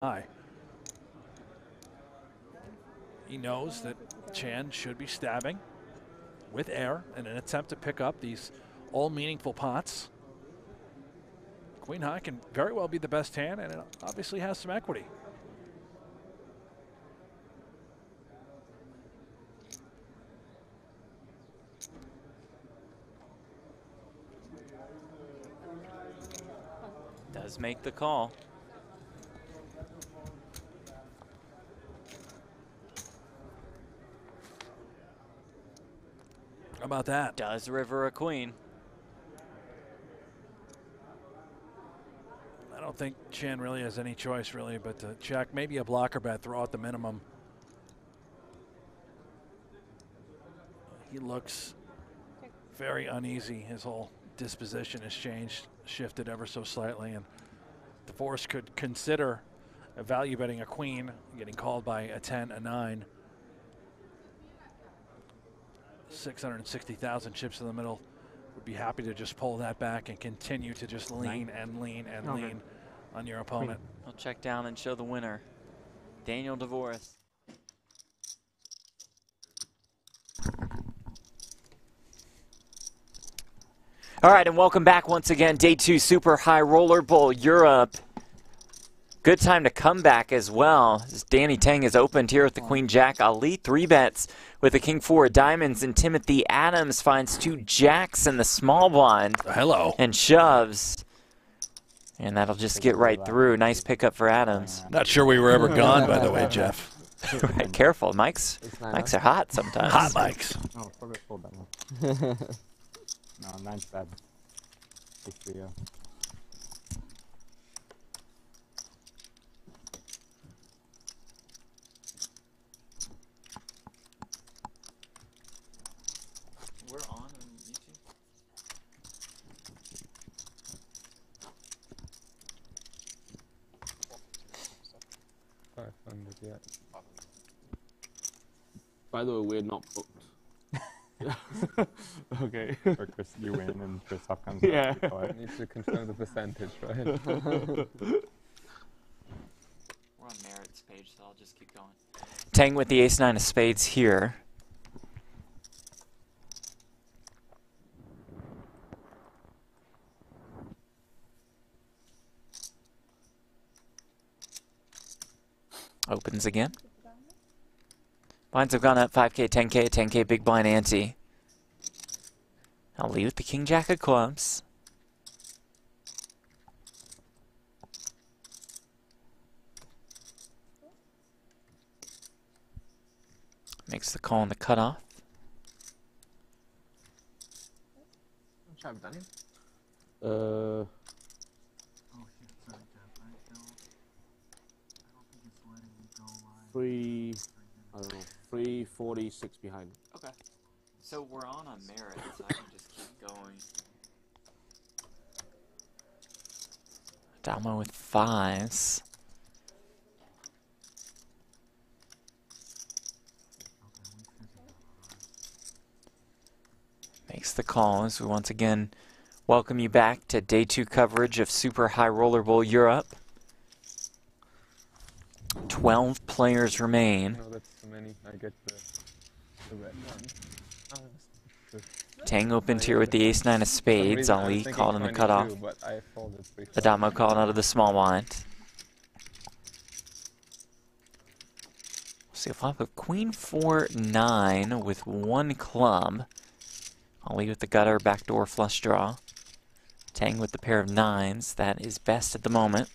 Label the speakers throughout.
Speaker 1: high. He knows that Chan should be stabbing with air in an attempt to pick up these all meaningful pots. Queen high can very well be the best hand, and it obviously has some equity.
Speaker 2: Does make the call.
Speaker 1: How about that?
Speaker 2: Does river a queen.
Speaker 1: I don't think Chan really has any choice, really, but to check. Maybe a blocker bet, throw out the minimum. He looks very uneasy. His whole disposition has changed, shifted ever so slightly, and DeForest could consider value betting a queen, getting called by a 10, a 9. 660,000 chips in the middle. Would be happy to just pull that back and continue to just lean and lean and lean on your opponent.
Speaker 2: We'll check down and show the winner, Daniel DeForest. All right, and welcome back once again. Day 2 Super High Roller Bowl Europe. Good time to come back as well. As Danny Tang has opened here with the Queen Jack. Ali 3 bets with the King 4 of diamonds, and Timothy Adams finds 2 jacks in the small blind.
Speaker 1: Hello.
Speaker 2: And shoves. And that'll just get right through. Nice pickup for Adams.
Speaker 1: Not sure we were ever gone, by the way, Jeff.
Speaker 2: Right, careful. Mics are hot sometimes.
Speaker 1: Hot mics.
Speaker 3: Oh, probably fold that one. No, 9's bad. 6-3, yeah.
Speaker 2: We're on YouTube.
Speaker 3: 500, yeah.
Speaker 4: By the way, we're not booked.
Speaker 3: Okay.
Speaker 4: Or Chris, you win and Christoph comes
Speaker 3: Yeah.
Speaker 4: out.
Speaker 3: Need to confirm the percentage, right?
Speaker 2: We're on Merit's page, so I'll just keep going. Tang with the ace-9 of spades here. Opens again. Blinds have gone up 5K, 10K, 10K big blind ante. I'll lead with the King Jack of clubs. Makes the call on the cutoff.
Speaker 3: How much have done?
Speaker 4: Uh, 346 behind.
Speaker 2: Okay. So we're on Merit, so I can just keep going. Addamo with 5s. Makes the call as we once again welcome you back to Day 2 coverage of Super High Roller Bowl Europe. 12 players remain.
Speaker 3: No, that's too many. I get the red one.
Speaker 2: Tang opened here with the ace-9 of spades. Ali called in the cutoff. Addamo called out of the small blind. See a flop of Queen 4-9 with 1 club. Ali with the gutter, backdoor flush draw. Tang with the pair of 9s. That is best at the moment.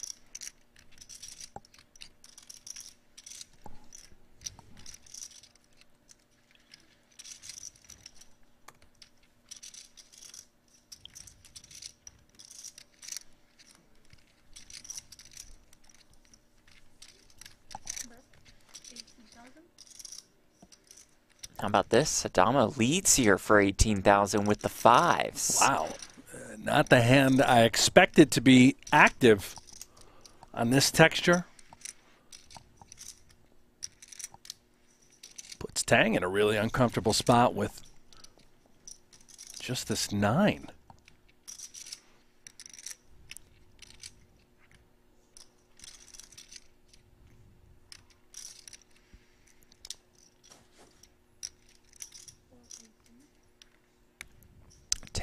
Speaker 2: How about this? Addamo leads here for 18,000 with the 5s.
Speaker 1: Wow. Not the hand I expected to be active on this texture. Puts Tang in a really uncomfortable spot with just this 9.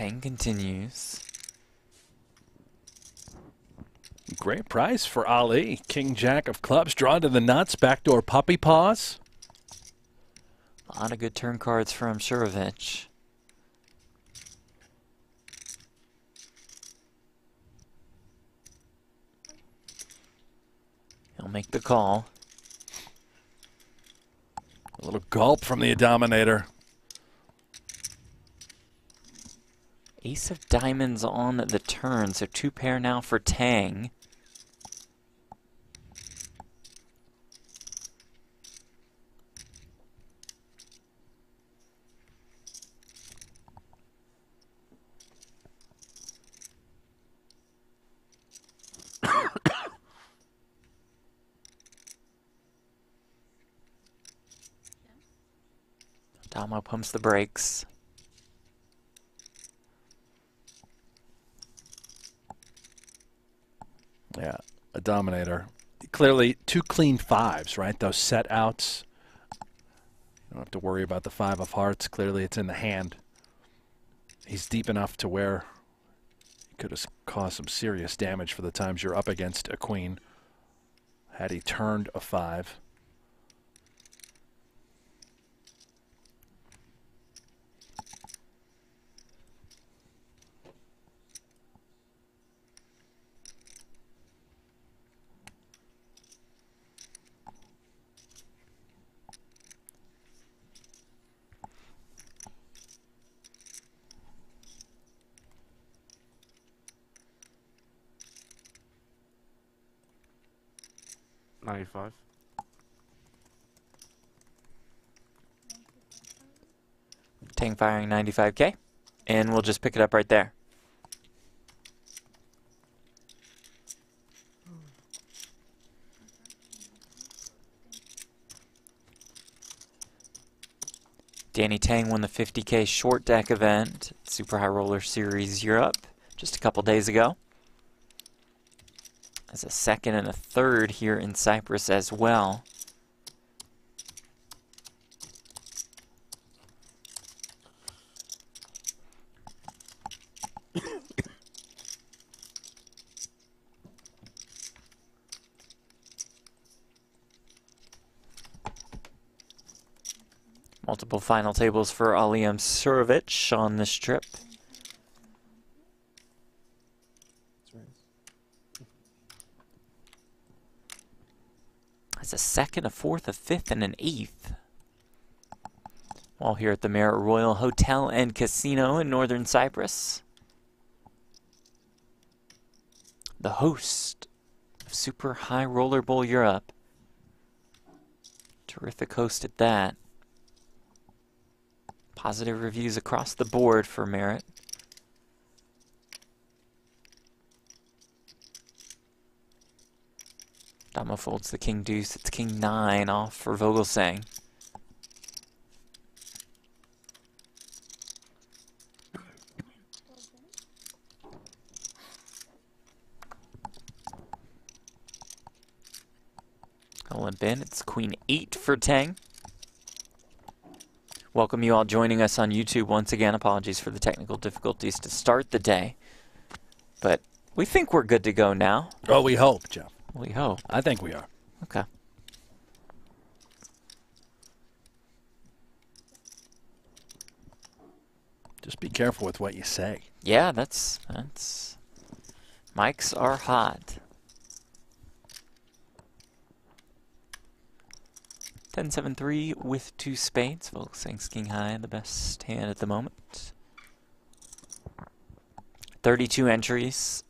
Speaker 2: Tang continues.
Speaker 1: Great price for Ali. King Jack of clubs drawn to the nuts. Backdoor puppy paws.
Speaker 2: A lot of good turn cards from Imsirovic. He'll make the call.
Speaker 1: A little gulp from the Dominator.
Speaker 2: Ace of diamonds on the turn, so 2 pair now for Tang. Addamo pumps the brakes.
Speaker 1: Yeah, a Dominator. Clearly 2 clean 5s, right? Those set outs. You don't have to worry about the 5 of hearts. Clearly it's in the hand. He's deep enough to where he could have caused some serious damage for the times you're up against a queen had he turned a 5.
Speaker 4: $95.
Speaker 2: Tang firing 95K, and we'll just pick it up right there. Danny Tang won the 50K short deck event, Super High Roller Series Europe, just a couple days ago. As a second and a third here in Cyprus as well. Multiple final tables for Ali Imsirovic on this trip. As a second, a fourth, a fifth, and an eighth. While here at the Marriott Royal Hotel and Casino in Northern Cyprus. The host of Super High Roller Bowl Europe. Terrific host at that. Positive reviews across the board for Marriott. Addamo folds the king deuce. It's king 9 off for Vogelsang. I'll limp in. It's queen 8 for Tang. Welcome you all joining us on YouTube once again. Apologies for the technical difficulties to start the day. But we think we're good to go now.
Speaker 1: Oh, we hope, Jeff.
Speaker 2: We hope.
Speaker 1: I think we are.
Speaker 2: Okay.
Speaker 1: Just be careful with what you say.
Speaker 2: Yeah, that's mics are hot. 10-7-3 with 2 spades. Vogelsang's king high, the best hand at the moment. 32 entries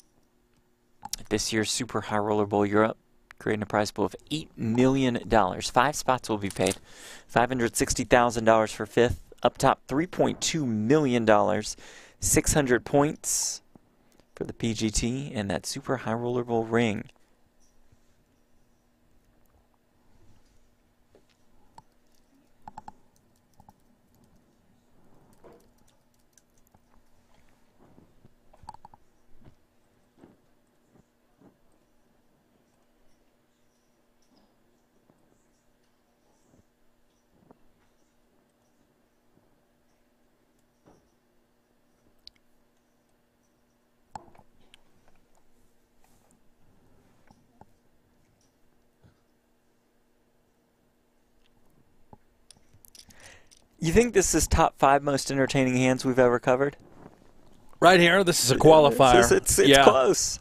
Speaker 2: at this year's Super High Roller Bowl Europe, creating a prize pool of $8 million. 5 spots will be paid. $560,000 for 5th. Up top, $3.2 million. 600 points for the PGT and that Super High Roller Bowl ring. You think this is top 5 most entertaining hands we've ever covered?
Speaker 1: Right here, this is a qualifier.
Speaker 2: It's
Speaker 1: yeah.
Speaker 2: close.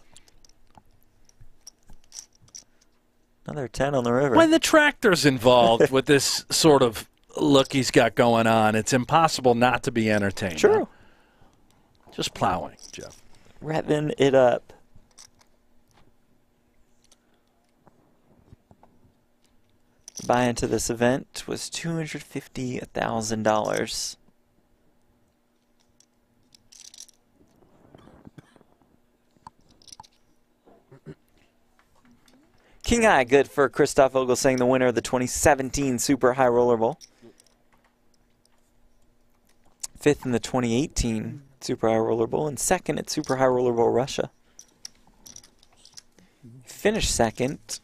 Speaker 2: Another 10 on the river.
Speaker 1: When the tractor's involved with this sort of look he's got going on, it's impossible not to be entertained.
Speaker 2: True.
Speaker 1: Huh? Just plowing, Jeff.
Speaker 2: Revving it up. The buy into this event was $250,000. King Eye, good for Christoph Vogelsang, the winner of the 2017 Super High Roller Bowl. 5th in the 2018 Super High Roller Bowl and 2nd at Super High Roller Bowl Russia. Finished 2nd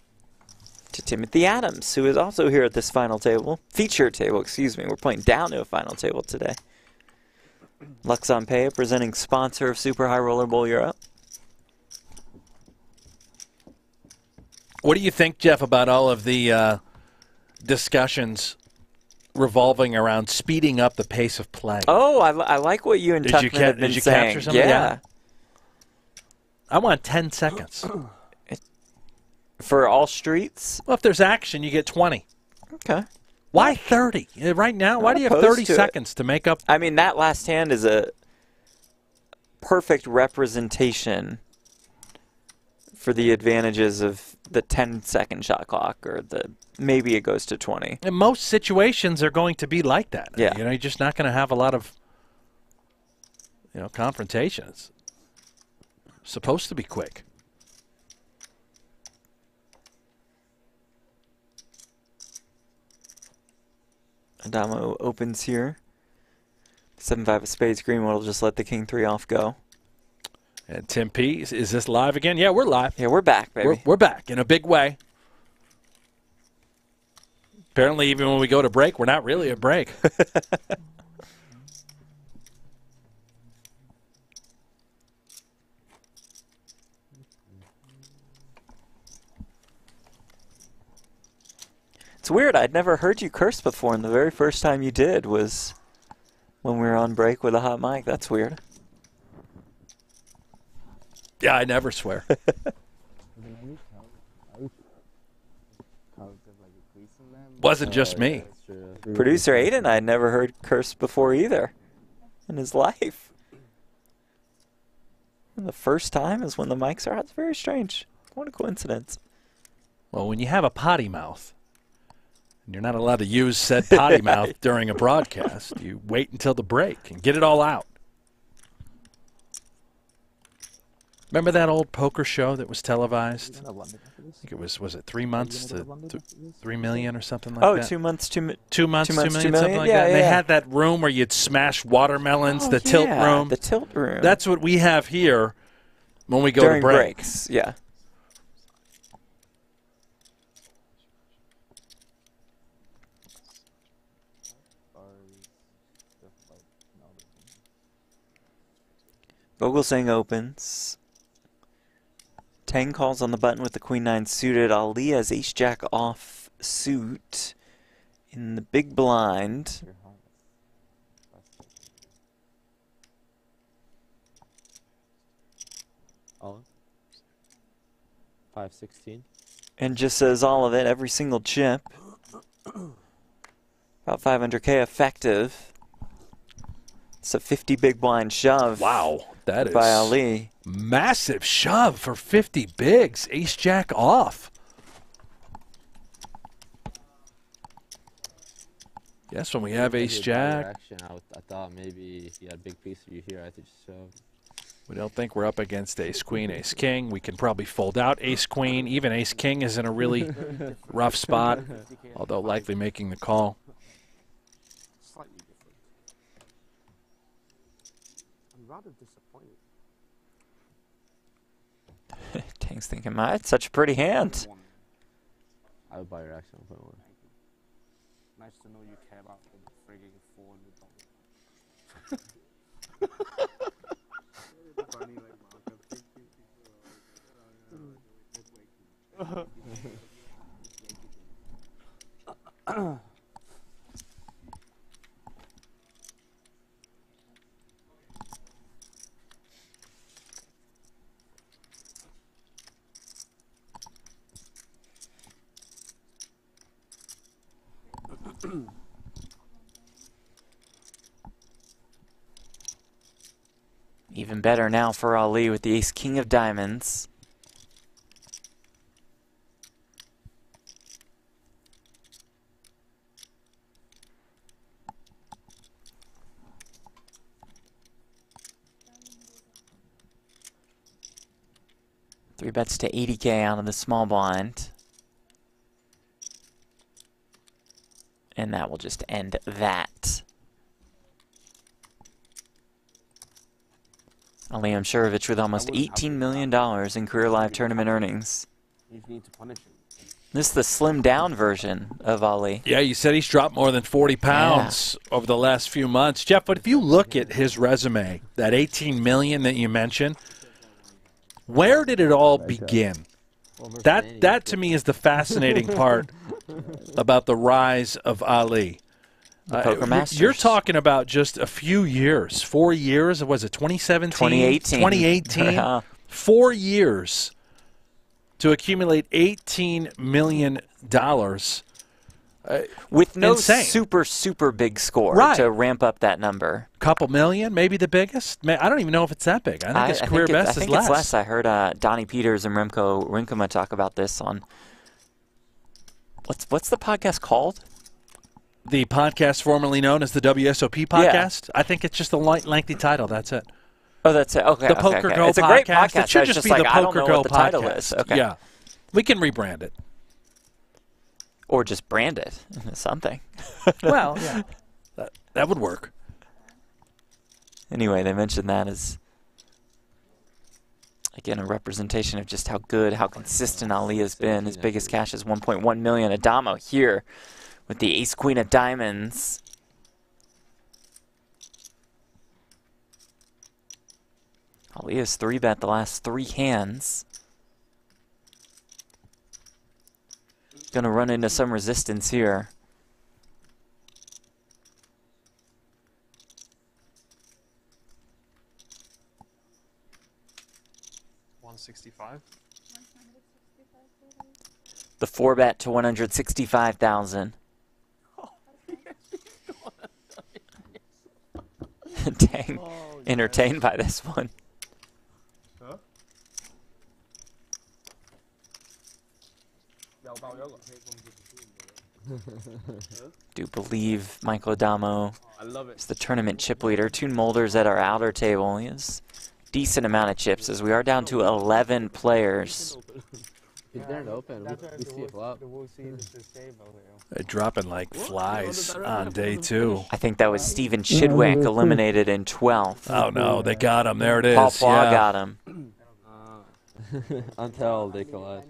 Speaker 2: to Timothy Adams, who is also here at this final table. Feature table, excuse me. We're playing down to a final table today. Luxon Pay, presenting sponsor of Super High Roller Bowl Europe.
Speaker 1: What do you think, Jeff, about all of the discussions revolving around speeding up the pace of play?
Speaker 2: Oh, I like what you and Tuckman have been
Speaker 1: did you
Speaker 2: saying.
Speaker 1: capture some of that?
Speaker 2: Yeah.
Speaker 1: I want 10 seconds.
Speaker 2: For all streets?
Speaker 1: Well, if there's action, you get 20.
Speaker 2: Okay.
Speaker 1: Why 30? Right now, why do you have 30 seconds to make up?
Speaker 2: I mean, that last hand is a perfect representation for the advantages of the 10-second shot clock, or maybe it goes to 20.
Speaker 1: And most situations are going to be like that.
Speaker 2: Yeah.
Speaker 1: You know, you're just not going to have a lot of, confrontations. Supposed to be quick.
Speaker 2: Addamo opens here. 7-5 of spades. Greenwood will just let the king 3 off go.
Speaker 1: And Tim P, is this live again? Yeah, we're live.
Speaker 2: Yeah, we're back, baby.
Speaker 1: We're back in a big way. Apparently, even when we go to break, we're not really a break.
Speaker 2: It's weird. I'd never heard you curse before, and the very first time you did was when we were on break with a hot mic. That's weird.
Speaker 1: Yeah, I never swear. Wasn't just me.
Speaker 2: Producer Aiden, I'd never heard curse before either in his life. And the first time is when the mics are out. It's very strange. What a coincidence.
Speaker 1: Well, when you have a potty mouth, and you're not allowed to use said potty mouth during a broadcast, you wait until the break and get it all out. Remember that old poker show that was televised? I think it was it 3 months to 3 million or something like that?
Speaker 2: 2 months, 2 million.
Speaker 1: 2 months, 2 million,
Speaker 2: 2 million?
Speaker 1: something like
Speaker 2: Yeah,
Speaker 1: that. And
Speaker 2: yeah.
Speaker 1: they had that room where you'd smash watermelons, the tilt room.
Speaker 2: The tilt room.
Speaker 1: That's what we have here when we go
Speaker 2: during
Speaker 1: to break.
Speaker 2: breaks. Yeah. Vogelsang opens. Tang calls on the button with the Queen-9 suited. Ali has Ace-Jack off suit in the big blind.
Speaker 3: All 5-16.
Speaker 2: And just says all of it, every single chip. About 500K effective. It's a 50 big blind shove.
Speaker 1: Wow, that is
Speaker 2: by Ali.
Speaker 1: Massive shove for 50 bigs. Ace-Jack off. Yes, when we have Ace-Jack.
Speaker 4: I thought maybe if you had a big piece of you here, I could just shove.
Speaker 1: We don't think we're up against Ace-Queen, Ace-King. We can probably fold out Ace-Queen. Even Ace-King is in a really rough spot, although likely making the call.
Speaker 4: Slightly different. I'm rather disappointed.
Speaker 2: Tang's thinking, my, it's such a pretty hand.
Speaker 4: I would buy your action if I were.
Speaker 5: Nice to know you care about the frigging $400.
Speaker 2: Even better now for Ali with the ace-king of diamonds. Three bets to 80K out of the small blind. And that will just end that. Ali Imsirovic with almost $18 million in career live tournament earnings.
Speaker 5: You need to punish him.
Speaker 2: This is the slimmed down version of Ali.
Speaker 1: Yeah, you said he's dropped more than 40 pounds over the last few months. Jeff, but if you look at his resume, that 18 million that you mentioned, where did it all begin? That to me is the fascinating part about the rise of Ali.
Speaker 2: The Poker Masters.
Speaker 1: You're talking about just a few years, 4 years. Was it 2017?
Speaker 2: 2018.
Speaker 1: 2018. 4 years to accumulate $18 million.
Speaker 2: With no
Speaker 1: insane.
Speaker 2: super big score
Speaker 1: Right.
Speaker 2: to ramp up that number.
Speaker 1: Couple million, maybe the biggest. I don't even know if it's that big. I think his career best is
Speaker 2: I think
Speaker 1: less.
Speaker 2: it's less. I heard Donnie Peters and Remco Rinkema talk about this on what's the podcast called?
Speaker 1: The podcast formerly known as the WSOP podcast. I think it's just a lengthy title. That's it.
Speaker 2: Oh, that's it. Okay.
Speaker 1: The
Speaker 2: okay,
Speaker 1: PokerGO
Speaker 2: okay. It's a
Speaker 1: podcast.
Speaker 2: great podcast.
Speaker 1: It should
Speaker 2: I was
Speaker 1: just
Speaker 2: just
Speaker 1: be
Speaker 2: like,
Speaker 1: the
Speaker 2: I don't know
Speaker 1: PokerGo
Speaker 2: what the title
Speaker 1: podcast.
Speaker 2: is. Okay.
Speaker 1: Yeah, we can rebrand it.
Speaker 2: Or just brand it into something.
Speaker 1: Well, yeah, that would work.
Speaker 2: Anyway, they mentioned that as, again, a representation of just how good, how consistent Ali has been. His biggest cash is 1.1 million. Addamo here with the ace-queen of diamonds. Ali has 3-bet the last 3 hands. Gonna run into some resistance here.
Speaker 6: $165.
Speaker 2: The 4-bet to 165,000. Dang, entertained by this one.
Speaker 6: Huh?
Speaker 2: Do believe Michael Addamo
Speaker 5: I love it.
Speaker 2: is the tournament chip leader. Toon Mulder's at our outer table. He has decent amount of chips as we are down to 11 players.
Speaker 4: He's there to open. We see a flop.
Speaker 1: They're dropping like flies on day 2.
Speaker 2: I think that was Stephen Chidwick eliminated in 12th.
Speaker 1: Oh no, they got him. There it is.
Speaker 2: Paul Plough
Speaker 1: Yeah.
Speaker 2: got him.
Speaker 3: Until they collide.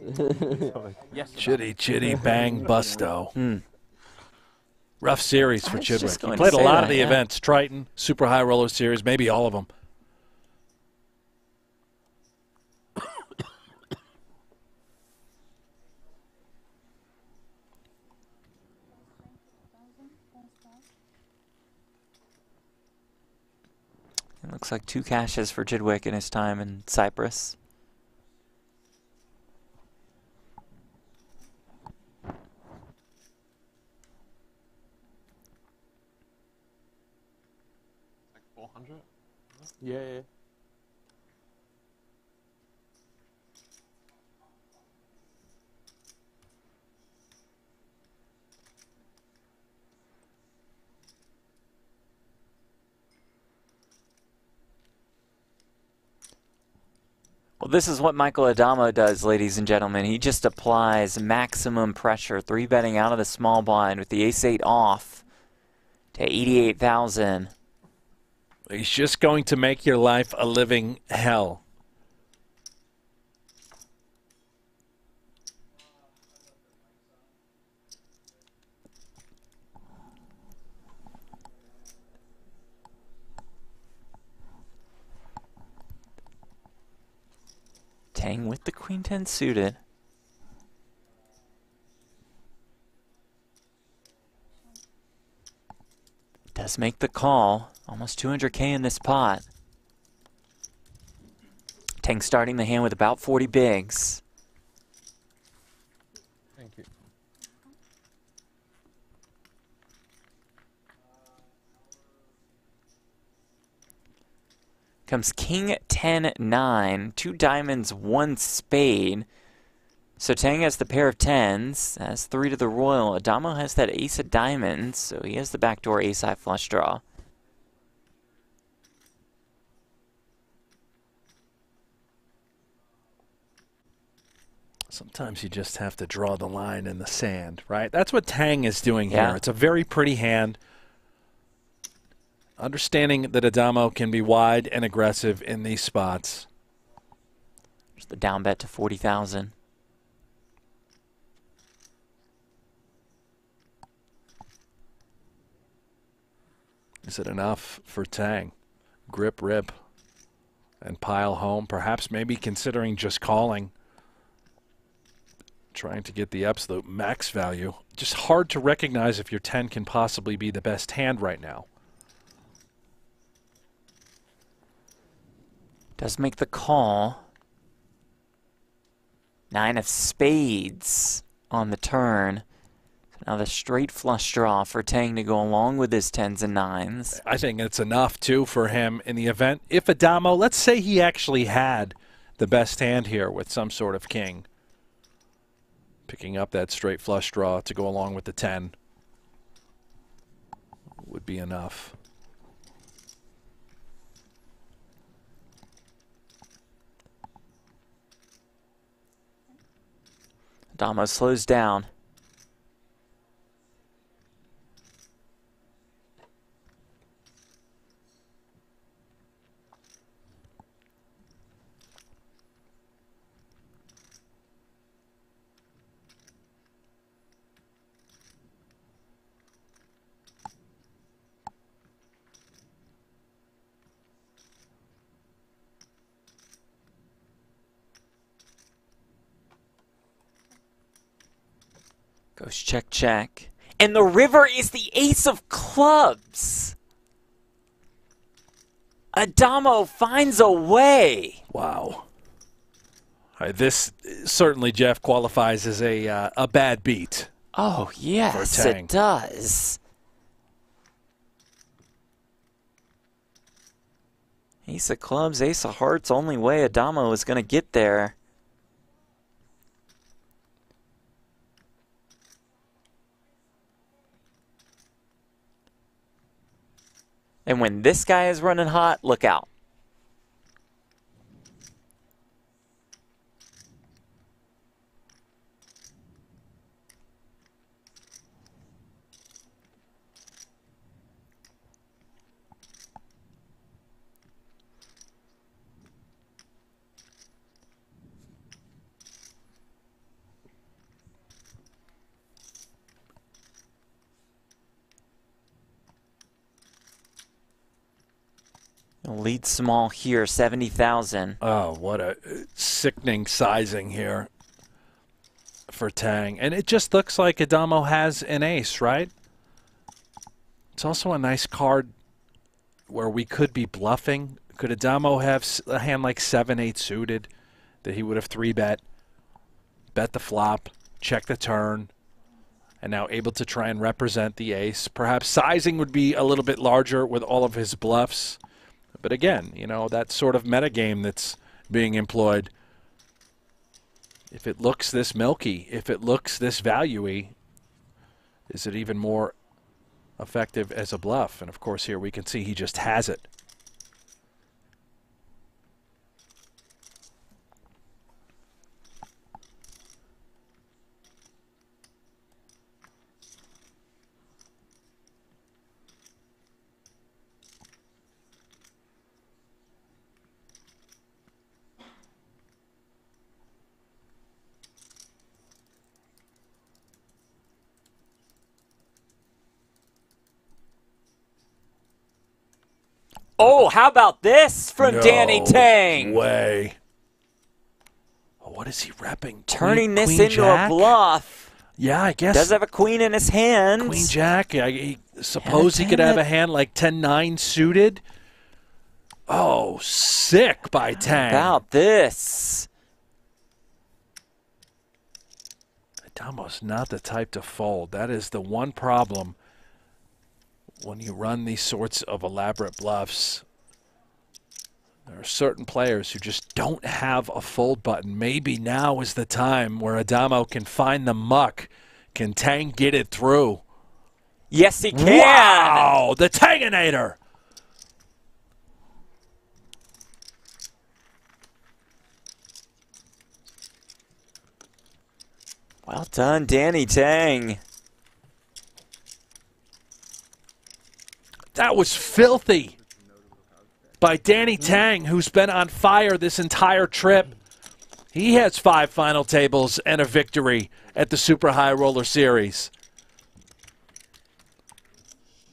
Speaker 5: Yes.
Speaker 1: Chitty, bang, busto.
Speaker 2: Hmm.
Speaker 1: Rough series for
Speaker 2: I was just
Speaker 1: Chidwick. He
Speaker 2: going to
Speaker 1: played a
Speaker 2: say
Speaker 1: lot of
Speaker 2: that,
Speaker 1: the
Speaker 2: yeah.
Speaker 1: events. Triton, Super High Roller Series, maybe all of them.
Speaker 2: It looks like 2 cashes for Chidwick in his time in Cyprus.
Speaker 6: Like 400.
Speaker 5: Yeah.
Speaker 2: Well, this is what Michael Addamo does, ladies and gentlemen. He just applies maximum pressure, 3-betting out of the small blind with the ace-8 off to 88,000.
Speaker 1: He's just going to make your life a living hell.
Speaker 2: Tang with the queen 10 suited. Does make the call. Almost 200K in this pot. Tang starting the hand with about 40 bigs.
Speaker 6: Thank you.
Speaker 2: Comes king, 10, 9, 2 diamonds, 1 spade. So Tang has the pair of 10s, has 3 to the royal. Addamo has that ace of diamonds, so he has the backdoor ace-high flush draw.
Speaker 1: Sometimes you just have to draw the line in the sand, right? That's what Tang is doing here.
Speaker 2: Yeah.
Speaker 1: It's a very pretty hand. Understanding that Addamo can be wide and aggressive in these spots.
Speaker 2: There's the down bet to 40,000.
Speaker 1: Is it enough for Tang? Grip, rip, and pile home. Perhaps maybe considering just calling. Trying to get the absolute max value. Just hard to recognize if your 10 can possibly be the best hand right now.
Speaker 2: Does make the call. 9 of spades on the turn. So now the straight flush draw for Tang to go along with his 10s and 9s.
Speaker 1: I think it's enough, too, for him in the event. If Addamo, let's say he actually had the best hand here with some sort of king. Picking up that straight flush draw to go along with the 10 would be enough.
Speaker 2: Addamo slows down. Goes check, check. And the river is the ace of clubs. Addamo finds a way.
Speaker 1: Wow. All right, this certainly, Jeff, qualifies as a bad beat.
Speaker 2: Oh, yes,
Speaker 1: Tang.
Speaker 2: it does. Ace of clubs, ace of hearts, only way Addamo is going to get there. And when this guy is running hot, look out. Lead small here, 70,000.
Speaker 1: Oh, what a sickening sizing here for Tang. And it just looks like Addamo has an ace, right? It's also a nice card where we could be bluffing. Could Addamo have a hand like 7-8 suited that he would have 3-bet, bet the flop, check the turn, and now able to try and represent the ace? Perhaps sizing would be a little bit larger with all of his bluffs. But again, you know, that sort of metagame that's being employed, if it looks this milky, if it looks this value-y, is it even more effective as a bluff? And of course here we can see he just has it.
Speaker 2: Oh, how about this from Danny Tang?
Speaker 1: No way. Oh, what is he repping?
Speaker 2: Turning this
Speaker 1: Queen
Speaker 2: into
Speaker 1: Jack?
Speaker 2: a bluff.
Speaker 1: Yeah, I guess.
Speaker 2: Does have a queen in his hand.
Speaker 1: Queen Jack. I suppose he could
Speaker 2: damn
Speaker 1: have
Speaker 2: it.
Speaker 1: a hand like 10-9 suited. Oh, sick by Tang.
Speaker 2: How about this?
Speaker 1: Addamo's not the type to fold. That is the one problem when you run these sorts of elaborate bluffs. There are certain players who just don't have a fold button. Maybe now is the time where Addamo can find the muck. Can Tang get it through?
Speaker 2: Yes, he can.
Speaker 1: Wow, the Tanginator.
Speaker 2: Well done, Danny Tang.
Speaker 1: That was filthy by Danny Tang, who's been on fire this entire trip. He has 5 final tables and a victory at the Super High Roller Series.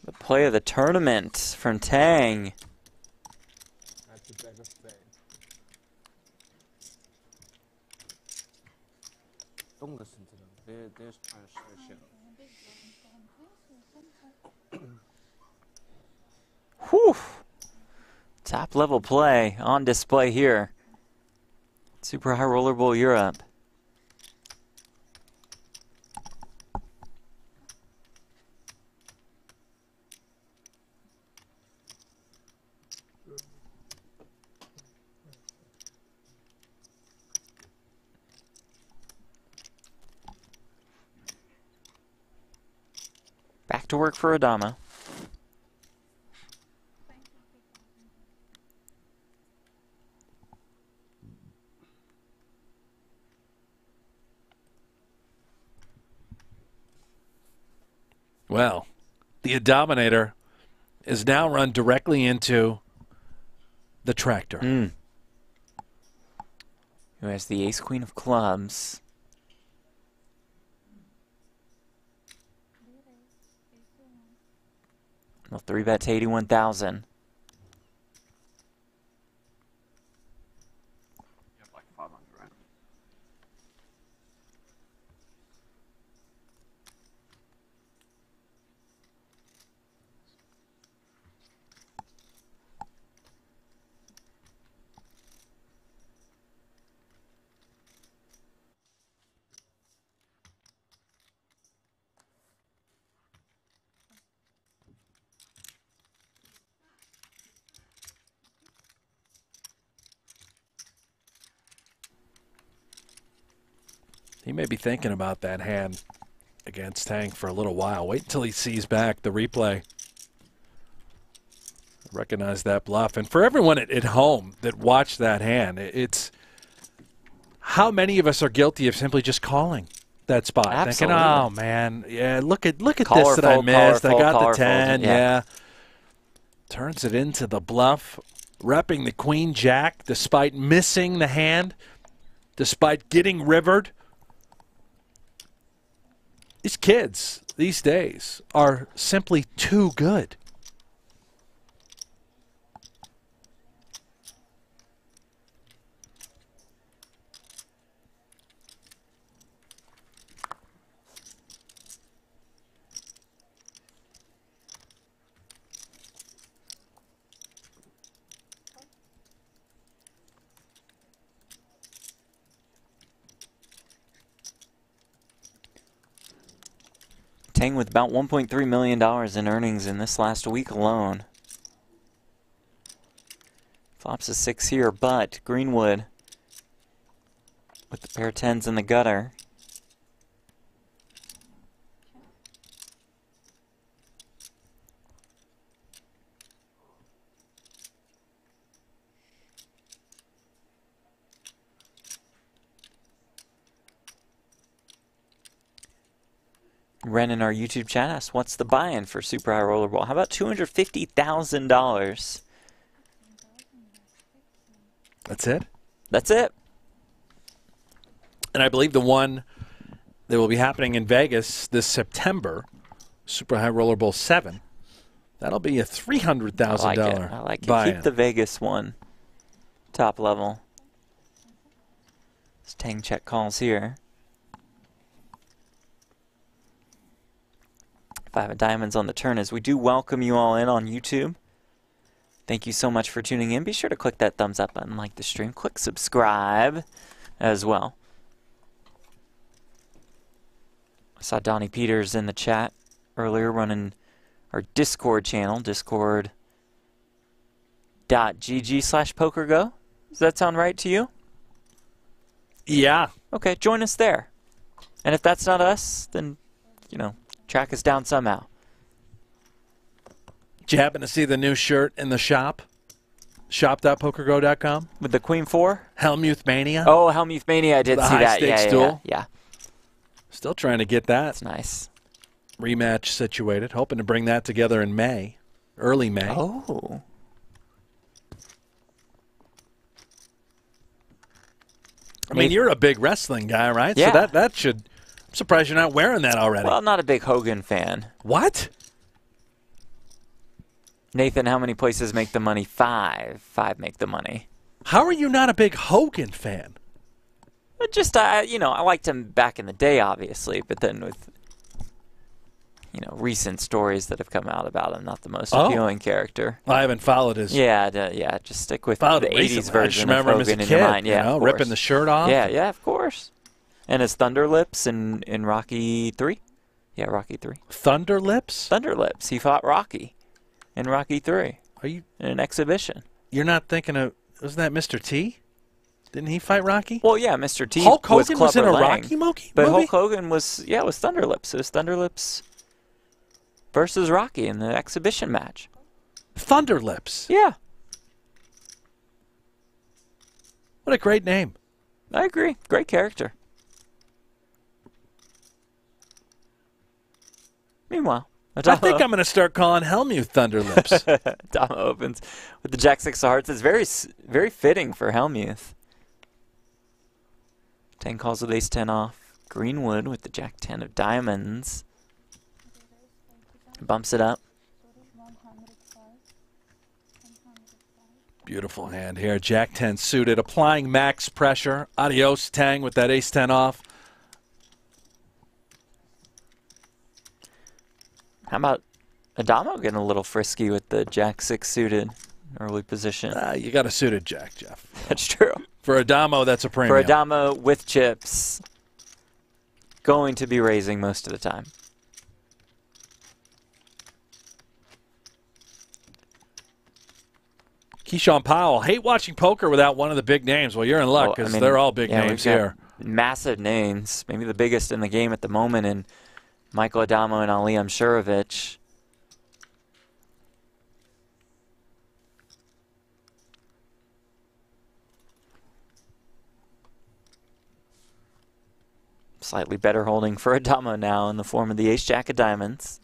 Speaker 2: The play of the tournament from Tang.
Speaker 5: That's a better play. Don't listen to them. They're just trying to share shit.
Speaker 2: Whew. Top level play on display here. Super High Roller Bowl Europe. Back to work for Addamo.
Speaker 1: Well, the Addominator is now run directly into the tractor.
Speaker 2: Who has the ace queen of clubs. Well, 3-bet to 81,000.
Speaker 6: You have like 500, right?
Speaker 1: He may be thinking about that hand against Tang for a little while. Wait until he sees back the replay. Recognize that bluff. And for everyone at home that watched that hand, it's how many of us are guilty of simply just calling that spot?
Speaker 2: Absolutely.
Speaker 1: Thinking, oh, man, yeah, look at
Speaker 2: Caller
Speaker 1: this that I
Speaker 2: fold,
Speaker 1: missed.
Speaker 2: caller
Speaker 1: I got
Speaker 2: fold,
Speaker 1: the 10,
Speaker 2: caller fold,
Speaker 1: yeah. Turns it into the bluff, repping the queen jack despite missing the hand, despite getting rivered. These kids these days are simply too good.
Speaker 2: Tang with about $1.3 million in earnings in this last week alone. Flops a 6 here, but Greenwood with the pair of 10s in the gutter. Ren in our YouTube chat asked, what's the buy-in for Super High Rollerball? How about $250,000?
Speaker 1: That's it?
Speaker 2: That's it.
Speaker 1: And I believe the one that will be happening in Vegas this September, Super High Rollerball 7, that'll be a $300,000
Speaker 2: I like it.
Speaker 1: buy-in.
Speaker 2: Keep the Vegas one. Top level. It's Tang check calls here. 5 of diamonds on the turn as we do welcome you all in on YouTube. Thank you so much for tuning in. Be sure to click that thumbs up button, like the stream. Click subscribe as well. I saw Donnie Peters in the chat earlier running our Discord channel, Discord PokerGO.gg/PokerGo. Does that sound right to you?
Speaker 1: Yeah.
Speaker 2: Okay, join us there. And if that's not us, then, you know, track us down somehow.
Speaker 1: Did you happen to see the new shirt in the shop? Shop.pokergo.com?
Speaker 2: With the Queen 4?
Speaker 1: Helmuth Mania?
Speaker 2: Oh, Helmuth Mania, I did
Speaker 1: The
Speaker 2: see that. Yeah,
Speaker 1: high-stakes
Speaker 2: yeah,
Speaker 1: duel?
Speaker 2: yeah.
Speaker 1: Still trying to get that
Speaker 2: That's nice.
Speaker 1: rematch situated. Hoping to bring that together in May. Early May.
Speaker 2: Oh.
Speaker 1: I mean, you're a big wrestling guy, right?
Speaker 2: Yeah.
Speaker 1: So that should... I'm surprised you're not wearing that already.
Speaker 2: Well, not a big Hogan fan.
Speaker 1: What?
Speaker 2: Nathan, how many places make the money? 5. 5 make the money.
Speaker 1: How are you not a big Hogan fan?
Speaker 2: Just, you know, I liked him back in the day, obviously, but then with, you know, recent stories that have come out about him, not the most appealing character.
Speaker 1: I haven't followed his...
Speaker 2: Yeah, just stick with
Speaker 1: Followed
Speaker 2: the
Speaker 1: it
Speaker 2: 80s
Speaker 1: recently. I just
Speaker 2: version of
Speaker 1: remember him as a
Speaker 2: Hogan in
Speaker 1: kid,
Speaker 2: your mind. Yeah,
Speaker 1: you know,
Speaker 2: of
Speaker 1: ripping
Speaker 2: course.
Speaker 1: the shirt off.
Speaker 2: Yeah, of course. And his Thunder Lips in Rocky 3? Yeah, Rocky 3.
Speaker 1: Thunder Lips?
Speaker 2: Thunder Lips. He fought Rocky in Rocky 3.
Speaker 1: Are you...
Speaker 2: In an exhibition.
Speaker 1: You're not thinking of... Wasn't that Mr. T? Didn't he fight Rocky?
Speaker 2: Well, yeah, Mr. T
Speaker 1: Hulk Hogan was in a
Speaker 2: Clubber Lang,
Speaker 1: Rocky movie?
Speaker 2: But Hulk Hogan was Thunder Lips. It was Thunder Lips versus Rocky in the exhibition match.
Speaker 1: Thunder Lips.
Speaker 2: Yeah.
Speaker 1: What a great name.
Speaker 2: I agree. Great character. Meanwhile,
Speaker 1: I think I'm going to start calling Helmuth Thunder Lips.
Speaker 2: Addamo opens with the Jack 6 of hearts. It's very fitting for Helmuth. 10 calls with ace 10 off. Greenwood with the Jack 10 of diamonds. Bumps it up.
Speaker 1: Beautiful hand here. Jack 10 suited, applying max pressure. Adios, Tang, with that ace 10 off.
Speaker 2: How about Addamo getting a little frisky with the Jack 6 suited early position?
Speaker 1: You got a suited Jack, Jeff.
Speaker 2: That's true.
Speaker 1: For Addamo, that's a premium.
Speaker 2: For Addamo with chips, going to be raising most of the time.
Speaker 1: Keyshawn Powell, hate watching poker without one of the big names. Well, you're in luck because they're all big names here.
Speaker 2: Massive names, maybe the biggest in the game at the moment, in Michael Addamo and Ali Imsirovic. Slightly better holding for Addamo now in the form of the ace-jack of diamonds.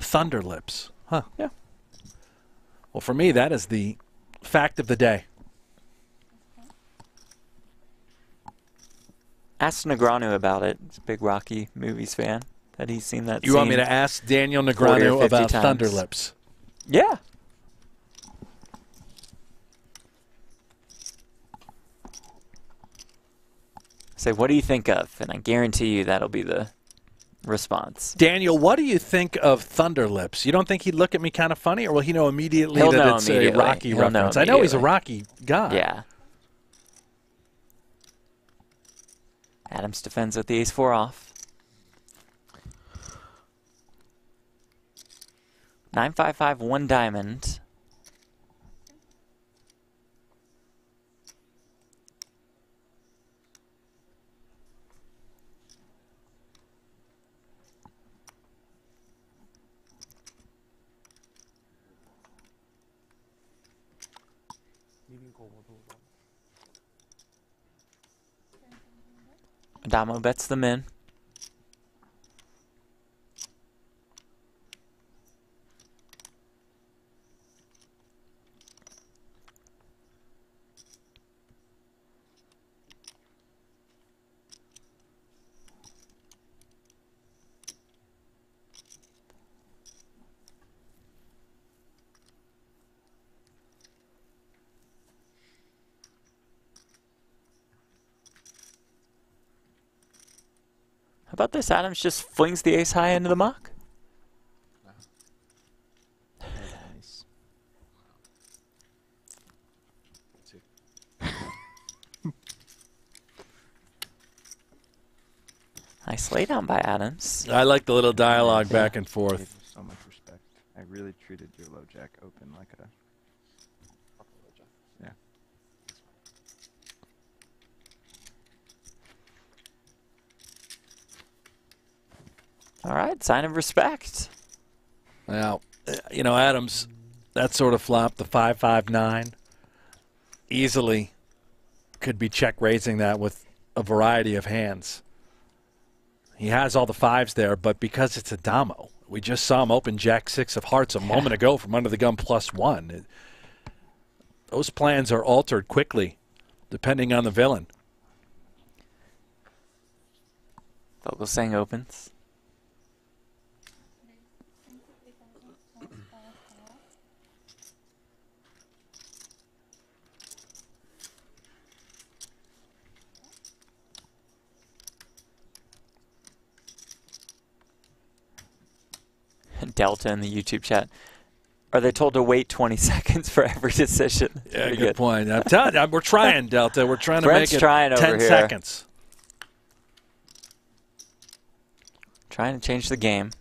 Speaker 1: Thunder Lips. Huh.
Speaker 2: Yeah.
Speaker 1: Well, for me, that is the fact of the day.
Speaker 2: Ask Negreanu about it. He's a big Rocky movies fan. That he's seen that
Speaker 1: You want me to ask Daniel Negreanu about Thunder Lips?
Speaker 2: Yeah. Say, what do you think of? And I guarantee you that'll be the response.
Speaker 1: Daniel, what do you think of Thunder Lips? You don't think he'd look at me kind of funny, or will he know immediately
Speaker 2: He'll
Speaker 1: that
Speaker 2: know
Speaker 1: it's
Speaker 2: immediately.
Speaker 1: a Rocky
Speaker 2: He'll know
Speaker 1: reference? I know he's a
Speaker 2: immediately.
Speaker 1: Rocky guy.
Speaker 2: Yeah. Adams defends with the ace-4 off. 9-5-5, 1 diamond. Addamo bets them in. How about this? Adams just flings the ace high into the muck.
Speaker 4: Nice.
Speaker 2: Nice laydown by Adams.
Speaker 1: I like the little dialogue back and
Speaker 3: Gave
Speaker 1: forth.
Speaker 3: you so much respect. I really treated your low jack open like a. Yeah.
Speaker 2: All right, sign of respect.
Speaker 1: Now, you know, Adams, that sort of flop, the 5-5-9, easily could be check raising that with a variety of hands. He has all the fives there, but because it's Addamo, we just saw him open Jack-6 of hearts a moment ago from under the gun +1. Those plans are altered quickly, depending on the villain.
Speaker 2: Vogelsang opens. Delta in the YouTube chat. Are they told to wait 20 seconds for every decision?
Speaker 1: Yeah,
Speaker 2: Pretty
Speaker 1: good point. I'm telling you, we're trying, Delta. We're trying to
Speaker 2: Brent's
Speaker 1: make it
Speaker 2: trying
Speaker 1: 10
Speaker 2: over here.
Speaker 1: seconds.
Speaker 2: Trying to change the game.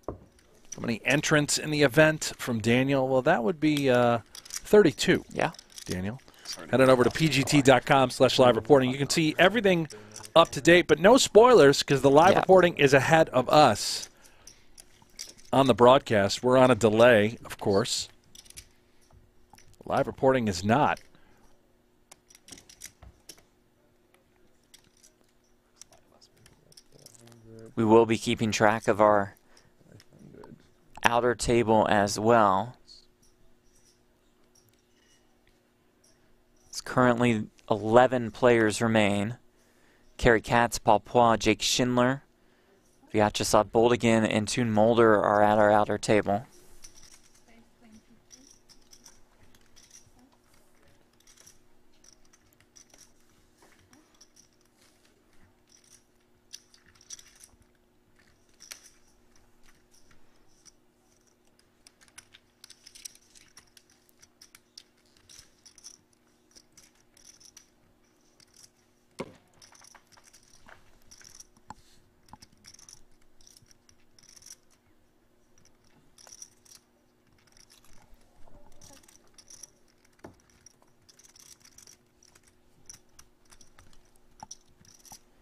Speaker 1: How many entrants in the event from Daniel? Well, that would be 32.
Speaker 2: Yeah.
Speaker 1: Daniel. Head on over to pgt.com/live reporting. You can see everything up to date, but no spoilers because the live reporting is ahead of us on the broadcast. We're on a delay, of course. Live reporting is not.
Speaker 2: We will be keeping track of our outer table as well. It's currently 11 players remain. Kerry Katz, Paul Poix, Jake Schindler, Vyacheslav Boldigan, and Toon Mulder are at our outer table.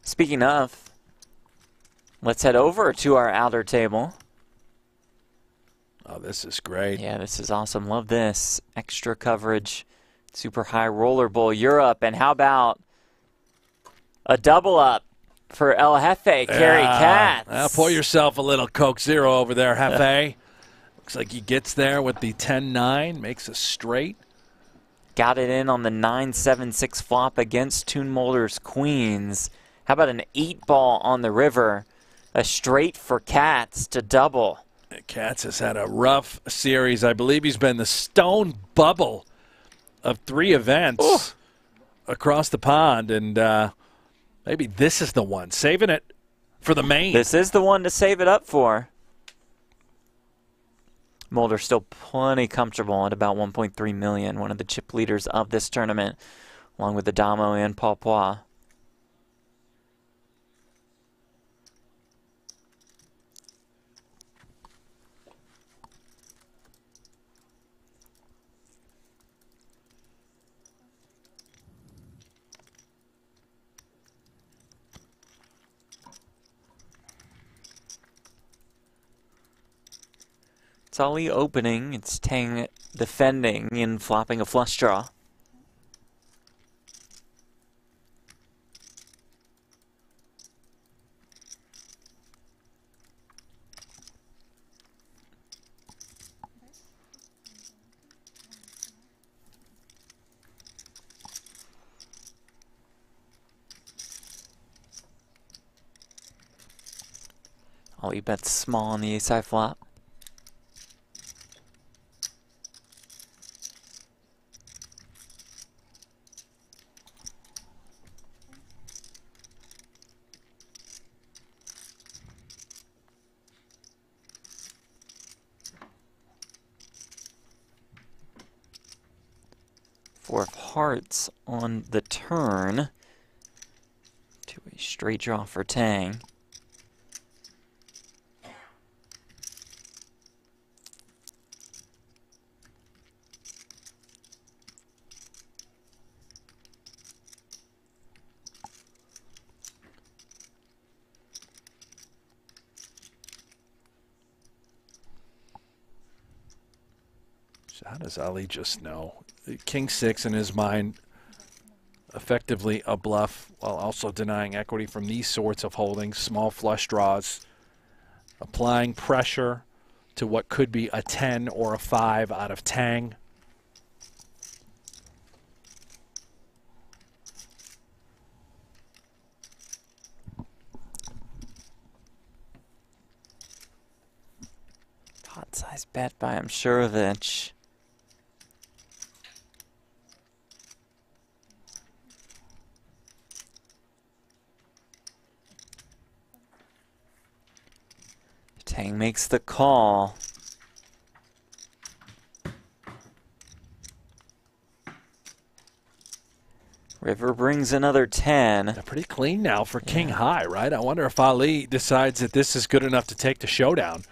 Speaker 2: Speaking of, let's head over to our outer table.
Speaker 1: Oh, this is great.
Speaker 2: Yeah, this is awesome. Love this. Extra coverage. Super High Roller Bowl Europe. And how about a double up for El Jefe, Kerry Katz?
Speaker 1: Now pour yourself a little Coke Zero over there, Jefe. Looks like he gets there with the 10-9, makes a straight.
Speaker 2: Got it in on the 9-7-6 flop against Toon Mulder's Queens. How about an 8-ball on the river? A straight for Katz to double.
Speaker 1: Katz has had a rough series. I believe he's been the stone bubble of 3 events across the pond. And maybe this is the one. Saving it for the main.
Speaker 2: This is the one to save it up for. Mulder still plenty comfortable at about 1.3 million. One of the chip leaders of this tournament, along with Addamo and Paul Poix. It's Ali opening, it's Tang defending and flopping a flush draw. Ali bets small on the ace-high flop. 4 of hearts on the turn to a straight draw for Tang.
Speaker 1: So how does Ali just know? King 6 in his mind, effectively a bluff while also denying equity from these sorts of holdings, small flush draws, applying pressure to what could be a 10 or a 5 out of Tang.
Speaker 2: Pot size bet by Imsirovic. Tang makes the call. River brings another 10.
Speaker 1: They're pretty clean now for King High, right? I wonder if Ali decides that this is good enough to take the showdown.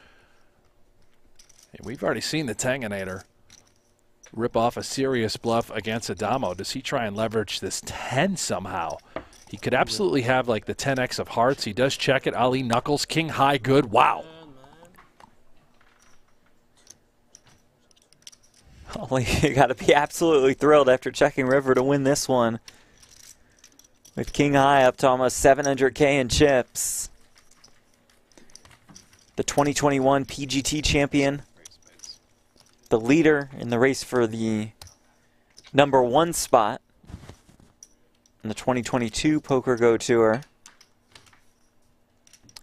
Speaker 1: And we've already seen the Tanginator rip off a serious bluff against Addamo. Does he try and leverage this 10 somehow? He could absolutely have like the 10x of hearts. He does check it. Ali knuckles. King High good. Wow.
Speaker 2: Ali, you got to be absolutely thrilled after checking River to win this one. With King High up to almost 700K in chips. The 2021 PGT champion. The leader in the race for the #1 spot in the 2022 PokerGO Tour.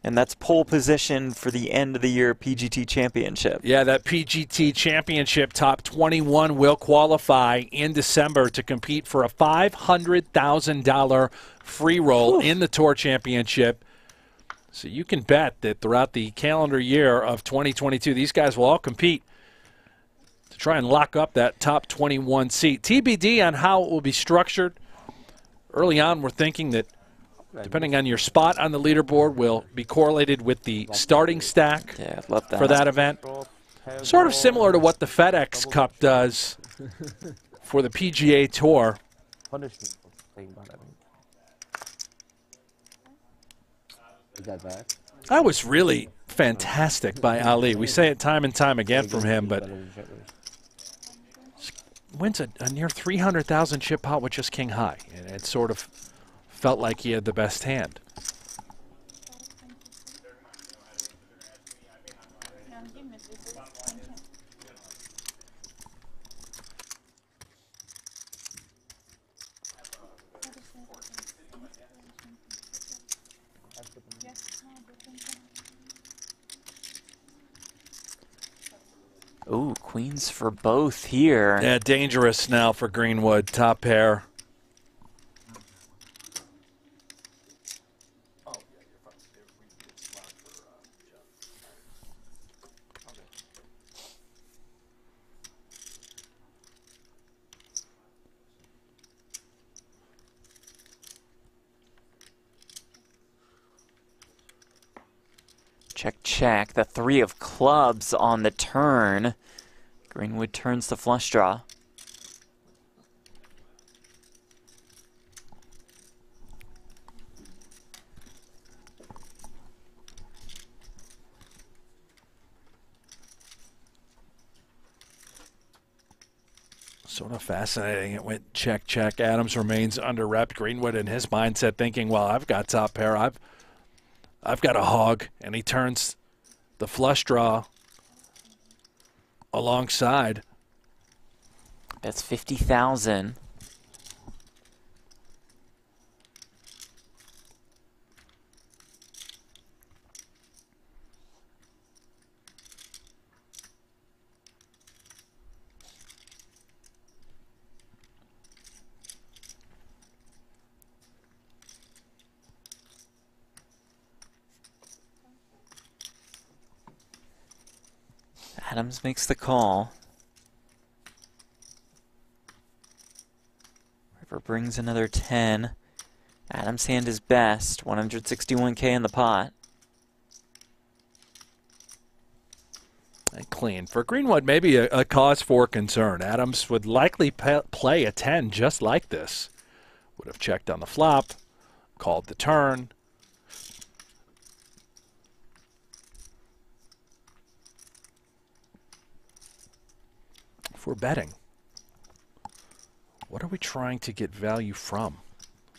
Speaker 2: And that's pole position for the end of the year PGT Championship.
Speaker 1: Yeah, that PGT Championship top 21 will qualify in December to compete for a $500,000 free roll in the Tour Championship. So you can bet that throughout the calendar year of 2022, these guys will all compete to try and lock up that top 21 seat. TBD on how it will be structured. Early on, we're thinking that depending on your spot on the leaderboard will be correlated with the starting stack for that event. Sort of similar to what the FedEx Cup does for the PGA Tour.
Speaker 3: Punishment for playing bad, I think. Is that bad?
Speaker 1: That was really fantastic by Ali. We say it time and time again from him, but wins a near 300,000 chip pot with just King High. And it sort of felt like he had the best hand.
Speaker 2: Ooh, queens for both here.
Speaker 1: Yeah, dangerous now for Greenwood. Top pair.
Speaker 2: Check, check. The 3 of clubs on the turn. Greenwood turns the flush draw.
Speaker 1: Sort of fascinating. It went check, check. Adams remains under rep. Greenwood in his mindset thinking, well, I've got top pair. I've got a hog. And he turns the flush draw alongside.
Speaker 2: That's 50,000. Adams makes the call. River brings another 10. Adams' hand is best. 161K in the pot.
Speaker 1: And clean. For Greenwood, maybe a cause for concern. Adams would likely play a 10 just like this. Would have checked on the flop, called the turn. If we're betting, what are we trying to get value from?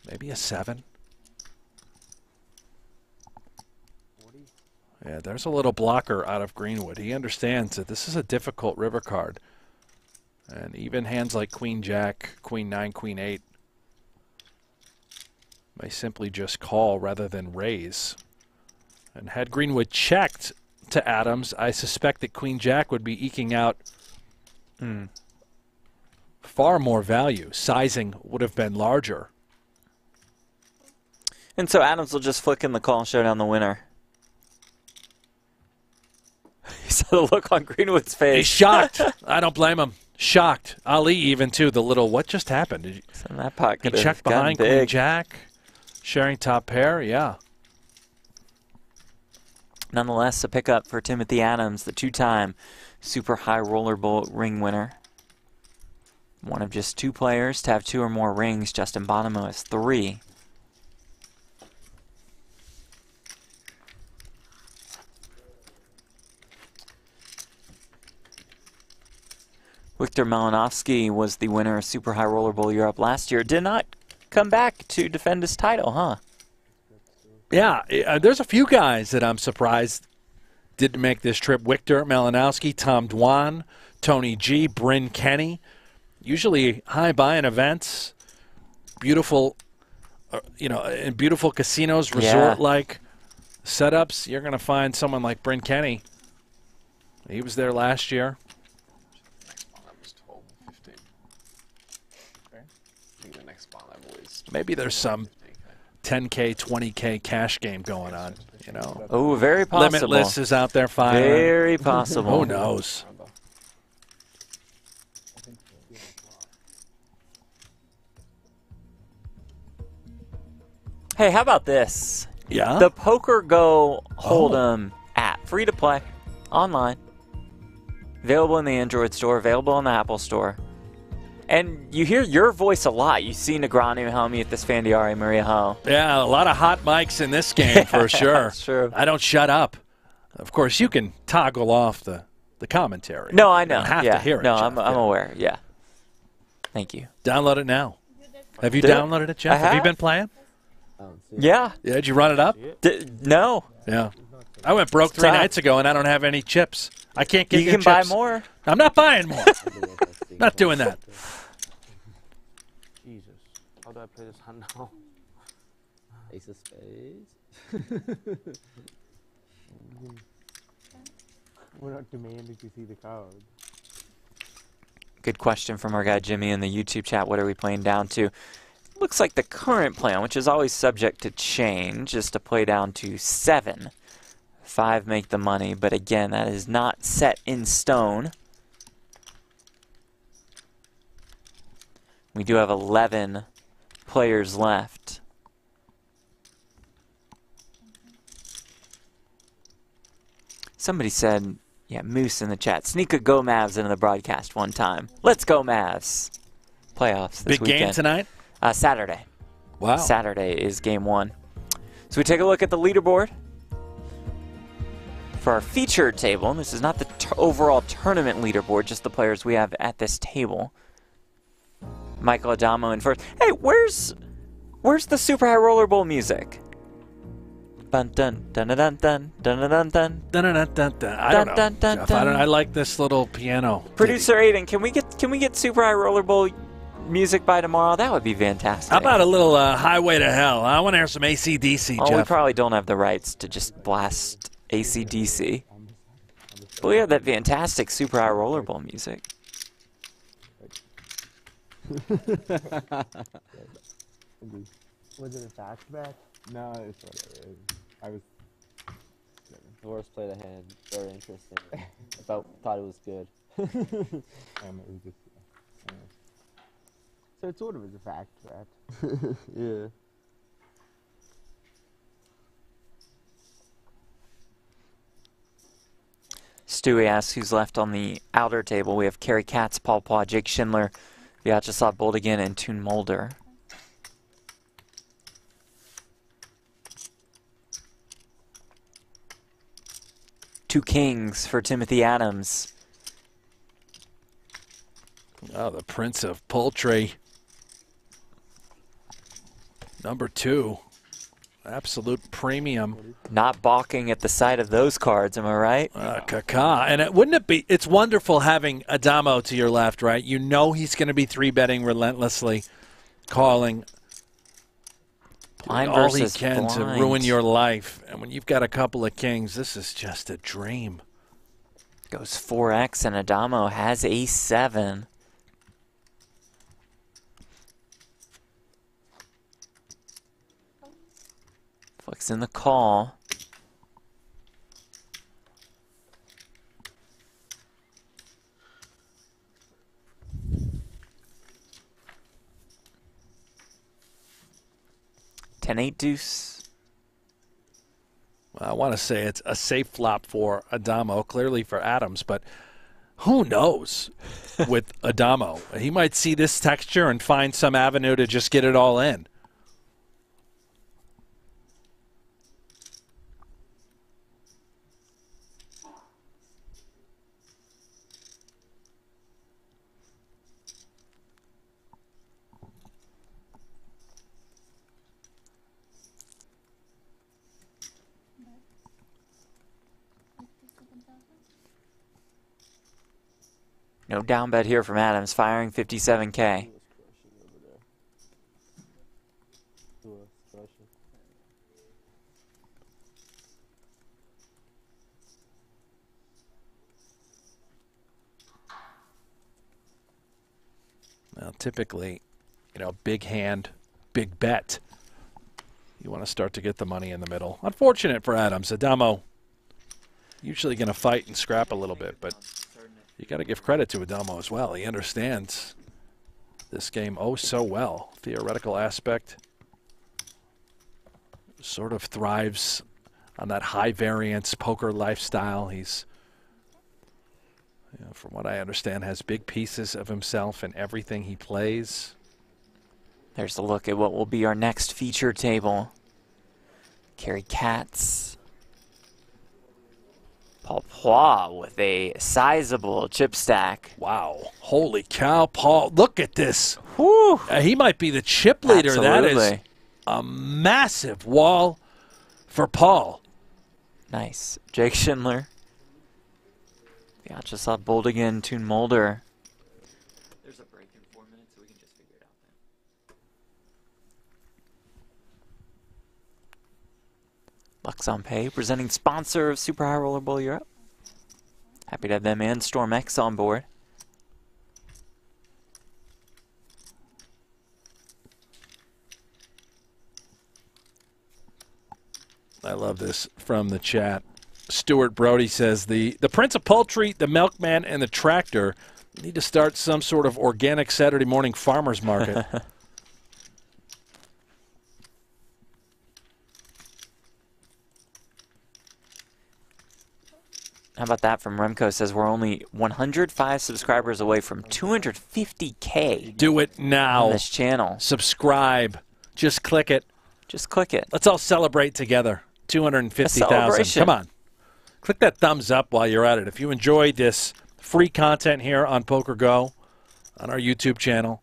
Speaker 1: Maybe a 7? Yeah, there's a little blocker out of Greenwood. He understands that this is a difficult river card. And even hands like Queen Jack, Queen 9, Queen 8 may simply just call rather than raise. And had Greenwood checked to Adams, I suspect that Queen Jack would be eking out far more value. Sizing would have been larger.
Speaker 2: And so Adams will just flick in the call, show down the winner. You saw the look on Greenwood's face.
Speaker 1: He's shocked. I don't blame him. Shocked. Ali even too. The little, what just happened? Did you,
Speaker 2: So that pot
Speaker 1: he
Speaker 2: could have
Speaker 1: checked
Speaker 2: gotten
Speaker 1: behind Queen
Speaker 2: big.
Speaker 1: Jack, sharing top pair. Yeah.
Speaker 2: Nonetheless, a pickup for Timothy Adams, the 2-time Super High Roller Bowl ring winner. One of just 2 players to have 2 or more rings. Justin Addamo has 3. Victor Malinowski was the winner of Super High Roller Bowl Europe last year. Did not come back to defend his title, huh?
Speaker 1: Yeah, there's a few guys that I'm surprised didn't make this trip. Victor Malinowski, Tom Dwan, Tony G, Bryn Kenny. Usually high buy-in events, beautiful, in beautiful casinos, resort-like setups. You're going to find someone like Bryn Kenny. He was there last year.
Speaker 6: Next spot level is 12 and 15. Okay. I think the next spot level is
Speaker 1: Maybe there's some 10K, 20K cash game going on, you know.
Speaker 2: Oh, very possible.
Speaker 1: Limitless is out there firing.
Speaker 2: Very possible.
Speaker 1: Who knows?
Speaker 2: Hey, how about this?
Speaker 1: Yeah?
Speaker 2: The PokerGo Hold'em app, free to play, online, available in the Android store, available in the Apple store. And you hear your voice a lot. You see Negrani, Helmi, Fandiari, Maria Ho.
Speaker 1: Yeah, a lot of hot mics in this game for sure.
Speaker 2: That's true.
Speaker 1: I don't shut up. Of course, you can toggle off the commentary.
Speaker 2: No, I know.
Speaker 1: You don't have
Speaker 2: yeah.
Speaker 1: to hear it.
Speaker 2: No,
Speaker 1: Jeff.
Speaker 2: I'm aware. Yeah. Thank you.
Speaker 1: Download it now. Have you
Speaker 2: Did it?
Speaker 1: downloaded it, Jeff?
Speaker 2: I
Speaker 1: Have you
Speaker 2: have.
Speaker 1: been playing?
Speaker 2: Yeah.
Speaker 1: Yeah, did you run it up?
Speaker 2: No.
Speaker 1: Yeah. I went broke 3 nights ago, and I don't have any chips. I can't get
Speaker 2: You
Speaker 1: your
Speaker 2: can buy
Speaker 1: chips.
Speaker 2: more.
Speaker 1: I'm not buying more. Not doing that.
Speaker 5: Jesus. How do I play this hand now?
Speaker 4: Ace of spades.
Speaker 3: We're not demanding to see the card.
Speaker 2: Good question from our guy Jimmy in the YouTube chat. What are we playing down to? Looks like the current plan, which is always subject to change, is to play down to 7. 5 make the money, but again, that is not set in stone. We do have 11 players left. Somebody said, yeah, Moose in the chat, sneak a Go Mavs into the broadcast one time. Let's go Mavs. Playoffs this
Speaker 1: Big
Speaker 2: weekend.
Speaker 1: game tonight?
Speaker 2: Saturday.
Speaker 1: Wow.
Speaker 2: Saturday is game 1. So we take a look at the leaderboard for our featured table. And this is not the overall tournament leaderboard, just the players we have at this table. Michael Addamo in first. Hey, where's the Super High Roller Bowl music? Dun dun dun dun dun dun dun dun dun.
Speaker 1: Dun, dun, dun, dun, dun. I don't know.
Speaker 2: Dun, dun,
Speaker 1: Jeff.
Speaker 2: dun,
Speaker 1: I like this little piano.
Speaker 2: Producer Aiden, can we get Super High Roller Bowl music by tomorrow? That would be fantastic.
Speaker 1: How about a little Highway to Hell? I want to hear some AC/DC,
Speaker 2: Oh, we
Speaker 1: Jeff.
Speaker 2: probably don't have the rights to just blast AC/DC. But we have that fantastic Super High Roller Bowl music.
Speaker 3: Was it a fastback? No, it's whatever. I was.
Speaker 4: Doris played a hand. Very interesting. Thought it was good.
Speaker 3: It was just. So it sort of is a fact, right? Yeah.
Speaker 2: Stewie asks who's left on the outer table. We have Kerry Katz, Paul Paw, Jake Schindler, Vyacheslav Boldigan, and Toon Mulder. Two kings for Timothy Adams.
Speaker 1: Oh, the Prince of Poultry. Number 2. Absolute premium.
Speaker 2: Not balking at the sight of those cards, am I right?
Speaker 1: Kaka. And wouldn't it be, it's wonderful having Addamo to your left, right? You know he's going to be 3-betting relentlessly, calling
Speaker 2: Blind
Speaker 1: all he
Speaker 2: versus
Speaker 1: can to
Speaker 2: blind.
Speaker 1: ruin your life. And when you've got a couple of kings, this is just a dream.
Speaker 2: Goes 4x, and Addamo has ace-7. Flicks in the call. Ten-8 deuce.
Speaker 1: I want to say it's a safe flop for Addamo, clearly for Adams, but who knows with Addamo? He might see this texture and find some avenue to just get it all in.
Speaker 2: No down bet here from Adams, firing 57K.
Speaker 1: Now, typically, you know, big hand, big bet. You want to start to get the money in the middle. Unfortunate for Adams. Addamo usually going to fight and scrap a little bit, but you got to give credit to Addamo as well. He understands this game oh so well. Theoretical aspect. Sort of thrives on that high variance poker lifestyle. He's, you know, from what I understand, has big pieces of himself in everything he plays.
Speaker 2: There's a look at what will be our next feature table. Kerry Katz. Paul Paw with a sizable chip stack.
Speaker 1: Wow. Holy cow, Paul. Look at this.
Speaker 2: Whew.
Speaker 1: He might be the chip leader.
Speaker 2: Absolutely.
Speaker 1: That is a massive wall for Paul.
Speaker 2: Nice. Jake Schindler. Vyacheslav Boldigan, Toon Mulder. There's a break in 4 minutes, so we can just figure it out then. Lux on Pay, presenting sponsor of Super High Roller Bowl Europe. Happy to have them and Storm X on board.
Speaker 1: I love this from the chat. Stuart Brody says, the Prince of Poultry, the Milkman, and the Tractor need to start some sort of organic Saturday morning farmer's market.
Speaker 2: How about that from Remco? Says we're only 105 subscribers away from 250K.
Speaker 1: Do it now.
Speaker 2: On this channel.
Speaker 1: Subscribe. Just click it.
Speaker 2: Just click it.
Speaker 1: Let's all celebrate together. 250,000. Come on. Click that thumbs up while you're at it. If you enjoyed this free content here on PokerGo, on our YouTube channel,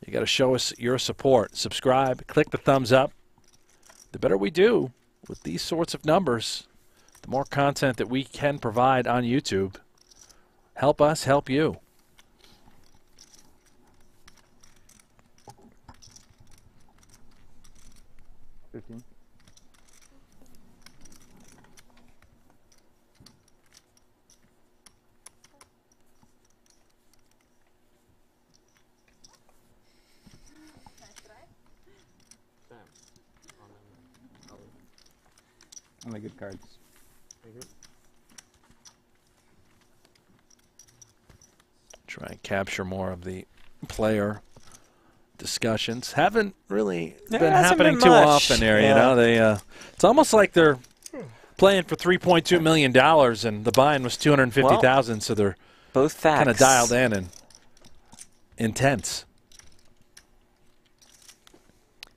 Speaker 1: you got to show us your support. Subscribe. Click the thumbs up. The better we do with these sorts of numbers, the more content that we can provide on YouTube. Help us help you.
Speaker 3: Only good cards.
Speaker 1: Try and capture more of the player discussions. Haven't really
Speaker 2: There
Speaker 1: been
Speaker 2: hasn't
Speaker 1: happening
Speaker 2: been
Speaker 1: too
Speaker 2: much.
Speaker 1: often here. You
Speaker 2: Yeah.
Speaker 1: know, they it's almost like they're playing for $3.2 million, and the buy-in was $250,000, so they're
Speaker 2: Both facts.
Speaker 1: kind of dialed in and intense.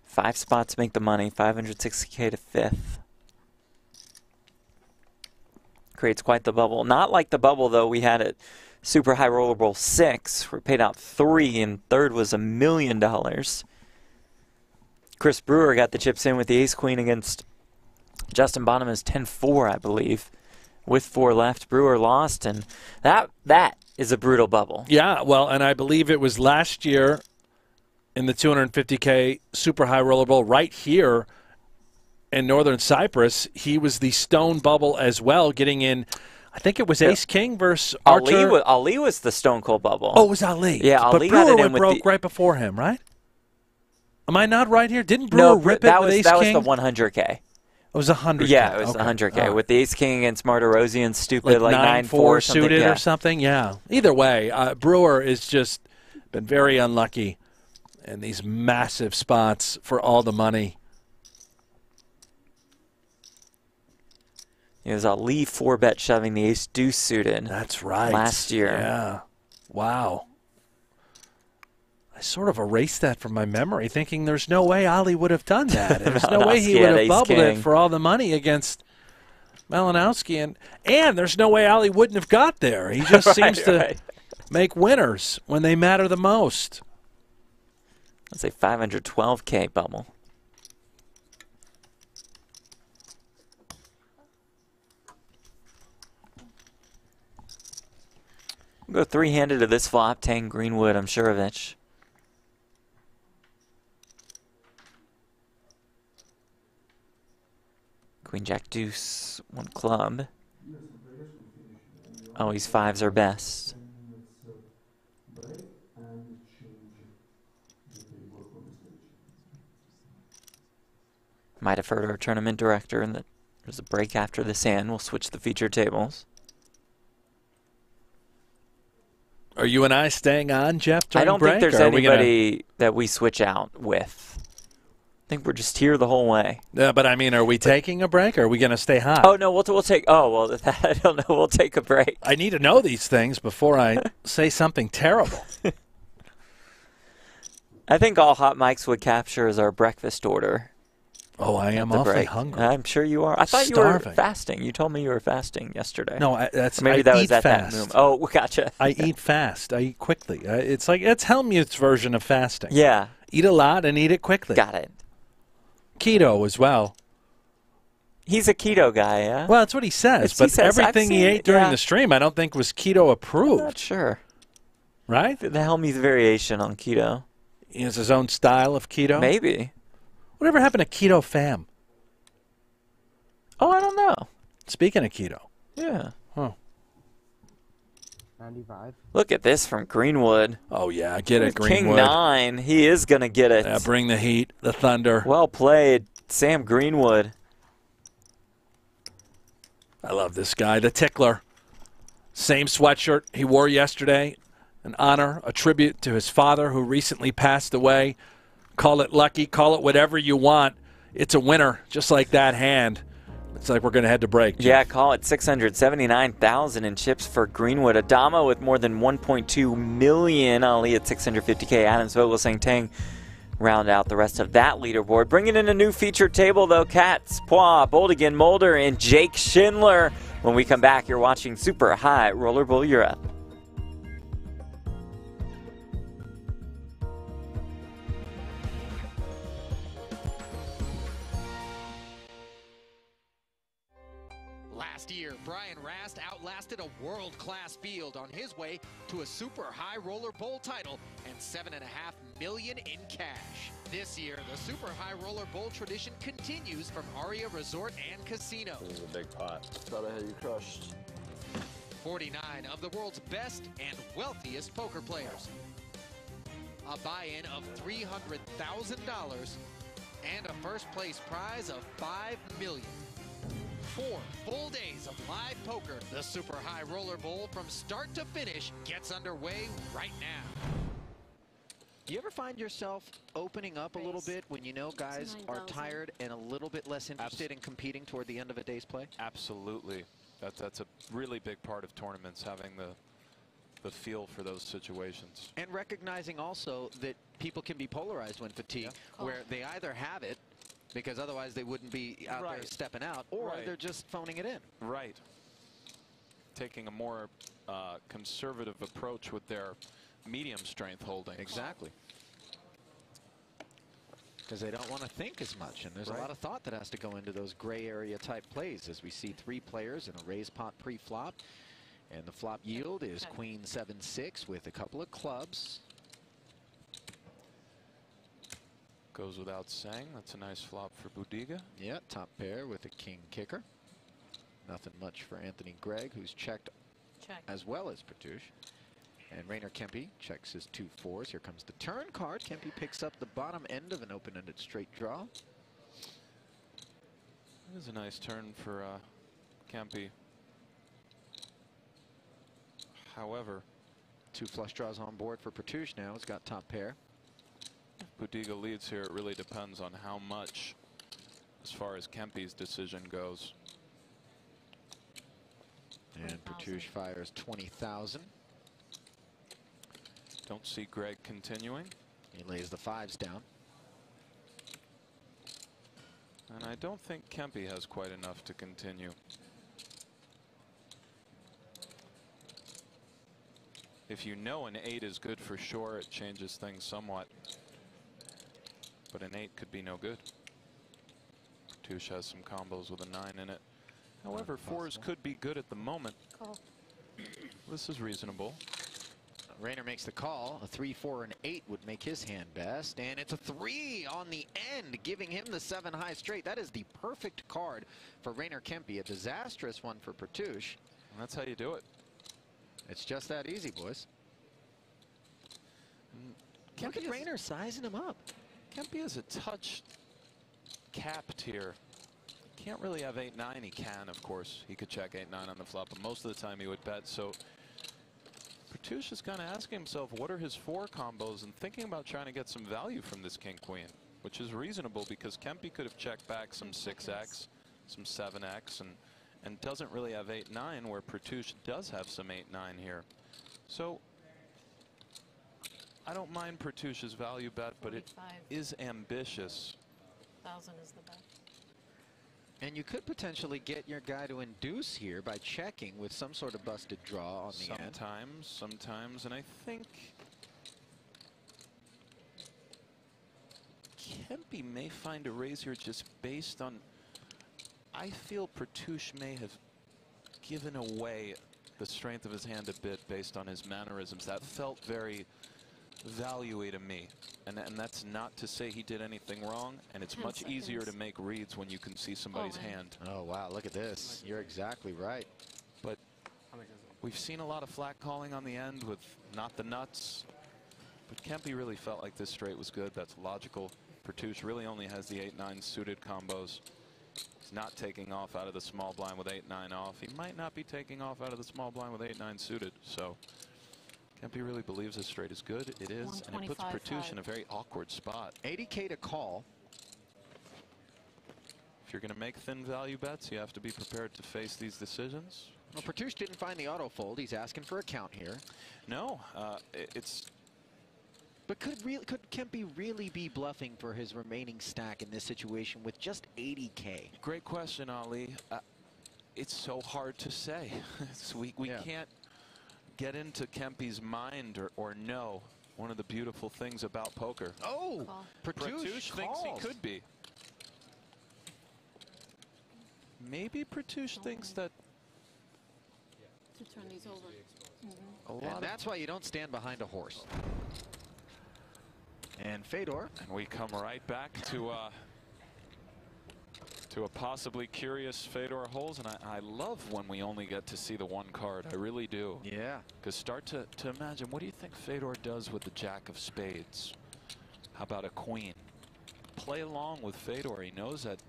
Speaker 2: 5 spots make the money. 560K to 5th. Creates quite the bubble. Not like the bubble, though, we had at Super High Roller Bowl 6. We paid out 3, and third was $1 million. Chris Brewer got the chips in with the ace-queen against Justin Bonhama's 10-4, I believe. With 4 left, Brewer lost, and that is a brutal bubble.
Speaker 1: Yeah, well, and I believe it was last year in the 250K Super High Roller Bowl right here in Northern Cyprus. He was the stone bubble as well, getting in, I think it was Ace-King versus Archer.
Speaker 2: Ali was the stone cold bubble.
Speaker 1: Oh, it was Ali.
Speaker 2: Yeah,
Speaker 1: but
Speaker 2: Ali
Speaker 1: Brewer
Speaker 2: got it in
Speaker 1: went
Speaker 2: with
Speaker 1: broke
Speaker 2: the,
Speaker 1: right before him, right? Am I not right here? Didn't Brewer rip it with Ace-King?
Speaker 2: That was the 100K.
Speaker 1: It was 100K.
Speaker 2: Yeah, it was
Speaker 1: okay.
Speaker 2: 100K
Speaker 1: Right.
Speaker 2: with the Ace-King against Martirosian, stupid, like
Speaker 1: 9-4
Speaker 2: something.
Speaker 1: suited
Speaker 2: Yeah.
Speaker 1: or something. Yeah. Either way, Brewer has just been very unlucky in these massive spots for all the money.
Speaker 2: It was Ali 4-bet shoving the ace-deuce suited.
Speaker 1: That's right.
Speaker 2: Last year.
Speaker 1: Yeah. Wow. I sort of erased that from my memory, thinking there's no way Ali would have done that. There's no way he
Speaker 2: Malinowski
Speaker 1: would
Speaker 2: had
Speaker 1: have bubbled
Speaker 2: ace-king.
Speaker 1: it for all the money against Malinowski. And there's no way Ali wouldn't have got there. He just seems to make winners when they matter the most.
Speaker 2: That's a 512K bubble. We'll go 3-handed to this flop. Tang, Greenwood, Imsirovic. Queen, Jack, Deuce, 1 club. Always 5s are best. Might have heard our tournament director and that there's a break after this hand. We'll switch the feature tables.
Speaker 1: Are you and I staying on, Jeff, during
Speaker 2: I don't
Speaker 1: break,
Speaker 2: think there's
Speaker 1: or are we gonna-
Speaker 2: anybody that we switch out with. I think we're just here the whole way.
Speaker 1: Yeah, but I mean, are we taking a break, or are we going to stay hot?
Speaker 2: Oh, no, we'll take... Oh, well, I don't know. We'll take a break.
Speaker 1: I need to know these things before I say something terrible.
Speaker 2: I think all hot mics would capture is our breakfast order.
Speaker 1: Oh, I am
Speaker 2: The
Speaker 1: awfully
Speaker 2: break.
Speaker 1: hungry.
Speaker 2: I'm sure you are. I thought
Speaker 1: Starving.
Speaker 2: you were fasting. You told me you were fasting yesterday.
Speaker 1: No, that's
Speaker 2: Or maybe
Speaker 1: I
Speaker 2: that
Speaker 1: eat
Speaker 2: was at
Speaker 1: fast.
Speaker 2: that moment. Oh, gotcha.
Speaker 1: I eat fast. I eat quickly. It's like it's Helmut's version of fasting.
Speaker 2: Yeah.
Speaker 1: Eat a lot and eat it quickly.
Speaker 2: Got it.
Speaker 1: Keto as well.
Speaker 2: He's a keto guy, yeah?
Speaker 1: Well, that's what he says.
Speaker 2: He
Speaker 1: But
Speaker 2: says, I've
Speaker 1: everything he
Speaker 2: seen
Speaker 1: ate
Speaker 2: it,
Speaker 1: during
Speaker 2: yeah.
Speaker 1: the stream, I don't think was keto
Speaker 2: I'm
Speaker 1: approved.
Speaker 2: not sure.
Speaker 1: Right?
Speaker 2: The Helmy's variation on keto.
Speaker 1: He has his own style of keto.
Speaker 2: Maybe.
Speaker 1: Whatever happened to Keto Fam?
Speaker 2: Oh, I don't know.
Speaker 1: Speaking of keto.
Speaker 2: Yeah.
Speaker 1: Huh.
Speaker 3: 95.
Speaker 2: Look at this from Greenwood.
Speaker 1: Oh, yeah. Get it,
Speaker 2: With
Speaker 1: Greenwood.
Speaker 2: King 9. He is going to get it.
Speaker 1: Yeah, bring the heat, the thunder.
Speaker 2: Well played, Sam Greenwood.
Speaker 1: I love this guy, the tickler. Same sweatshirt he wore yesterday. An honor, a tribute to his father who recently passed away. Call it lucky, call it whatever you want. It's a winner, just like that hand. It's like we're going to head to break. Jeff.
Speaker 2: Yeah, call it 679,000 in chips for Greenwood. Addamo with more than 1.2 million. Ali at 650K. Adams, Vogel, Sang Tang round out the rest of that leaderboard. Bringing in a new featured table, though. Katz, Poix, Boldigan, Mulder, and Jake Schindler. When we come back, you're watching Super High Roller Bowl Europe.
Speaker 7: Last year, Brian Rast outlasted a world-class field on his way to a Super High Roller Bowl title and $7.5 million in cash. This year, the Super High Roller Bowl tradition continues from Aria Resort and Casino.
Speaker 6: This is a big pot. Thought I had you crushed.
Speaker 7: 49 of the world's best and wealthiest poker players. A buy-in of $300,000 and a first-place prize of $5 million. 4 full days of live poker. The Super High Roller Bowl from start to finish gets underway right now. Do you ever find yourself opening up a little bit when you know guys are tired and a little bit less interested in competing toward the end of a day's play?
Speaker 1: Absolutely. That's a really big part of tournaments, having the feel for those situations.
Speaker 7: And recognizing also that people can be polarized when fatigued, where they either have it, because otherwise they wouldn't be out there stepping out, or they're just phoning it in.
Speaker 1: Right. Taking a more conservative approach with their medium strength holding.
Speaker 7: Exactly. Because they don't want to think as much, and there's a lot of thought that has to go into those gray area type plays, as we see 3 players in a raise pot pre-flop, and the flop yield is Queen 7-6 with a couple of clubs.
Speaker 1: Goes without saying, that's a nice flop for Budiga.
Speaker 7: Yeah, top pair with a king kicker. Nothing much for Anthony Gregg, who's checked as well as Petouche. And Rainer Kempe checks his 2 4s. Here comes the turn card. Kempe picks up the bottom end of an open-ended straight draw.
Speaker 1: It is a nice turn for Kempe. However,
Speaker 7: 2 flush draws on board for Petouche now. He's got top pair.
Speaker 1: Budiga leads here. It really depends on how much as far as Kempe's decision goes.
Speaker 7: And Petouche fires 20,000.
Speaker 1: Don't see Gregg continuing.
Speaker 7: He lays the 5s down.
Speaker 1: And I don't think Kempe has quite enough to continue. If you know an 8 is good for sure, it changes things somewhat. But an 8 could be no good. Petouche has some combos with a 9 in it. However, 4s could be good at the moment. This is reasonable.
Speaker 7: Rainer makes the call. A 3, 4, and 8 would make his hand best. And it's a 3 on the end, giving him the 7 high straight. That is the perfect card for Rainer Kempe. A disastrous one for Petouche.
Speaker 1: And that's how you do it.
Speaker 7: It's just that easy, boys. Look at Rainer sizing him up.
Speaker 1: Kempe is a touch capped here. Can't really have 8-9. He can, of course. He could check 8-9 on the flop, but most of the time he would bet. So Petouche is kind of asking himself, what are his 4 combos, and thinking about trying to get some value from this king-queen, which is reasonable because Kempe could have checked back some 6x, some 7x, and doesn't really have 8-9, where Petouche does have some 8-9 here. So I don't mind Petouche's value bet, but it is ambitious.
Speaker 8: 1,000 is the bet.
Speaker 7: And you could potentially get your guy to induce here by checking with some sort of busted draw on the end.
Speaker 1: Sometimes, and I think Kempe may find a raise here just based on, I feel Petouche may have given away the strength of his hand a bit based on his mannerisms. That felt very value-y to me. And that's not to say he did anything wrong, and it's much easier to make reads when you can see somebody's hand.
Speaker 7: Oh, wow, look at this. You're exactly right.
Speaker 1: But we've seen a lot of flat calling on the end with not the nuts. But Kempe really felt like this straight was good. That's logical. Petouche really only has the 8-9 suited combos. He's not taking off out of the small blind with 8-9 off. He might not be taking off out of the small blind with 8-9 suited. So Kempe really believes this straight is good. It is, and it puts Petouche in a very awkward spot.
Speaker 7: 80K to call.
Speaker 1: If you're going to make thin value bets, you have to be prepared to face these decisions.
Speaker 7: Well, Petouche didn't find the auto fold. He's asking for a count here.
Speaker 1: No, it's.
Speaker 7: But could Kempe really be bluffing for his remaining stack in this situation with just 80K?
Speaker 1: Great question, Ali. It's so hard to say. we can't get into Kempe's mind or know one of the beautiful things about poker.
Speaker 7: Oh,
Speaker 1: Petouche thinks he could be. Maybe Petouche thinks that.
Speaker 8: To turn these over.
Speaker 7: And that's why you don't stand behind a horse. And Fedor.
Speaker 1: And we come right back to a possibly curious Fedor holes, and I love when we only get to see the one card. I really do.
Speaker 7: Yeah.
Speaker 1: Because start to imagine, what do you think Fedor does with the jack of spades? How about a queen? Play along with Fedor. He knows that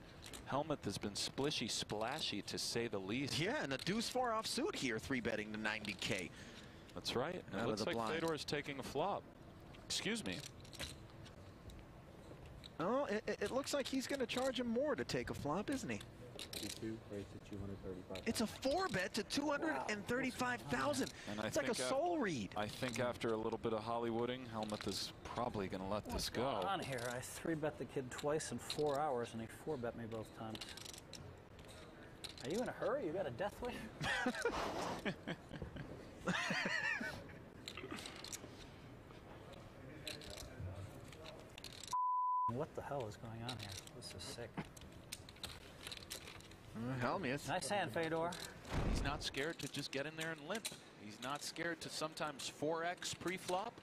Speaker 1: Helmuth has been splishy splashy, to say the least.
Speaker 7: Yeah, and a deuce 4 offsuit here, 3-betting to 90K.
Speaker 1: That's right. And it looks like Fedor is taking a flop.
Speaker 9: Excuse me.
Speaker 10: Oh, it looks like he's going to charge him more to take a flop, isn't he?
Speaker 3: 52 raised to 235.
Speaker 10: It's a 4-bet to 235,000. It's like a soul read.
Speaker 9: I think after a little bit of Hollywooding, Helmuth is probably going to let this go.
Speaker 11: What's going on here? I 3-bet the kid twice in 4 hours, and he 4-bet me both times. Are you in a hurry? You got a death wish? What the hell is going on here? This is sick.
Speaker 10: Helmuth.
Speaker 11: Nice hand, Fedor.
Speaker 1: He's not scared to just get in there and limp. He's not scared to sometimes 4x pre-flop.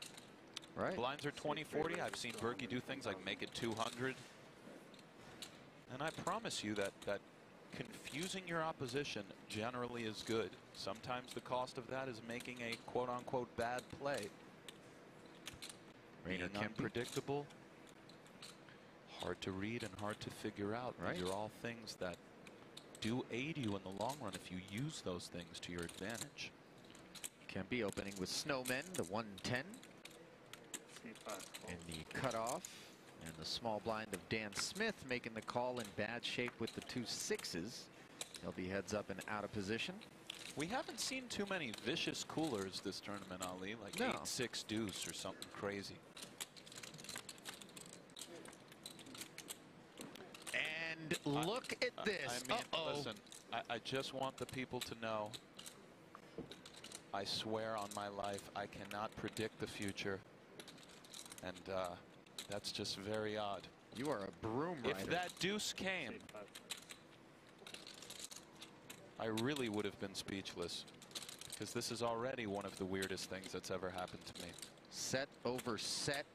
Speaker 10: Right.
Speaker 1: Blinds are 20-40. I've seen Berkey do things like make it 200. And I promise you that confusing your opposition generally is good. Sometimes the cost of that is making a quote-unquote bad play. Being unpredictable, hard to read and hard to figure out.
Speaker 10: Right.
Speaker 1: These are all things that do aid you in the long run if you use those things to your advantage.
Speaker 10: Kempe opening with Snowmen, the 110. In the cutoff. And the small blind of Dan Smith making the call in bad shape with the 2 6s. He'll be heads up and out of position.
Speaker 1: We haven't seen too many vicious coolers this tournament, Ali, like
Speaker 10: No.
Speaker 1: 8-6 deuce or something crazy.
Speaker 10: And look at this.
Speaker 1: I mean, listen, I just want the people to know, I swear on my life, I cannot predict the future. And that's just very odd.
Speaker 10: You are a broom rider.
Speaker 1: If that deuce came, I really would have been speechless, because this is already one of the weirdest things that's ever happened to me.
Speaker 10: Set over set.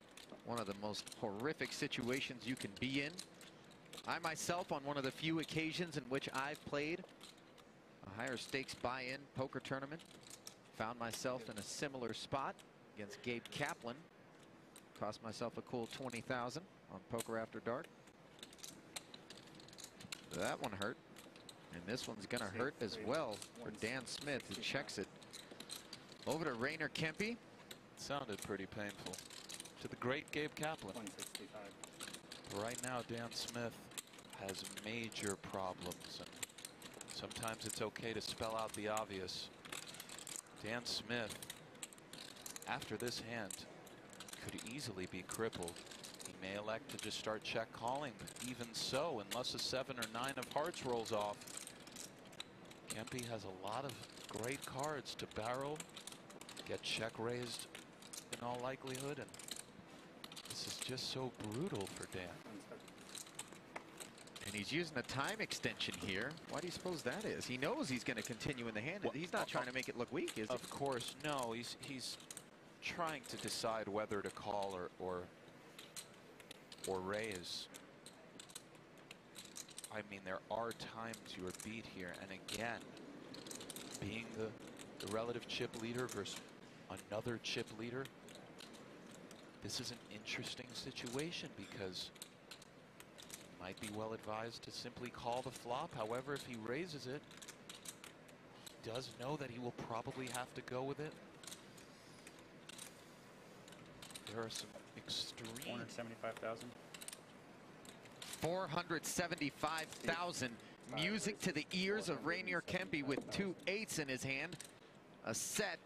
Speaker 10: One of the most horrific situations you can be in. I myself, on one of the few occasions in which I've played a higher stakes buy-in poker tournament, found myself in a similar spot against Gabe Kaplan. Cost myself a cool 20,000 on Poker After Dark. That one hurt. And this one's going to hurt as well for Dan Smith, who checks it. Over to Rainer Kempe.
Speaker 1: Sounded pretty painful. To the great Gabe Kaplan.
Speaker 5: 165.
Speaker 1: Right now, Dan Smith has major problems, and sometimes it's okay to spell out the obvious. Dan Smith, after this hand, could easily be crippled. He may elect to just start check calling, but even so, unless a 7 or 9 of hearts rolls off, Kempe has a lot of great cards to barrel, get check raised in all likelihood, and this is just so brutal for Dan.
Speaker 10: And he's using a time extension here. Why do you suppose that is? He knows he's going to continue in the hand.
Speaker 1: Well,
Speaker 10: He's not trying to make it look weak, is he?
Speaker 1: Of course, no. He's trying to decide whether to call or raise. I mean, there are times you are beat here, and again, being the relative chip leader versus another chip leader, this is an interesting situation because he might be well advised to simply call the flop. However, if he raises it, he does know that he will probably have to go with it. There are some extreme
Speaker 5: 475,000.
Speaker 10: 475,000. Music to the ears of Rainier Kempe with 2 8s in his hand. A set.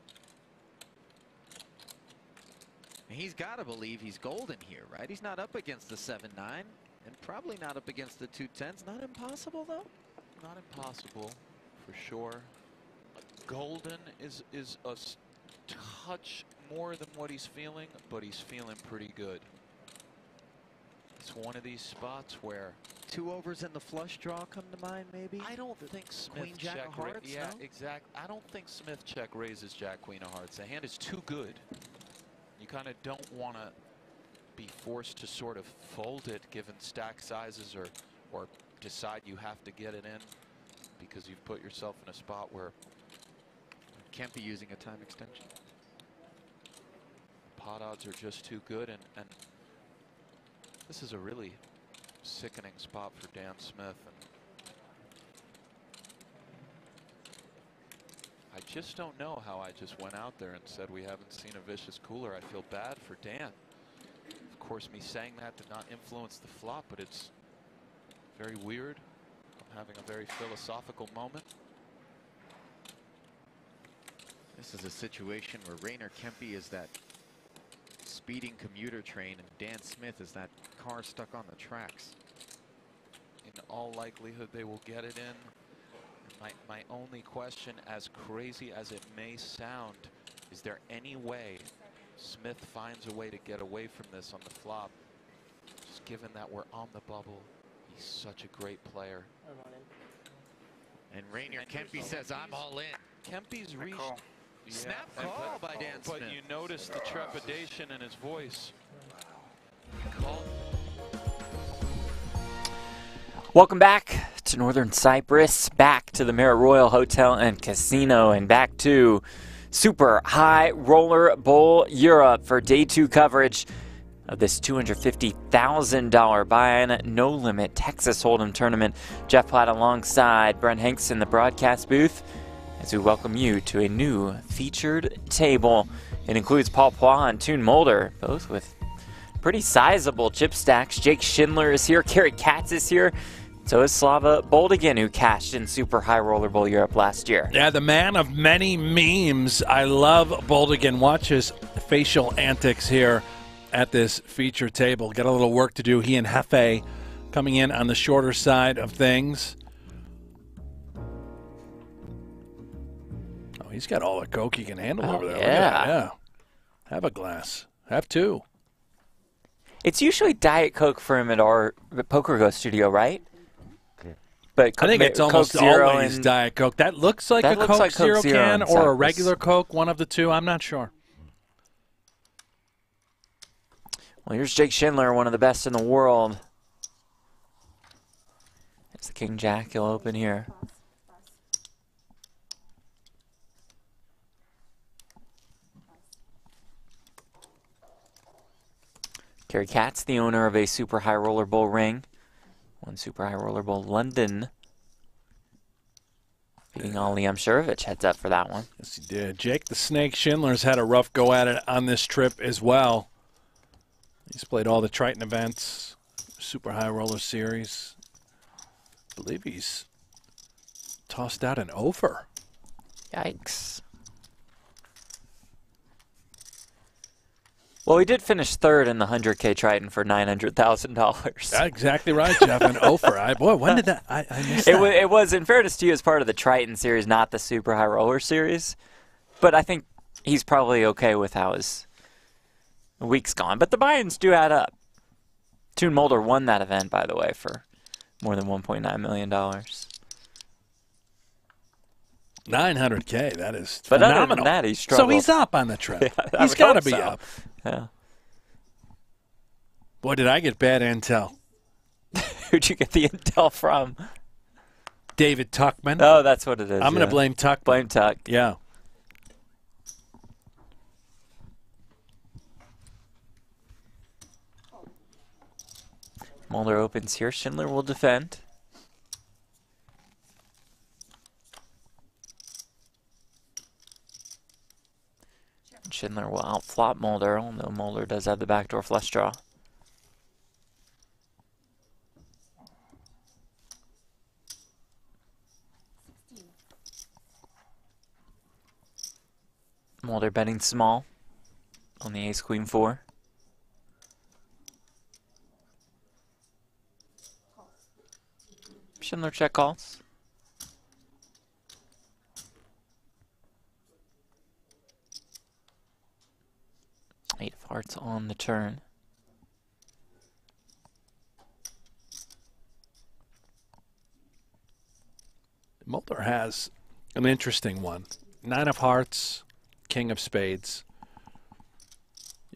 Speaker 10: And he's got to believe he's golden here, right? He's not up against the 7-9 and probably not up against the 2 10s. Not impossible, though.
Speaker 1: Not impossible, for sure. Golden is a touch more than what he's feeling, but he's feeling pretty good. It's one of these spots where
Speaker 10: 2 overs and the flush draw come to mind, maybe?
Speaker 1: I don't think Smith
Speaker 10: Queen Jack of Hearts,
Speaker 1: yeah,
Speaker 10: no?
Speaker 1: exactly. I don't think Smith check raises Jack Queen of Hearts. The hand is too good. You kind of don't want to be forced to sort of fold it given stack sizes or decide you have to get it in because you've put yourself in a spot where
Speaker 10: Kempe using a time extension.
Speaker 1: pot odds are just too good, and this is a really sickening spot for Dan Smith. And I
Speaker 9: just don't know how I just went out there and said we haven't seen a vicious cooler. I feel bad for Dan. Of course, me saying that did not influence the flop, but it's very weird. I'm having a very philosophical moment.
Speaker 10: This is a situation where Rainer Kempe is that speeding commuter train and Dan Smith is that car stuck on the tracks.
Speaker 9: In all likelihood, they will get it in. My only question, as crazy as it may sound, is there any way Smith finds a way to get away from this on the flop? Just given that we're on the bubble, he's such a great player.
Speaker 10: And Rainer Kempe says, I'm all in.
Speaker 9: Kempe's reached. Yeah,
Speaker 10: Snap call by Dan Smith.
Speaker 9: But you notice the trepidation in his voice.
Speaker 2: Welcome back to Northern Cyprus, back to the Marriott Royal Hotel and Casino, and back to Super High Roller Bowl Europe for day 2 coverage of this $250,000 buy-in no limit Texas Hold'em tournament. Jeff Platt alongside Brent Hanks in the broadcast booth as we welcome you to a new featured table. It includes Paul Poix and Toon Mulder, both with pretty sizable chip stacks. Jake Schindler is here, Kerry Katz is here. So is Slava Boldigan, who cashed in Super High Roller Bowl Europe last year.
Speaker 1: Yeah, the man of many memes. I love Boldigan. Watch his facial antics here at this feature table. Got a little work to do. He and Hefe coming in on the shorter side of things. Oh, he's got all the Coke he can handle over there.
Speaker 2: Yeah.
Speaker 1: Have a glass. Have 2.
Speaker 2: It's usually Diet Coke for him at our PokerGo studio, right? But
Speaker 1: I think it's almost always Diet Coke. That looks like a Coke Zero can or a regular Coke, one of the two. I'm not sure.
Speaker 2: Well, here's Jake Schindler, one of the best in the world. It's the King Jack. He'll open here. Kerry Katz, the owner of a Super High Roller Bowl ring. Won Super High Roller Bowl London. Beating Ali Imsirovic, heads up for that one.
Speaker 1: Yes, he did. Jake the Snake Schindler's had a rough go at it on this trip as well. He's played all the Triton events, Super High Roller Series. I believe he's tossed out an over.
Speaker 2: Yikes. Well, he did finish 3rd in the 100K Triton for $900,000.
Speaker 1: That's exactly right, Jeff. An over. Boy, when did that? I missed that.
Speaker 2: It was, in fairness to you, as part of the Triton series, not the Super High Roller series. But I think he's probably okay with how his week's gone. But the buy-ins do add up. Toon Mulder won that event, by the way, for more than $1.9 million.
Speaker 1: $900K. That is
Speaker 2: but
Speaker 1: phenomenal.
Speaker 2: Other than that, he's struggled.
Speaker 1: So he's up on the trip.
Speaker 2: Yeah,
Speaker 1: he's got to be
Speaker 2: so.
Speaker 1: up.
Speaker 2: Yeah.
Speaker 1: Boy, did I get bad intel.
Speaker 2: Who'd you get the intel from?
Speaker 1: David Tuckman.
Speaker 2: Oh, that's what it is.
Speaker 1: I'm going to blame Tuck.
Speaker 2: Blame Tuck.
Speaker 1: Yeah.
Speaker 2: Mulder opens here. Schindler will defend. Schindler will outflop Mulder, although Mulder does have the backdoor flush draw. Mulder betting small on the ace-queen 4. Schindler check calls. 8 of hearts on the turn.
Speaker 1: Mulder has an interesting one. 9 of hearts, king of spades.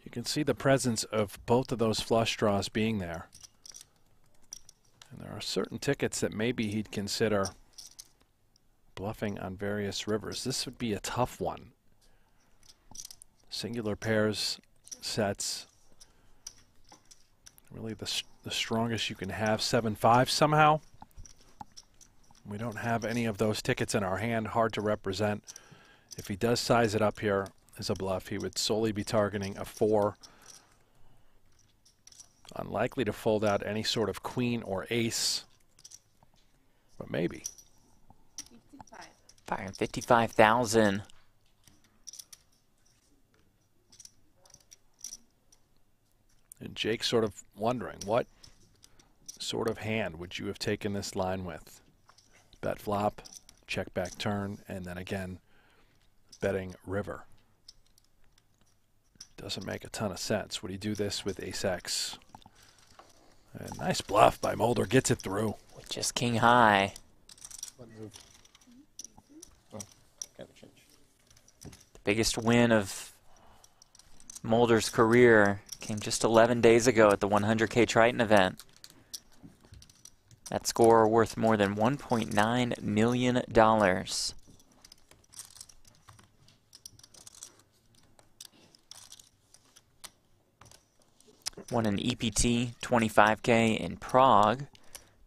Speaker 1: You can see the presence of both of those flush draws being there. And there are certain tickets that maybe he'd consider bluffing on various rivers. This would be a tough one. Singular pairs, sets. Really the strongest you can have. 7-5 somehow. We don't have any of those tickets in our hand. Hard to represent If he does size it up here as a bluff, he would solely be targeting a 4. Unlikely to fold out any sort of queen or ace, but maybe.
Speaker 2: 55,000.
Speaker 1: And Jake's sort of wondering, what sort of hand would you have taken this line with? Bet flop, check back turn, and then again, betting river. Doesn't make a ton of sense. Would he do this with ace-x? And nice bluff by Mulder, gets it through.
Speaker 2: With just king high.
Speaker 3: Gotta change.
Speaker 2: The biggest win of Mulder's career came just 11 days ago at the 100K Triton event. That score worth more than $1.9 million. Won an EPT 25K in Prague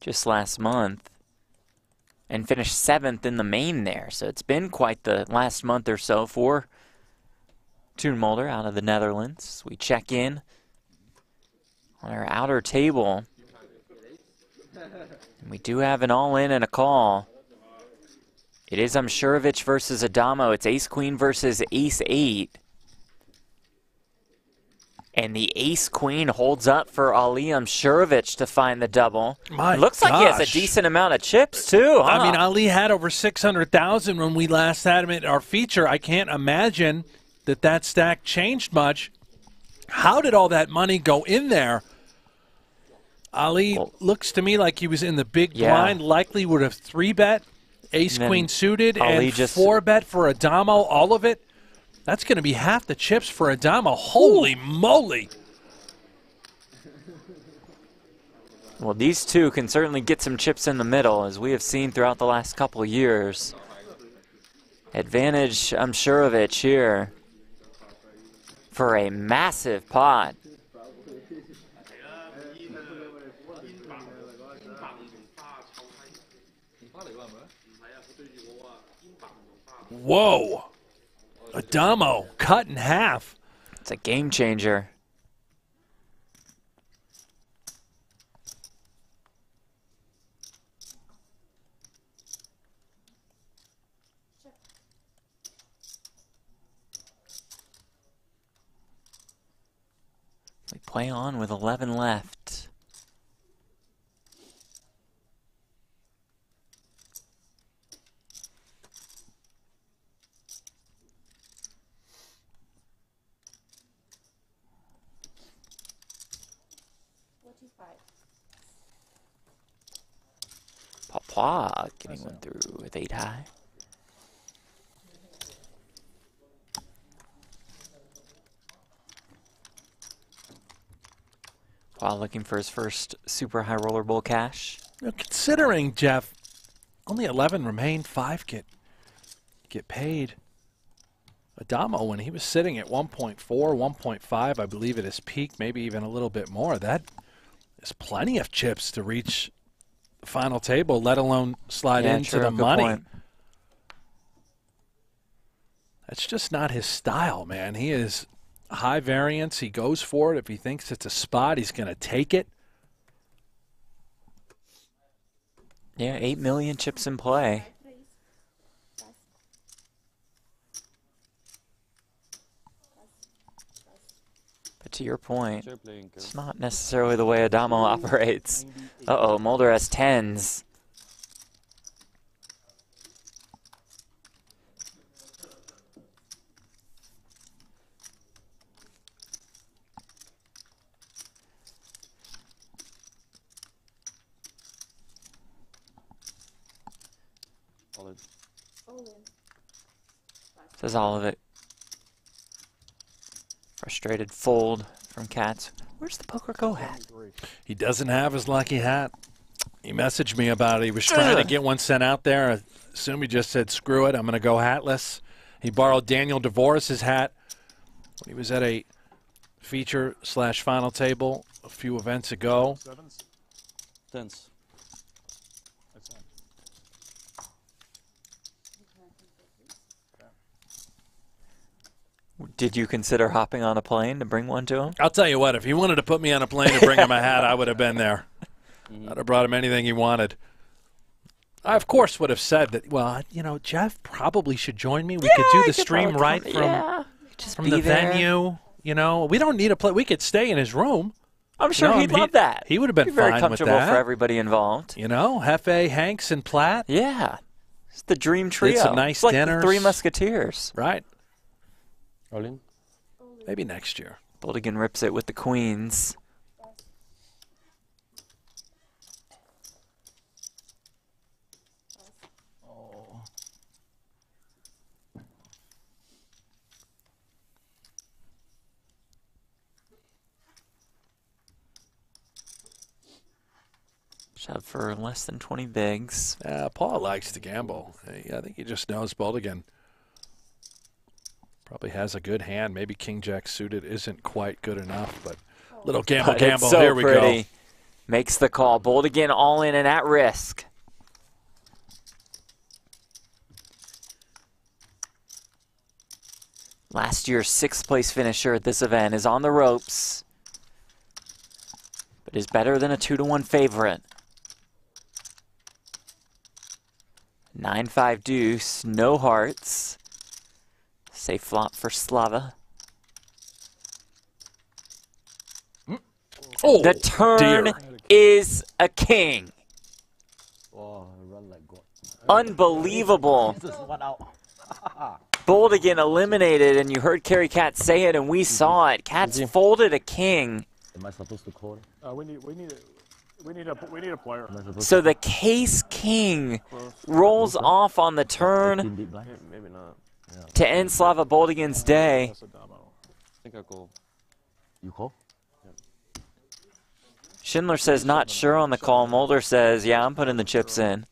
Speaker 2: just last month and finished 7th in the main there. So it's been quite the last month or so for Toon Mulder out of the Netherlands. We check in on our outer table. And we do have an all-in and a call. It is Imsirovic versus Addamo. It's ace-queen versus ace-8. And the ace-queen holds up for Ali Imsirovic to find the double. It looks like he has a decent amount of chips, too, huh?
Speaker 1: I mean, Ali had over 600,000 when we last had him at our feature. I can't imagine that that stack changed much. How did all that money go in there? Ali looks to me like he was in the big blind, likely would have 3-bet, ace-queen suited, and 4-bet for Addamo, all of it. That's going to be half the chips for Addamo. Holy moly.
Speaker 2: Well, these two can certainly get some chips in the middle, as we have seen throughout the last couple of years. Advantage Imsirovic here for a massive pot.
Speaker 1: Whoa. Addamo cut in half.
Speaker 2: It's a game changer. We play on with 11 left. Papa getting one through with 8 high. While looking for his first super high roller bowl cash.
Speaker 1: Now, considering, Jeff, only 11 remain, 5 get paid. Addamo, when he was sitting at 1.4, 1.5, I believe at his peak, maybe even a little bit more, that is plenty of chips to reach the final table, let alone slide into the money.
Speaker 2: Point.
Speaker 1: That's just not his style, man. He is high variance. He goes for it. If he thinks it's a spot, he's going to take it.
Speaker 2: Yeah, 8 million chips in play. But to your point, it's not necessarily the way Addamo operates. Uh-oh, Mulder has 10s. Says all of it. Frustrated fold from Cats. Where's the PokerGO hat?
Speaker 1: He doesn't have his lucky hat. He messaged me about it. He was trying to get one sent out there. I assume he just said, screw it, I'm going to go hatless. He borrowed Daniel DeVoris' hat when he was at a feature/final table a few events ago.
Speaker 5: 10s.
Speaker 2: Did you consider hopping on a plane to bring one to him?
Speaker 1: I'll tell you what, if he wanted to put me on a plane and bring him a hat, I would have been there. I'd have brought him anything he wanted. I, of course, would have said that, well, you know, Jeff probably should join me. We could do the stream right from the venue. You know, we don't need a plane. We could stay in his room.
Speaker 2: I'm sure he'd love that.
Speaker 1: He would have been fine with that.
Speaker 2: Very comfortable for everybody involved.
Speaker 1: You know, Hefe, Hanks, and Platt.
Speaker 2: Yeah. It's the dream trio.
Speaker 1: It's a nice dinner.
Speaker 2: Like the Three Musketeers.
Speaker 1: Right.
Speaker 4: All in?
Speaker 1: Maybe next year.
Speaker 2: Boldigan rips it with the queens. Shove for less than 20 bigs.
Speaker 1: Paul likes to gamble. I think he just knows Boldigan probably has a good hand. Maybe King Jack suited isn't quite good enough, but little gamble.
Speaker 2: So
Speaker 1: here we
Speaker 2: pretty.
Speaker 1: go.
Speaker 2: Makes the call. Boldigan all in and at risk. Last year's 6th place finisher at this event is on the ropes, but is better than a 2-to-1 favorite. 9-5 deuce, no hearts. Safe flop for Slava.
Speaker 1: Oh,
Speaker 2: the turn is a king. Unbelievable. Boldigan eliminated, and you heard Kerry Cat say it, and we saw it. Cat's folded a king.
Speaker 12: Am I supposed to call it? We need a player.
Speaker 2: So the case king rolls off on the turn
Speaker 4: Maybe not.
Speaker 2: to end Slava Boldigan's day.
Speaker 4: I think I call.
Speaker 12: You call?
Speaker 2: Schindler says not sure on the call. Mulder says, yeah, I'm putting the chips in.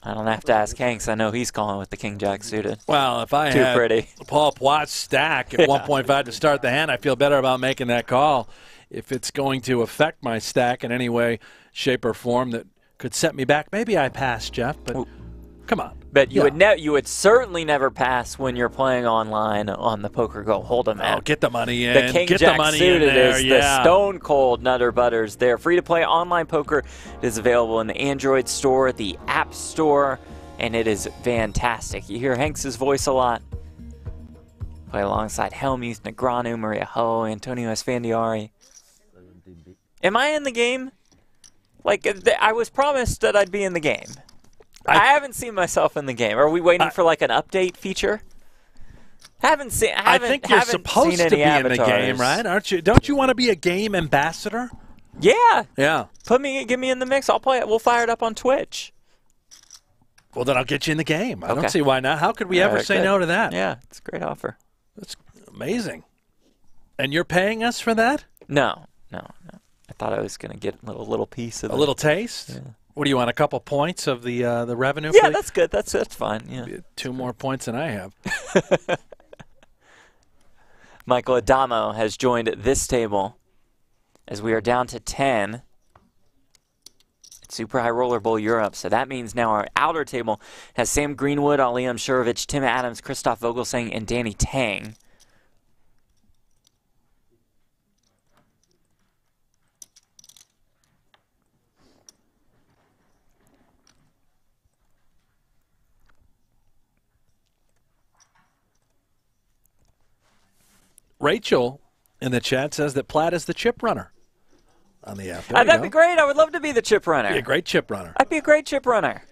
Speaker 2: I don't have to ask Hanks. I know he's calling with the King Jack suited.
Speaker 1: Well, if I
Speaker 2: Too
Speaker 1: had
Speaker 2: pretty.
Speaker 1: Paul Platt's stack at 1.5 to start the hand, I feel better about making that call. If it's going to affect my stack in any way, shape, or form that could set me back, maybe I pass, Jeff, but come on.
Speaker 2: But you would certainly never pass when you're playing online on the PokerGo Hold'em app.
Speaker 1: Oh, get the money in.
Speaker 2: The King
Speaker 1: get
Speaker 2: Jack
Speaker 1: the money
Speaker 2: suited
Speaker 1: in there,
Speaker 2: is the stone cold Nutter Butters. They're free to play online poker. It is available in the Android store, the App Store, and it is fantastic. You hear Hanks's voice a lot. Play alongside Helmuth, Negreanu, Maria Ho, Antonio Esfandiari. Am I in the game? Like, I was promised that I'd be in the game. I haven't seen myself in the game. Are we waiting for like an update feature? I
Speaker 1: think you're supposed to be in the game, right? Aren't you? Don't you want to be a game ambassador?
Speaker 2: Yeah.
Speaker 1: Yeah.
Speaker 2: Get me in the mix. I'll play it. We'll fire it up on Twitch.
Speaker 1: Well, then I'll get you in the game. I don't see why not. How could we ever say no to that?
Speaker 2: Yeah, it's a great offer.
Speaker 1: That's amazing. And you're paying us for that?
Speaker 2: No. I thought I was going to get a little piece of it.
Speaker 1: A little taste? Yeah. What do you want, a couple points of the revenue?
Speaker 2: Yeah, that's good. That's fine. Yeah.
Speaker 1: 2 more points than I have.
Speaker 2: Michael Addamo has joined this table as we are down to 10 at Super High Roller Bowl Europe. So that means now our outer table has Sam Greenwood, Ali Imsirovic, Tim Adams, Christoph Vogelsang, and Danny Tang.
Speaker 1: Rachel in the chat says that Platt is the chip runner on the app.
Speaker 2: That'd be great. I would love to be the chip runner.
Speaker 1: Be a great chip runner.
Speaker 2: I'd be a great chip runner.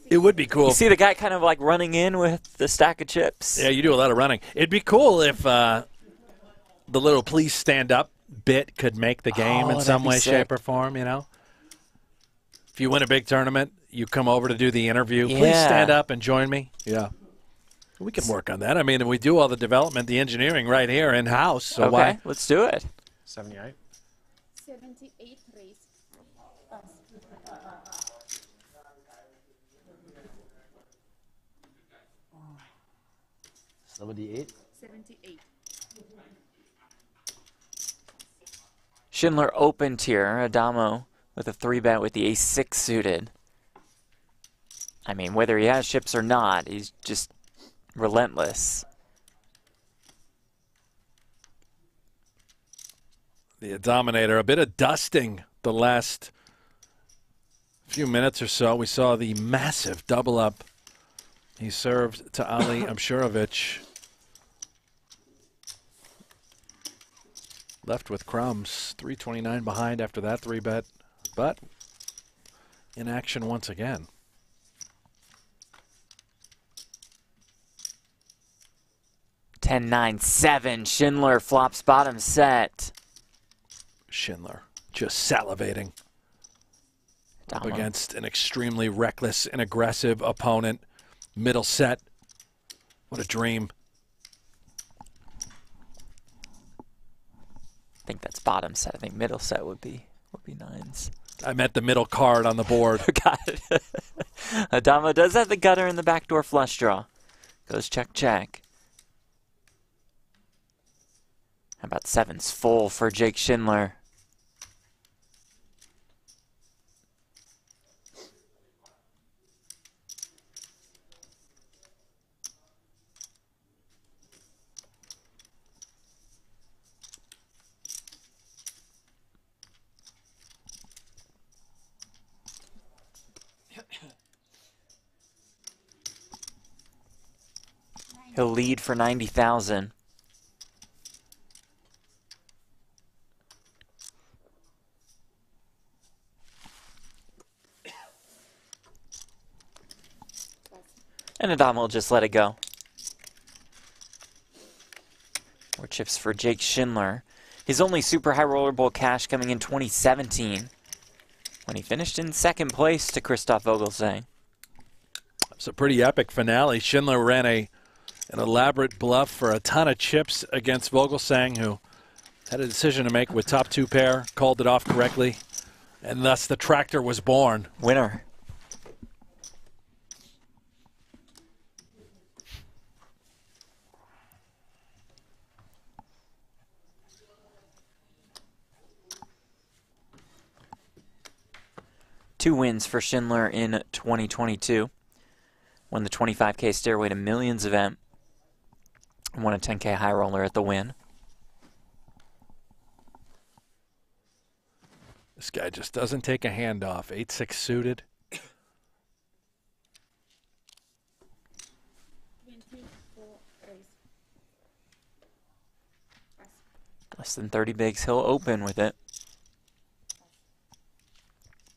Speaker 1: It would be cool.
Speaker 2: You see the guy kind of like running in with the stack of chips?
Speaker 1: Yeah, you do a lot of running. It'd be cool if the little please stand up bit could make the game in some way, shape, or form, you know? If you win a big tournament, you come over to do the interview. Please stand up and join me. Yeah. We can work on that. I mean, we do all the development, the engineering right here in-house. So
Speaker 2: okay,
Speaker 1: why?
Speaker 2: Let's do it.
Speaker 12: 78.
Speaker 8: 78 raise.
Speaker 12: 78.
Speaker 8: 78.
Speaker 2: Schindler opened here. Addamo with a 3-bet with the ace-6 suited. I mean, whether he has chips or not, he's just relentless.
Speaker 1: the Dominator. A bit of dusting the last few minutes or so. We saw the massive double up he served to Ali Imsirovic. Left with crumbs. 329 behind after that 3-bet, but in action once again.
Speaker 2: Ten, 9, 7. Schindler flops bottom set.
Speaker 1: Schindler just salivating up
Speaker 2: Addamo.
Speaker 1: against an extremely reckless and aggressive opponent. Middle set. What a dream.
Speaker 2: I think that's bottom set. I think middle set would be nines.
Speaker 1: I meant the middle card on the board.
Speaker 2: Got it. Addamo does have the gutter in the backdoor flush draw. Goes check, check. How about sevens full for Jake Schindler? He'll lead for 90,000. And Addamo will just let it go. More chips for Jake Schindler. His only super high roller bowl cash coming in 2017 when he finished in second place to Christoph Vogelsang.
Speaker 1: It's a pretty epic finale. Schindler ran an elaborate bluff for a ton of chips against Vogelsang, who had a decision to make with top 2 pair, called it off correctly, and thus the tractor was born.
Speaker 2: Winner. Two wins for Schindler in 2022. Won the 25K Stairway to Millions event. Won a 10K high roller at the Win.
Speaker 1: This guy just doesn't take a hand off. 8-6 suited.
Speaker 8: 24 raise.
Speaker 2: Less than 30 bigs. He'll open with it.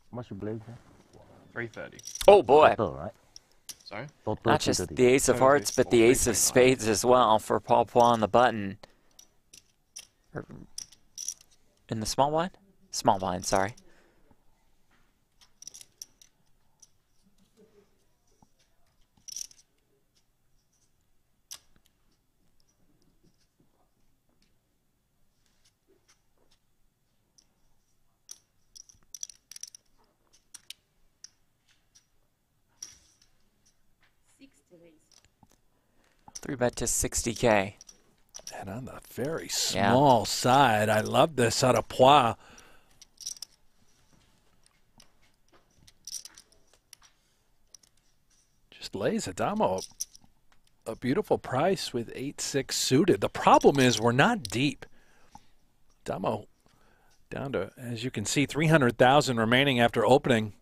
Speaker 3: How much you believe?
Speaker 6: 330.
Speaker 2: Oh boy.
Speaker 3: All right.
Speaker 6: Sorry?
Speaker 2: Not just the ace of hearts, but the ace of spades as well for Paul Poix on the button. In the small blind? Small blind, sorry. Three bet to 60K.
Speaker 1: And on the very small side, I love this out of Poix. Just lays Addamo a beautiful price with 8-6 suited. The problem is we're not deep. Addamo down to, as you can see, 300,000 remaining after opening.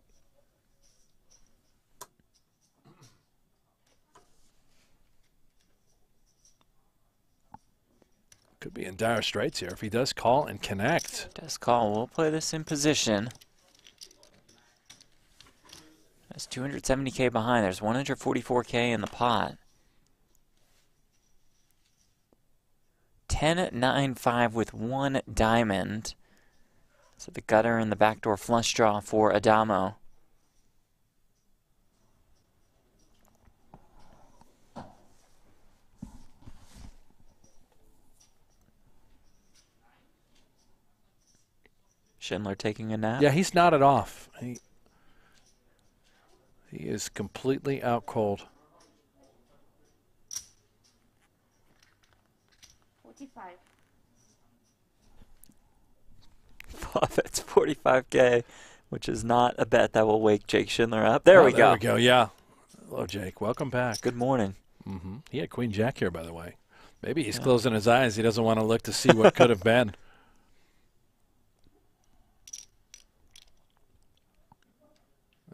Speaker 1: Could be in dire straits here if he does call and connect.
Speaker 2: Does call. We'll play this in position. That's 270K behind. There's 144K in the pot. 10-9-5 with one diamond. So the gutter and the backdoor flush draw for Addamo. Schindler taking a nap?
Speaker 1: Yeah, he's nodded off. He is completely out cold.
Speaker 8: 45.
Speaker 2: That's 45K, which is not a bet that will wake Jake Schindler up. There we go.
Speaker 1: There we go, yeah. Hello, Jake. Welcome back.
Speaker 2: Good morning.
Speaker 1: He had Queen Jack here, by the way. Maybe he's closing his eyes. He doesn't want to look to see what could have been.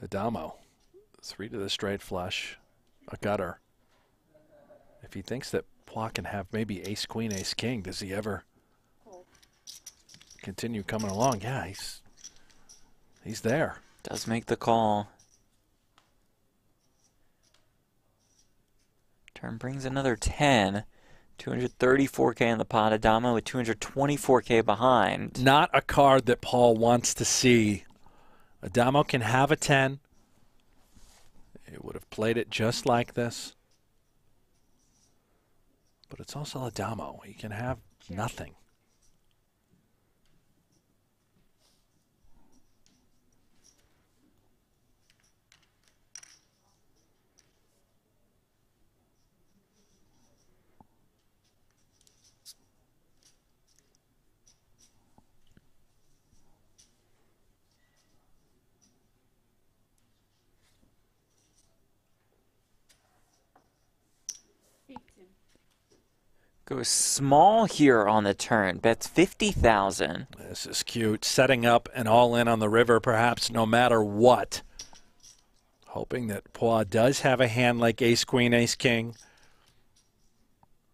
Speaker 1: Addamo. 3 to the straight flush. A gutter. If he thinks that Platt can have maybe ace, queen, ace, king, does he ever continue coming along? Yeah, he's there.
Speaker 2: Does make the call. Turn brings another 10. 234K in the pot. Addamo with 224K behind.
Speaker 1: Not a card that Paul wants to see. Addamo can have a 10. He would have played it just like this. But it's also Addamo. He can have nothing.
Speaker 2: Goes small here on the turn. Bets 50,000.
Speaker 1: This is cute. Setting up and all in on the river, perhaps no matter what. Hoping that Platt does have a hand like ace, queen, ace, king.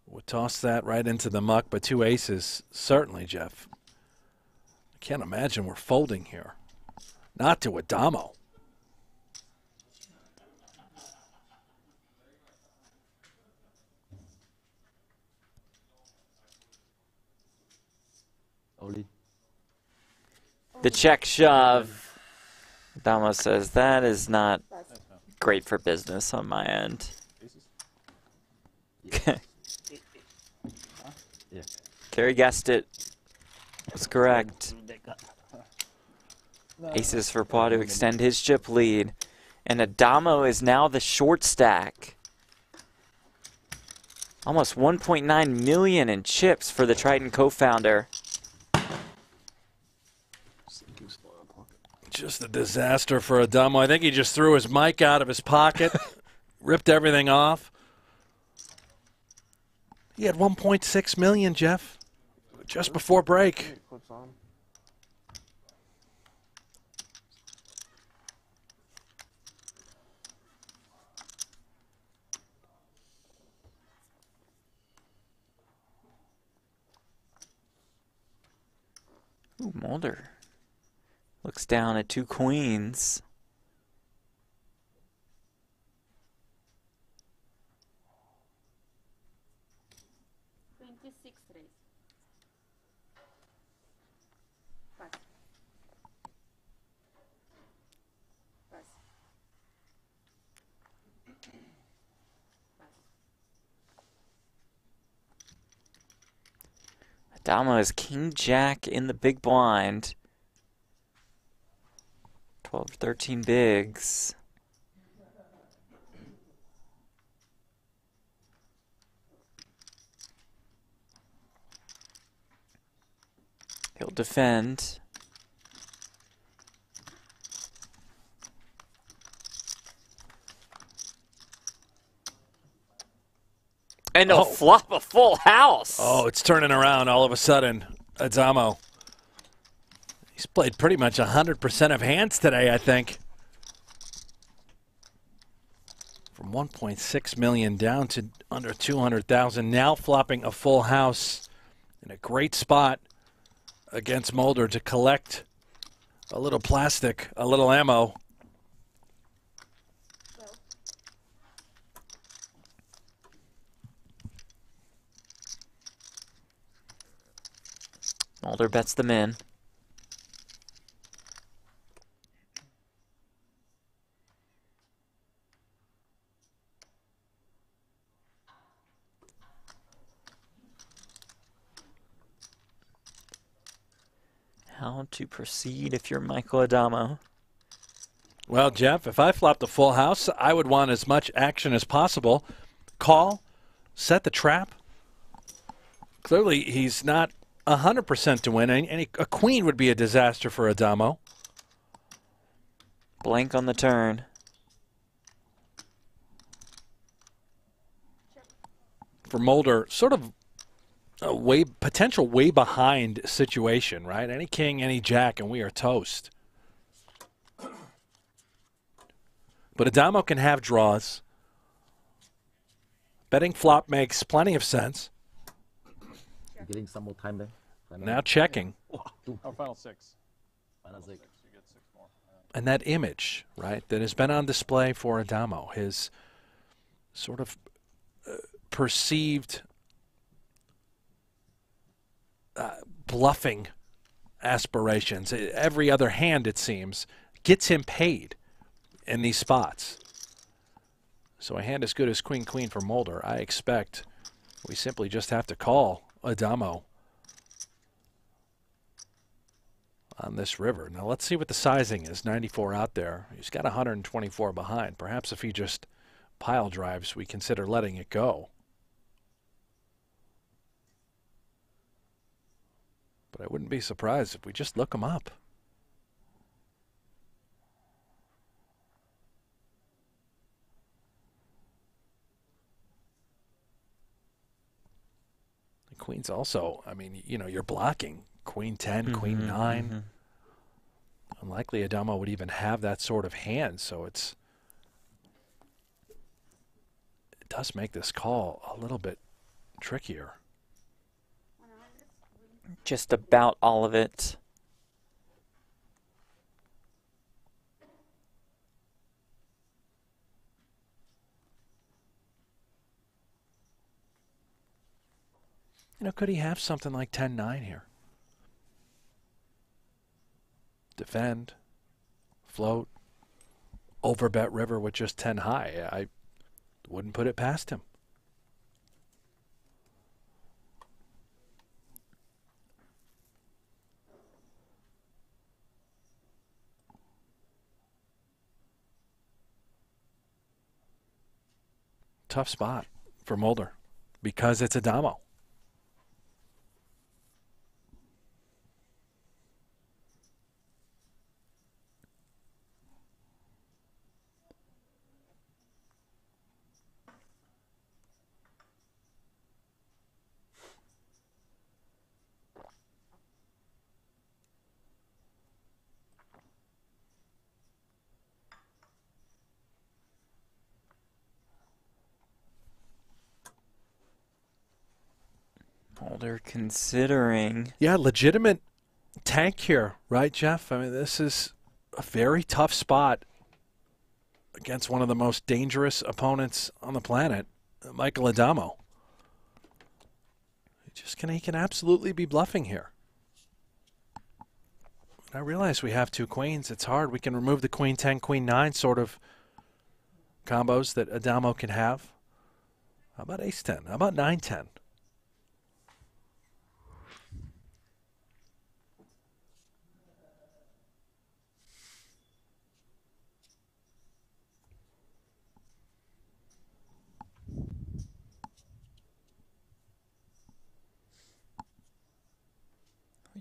Speaker 1: We'll toss that right into the muck, but 2 aces, certainly, Jeff. I can't imagine we're folding here. Not to Addamo.
Speaker 2: The check shove. Addamo says that is not great for business on my end. Kerry guessed it. That's correct. Aces for Platt to extend his chip lead. And Addamo is now the short stack. Almost 1.9 million in chips for the Triton co-founder.
Speaker 1: Just a disaster for Addamo. I think he just threw his mic out of his pocket, ripped everything off. He had 1.6 million, Jeff, just before break.
Speaker 2: Ooh, Mulder looks down at 2 queens. Addamo is king jack in the big blind. 12, 13 bigs. He'll defend. And he'll flop a full house.
Speaker 1: Oh, it's turning around all of a sudden. Addamo. He's played pretty much 100% of hands today, I think. From 1.6 million down to under 200,000. Now flopping a full house in a great spot against Mulder to collect a little plastic, a little ammo.
Speaker 2: Mulder bets them in. How to proceed if you're Michael Addamo?
Speaker 1: Well, Jeff, if I flopped a full house, I would want as much action as possible. Call, set the trap. Clearly, he's not 100% to win. A queen would be a disaster for Addamo.
Speaker 2: Blank on the turn.
Speaker 1: For Mulder, sort of a potential way behind situation, right? Any king, any jack, and we are toast. But Addamo can have draws. Betting flop makes plenty of sense.
Speaker 13: Getting some more time there.
Speaker 1: Now checking.
Speaker 12: Our final 6.
Speaker 13: Final 6.
Speaker 1: And that image, right, that has been on display for Addamo, his sort of perceived bluffing aspirations. Every other hand, it seems, gets him paid in these spots. So a hand as good as Queen-Queen for Mulder, I expect we simply just have to call Addamo on this river. Now let's see what the sizing is. 94 out there. He's got 124 behind. Perhaps if he just pile drives, we consider letting it go. But I wouldn't be surprised if we just look him up. The Queen's also, I mean, you know, you're blocking. Queen 10, Queen 9. Unlikely Addamo would even have that sort of hand, so it does make this call a little bit trickier.
Speaker 2: Just about all of it.
Speaker 1: You know, could he have something like 10-9 here? Defend, float, overbet river with just 10 high. I wouldn't put it past him. Tough spot for Mulder because it's Addamo.
Speaker 2: Mulder considering.
Speaker 1: Yeah, legitimate tank here, right, Jeff? I mean, this is a very tough spot against one of the most dangerous opponents on the planet, Michael Addamo. He can absolutely be bluffing here. I realize we have 2 queens. It's hard. We can remove the Queen 10, Queen 9 sort of combos that Addamo can have. How about Ace 10? How about 9 10?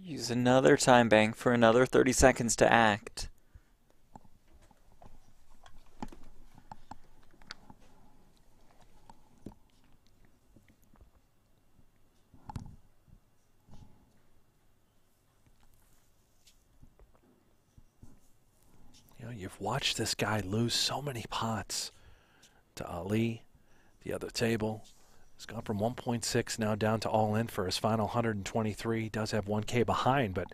Speaker 2: Use another time bank for another 30 seconds to act.
Speaker 1: You know, you've watched this guy lose so many pots to Ali, the other table. He's gone from 1.6 now down to all in for his final 123. He does have 1K behind, but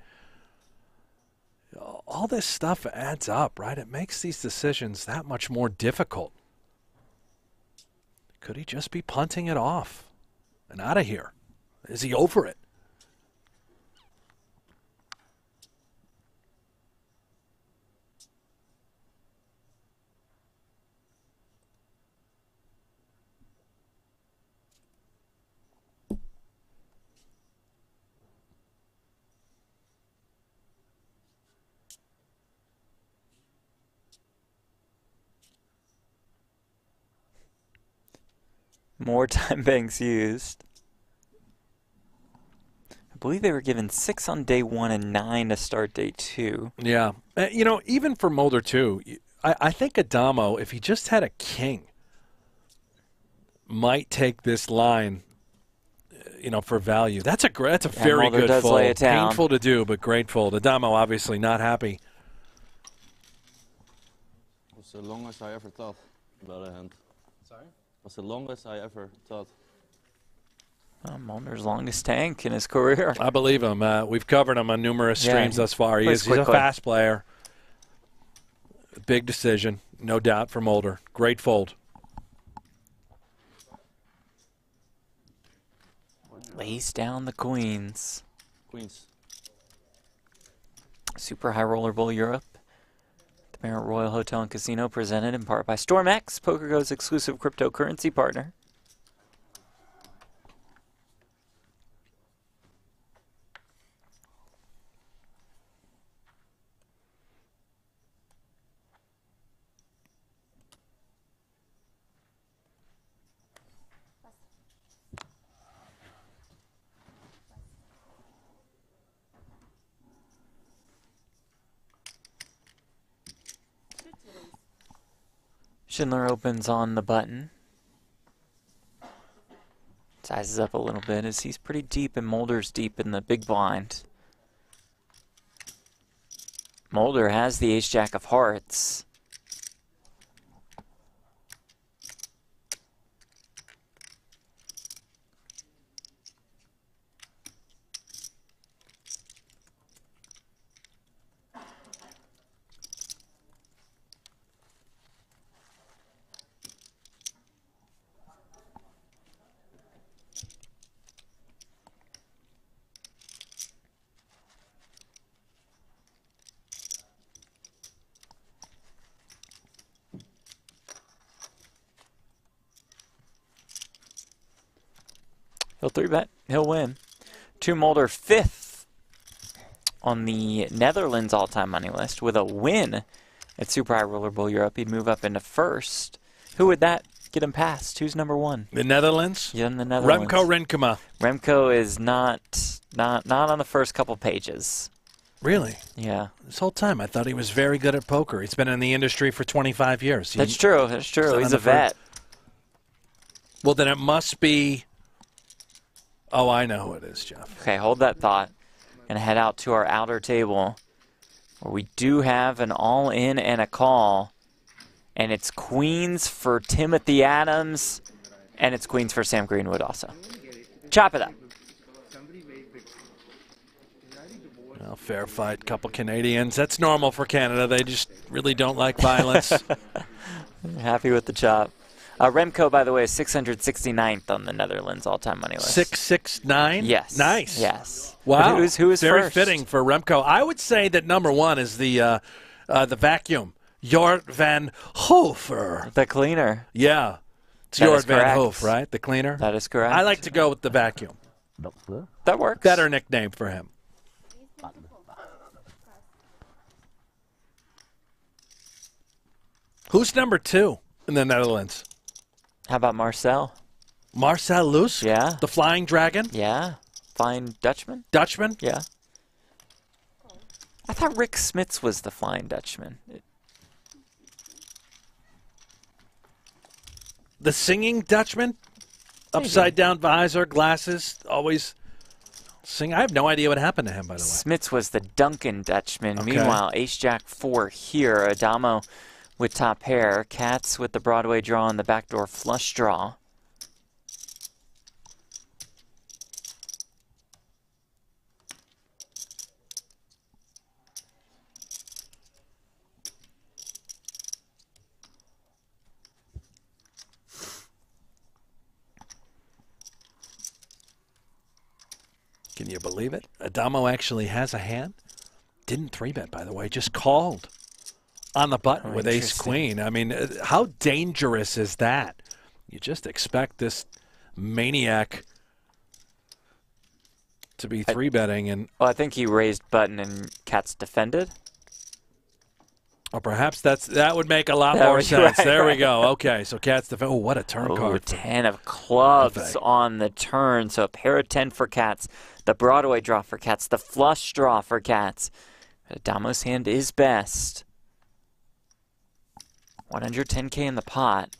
Speaker 1: all this stuff adds up, right? It makes these decisions that much more difficult. Could he just be punting it off and out of here? Is he over it?
Speaker 2: More time banks used. I believe they were given 6 on day 1 and 9 to start day 2.
Speaker 1: Yeah. You know, even for Mulder, too, I think Addamo, if he just had a king, might take this line, you know, for value. That's a very
Speaker 2: Mulder
Speaker 1: good
Speaker 2: does
Speaker 1: fold.
Speaker 2: lay it down.
Speaker 1: Painful to do, but great fold. Addamo obviously not happy.
Speaker 4: the longest I ever thought about a hand.
Speaker 6: Sorry?
Speaker 4: Was the longest I ever thought.
Speaker 2: Mulder's longest tank in his career.
Speaker 1: I believe him. We've covered him on numerous streams thus far. He's a
Speaker 2: quickly.
Speaker 1: fast player. Big decision, no doubt, for Mulder. Great fold.
Speaker 2: Lays down the queens.
Speaker 4: Queens.
Speaker 2: Super High Roller Bowl Europe. The Marriott Royal Hotel and Casino, presented in part by StormX, PokerGo's exclusive cryptocurrency partner. Schindler opens on the button. Sizes up a little bit as he's pretty deep and Mulder's deep in the big blind. Mulder has the ace-jack of hearts. He'll 3-bet. He'll win. 2 Mulder, 5th on the Netherlands all-time money list with a win at Super High Roller Bowl Europe. He'd move up into 1st. Who would that get him past? Who's number 1?
Speaker 1: The Netherlands?
Speaker 2: Yeah, in the Netherlands.
Speaker 1: Remco Rinkema.
Speaker 2: Remco is not on the first couple pages.
Speaker 1: Really?
Speaker 2: Yeah.
Speaker 1: This whole time I thought he was very good at poker. He's been in the industry for 25 years.
Speaker 2: That's true. That's true. He's a vet.
Speaker 1: Well, then it must be... Oh, I know who it is, Jeff.
Speaker 2: Okay, hold that thought. Gonna head out to our outer table where we do have an all-in and a call. And it's queens for Timothy Adams, and it's queens for Sam Greenwood also. Chop it up.
Speaker 1: Well, fair fight, couple Canadians. That's normal for Canada. They just really don't like violence.
Speaker 2: Happy with the chop. Remco, by the way, is 669th on the Netherlands all-time money list.
Speaker 1: 669?
Speaker 2: Yes.
Speaker 1: Nice.
Speaker 2: Yes.
Speaker 1: Wow.
Speaker 2: Who is
Speaker 1: very
Speaker 2: first?
Speaker 1: fitting for Remco. I would say that number 1 is the vacuum. Jort van Hofer.
Speaker 2: The cleaner.
Speaker 1: Yeah. It's
Speaker 2: That
Speaker 1: Jort
Speaker 2: is
Speaker 1: van
Speaker 2: correct.
Speaker 1: Hoof, right? The cleaner?
Speaker 2: That is correct.
Speaker 1: I like to go with the vacuum.
Speaker 2: That works.
Speaker 1: Better nickname for him. Who's number 2 in the Netherlands?
Speaker 2: How about Marcel?
Speaker 1: Marcel Loos?
Speaker 2: Yeah.
Speaker 1: The Flying Dragon?
Speaker 2: Yeah. Flying Dutchman?
Speaker 1: Dutchman?
Speaker 2: Yeah. I thought Rick Smits was the Flying Dutchman.
Speaker 1: The Singing Dutchman? Upside down visor, glasses, always sing. I have no idea what happened to him, by the way.
Speaker 2: Smits was the Duncan Dutchman.
Speaker 1: Okay.
Speaker 2: Meanwhile, Ace-Jack 4 here. Addamo with top pair. Cats with the Broadway draw and the backdoor flush draw.
Speaker 1: Can you believe it? Addamo actually has a hand. Didn't 3-bet, by the way. Just called on the button with ace-queen. I mean, how dangerous is that? You just expect this maniac to be 3-betting. And
Speaker 2: well, I think he raised button and Cats defended.
Speaker 1: or perhaps that would make a lot
Speaker 2: That
Speaker 1: more
Speaker 2: would-
Speaker 1: sense.
Speaker 2: right,
Speaker 1: There we
Speaker 2: right.
Speaker 1: go. Okay, so Cats defend. Oh, what a turn
Speaker 2: Oh,
Speaker 1: card.
Speaker 2: 10 of clubs
Speaker 1: Perfect.
Speaker 2: on the turn. So a pair of 10 for Cats. The Broadway draw for Cats. The flush draw for Cats. Addamo's hand is best. 110K in the pot.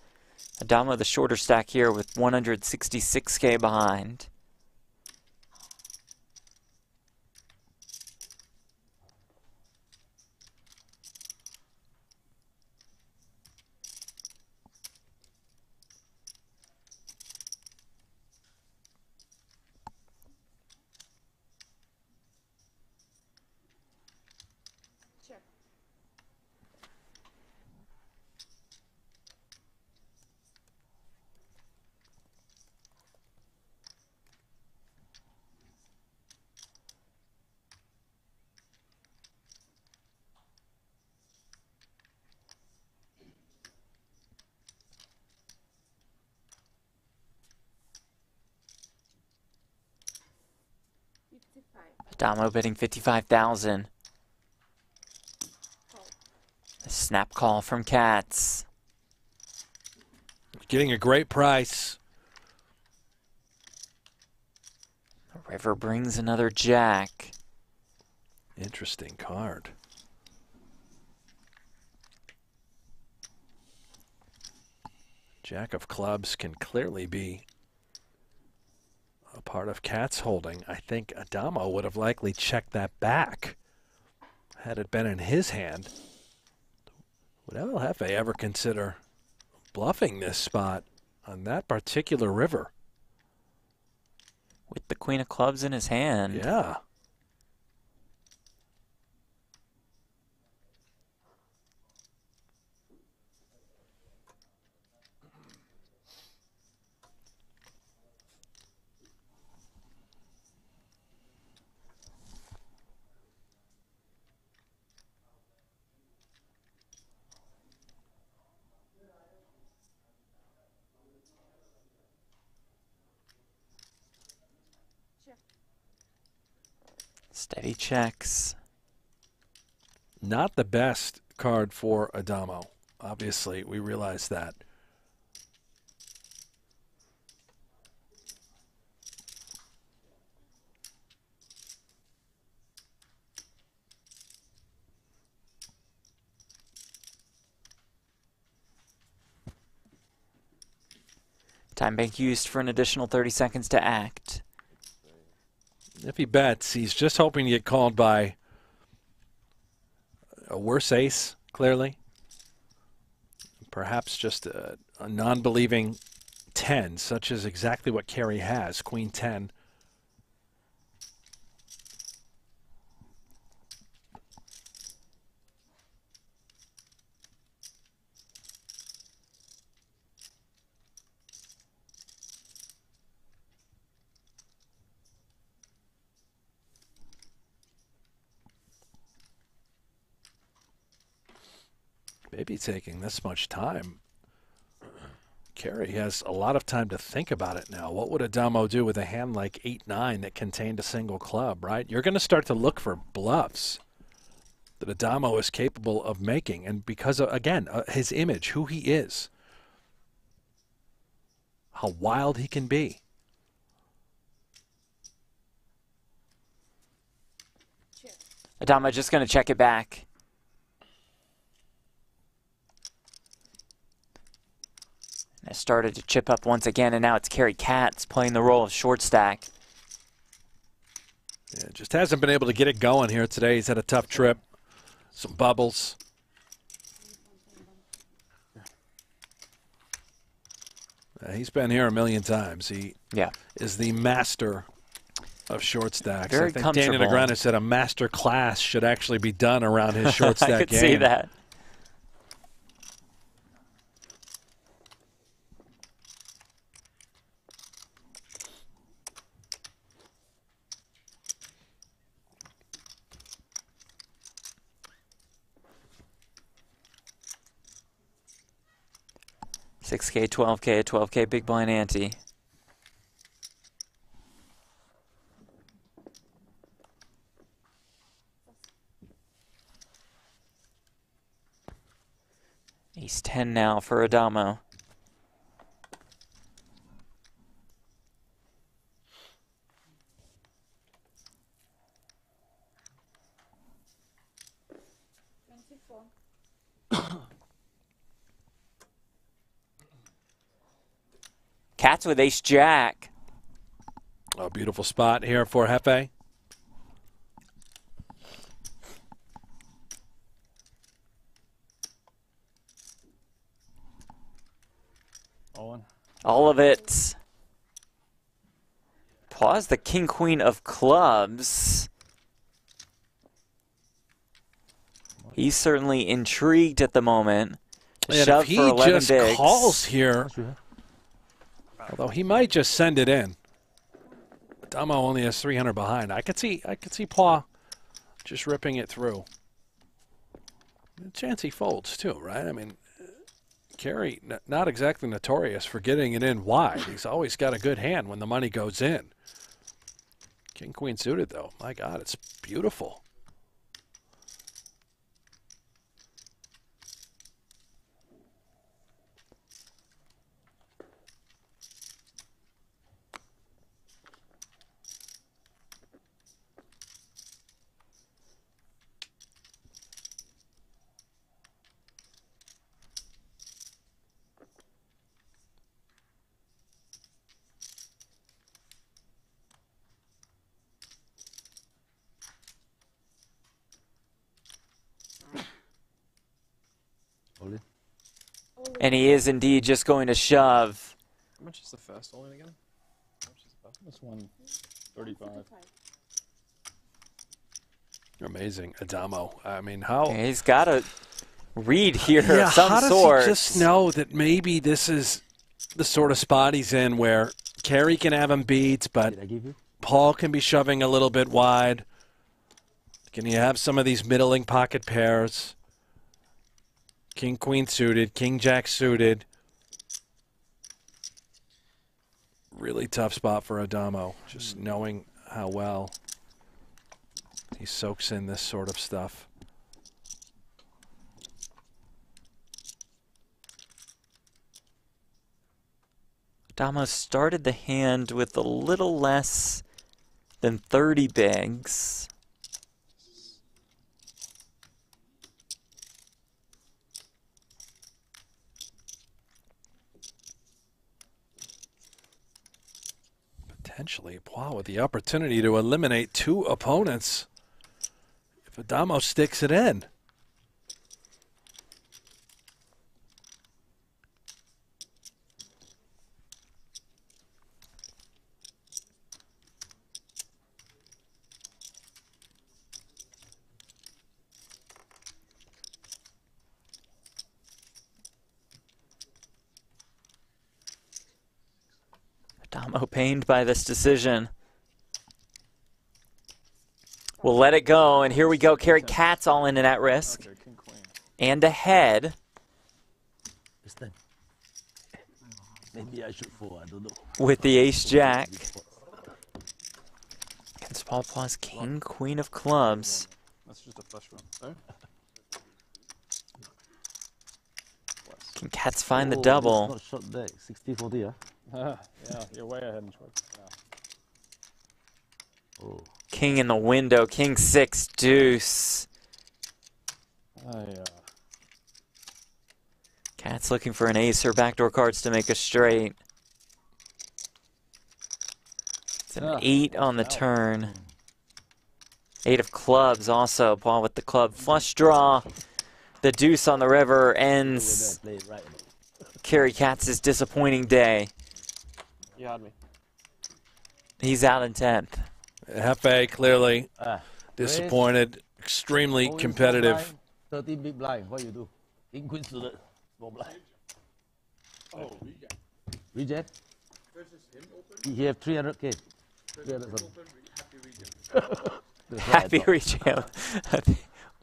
Speaker 2: Addamo the shorter stack here with 166K behind. Addamo bidding 55,000. A snap call from Cats.
Speaker 1: Getting a great price.
Speaker 2: The river brings another jack.
Speaker 1: Interesting card. Jack of clubs can clearly be a part of Cat's holding. I think Addamo would have likely checked that back had it been in his hand. Would El Jefe ever consider bluffing this spot on that particular river?
Speaker 2: With the queen of clubs in his hand.
Speaker 1: Yeah.
Speaker 2: Steady checks.
Speaker 1: Not the best card for Addamo. Obviously, we realize that.
Speaker 2: Time bank used for an additional 30 seconds to act.
Speaker 1: If he bets, he's just hoping to get called by a worse ace, clearly. Perhaps just a non-believing 10, such as exactly what Kerry has, Queen 10. Maybe taking this much time. Kerry has a lot of time to think about it now. What would Addamo do with a hand like 8-9 that contained a single club, right? You're going to start to look for bluffs that Addamo is capable of making. And because, of, again, his image, who he is, how wild he can be.
Speaker 2: Addamo just going to check it back. It started to chip up once again, and now it's Kerry Katz playing the role of short stack.
Speaker 1: Yeah, just hasn't been able to get it going here today. He's had a tough trip. Some bubbles. He's been here a million times. He is the master of short stacks.
Speaker 2: Very
Speaker 1: I think
Speaker 2: comfortable.
Speaker 1: Daniel Negreanu said a master class should actually be done around his short stack
Speaker 2: I could
Speaker 1: game.
Speaker 2: see that. $6K, $12K, $12K big blind ante. Ace 10 now for Addamo. Cats with ace jack.
Speaker 1: A beautiful spot here for Jefe.
Speaker 2: All of it. Pause the king queen of clubs. He's certainly intrigued at the moment.
Speaker 1: And
Speaker 2: Shove
Speaker 1: if he
Speaker 2: for 11
Speaker 1: just
Speaker 2: bigs.
Speaker 1: calls here, although he might just send it in. Addamo only has 300 behind. I could see Paul just ripping it through. A chance he folds too, right? I mean, Kerry not exactly notorious for getting it in wide. He's always got a good hand when the money goes in. King queen suited though. My God, it's beautiful.
Speaker 2: And he is indeed just going to shove.
Speaker 6: How much is the fast all in again? How much is the fast?
Speaker 12: This one, 35.
Speaker 1: Amazing. Addamo. I mean, how...
Speaker 2: Yeah, he's got a read here
Speaker 1: yeah,
Speaker 2: of some
Speaker 1: how does
Speaker 2: sort.
Speaker 1: he just know that maybe this is the sort of spot he's in where Kerry can have him beat, but Paul can be shoving a little bit wide. Can you have some of these middling pocket pairs? King, queen suited, king, jack suited. Really tough spot for Addamo, just knowing how well he soaks in this sort of stuff.
Speaker 2: Addamo started the hand with a little less than 30 bigs.
Speaker 1: Potentially, wow, with the opportunity to eliminate two opponents if Addamo sticks it in.
Speaker 2: Addamo pained by this decision. We'll let it go, and here we go. Kerry Katz all in and at risk. And ahead.
Speaker 13: Maybe I should fall, I don't know.
Speaker 2: With the ace-jack. Against Paul Platt's king, queen of clubs.
Speaker 12: That's just a flush one.
Speaker 2: Can Katz find the double?
Speaker 13: Not short deck, 60-40,
Speaker 12: yeah, you're way ahead in short. Yeah.
Speaker 13: Oh.
Speaker 2: King in the window, king six, deuce. Katz looking for an ace or backdoor cards to make a straight. It's an 8 on the turn. 8 of clubs also. Paul with the club flush draw. The deuce on the river ends Kerry Katz's disappointing day.
Speaker 6: You had me.
Speaker 2: He's out in 10th.
Speaker 1: Hefe clearly disappointed, extremely competitive.
Speaker 13: 30 big blind, what you do? King queen suited, small blind.
Speaker 12: Oh, reject.
Speaker 13: Reject?
Speaker 12: Versus him open?
Speaker 13: He have 300K.
Speaker 12: 300 happy
Speaker 2: Happy reject.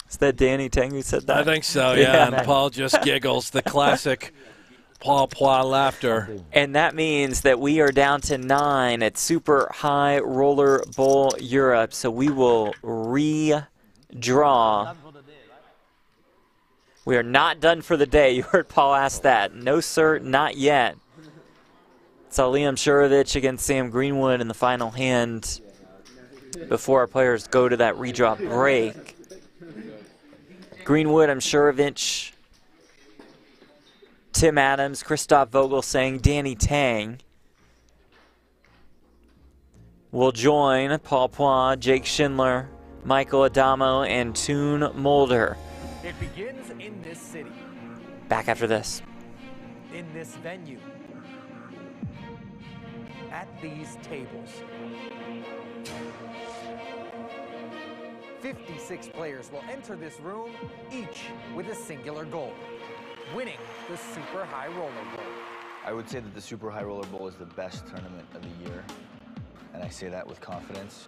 Speaker 2: Is that Danny Tang who said that?
Speaker 1: I think so, yeah. And Paul just giggles, the classic Paul Poit laughter.
Speaker 2: And that means that we are down to 9 at Super High Roller Bowl Europe. So we will redraw. We are not done for the day. You heard Paul ask that. No, sir, not yet. It's Ali Imsirovic against Sam Greenwood in the final hand before our players go to that redraw break. Greenwood, Imsirovic, Tim Adams, Christoph Vogelsang, Danny Tang will join Paul Poit, Jake Schindler, Michael Addamo, and Toon Mulder.
Speaker 14: It begins in this city.
Speaker 2: Back after this.
Speaker 14: In this venue. At these tables. 56 players will enter this room, each with a singular goal. Winning the Super High Roller Bowl.
Speaker 15: I would say that the Super High Roller Bowl is the best tournament of the year, and I say that with confidence.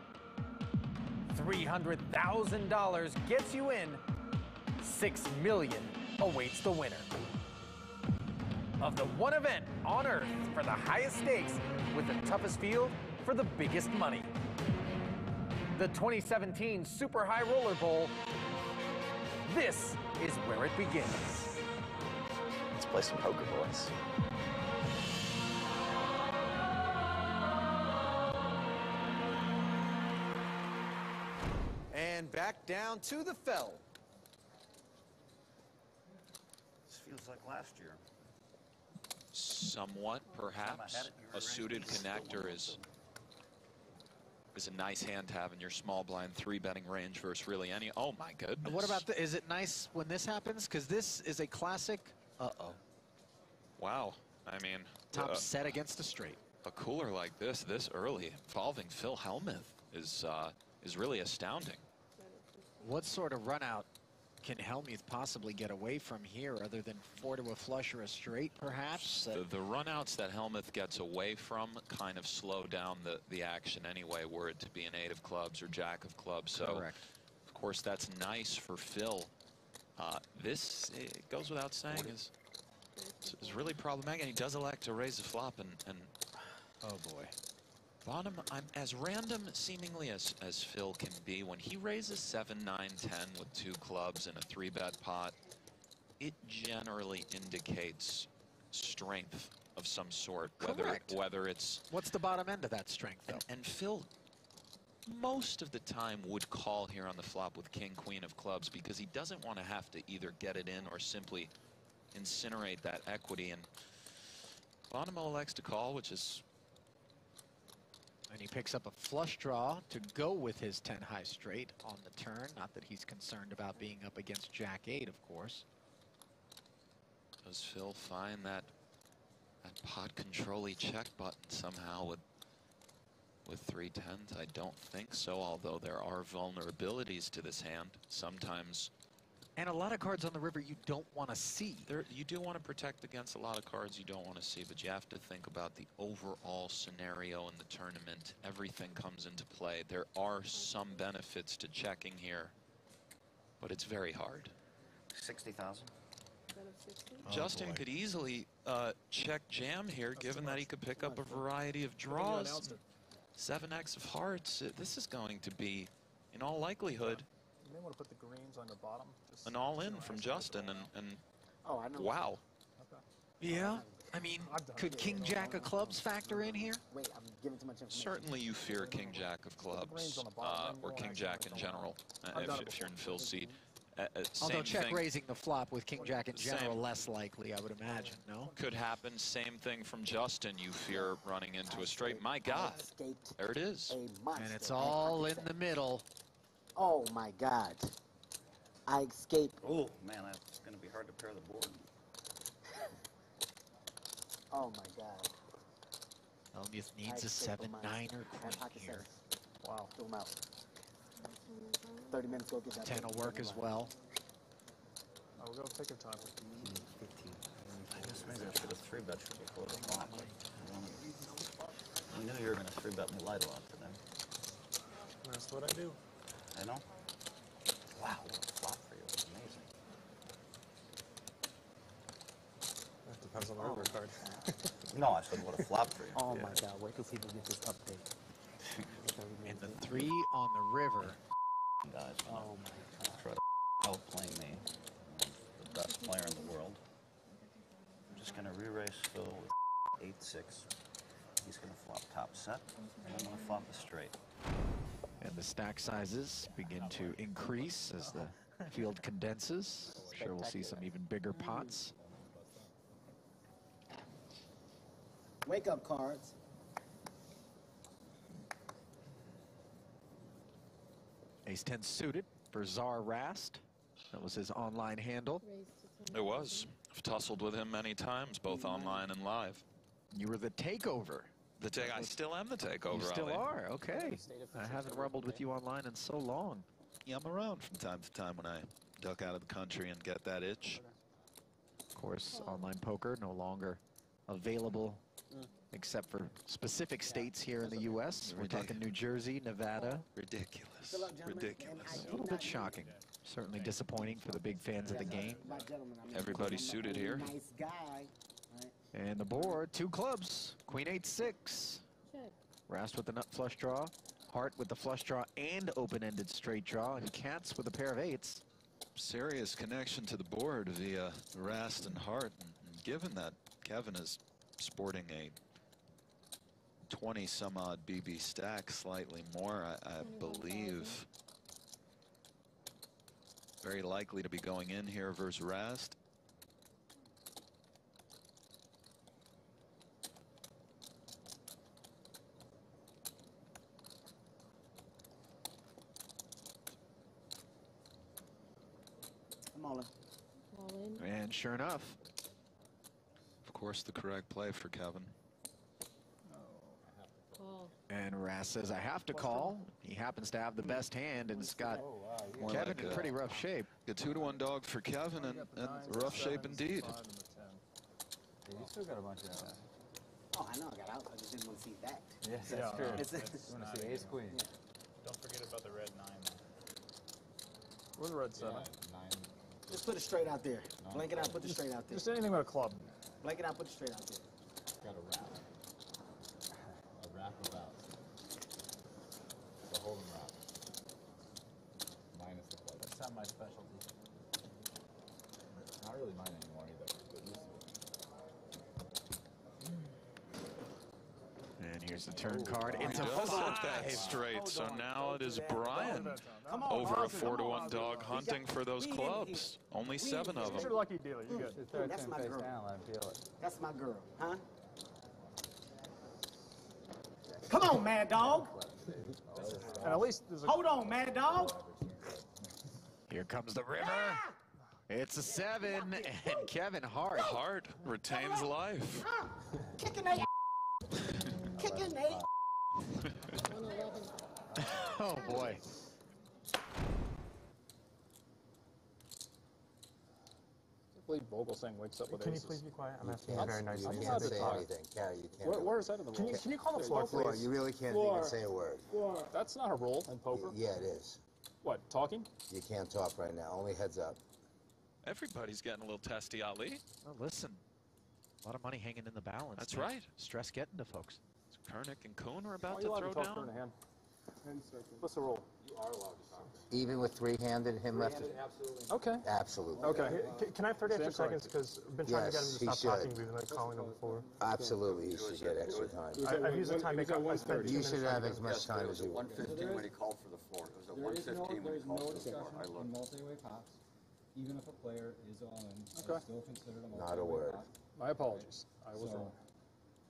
Speaker 14: $300,000 gets you in. $6 million awaits the winner. Of the one event on Earth for the highest stakes with the toughest field for the biggest money. the 2017 Super High Roller Bowl. This is where it begins.
Speaker 15: Let's play some poker, boys.
Speaker 7: And back down to the fell.
Speaker 16: This feels like last year.
Speaker 9: Somewhat, perhaps. A suited connector is a nice hand to have in your small blind 3-betting range versus really any. Oh my goodness.
Speaker 10: What about is it nice when this happens? Because this is a classic.
Speaker 9: Wow. I mean,
Speaker 10: Top set against a straight.
Speaker 9: A cooler like this early involving Phil Hellmuth is really astounding.
Speaker 10: What sort of run out can Hellmuth possibly get away from here other than 4 to a flush or a straight, perhaps?
Speaker 9: The runouts that Hellmuth gets away from kind of slow down the action anyway, were it to be an 8 of clubs or jack of clubs. So,
Speaker 10: Correct.
Speaker 9: Of course, that's nice for Phil. This, it goes without saying, is really problematic, and he does elect to raise the flop, and
Speaker 10: oh boy.
Speaker 9: Bottom, I'm as random seemingly as Phil can be. When he raises 7, 9, 10 with 2 clubs and a 3-bet pot, it generally indicates strength of some sort. Whether it's...
Speaker 10: What's the bottom end of that strength, though?
Speaker 9: And Phil, most of the time, would call here on the flop with king, queen of clubs because he doesn't want to have to either get it in or simply incinerate that equity. And Addamo elects to call, which is...
Speaker 10: And he picks up a flush draw to go with his 10 high straight on the turn. Not that he's concerned about being up against jack 8, of course.
Speaker 9: Does Phil find that pot control-y check button somehow with 3 10s? I don't think so, although there are vulnerabilities to this hand. Sometimes...
Speaker 10: And a lot of cards on the river you don't want to see.
Speaker 9: You do want to protect against a lot of cards you don't want to see, but you have to think about the overall scenario in the tournament. Everything comes into play. There are some benefits to checking here, but it's very hard.
Speaker 16: 60,000.
Speaker 9: Justin could easily check jam here, given that he could pick up a variety of draws. 7x of hearts. This is going to be, in all likelihood,
Speaker 12: You may want to put the greens on the bottom.
Speaker 9: an all-in from Justin, and
Speaker 17: oh, I know.
Speaker 9: Wow.
Speaker 12: Okay.
Speaker 10: Yeah, I mean, could king jack of clubs factor in here?
Speaker 17: Wait, I'm giving too much information.
Speaker 9: Certainly you fear king jack of clubs, or king jack in general, if you're in Phil's seat.
Speaker 10: Although check
Speaker 9: thing.
Speaker 10: Raising the flop with king jack in general,
Speaker 9: Same.
Speaker 10: less likely, I would imagine, no?
Speaker 9: Could happen. Same thing from Justin. You fear running into a straight. My God. There it is.
Speaker 10: And it's all in the middle.
Speaker 17: Oh my God. I escaped.
Speaker 16: Oh man, that's going to be hard to pair the board.
Speaker 17: Oh my God.
Speaker 10: Hellmuth needs a 7, 9, or queen here.
Speaker 17: Wow. Threw him out. 30 minutes, go get that.
Speaker 10: 10 will work as well.
Speaker 12: Oh, we'll go take your time.
Speaker 17: 15.
Speaker 16: I guess maybe I should have 3-bet you before the flop. I knew you were going to 3-bet me light a lot today.
Speaker 12: That's what I do.
Speaker 16: I know. Wow, what a flop for you. It was amazing.
Speaker 12: That depends on the river card.
Speaker 16: No, I said what a flop for you.
Speaker 17: Oh my God, wait till people get this update.
Speaker 10: And the 3 on the river.
Speaker 16: Guys,
Speaker 17: oh my God.
Speaker 16: Try to outplay me. The best player in the world. I'm just going to re-raise Phil with 8-6. He's going to flop top set, and I'm going to flop a straight.
Speaker 10: And the stack sizes begin to increase as the field condenses. I'm sure we'll see some even bigger pots.
Speaker 17: Wake up cards.
Speaker 10: Ace-10 suited for Czar Rast. That was his online handle.
Speaker 9: It was. I've tussled with him many times, both online and live.
Speaker 10: You were the takeover.
Speaker 9: I still am the takeover.
Speaker 10: You still
Speaker 9: Ali.
Speaker 10: are, okay. I haven't rumbled with you online in so long.
Speaker 9: Yeah, I'm around from time to time when I duck out of the country and get that itch.
Speaker 10: Of course, online poker no longer available except for specific states here in the U.S. We're talking New Jersey, Nevada.
Speaker 9: Ridiculous. Ridiculous.
Speaker 10: A little bit shocking. Certainly disappointing for the big fans of the game.
Speaker 9: Everybody suited here.
Speaker 17: Nice guy.
Speaker 10: And the board, 2 clubs. Queen 8-6. Rast with the nut flush draw. Hart with the flush draw and open-ended straight draw, and Katz with a pair of eights.
Speaker 18: Serious connection to the board via Rast and Hart. And given that Kevin is sporting a 20-some-odd BB stack, slightly more, I believe, very likely to be going in here versus Rast.
Speaker 5: I'm all in.
Speaker 17: All in.
Speaker 10: And sure enough,
Speaker 18: of course, the correct play for Kevin.
Speaker 17: Call.
Speaker 10: and Rast says, I have to call. He happens to have the best hand, and it's got Kevin in pretty rough shape.
Speaker 18: A 2-to-1 dog for Kevin, and rough shape indeed.
Speaker 3: You still got a bunch of
Speaker 5: Oh, I know I got out. I just didn't want to see that.
Speaker 3: Yes, that's true. You want to see ace queen.
Speaker 19: Don't forget about the red 9.
Speaker 12: Where's the red 7?
Speaker 19: 9.
Speaker 5: Just put it straight out there. Blank it out, put it straight out there.
Speaker 12: Just anything with a club.
Speaker 5: Blank it out, put it straight out there.
Speaker 19: Got a wrap. A wrap of outs. The hold'em wrap. Minus the club.
Speaker 3: That's not my specialty.
Speaker 19: Not really mine anymore either. But used to be.
Speaker 10: And here's the turn card.
Speaker 18: He
Speaker 10: It's
Speaker 18: does
Speaker 10: a
Speaker 18: hit that straight, so now it is Brian over a 4-to-1 dog hunting for those clubs. Only 7 of
Speaker 12: It's your
Speaker 18: them.
Speaker 12: lucky dealer. You good.
Speaker 5: That's my girl. That's my girl, huh? Come on, Mad Dog.
Speaker 12: And at least there's a...
Speaker 5: Hold on, Mad Dog.
Speaker 10: Here comes the river. It's a 7, and Kevin Hart.
Speaker 18: Hart retains life.
Speaker 5: Kicking that. Kicking that.
Speaker 10: Oh, boy.
Speaker 12: I believe Vogelsang wakes up with
Speaker 11: Can you
Speaker 12: aces.
Speaker 11: please be quiet? I'm asking
Speaker 12: can't-
Speaker 11: very nicely.
Speaker 12: I'm
Speaker 11: You
Speaker 12: allowed
Speaker 11: can't
Speaker 12: to
Speaker 11: say
Speaker 12: talk.
Speaker 11: anything.
Speaker 20: Carrie, you can't.
Speaker 12: Where is that in the
Speaker 11: Can
Speaker 12: rules?
Speaker 11: you call the floor,
Speaker 20: Floor,
Speaker 11: please?
Speaker 20: you really can't
Speaker 12: Floor.
Speaker 20: even say a word.
Speaker 12: That's not a rule in poker.
Speaker 20: Yeah, it is.
Speaker 12: What, talking?
Speaker 20: You can't talk right now. Only heads up.
Speaker 18: Everybody's getting a little testy, Ali.
Speaker 10: Well, listen, a lot of money hanging in the balance.
Speaker 18: That's
Speaker 10: man.
Speaker 18: right.
Speaker 10: Stress getting to folks.
Speaker 18: So Kernick and Koon are about
Speaker 12: Are
Speaker 18: to
Speaker 12: you allowed
Speaker 18: throw
Speaker 12: to talk
Speaker 18: down.
Speaker 12: turn of hand? 10 seconds. What's the rule?
Speaker 19: You are allowed to talk.
Speaker 20: Even with three-handed, him left.
Speaker 19: Absolutely.
Speaker 12: Okay.
Speaker 20: Absolutely.
Speaker 12: Okay.
Speaker 11: Can I have 30 extra
Speaker 12: Stand
Speaker 11: seconds? Because I've been trying to get him
Speaker 20: Yes,
Speaker 11: to
Speaker 20: he
Speaker 11: stop
Speaker 20: should.
Speaker 11: talking. We've been calling him before.
Speaker 20: Absolutely, he should get extra time.
Speaker 11: I've used the time. I spent 2
Speaker 20: You
Speaker 11: minutes
Speaker 20: should
Speaker 11: trying
Speaker 20: have
Speaker 11: to
Speaker 20: as
Speaker 11: get
Speaker 20: much time as you want.
Speaker 19: 115 when he called for the floor. It was a 115 when he called for the floor. I looked.
Speaker 21: Multi-way pops, even if a player is all in, it's
Speaker 12: Okay.
Speaker 21: still considered a multi-way
Speaker 20: Not a word.
Speaker 21: pop.
Speaker 12: My apologies. I was
Speaker 21: So,
Speaker 12: wrong.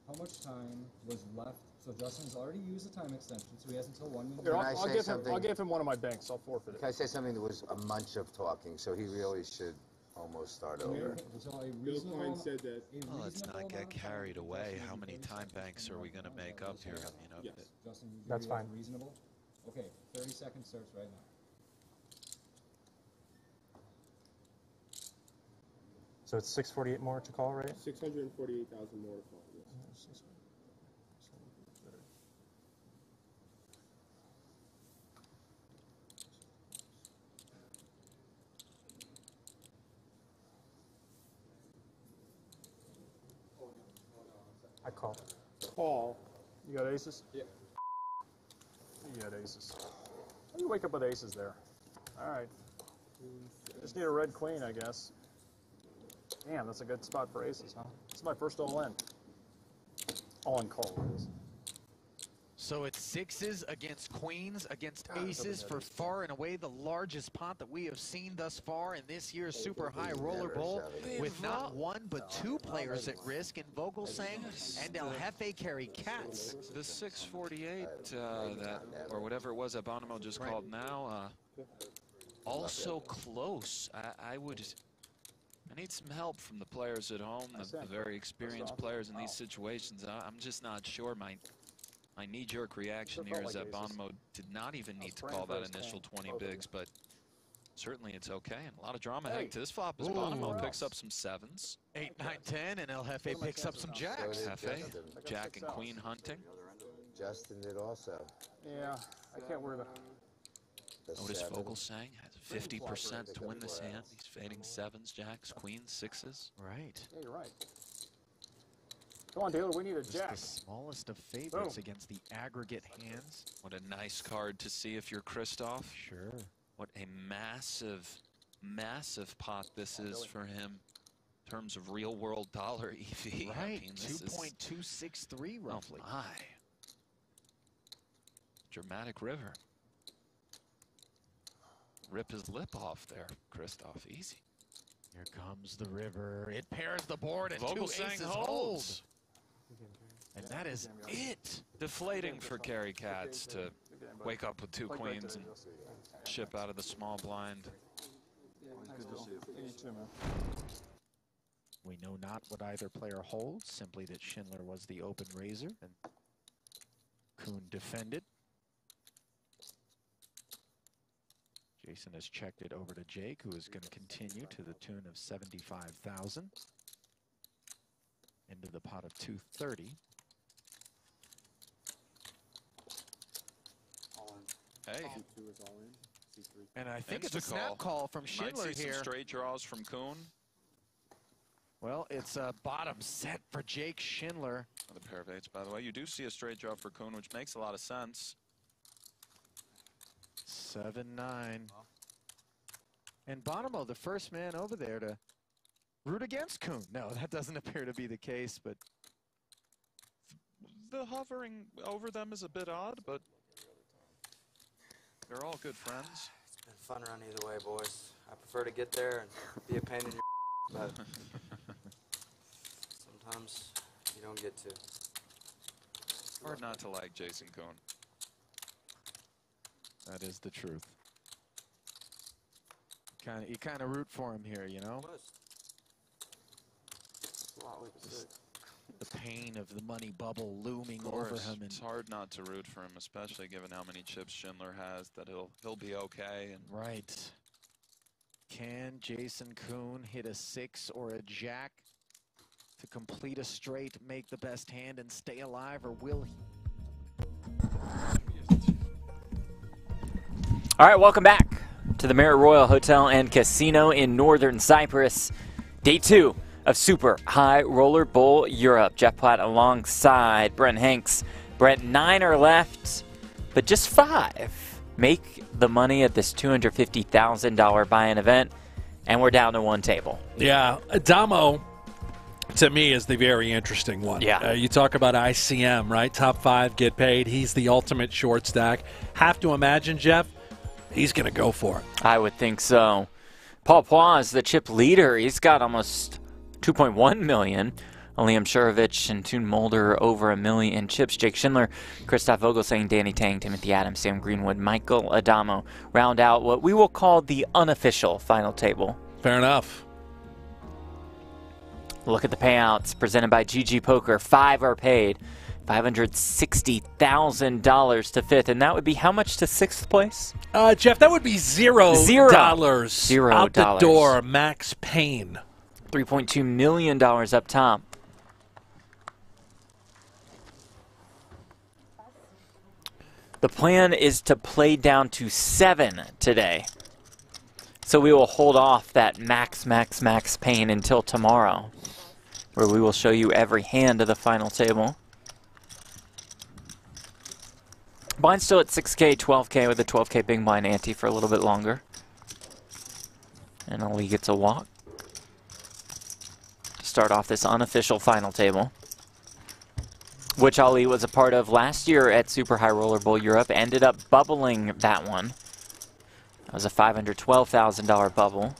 Speaker 21: how much time was left? So Justin's already used the time extension, so he has until 1 minute.
Speaker 12: Here,
Speaker 20: Can I
Speaker 12: I'll
Speaker 20: say
Speaker 12: give him.
Speaker 20: something?
Speaker 12: I'll give him one of my banks. I'll forfeit it.
Speaker 20: Can I say something that was a munch of talking, so he really should almost start over.
Speaker 21: So a reasonable,
Speaker 12: said that.
Speaker 18: Well, let's not get carried away. How many time banks are we going to make up here? You know,
Speaker 21: Justin, you
Speaker 11: That's
Speaker 21: agree
Speaker 11: fine.
Speaker 21: Reasonable? Okay, 30 seconds starts right now.
Speaker 11: So it's 648 more to call, right?
Speaker 12: 648,000 more to call. Yes.
Speaker 11: I call.
Speaker 12: Call. You got aces?
Speaker 19: Yeah.
Speaker 12: You got aces. How do you wake up with aces there? All right. Just need a red queen, I guess. Damn, that's a good spot for aces, huh? This is my first all-in. All-in call, it is.
Speaker 10: So it's sixes against queens against aces for far and away the largest pot that we have seen thus far in this year's Super High Roller Bowl, with not one but 2 players at risk in Vogelsang and El Jefe carry Katz.
Speaker 18: the 648 that, or whatever it was Addamo just called now, also close. I need some help from the players at home, the very experienced players in these situations. I'm just not sure. My knee-jerk reaction here is that Addamo did not even need to call that initial 20 bigs, but certainly it's okay. And a lot of drama heading to this flop as Addamo picks up some 7s.
Speaker 10: 8, 9, 10, and El Jefe picks up some jacks.
Speaker 18: Jefe, Jack and Queen hunting.
Speaker 20: Justin did also.
Speaker 12: Yeah, I can't worry about
Speaker 18: Notice Vogelsang has 50% to win this hand. He's fading 7s, Jacks, Queens, 6s.
Speaker 10: Right.
Speaker 12: Yeah, you're right. Come on, dealer, we need a
Speaker 9: Just
Speaker 12: jack.
Speaker 9: the smallest of favorites
Speaker 12: Boom.
Speaker 9: against the aggregate hands.
Speaker 18: What a nice card to see if you're Christoph.
Speaker 9: Sure.
Speaker 18: What a massive, massive pot this is for him in terms of real world dollar EV.
Speaker 9: Right,
Speaker 18: I mean, this is
Speaker 9: 2.263 roughly.
Speaker 18: Oh my. Dramatic river. Rip his lip off there, Christoph. Easy.
Speaker 9: Here comes the river. It pairs the board and two
Speaker 18: Vogelsang
Speaker 9: aces
Speaker 18: holds.
Speaker 9: And that is it.
Speaker 18: Deflating for Carrie Katz to wake up with two queens and ship out of the small blind.
Speaker 9: We know not what either player holds, simply that Schindler was the open raiser and Koon defended. Jason has checked it over to Jake, who is going to continue to the tune of 75,000. Into the pot of 230.
Speaker 18: Hey.
Speaker 9: And I think it's a snap call from Schindler
Speaker 18: Might see
Speaker 9: here.
Speaker 18: some straight draws from Koon.
Speaker 9: Well, it's a bottom set for Jake Schindler.
Speaker 18: Another pair of eights, by the way. You do see a straight draw for Koon, which makes a lot of sense.
Speaker 9: 7-9. And Addamo, the first man over there to root against Koon. No, that doesn't appear to be the case, but
Speaker 18: The hovering over them is a bit odd, but they're all good friends.
Speaker 8: It's been fun run either way, boys. I prefer to get there and be a pain in your but sometimes you don't get to.
Speaker 18: It's hard not to like Jason Koon.
Speaker 9: that is the truth. You kind of root for him here, you know? The pain of the money bubble looming over him.
Speaker 18: It's hard not to root for him, especially given how many chips Schindler has, that he'll be okay. And
Speaker 9: right. Can Jason Koon hit a 6 or a jack to complete a straight, make the best hand, and stay alive, or will he?
Speaker 2: All right, welcome back to the Marriott Royal Hotel and Casino in Northern Cyprus. Day 2 of Super High Roller Bowl Europe. Jeff Platt alongside Brent Hanks. Brent, 9 are left, but just 5 make the money at this $250,000 buy-in event, and we're down to 1 table.
Speaker 1: Yeah, Addamo, to me, is the very interesting one.
Speaker 2: Yeah.
Speaker 1: You talk about ICM, right? Top 5 get paid. He's the ultimate short stack. Have to imagine, Jeff, he's going to go for it.
Speaker 2: I would think so. Paul Poix is the chip leader. He's got almost 2.1 million. Ali Imsirovic and Toon Mulder over 1 million chips. Jake Schindler, Christoph Vogelsang, Danny Tang, Timothy Adams, Sam Greenwood, Michael Addamo round out what we will call the unofficial final table.
Speaker 1: Fair enough.
Speaker 2: Look at the payouts presented by GG Poker. 5 are paid. $560,000 to 5th, and that would be how much to 6th place?
Speaker 1: Jeff, that would be $0 out the door. Max Payne.
Speaker 2: $3.2 million up top. The plan is to play down to 7 today. So we will hold off that max Payne until tomorrow, where we will show you every hand of the final table. Blind still at 6K, 12K with a 12K big blind ante for a little bit longer. And Ali gets a walk to start off this unofficial final table, which Ali was a part of last year at Super High Roller Bowl Europe. Ended up bubbling that one. That was a $512,000 bubble.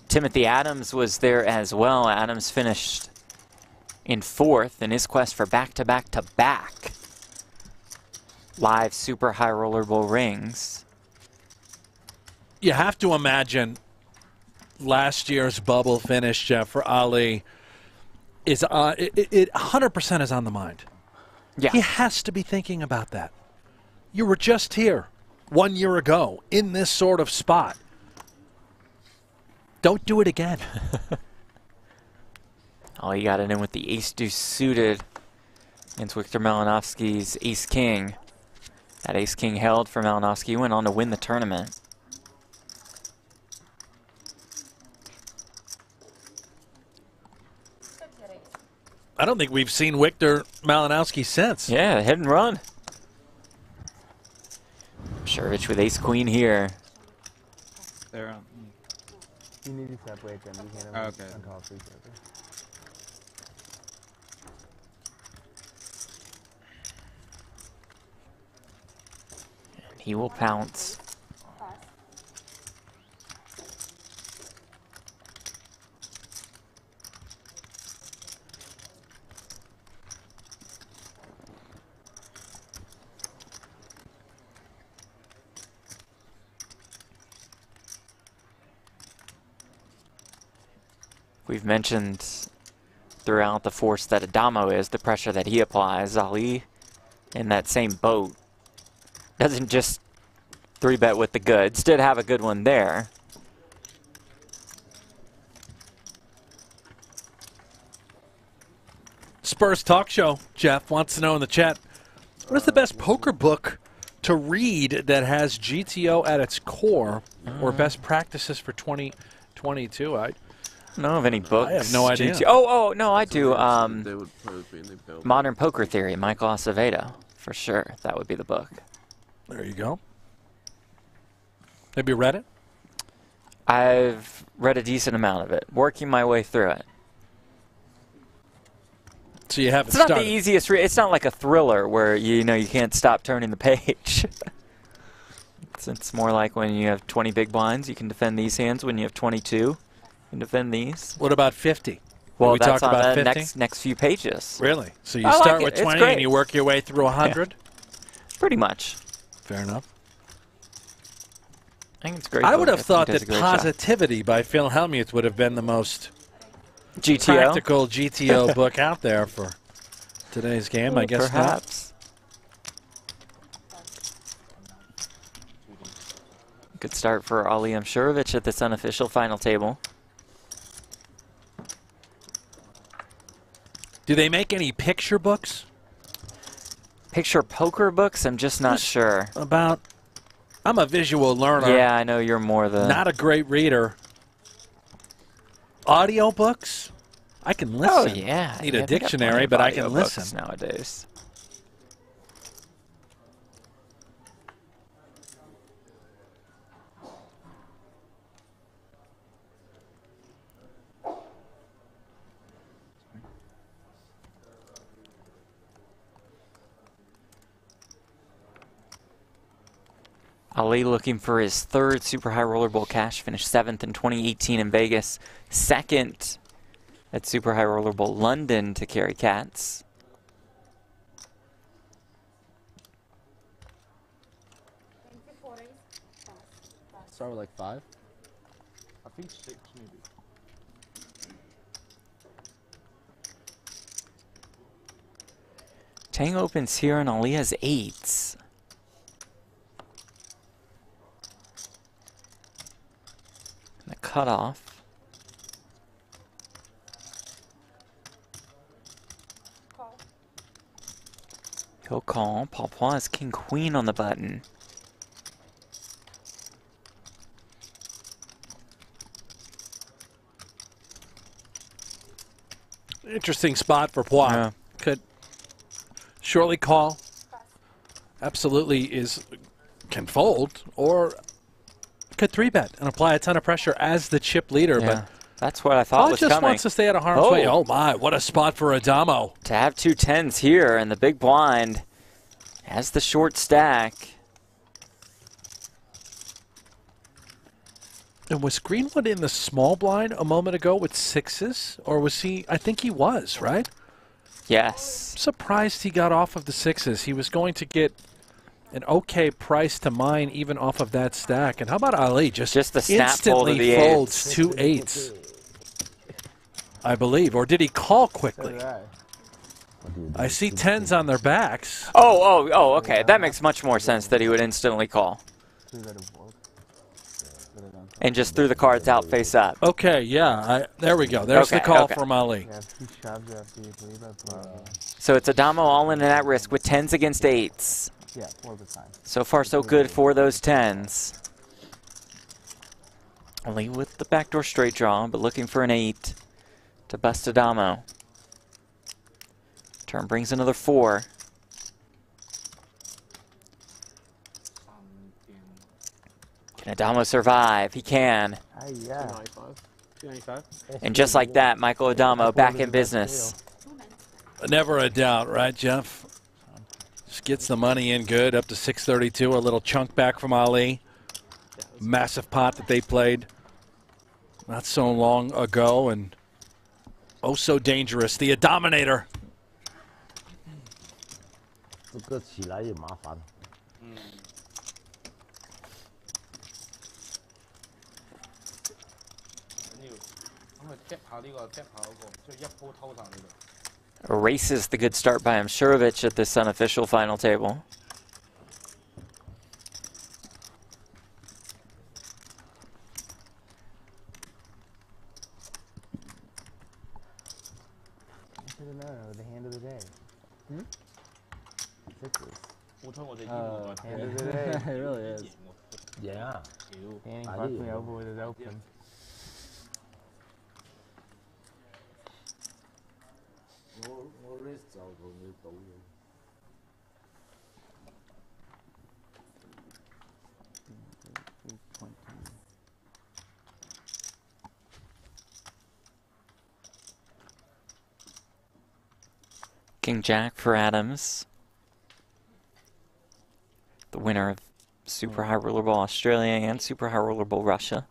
Speaker 2: Timothy Adams was there as well. Adams finished in 4th in his quest for back-to-back-to-back live Super High Roller Bowl rings.
Speaker 1: You have to imagine last year's bubble finish, Jeff, for Ali is it 100% is on the mind.
Speaker 2: Yeah.
Speaker 1: He has to be thinking about that. You were just here 1 year ago in this sort of spot. Don't do it again.
Speaker 2: Oh, he got it in with the ace-deuce suited against Victor Malinowski's ace-king. That ace-king held for Malinowski. He went on to win the tournament.
Speaker 1: I don't think we've seen Victor Malinowski since.
Speaker 2: Yeah, hit and run. Imsirovic with ace-queen here.
Speaker 3: There. You need to separate them. You can't have them on top of each other.
Speaker 2: He will pounce. We've mentioned throughout the force that Addamo is, the pressure that he applies. Ali, in that same boat, doesn't just 3-bet with the goods. Did have a good one there.
Speaker 1: Spurs Talk Show, Jeff wants to know in the chat, what is the best poker book to read that has GTO at its core, or best practices for 2022? I
Speaker 2: don't know of any books.
Speaker 1: I have no idea.
Speaker 2: Oh, no, I do.
Speaker 6: They would probably be in the bill.
Speaker 2: Modern Poker Theory, Michael Acevedo, for sure. That would be the book.
Speaker 1: There you go. Have you read it?
Speaker 2: I've read a decent amount of it, working my way through it.
Speaker 1: So you haven't
Speaker 2: It's not
Speaker 1: started.
Speaker 2: the easiest read. It's not like a thriller where you know you can't stop turning the page. It's more like when you have 20 big blinds, you can defend these hands. When you have 22, you can defend these.
Speaker 1: What about 50?
Speaker 2: Well,
Speaker 1: we
Speaker 2: that's
Speaker 1: talk
Speaker 2: on
Speaker 1: about
Speaker 2: the
Speaker 1: 50?
Speaker 2: next few pages.
Speaker 1: Really? So you
Speaker 2: I like
Speaker 1: start
Speaker 2: it.
Speaker 1: with
Speaker 2: It's
Speaker 1: 20
Speaker 2: great.
Speaker 1: and you work your way through 100?
Speaker 2: Pretty much.
Speaker 1: Fair enough.
Speaker 2: I think it's great.
Speaker 1: I would
Speaker 2: book.
Speaker 1: have
Speaker 2: I
Speaker 1: thought
Speaker 2: think it
Speaker 1: that
Speaker 2: does a great job.
Speaker 1: Positivity by Phil Hellmuth would have been the most
Speaker 2: GTO?
Speaker 1: practical GTO book out there for today's game. I guess
Speaker 2: Perhaps. Good start for Ali Imsirovic at this unofficial final table.
Speaker 1: Do they make any picture books?
Speaker 2: Picture poker books? I'm just not sure.
Speaker 1: About, I'm a visual learner.
Speaker 2: Yeah, I know you're more the...
Speaker 1: Not a great reader. Audio books? I can listen.
Speaker 2: Oh, yeah.
Speaker 1: Need
Speaker 2: Yeah,
Speaker 1: a
Speaker 2: they got
Speaker 1: dictionary,
Speaker 2: plenty of
Speaker 1: but I can
Speaker 2: audiobooks
Speaker 1: listen.
Speaker 2: nowadays. Ali looking for his third Super High Roller Bowl cash, finished 7th in 2018 in Vegas, 2nd at Super High Roller Bowl London to carry cats.
Speaker 19: Start with like 5.
Speaker 12: I think 6 maybe.
Speaker 2: Tang opens here and Ali has 8s. The cutoff. He'll call. Paul has King Queen on the button.
Speaker 1: Interesting spot for Poit.
Speaker 2: Yeah.
Speaker 1: Could surely call. Absolutely can fold, or could 3-bet and apply a ton of pressure as the chip leader.
Speaker 2: Yeah,
Speaker 1: But
Speaker 2: that's what I thought
Speaker 1: Poit
Speaker 2: was
Speaker 1: just
Speaker 2: coming.
Speaker 1: wants to stay out of harm's way. Oh my, what a spot for Addamo.
Speaker 2: To have 2 10s here and the big blind has the short stack.
Speaker 1: And was Greenwood in the small blind a moment ago with 6s? Or was he? I think he was, right?
Speaker 2: Yes.
Speaker 1: Surprised he got off of the 6s. He was going to get an okay price to mine even off of that stack. And how about Ali? Just
Speaker 2: the snap fold of
Speaker 1: instantly
Speaker 2: the
Speaker 1: folds
Speaker 2: 8s.
Speaker 1: 2 8s, I believe. Or did he call quickly? I see 10s on their backs.
Speaker 2: Oh, okay. That makes much more sense that he would instantly call. And just threw the cards out face up.
Speaker 1: Okay, yeah. There we go. There's the call from Ali.
Speaker 2: So it's Addamo all in and at risk with 10s against 8s.
Speaker 3: Yeah, 4 of the time.
Speaker 2: So far, so good for those 10s. Ali with the backdoor straight draw, but looking for an 8 to bust Addamo. Turn brings another 4. Can Addamo survive? He can.
Speaker 3: Yeah.
Speaker 6: 295.
Speaker 2: And just like that, Michael Addamo back in business.
Speaker 1: Never a doubt, right, Jeff? Just gets the money in good, up to 632. A little chunk back from Ali. Massive pot that they played not so long ago, and oh so dangerous. The Addominator.
Speaker 13: 这个起来也麻烦。
Speaker 2: Erases the good start by Imsirovic at this unofficial final table.
Speaker 3: The hand of the day. Sixes. Hand of the day. It really is.
Speaker 13: Yeah.
Speaker 3: Danny fucked me over with his open.
Speaker 2: King Jack for Adams. The winner of Super High Roller Bowl Australia and Super High Roller Bowl Russia.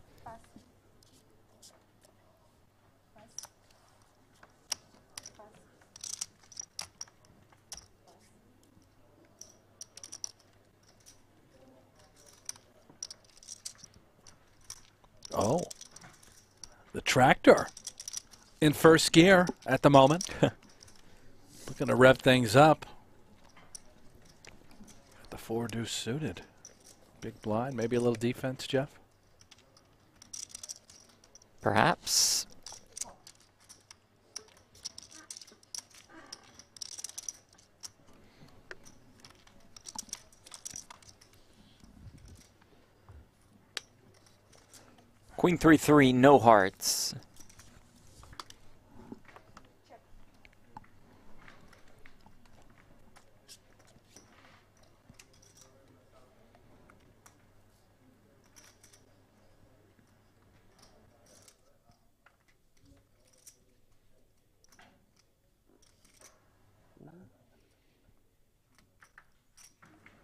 Speaker 1: Oh, the tractor in first gear at the moment. Looking to rev things up. Got the 4 deuce suited. Big blind, maybe a little defense, Jeff?
Speaker 2: Perhaps. Queen 3-3, no hearts.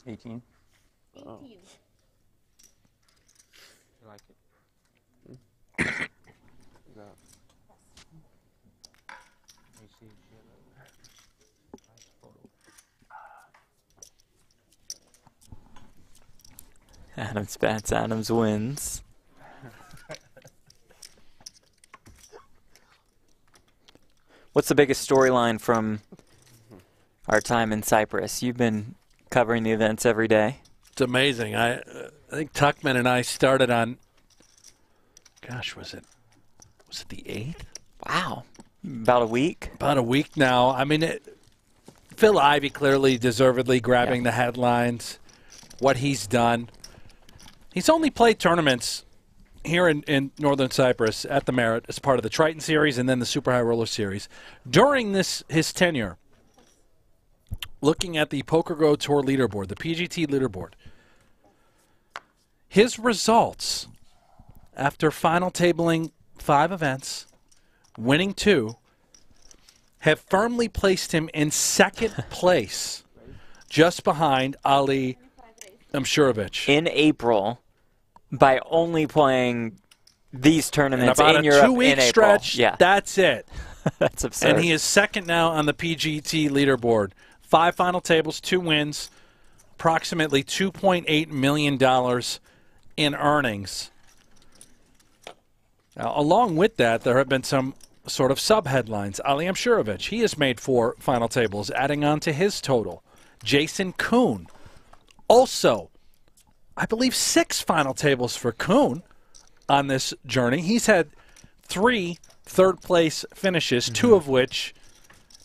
Speaker 3: $18.
Speaker 6: Oh. You like it? No.
Speaker 2: Adams bats, Adams wins. What's the biggest storyline from our time in Cyprus? You've been covering the events every day.
Speaker 1: It's amazing. I think Tuckman and I started on, gosh, was it the 8th?
Speaker 2: Wow. About a week?
Speaker 1: About a week now. I mean, Phil Ivey clearly deservedly grabbing the headlines, what he's done. He's only played tournaments here in Northern Cyprus at the Merit as part of the Triton Series and then the Super High Roller Series. During his tenure, looking at the PokerGo Tour leaderboard, the PGT leaderboard, his results after final tabling 5 events, winning 2, have firmly placed him in 2nd place, just behind Ali Imsirovic.
Speaker 2: In April, by only playing these tournaments
Speaker 1: in about
Speaker 2: in Europe
Speaker 1: a 2-week
Speaker 2: in April.
Speaker 1: stretch,
Speaker 2: Yeah.
Speaker 1: that's it.
Speaker 2: That's absurd.
Speaker 1: And he is 2nd now on the PGT leaderboard. 5 final tables, 2 wins, approximately $2.8 million in earnings. Now, along with that, there have been some sort of sub-headlines. Ali Imsirovic, he has made 4 final tables, adding on to his total. Jason Koon, also, I believe 6 final tables for Koon on this journey. He's had 3 third-place finishes, 2 of which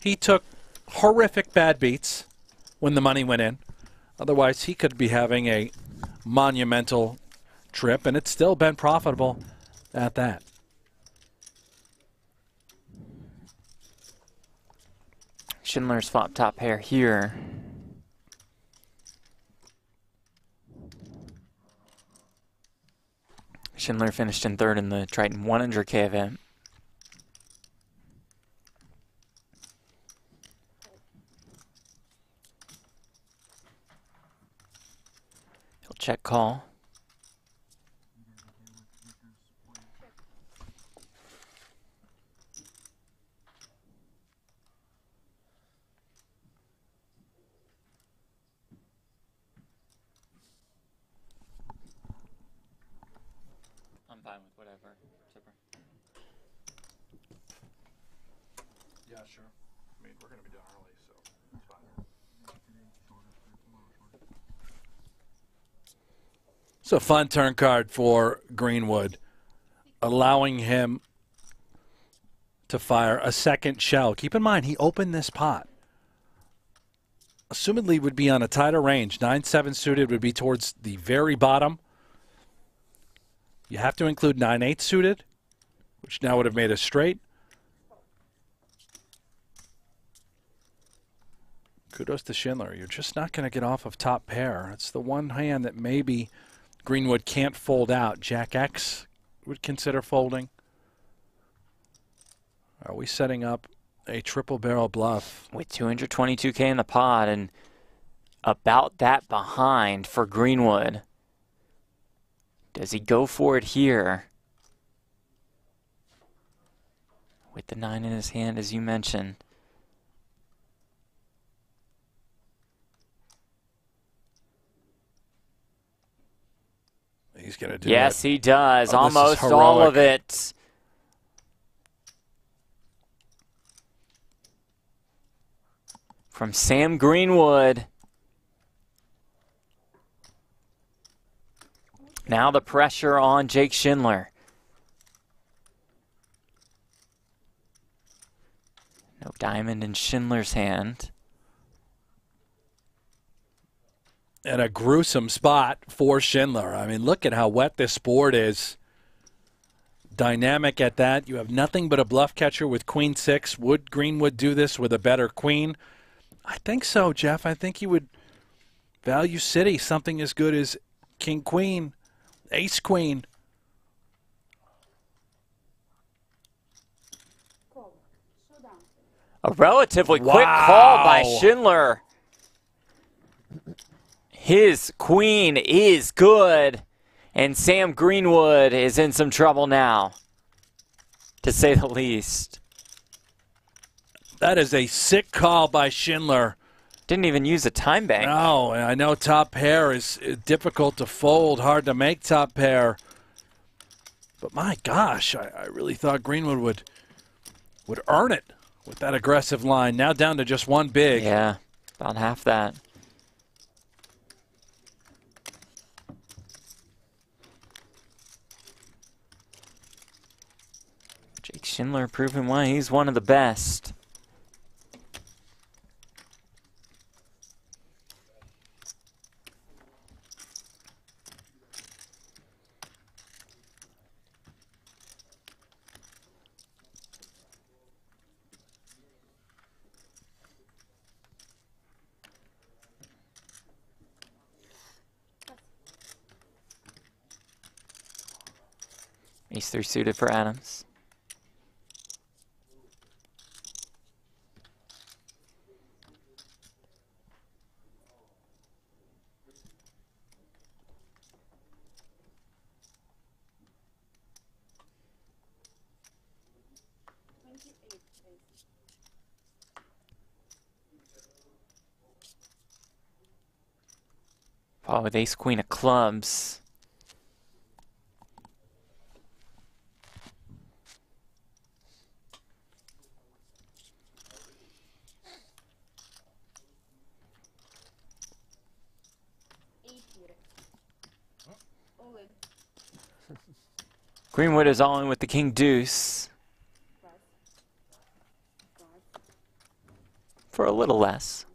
Speaker 1: he took horrific bad beats when the money went in. Otherwise, he could be having a monumental trip, and it's still been profitable at that.
Speaker 2: Schindler's flop top pair here. Schindler finished in third in the Triton 100K event. He'll check call. I'm fine with whatever. Super.
Speaker 1: Yeah, sure. I mean, we're going to be done early, so it's fine. It's a fun turn card for Greenwood, allowing him to fire a second shell. Keep in mind, he opened this pot. Assumedly would be on a tighter range. 9-7 suited would be towards the very bottom. You have to include 9-8 suited, which now would have made a straight. Kudos to Schindler. You're just not going to get off of top pair. It's the one hand that maybe Greenwood can't fold out. Jack X would consider folding. Are we setting up a triple barrel bluff?
Speaker 2: With 222K in the pot and about that behind for Greenwood. Does he go for it here? With the 9 in his hand, as you mentioned.
Speaker 1: He's going to do
Speaker 2: yes,
Speaker 1: it.
Speaker 2: he does.
Speaker 1: Oh,
Speaker 2: almost all of it. From Sam Greenwood. Now the pressure on Jake Schindler. No diamond in Schindler's hand.
Speaker 1: And a gruesome spot for Schindler. I mean, look at how wet this board is. Dynamic at that. You have nothing but a bluff catcher with queen 6. Would Greenwood do this with a better queen? I think so, Jeff. I think he would value city something as good as king queen, ace queen.
Speaker 2: A relatively quick call by Schindler. His queen is good, and Sam Greenwood is in some trouble now, to say the least.
Speaker 1: That is a sick call by Schindler.
Speaker 2: Didn't even use a time bank.
Speaker 1: No, and I know top pair is difficult to fold, hard to make top pair. But my gosh, I really thought Greenwood would earn it with that aggressive line. Now down to just one big.
Speaker 2: Yeah, about half that. Jake Schindler proving why he's one of the best. Ace-3 suited for Adams. Oh, with ace-queen of clubs. Greenwood is all in with the king deuce. For a little less.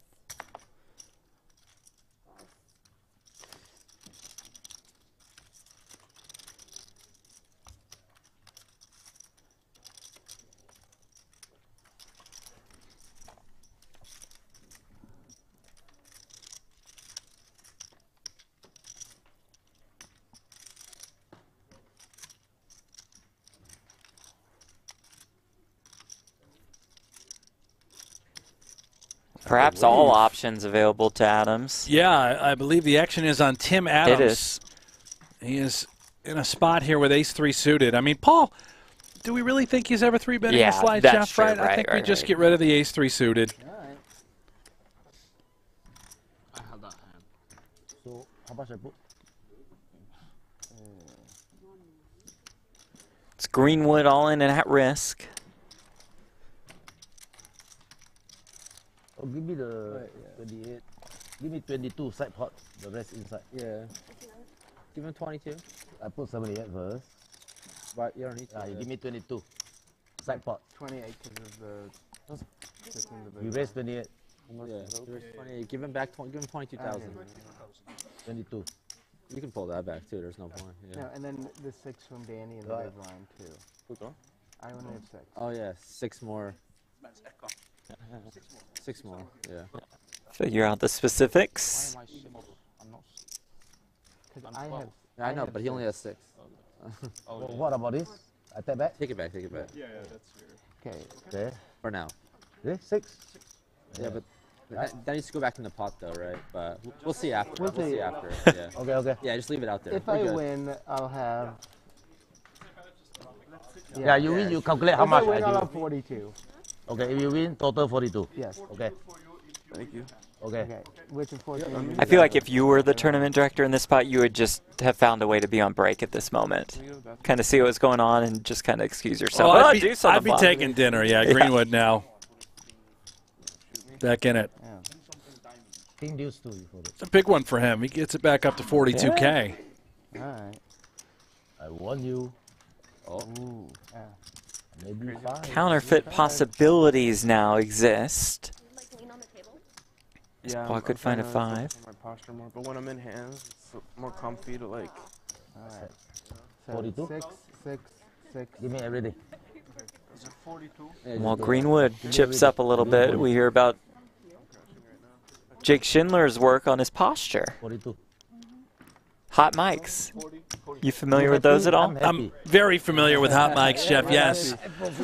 Speaker 2: Perhaps all options available to Adams.
Speaker 1: Yeah, I believe the action is on Tim Adams.
Speaker 2: It is.
Speaker 1: He is in a spot here with ace-3 suited. I mean, Paul, do we really think he's ever 3-betting a slide
Speaker 2: that's
Speaker 1: shaft,
Speaker 2: true.
Speaker 1: right? I think we just get rid of the ace-3 suited.
Speaker 19: I have that hand.
Speaker 13: So how much I put?
Speaker 2: It's Greenwood all in and at risk.
Speaker 13: Oh, give me the 28. Give me 22 side pot. The rest inside.
Speaker 3: Yeah. Give him 22.
Speaker 13: I put 78 first.
Speaker 3: But you don't need to.
Speaker 13: You give me 22 side pot.
Speaker 3: 28 because of the.
Speaker 13: You raise 28.
Speaker 3: Yeah. You raise 28. Give him back. Give him 22,000.
Speaker 13: 22.
Speaker 3: You can pull that back too. There's no point. Yeah.
Speaker 4: No, and then the 6 from Danny in the big line too. I only have 6.
Speaker 3: Oh yeah, 6 more. 6 more. Yeah.
Speaker 2: Figure out the specifics.
Speaker 4: I'm not. Because I have.
Speaker 3: I know, but he only has 6.
Speaker 13: What about this? I take back?
Speaker 3: Take it back. Take it back.
Speaker 12: Yeah, that's weird.
Speaker 13: Okay.
Speaker 3: For now.
Speaker 13: Okay, 6.
Speaker 3: Yeah, but that needs to go back in the pot though, right? But we'll see after.
Speaker 4: We'll see.
Speaker 3: See after. Yeah.
Speaker 13: Okay.
Speaker 3: Yeah, just leave it out there.
Speaker 4: If I win, I'll have.
Speaker 13: Yeah, you win, you calculate how much
Speaker 4: If I win,
Speaker 13: I
Speaker 4: I'll
Speaker 13: do.
Speaker 4: have 42.
Speaker 13: Okay, if you win, total 42.
Speaker 4: Yes.
Speaker 13: Okay.
Speaker 6: Thank you.
Speaker 13: Okay.
Speaker 4: Which unfortunately.
Speaker 2: I feel like if you were the tournament director in this spot, you would just have found a way to be on break at this moment. Kind of see what's going on and just kind of excuse yourself.
Speaker 1: Oh,
Speaker 2: I'd
Speaker 1: be taking dinner, yeah. Greenwood now. Back in it.
Speaker 13: King deuce 2 for it.
Speaker 1: It's a big one for him. He gets it back up to 42K.
Speaker 4: All right.
Speaker 13: I won you.
Speaker 3: Oh.
Speaker 4: Ooh. Yeah.
Speaker 13: Maybe 5.
Speaker 2: Counterfeit possibilities now exist.
Speaker 6: Yeah,
Speaker 2: Paul could find a 5.
Speaker 6: My posture more, but when I'm in hands, it's more comfy to like.
Speaker 4: All right. So
Speaker 13: 42?
Speaker 4: 6.
Speaker 13: Give me everything.
Speaker 6: Is it 42?
Speaker 2: While Greenwood chips up a little bit, we hear about Jake Schindler's work on his posture.
Speaker 13: 42.
Speaker 2: Hot mics. You familiar with those at all?
Speaker 1: I'm very familiar with hot mics, Jeff, yes.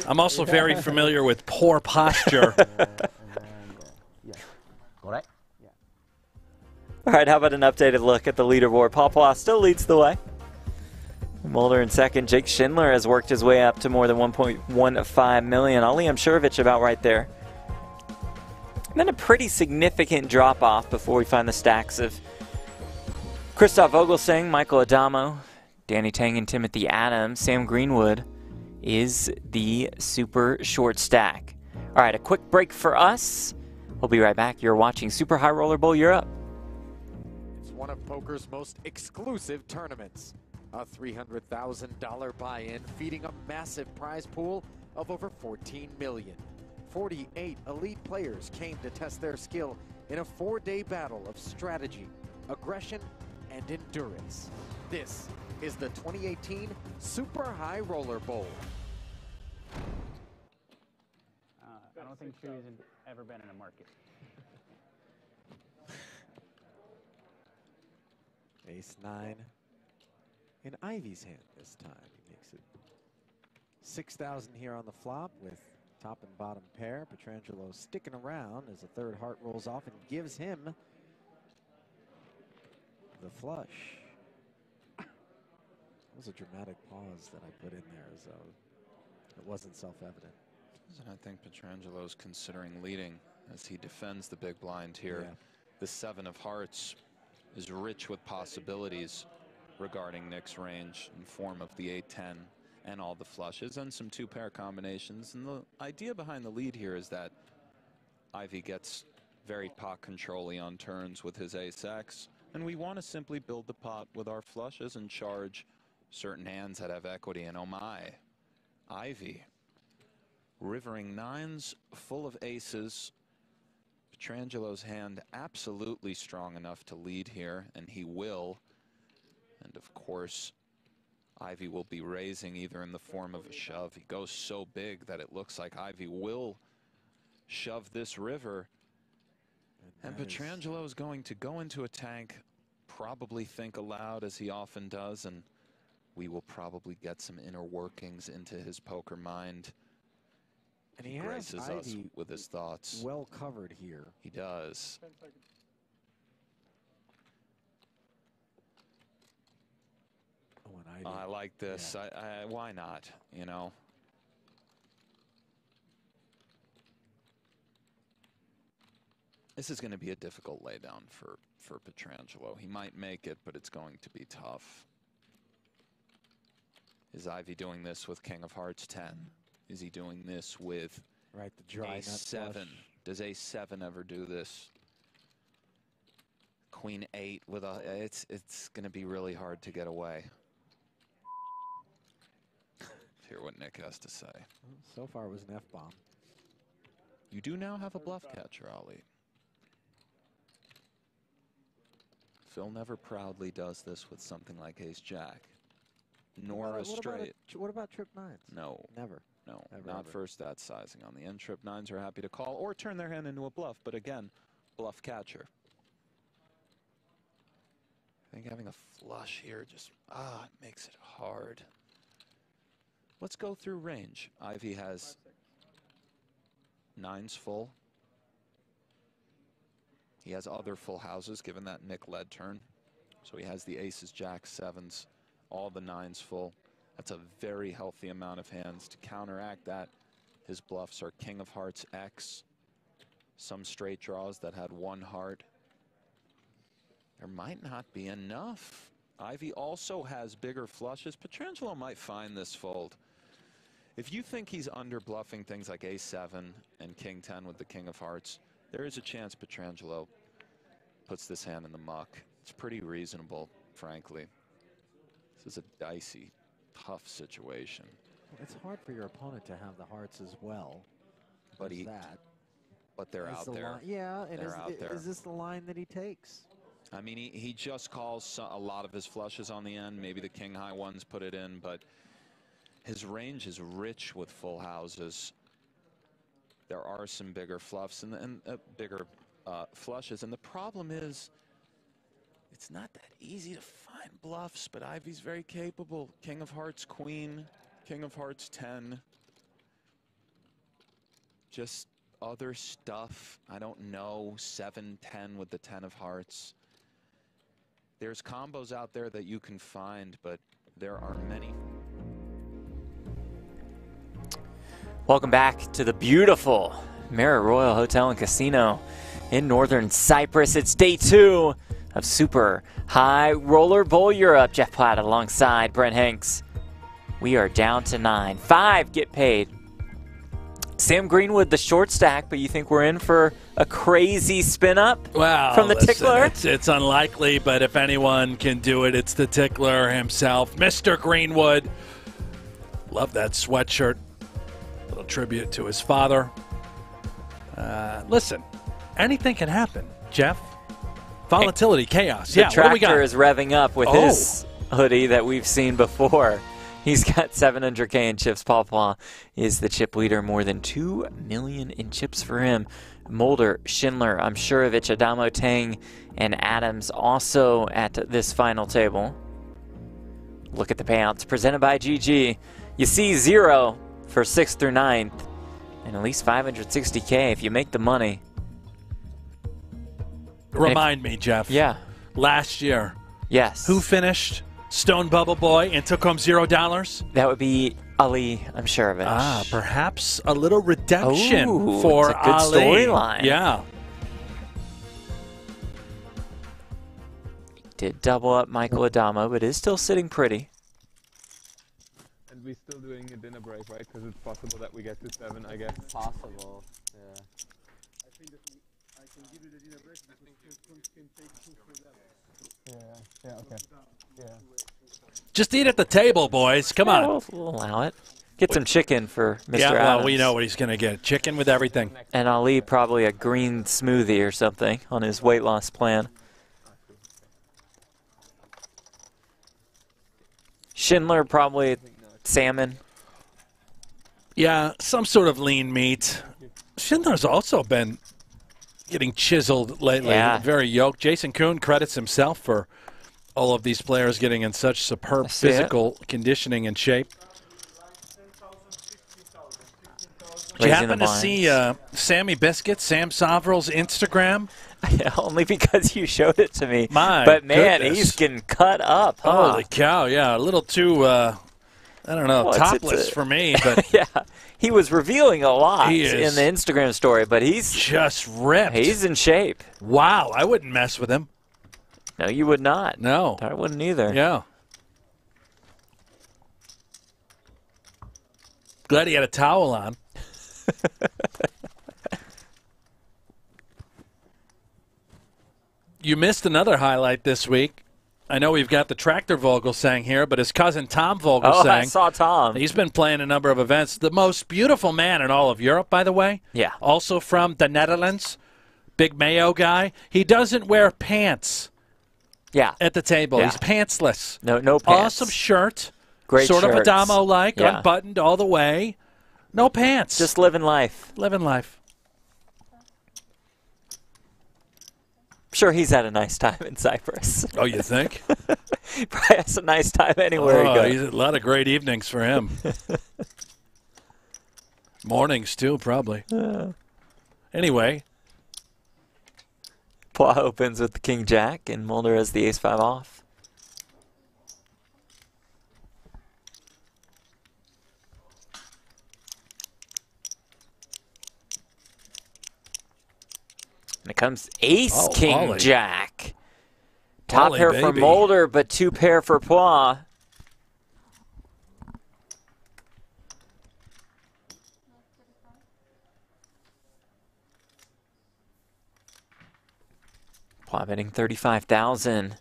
Speaker 1: I'm also very familiar with poor posture.
Speaker 13: Correct?
Speaker 2: All right, how about an updated look at the leaderboard? Paul still leads the way. Mulder in second. Jake Schindler has worked his way up to more than 1.15 million. Ali Imsirovic about right there. And then a pretty significant drop-off before we find the stacks of Christoph Vogelsang, Michael Addamo, Danny Tang, and Timothy Adams. Sam Greenwood is the super short stack. All right, a quick break for us. We'll be right back. You're watching Super High Roller Bowl Europe.
Speaker 7: It's one of poker's most exclusive tournaments. A $300,000 buy-in feeding a massive prize pool of over $14 million. 48 elite players came to test their skill in a 4-day battle of strategy, aggression, and endurance. This is the 2018 Super High Roller Bowl.
Speaker 11: I don't think Chewy's ever been in a market.
Speaker 7: Ace-9 in Ivy's hand this time. He makes it 6,000 here on the flop with top and bottom pair. Petrangelo sticking around as the third heart rolls off and gives him the flush. That was a dramatic pause that I put in there, as though it wasn't self-evident.
Speaker 18: And I think Petrangelo's considering leading as he defends the big blind here.
Speaker 7: Yeah.
Speaker 18: The 7 of hearts is rich with possibilities regarding Nick's range in form of the 8-10 and all the flushes and some 2-pair combinations. And the idea behind the lead here is that Ivy gets very pot control-y on turns with his ace-X, and we want to simply build the pot with our flushes and charge certain hands that have equity. And oh my, Ivy rivering 9s full of aces. Petrangelo's hand absolutely strong enough to lead here, and he will. And of course, Ivy will be raising either in the form of a shove. He goes so big that it looks like Ivy will shove this river. And Petrangelo is going to go into a tank, probably think aloud as he often does, and we will probably get some inner workings into his poker mind.
Speaker 14: And he
Speaker 9: graces
Speaker 14: has
Speaker 9: us
Speaker 14: Ivy
Speaker 9: with his thoughts.
Speaker 14: well covered here.
Speaker 9: He does.
Speaker 14: Oh, and Ivy.
Speaker 9: I like this.
Speaker 14: Yeah.
Speaker 9: Why not? You know. This is going to be a difficult laydown for Petrangelo. He might make it, but it's going to be tough. Is Ivy doing this with King of Hearts 10? Is he doing this with
Speaker 14: the dry
Speaker 9: Ace
Speaker 14: nut
Speaker 9: 7?
Speaker 14: flush.
Speaker 9: Does Ace 7 ever do this? Queen 8 with a. It's going to be really hard to get away. Let's hear what Nick has to say.
Speaker 14: So far, it was an F-bomb.
Speaker 9: You do now have a bluff catcher, Ali. Phil never proudly does this with something like Ace-Jack, nor a straight.
Speaker 14: What about trip nines?
Speaker 9: No.
Speaker 14: Never.
Speaker 9: No,
Speaker 14: Never,
Speaker 9: not
Speaker 14: ever.
Speaker 9: first that sizing. On the end, trip nines are happy to call or turn their hand into a bluff, but again, bluff catcher. I think having a flush here just, it makes it hard. Let's go through range. Ivy has nines full. He has other full houses, given that Nick led turn. So he has the aces, jacks, sevens, all the nines full. That's a very healthy amount of hands. To counteract that, his bluffs are King of Hearts X, some straight draws that had one heart. There might not be enough. Ivy also has bigger flushes. Petrangelo might find this fold. If you think he's under bluffing things like Ace 7 and King 10 with the King of Hearts, there is a chance Petrangelo puts this hand in the muck. It's pretty reasonable, frankly. This is a dicey, tough situation.
Speaker 14: It's hard for your opponent to have the hearts as well.
Speaker 9: But they're out there.
Speaker 14: Yeah, and
Speaker 9: they're out there.
Speaker 14: Is this the line that he takes?
Speaker 9: I mean, he just calls a lot of his flushes on the end. Maybe the king high ones put it in, but his range is rich with full houses. There are some bigger fluffs and bigger flushes, and the problem is it's not that easy to find bluffs, but Ivy's very capable. King of Hearts Queen, King of Hearts 10. Just other stuff. I don't know. 7-10 with the 10 of Hearts. There's combos out there that you can find, but there are many.
Speaker 2: Welcome back to the beautiful Marriott Royal Hotel and Casino in Northern Cyprus. It's day 2 of Super High Roller Bowl Europe. Jeff Platt alongside Brent Hanks. We are down to 9. 5 get paid. Sam Greenwood, the short stack, but you think we're in for a crazy spin up from the tickler?
Speaker 1: It's unlikely, but if anyone can do it, it's the tickler himself, Mr. Greenwood. Love that sweatshirt. Little tribute to his father. Listen, anything can happen, Jeff. Volatility, chaos.
Speaker 2: The tractor is revving up with his hoodie that we've seen before. He's got 700K in chips. Paw is the chip leader. More than 2 million in chips for him. Mulder, Schindler, Imsirovic, Addamo, Tang, and Adams also at this final table. Look at the payouts presented by GG. You see 0 for 6th through 9th, and at least 560K if you make the money.
Speaker 1: Remind me, Jeff.
Speaker 2: Yeah.
Speaker 1: Last year.
Speaker 2: Yes.
Speaker 1: Who finished Stone Bubble Boy and took home $0?
Speaker 2: That would be Ali Imsirovic.
Speaker 1: Perhaps a little redemption for
Speaker 2: it's a good
Speaker 1: Ali.
Speaker 2: Storyline.
Speaker 1: Yeah.
Speaker 2: Did double up Michael Addamo, but is still sitting pretty.
Speaker 6: And we're still doing a dinner break, right? Because it's possible that we get to 7, I guess.
Speaker 4: Possible, yeah.
Speaker 21: I think that I can give you the dinner break because Koon can take 2 for them.
Speaker 12: Yeah, okay. Yeah.
Speaker 1: Just eat at the table, boys. Come on.
Speaker 2: We'll allow it. Get some chicken for Mr.
Speaker 1: Yeah, well,
Speaker 2: Adams.
Speaker 1: we know what he's going to get. Chicken with everything.
Speaker 2: And Ali probably a green smoothie or something on his weight loss plan. Schindler probably salmon.
Speaker 1: Yeah, some sort of lean meat. Schindler's also been getting chiseled lately.
Speaker 2: Yeah.
Speaker 1: Very yoked. Jason Koon credits himself for all of these players getting in such superb physical conditioning and shape. Did you
Speaker 2: raising the
Speaker 1: happen to see Sammy Biscuit, Sam Sovrel's Instagram?
Speaker 2: Only because you showed it to me.
Speaker 1: But
Speaker 2: man,
Speaker 1: goodness.
Speaker 2: he's getting cut up. Huh?
Speaker 1: Holy cow, yeah. A little too, I don't know,
Speaker 2: Well,
Speaker 1: topless for me. But
Speaker 2: yeah, he was revealing a lot
Speaker 1: He is.
Speaker 2: in the Instagram story, but he's
Speaker 1: just ripped.
Speaker 2: He's in shape.
Speaker 1: Wow, I wouldn't mess with him.
Speaker 2: No, you would not.
Speaker 1: No.
Speaker 2: I wouldn't either.
Speaker 1: Yeah. Glad he had a towel on. You missed another highlight this week. I know we've got the Tractor Vogel sang here, but his cousin Tom Vogel sang.
Speaker 2: I saw Tom.
Speaker 1: He's been playing a number of events. The most beautiful man in all of Europe, by the way.
Speaker 2: Yeah.
Speaker 1: Also from the Netherlands. Big Mayo guy. He doesn't wear pants.
Speaker 2: Yeah.
Speaker 1: At the table.
Speaker 2: Yeah.
Speaker 1: He's pantsless.
Speaker 2: No pants.
Speaker 1: Awesome shirt.
Speaker 2: Great
Speaker 1: Sort
Speaker 2: shirts.
Speaker 1: of Addamo-like,
Speaker 2: Yeah.
Speaker 1: unbuttoned all the way. No pants.
Speaker 2: Just living life.
Speaker 1: Living life.
Speaker 2: Sure, he's had a nice time in Cyprus.
Speaker 1: Oh, you think?
Speaker 2: Probably has a nice time anywhere he goes.
Speaker 1: He's a lot of great evenings for him. Mornings, too, probably. Anyway.
Speaker 2: Platt opens with the King Jack, and Mulder has the Ace-5 off. And it comes Ace, King,
Speaker 1: Ollie.
Speaker 2: Jack. Top
Speaker 1: Ollie,
Speaker 2: pair for
Speaker 1: baby.
Speaker 2: Mulder, but 2 pair for Platt. Platt betting 35,000.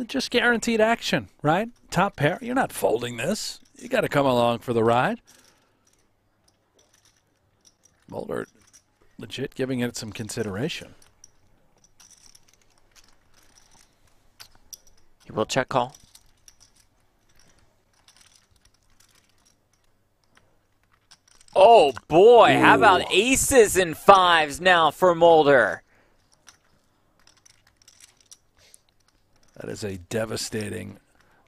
Speaker 1: Just guaranteed action, right? Top pair. You're not folding this. You got to come along for the ride. Mulder legit giving it some consideration.
Speaker 2: He will check call. Oh boy, how about aces and 5s now for Mulder?
Speaker 1: That is a devastating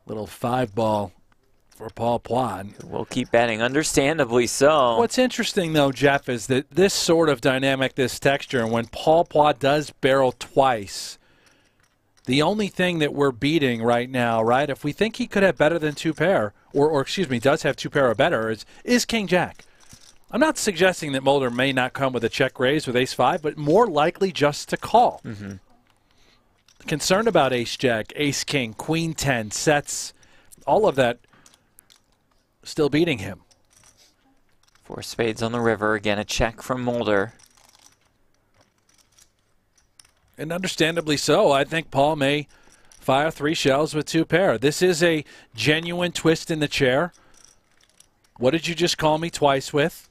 Speaker 1: little 5-ball for Paul Platt.
Speaker 2: We'll keep betting, understandably so.
Speaker 1: What's interesting, though, Jeff, is that this sort of dynamic, this texture, and when Paul Platt does barrel twice, the only thing that we're beating right now, right, if we think he could have better than 2 pair, or excuse me, does have 2 pair or better, is King Jack. I'm not suggesting that Mulder may not come with a check raise with Ace-5, but more likely just to call.
Speaker 2: Mm-hmm.
Speaker 1: Concerned about Ace-Jack, Ace-King, Queen-10, sets, all of that still beating him.
Speaker 2: 4 spades on the river. Again, a check from Mulder.
Speaker 1: And understandably so. I think Paul may fire 3 shells with 2 pair. This is a genuine twist in the chair. What did you just call me twice with?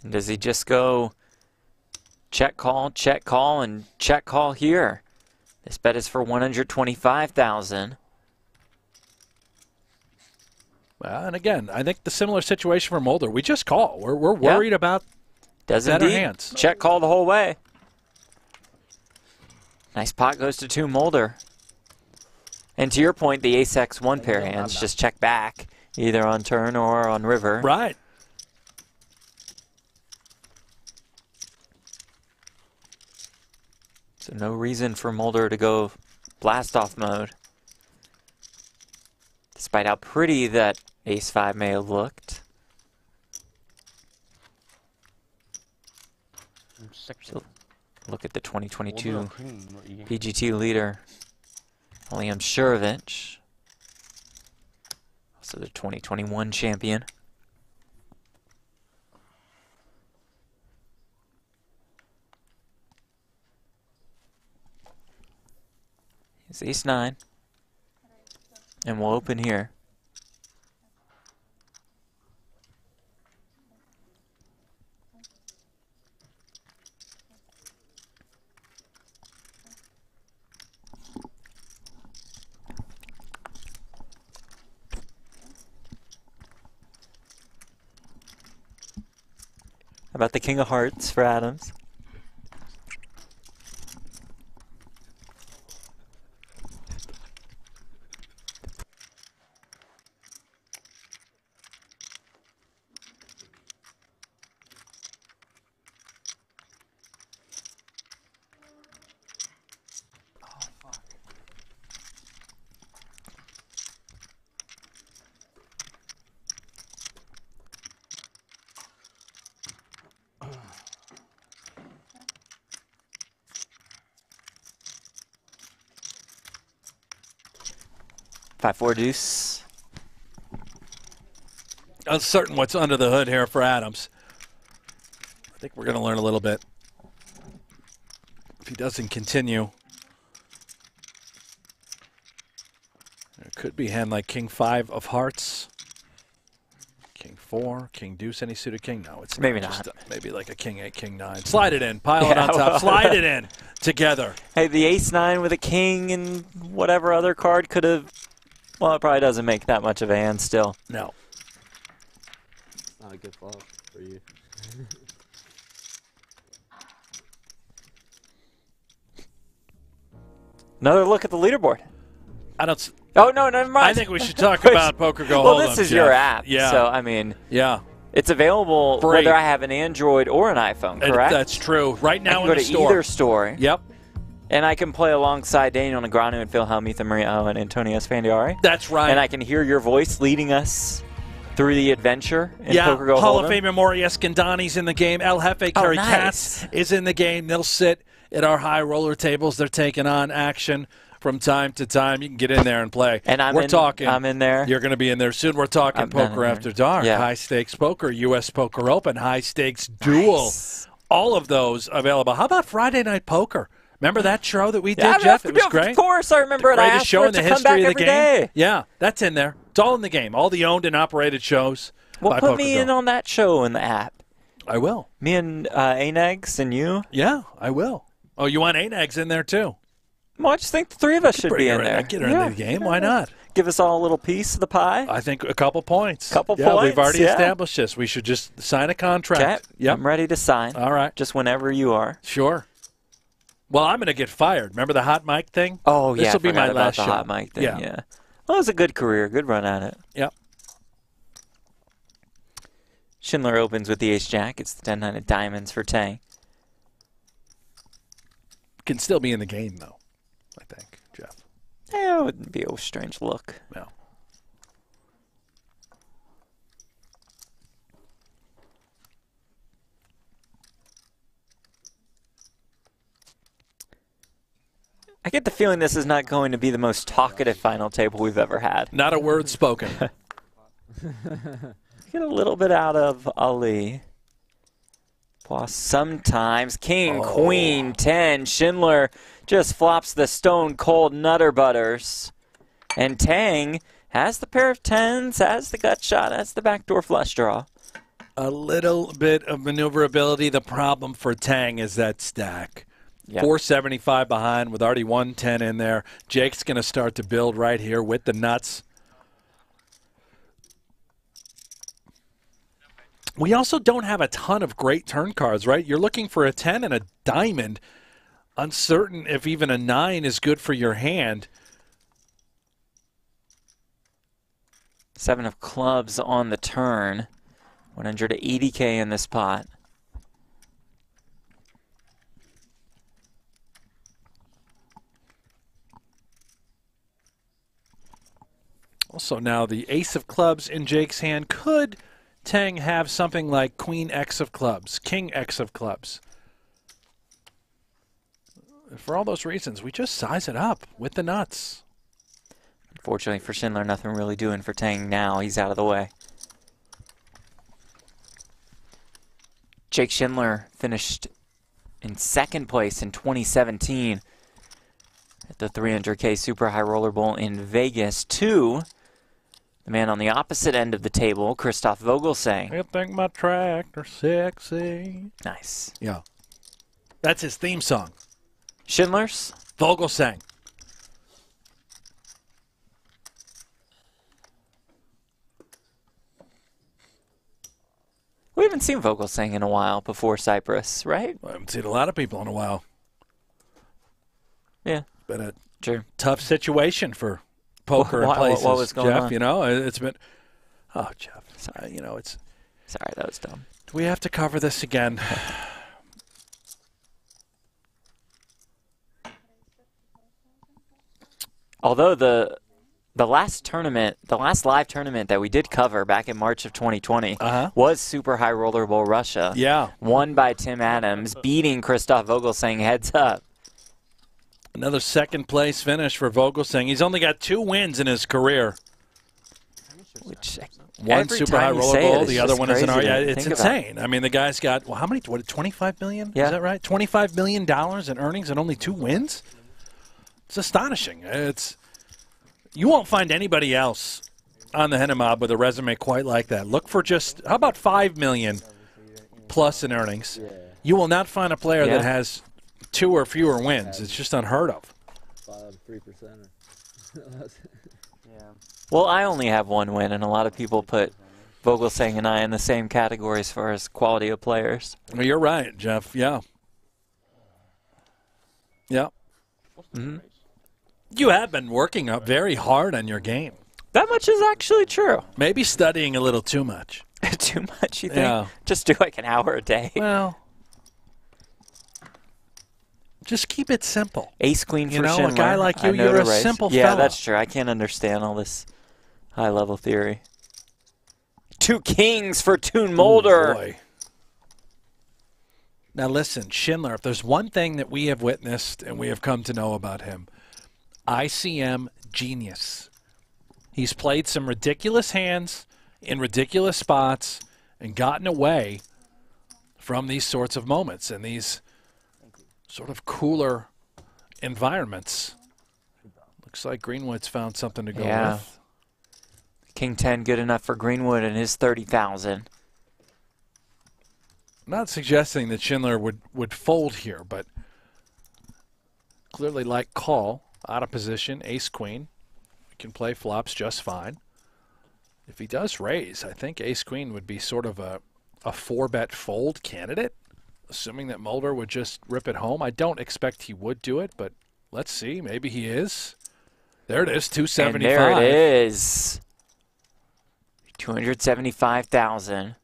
Speaker 2: And does he just go check call, and check call here? This bet is for 125,000.
Speaker 1: Well, and again, I think the similar situation for Mulder. We just call. We're worried about
Speaker 2: Does
Speaker 1: better
Speaker 2: indeed.
Speaker 1: hands.
Speaker 2: Check call the whole way. Nice pot goes to 2 Mulder. And to your point, the ace-x 1 pair hands just check back, either on turn or on river.
Speaker 1: Right.
Speaker 2: So no reason for Mulder to go blast-off mode. Despite how pretty that ace-5 may have looked. So look at the 2022 PGT leader, Ali Imsirovic. Also the 2021 champion. It's ace-9. And we'll open here. How about the King of Hearts for Adams? 5-4 deuce.
Speaker 1: Uncertain what's under the hood here for Adams. I think we're going to learn a little bit. If he doesn't continue, it could be a hand like King 5 of hearts, King 4, King deuce, any suited king. No, it's
Speaker 2: maybe
Speaker 1: not.
Speaker 2: not.
Speaker 1: Just, maybe like a King 8, King 9. Slide it in, pile it on top, slide it in together.
Speaker 2: Hey, the ace 9 with a king and whatever other card could have. Well, it probably doesn't make that much of a hand still.
Speaker 1: No.
Speaker 3: It's not a good flop for you.
Speaker 2: Another look at the leaderboard.
Speaker 1: I don't.
Speaker 2: Oh, no, never mind.
Speaker 1: I think we should talk about PokerGO.
Speaker 2: Well, this is your app.
Speaker 1: Yeah.
Speaker 2: So, I mean,
Speaker 1: yeah,
Speaker 2: it's available
Speaker 1: free.
Speaker 2: whether I have an Android or an iPhone, correct?
Speaker 1: That's true. Right now
Speaker 2: I can
Speaker 1: in
Speaker 2: go
Speaker 1: the
Speaker 2: to
Speaker 1: store.
Speaker 2: either store.
Speaker 1: Yep.
Speaker 2: And I can play alongside Daniel Negreanu and Phil Helmuth and Maria O and Antonio Esfandiari.
Speaker 1: That's right.
Speaker 2: And I can hear your voice leading us through the adventure in PokerGO
Speaker 1: Hall
Speaker 2: Hold'em.
Speaker 1: of Famer Maury Escandani's in the game. El Jefe Kerry Katz is in the game. They'll sit at our high roller tables. They're taking on action from time to time. You can get in there and play.
Speaker 2: And I'm in there.
Speaker 1: You're going to be in there soon. We're talking Poker After Dark,
Speaker 2: Yeah.
Speaker 1: High Stakes Poker, U.S. Poker Open, High Stakes Duel. All of those available. How about Friday Night Poker? Remember that show that we did, Jeff? It was great.
Speaker 2: Of course, I remember it. I
Speaker 1: Greatest
Speaker 2: asked
Speaker 1: show
Speaker 2: for
Speaker 1: in
Speaker 2: it
Speaker 1: the
Speaker 2: to come
Speaker 1: history
Speaker 2: back
Speaker 1: of the
Speaker 2: every
Speaker 1: game.
Speaker 2: day.
Speaker 1: Yeah, that's in there. It's all in the game. All the owned and operated shows.
Speaker 2: Well,
Speaker 1: by
Speaker 2: put me
Speaker 1: PokerGO.
Speaker 2: in on that show in the app.
Speaker 1: I will.
Speaker 2: Me and Anegs and you.
Speaker 1: Yeah, I will. Oh, you want 8 eggs in there too?
Speaker 2: Well, I just think the three of us should
Speaker 1: Bring
Speaker 2: be
Speaker 1: her
Speaker 2: in
Speaker 1: in
Speaker 2: there.
Speaker 1: there. Get her into the game. Why not?
Speaker 2: Give us all a little piece of the pie.
Speaker 1: I think a couple points.
Speaker 2: Couple
Speaker 1: yeah,
Speaker 2: points.
Speaker 1: We've already
Speaker 2: yeah.
Speaker 1: established this. We should just sign a contract.
Speaker 2: Okay.
Speaker 1: Yep.
Speaker 2: I'm ready to sign.
Speaker 1: All right.
Speaker 2: Just whenever you are.
Speaker 1: Sure. Well, I'm going to get fired. Remember the hot mic thing?
Speaker 2: Oh, yeah.
Speaker 1: This will be my last
Speaker 2: the
Speaker 1: show.
Speaker 2: hot mic thing. Yeah. Well, it was a good career. Good run at it.
Speaker 1: Yep.
Speaker 2: Schindler opens with the ace-jack. It's the 10-9 of diamonds for Tang.
Speaker 1: Can still be in the game, though, I think, Jeff.
Speaker 2: Yeah, it wouldn't be a strange look.
Speaker 1: No.
Speaker 2: I get the feeling this is not going to be the most talkative final table we've ever had.
Speaker 1: Not a word spoken.
Speaker 2: Get a little bit out of Ali. Plus, sometimes King, Queen, 10. Schindler just flops the stone cold Nutter Butters. And Tang has the pair of 10s, has the gut shot, has the backdoor flush draw.
Speaker 1: A little bit of maneuverability. The problem for Tang is that stack.
Speaker 2: Yep.
Speaker 1: 475 behind with already 110 in there. Jake's going to start to build right here with the nuts. We also don't have a ton of great turn cards, right? You're looking for a 10 and a diamond. Uncertain if even a 9 is good for your hand.
Speaker 2: 7 of clubs on the turn. 180K in this pot.
Speaker 1: Also now the ace of clubs in Jake's hand. Could Tang have something like Queen X of clubs, King X of clubs? For all those reasons, we just size it up with the nuts.
Speaker 2: Unfortunately for Schindler, nothing really doing for Tang now. He's out of the way. Jake Schindler finished in second place in 2017 at the 300K Super High Roller Bowl in Vegas. The man on the opposite end of the table, Christoph Vogelsang.
Speaker 1: I think my tractor's sexy.
Speaker 2: Nice.
Speaker 1: Yeah. That's his theme song.
Speaker 2: Schindler's?
Speaker 1: Vogelsang.
Speaker 2: We haven't seen Vogelsang in a while before Cyprus, right?
Speaker 1: I haven't seen a lot of people in a while.
Speaker 2: Yeah.
Speaker 1: It's been a
Speaker 2: Sure.
Speaker 1: tough situation for poker and places.
Speaker 2: What was going
Speaker 1: Jeff,
Speaker 2: on?
Speaker 1: you know, it's been... Oh, Jeff. You know, it's...
Speaker 2: Sorry, that was dumb.
Speaker 1: Do we have to cover this again?
Speaker 2: Although the last tournament, the last live tournament that we did cover back in March of 2020 was Super High Roller Bowl Russia.
Speaker 1: Yeah.
Speaker 2: Won by Tim Adams, beating Christoph Vogelsang heads up.
Speaker 1: Another second-place finish for Vogelsang. He's only got 2 wins in his career.
Speaker 2: Which
Speaker 1: one
Speaker 2: every
Speaker 1: super
Speaker 2: time
Speaker 1: high
Speaker 2: you
Speaker 1: roller
Speaker 2: say
Speaker 1: bowl,
Speaker 2: it's
Speaker 1: the other
Speaker 2: just
Speaker 1: one is an
Speaker 2: crazy to
Speaker 1: it's
Speaker 2: think about.
Speaker 1: insane. I mean, the guy's got how many? What, $25 million?
Speaker 2: Yeah.
Speaker 1: Is that right? $25 million in earnings and only 2 wins. It's astonishing. You won't find anybody else on the Henna Mob with a resume quite like that. Look for just how about $5 million plus in earnings. You will not find a player that has 2 or fewer wins. It's just unheard of.
Speaker 13: 3%.
Speaker 2: Well, I only have 1 win, and a lot of people put Vogelsang and I in the same category as far as quality of players.
Speaker 1: Well, you're right, Jeff. Yeah. Yeah.
Speaker 2: Mm-hmm.
Speaker 1: You have been working up very hard on your game.
Speaker 2: That much is actually true.
Speaker 1: Maybe studying a little too much.
Speaker 2: Too much, you think?
Speaker 1: Yeah.
Speaker 2: Just do like an hour a day.
Speaker 1: Well, just keep it simple.
Speaker 2: Ace queen for
Speaker 1: a
Speaker 2: Schindler.
Speaker 1: guy like you,
Speaker 2: I know
Speaker 1: you're
Speaker 2: to
Speaker 1: a
Speaker 2: raise.
Speaker 1: simple
Speaker 2: Yeah,
Speaker 1: fellow.
Speaker 2: that's true. I can't understand all this high-level theory. 2 kings for Toon Mulder.
Speaker 1: Oh, boy. Now listen, Schindler, if there's one thing that we have witnessed and we have come to know about him, ICM genius. He's played some ridiculous hands in ridiculous spots and gotten away from these sorts of moments and these sort of cooler environments. Looks like Greenwood's found something to go with.
Speaker 2: King 10 good enough for Greenwood and his 30,000.
Speaker 1: I'm not suggesting that Schindler would fold here, but clearly like call, out of position, ace-queen. We can play flops just fine. If he does raise, I think ace-queen would be sort of a 4-bet fold candidate, assuming that Mulder would just rip it home. I don't expect he would do it, but let's see. Maybe he is. There it is, 275.
Speaker 2: And there it is. 275,000.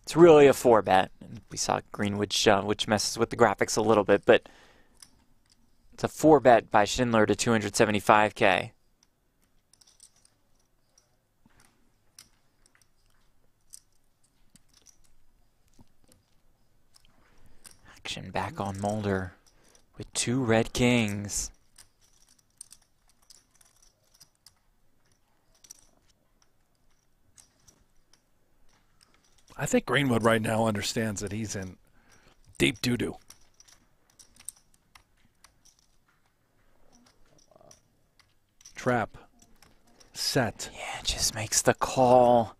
Speaker 2: It's really a 4-bet. We saw Greenwood shove, which messes with the graphics a little bit, but it's a 4-bet by Schindler to 275K. Action back on Mulder with 2 red kings.
Speaker 1: I think Greenwood right now understands that he's in deep doo-doo. Trap. Set.
Speaker 2: Yeah, just makes the call.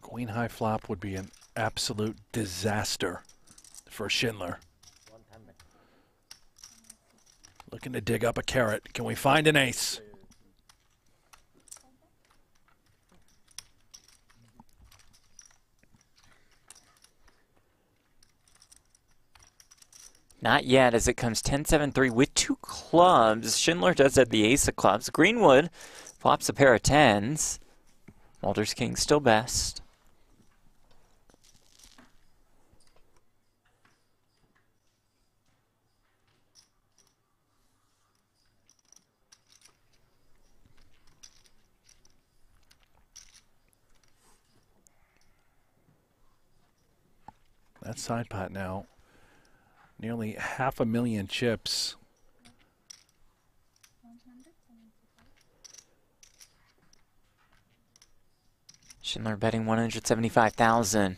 Speaker 1: Queen high flop would be an absolute disaster for Schindler. Looking to dig up a carrot. Can we find an ace?
Speaker 2: Not yet, as it comes 10-7-3 with 2 clubs. Schindler does have the ace of clubs. Greenwood flops a pair of 10s. Mulder's king still best.
Speaker 1: That side pot now, nearly 500,000 chips.
Speaker 2: Schindler betting 175,000.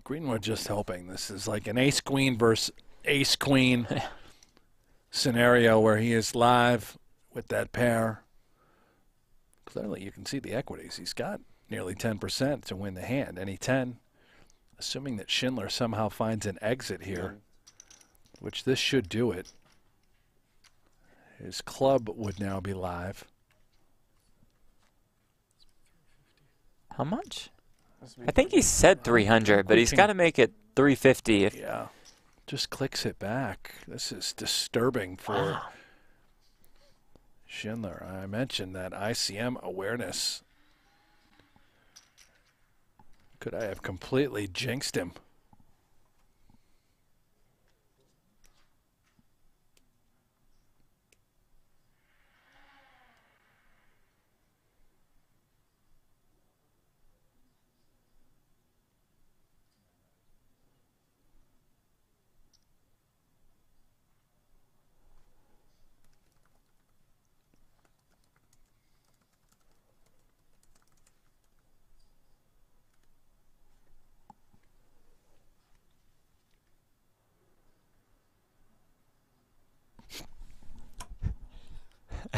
Speaker 1: Greenwood just hoping. This is like an ace-queen versus ace-queen scenario where he is live with that pair. Clearly, you can see the equities. He's got nearly 10% to win the hand. Any 10, assuming that Schindler somehow finds an exit here, which this should do it. His club would now be live.
Speaker 2: How much? I think he said 300, but he's got to make it 350.
Speaker 1: Yeah, just clicks it back. This is disturbing for Schindler. I mentioned that ICM awareness. Could I have completely jinxed him?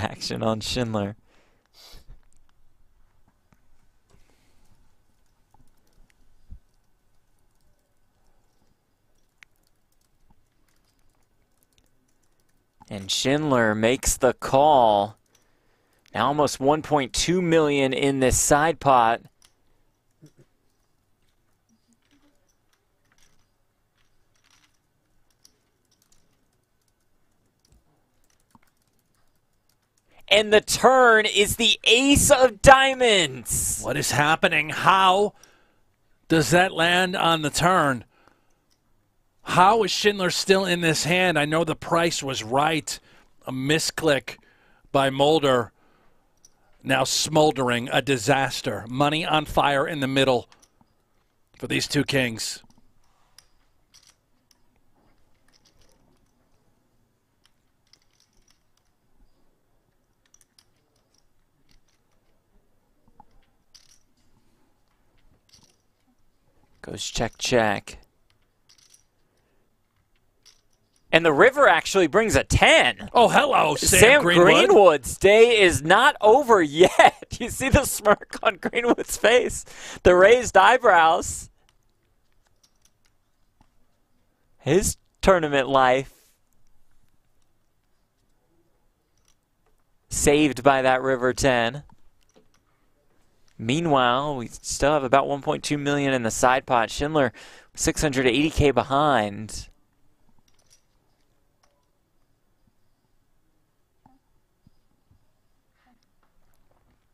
Speaker 2: action on Schindler. And Schindler makes the call. Now almost 1.2 million in this side pot. And the turn is the ace of diamonds.
Speaker 1: What is happening? How does that land on the turn? How is Schindler still in this hand? I know the price was right. A misclick by Mulder. Now smoldering, a disaster. Money on fire in the middle for these two kings.
Speaker 2: Goes check, check. And the river actually brings a 10.
Speaker 1: Oh, hello, Sam Greenwood.
Speaker 2: Greenwood's day is not over yet. You see the smirk on Greenwood's face? The raised eyebrows. His tournament life saved by that river 10. Meanwhile, we still have about 1.2 million in the side pot. Schindler 680K behind.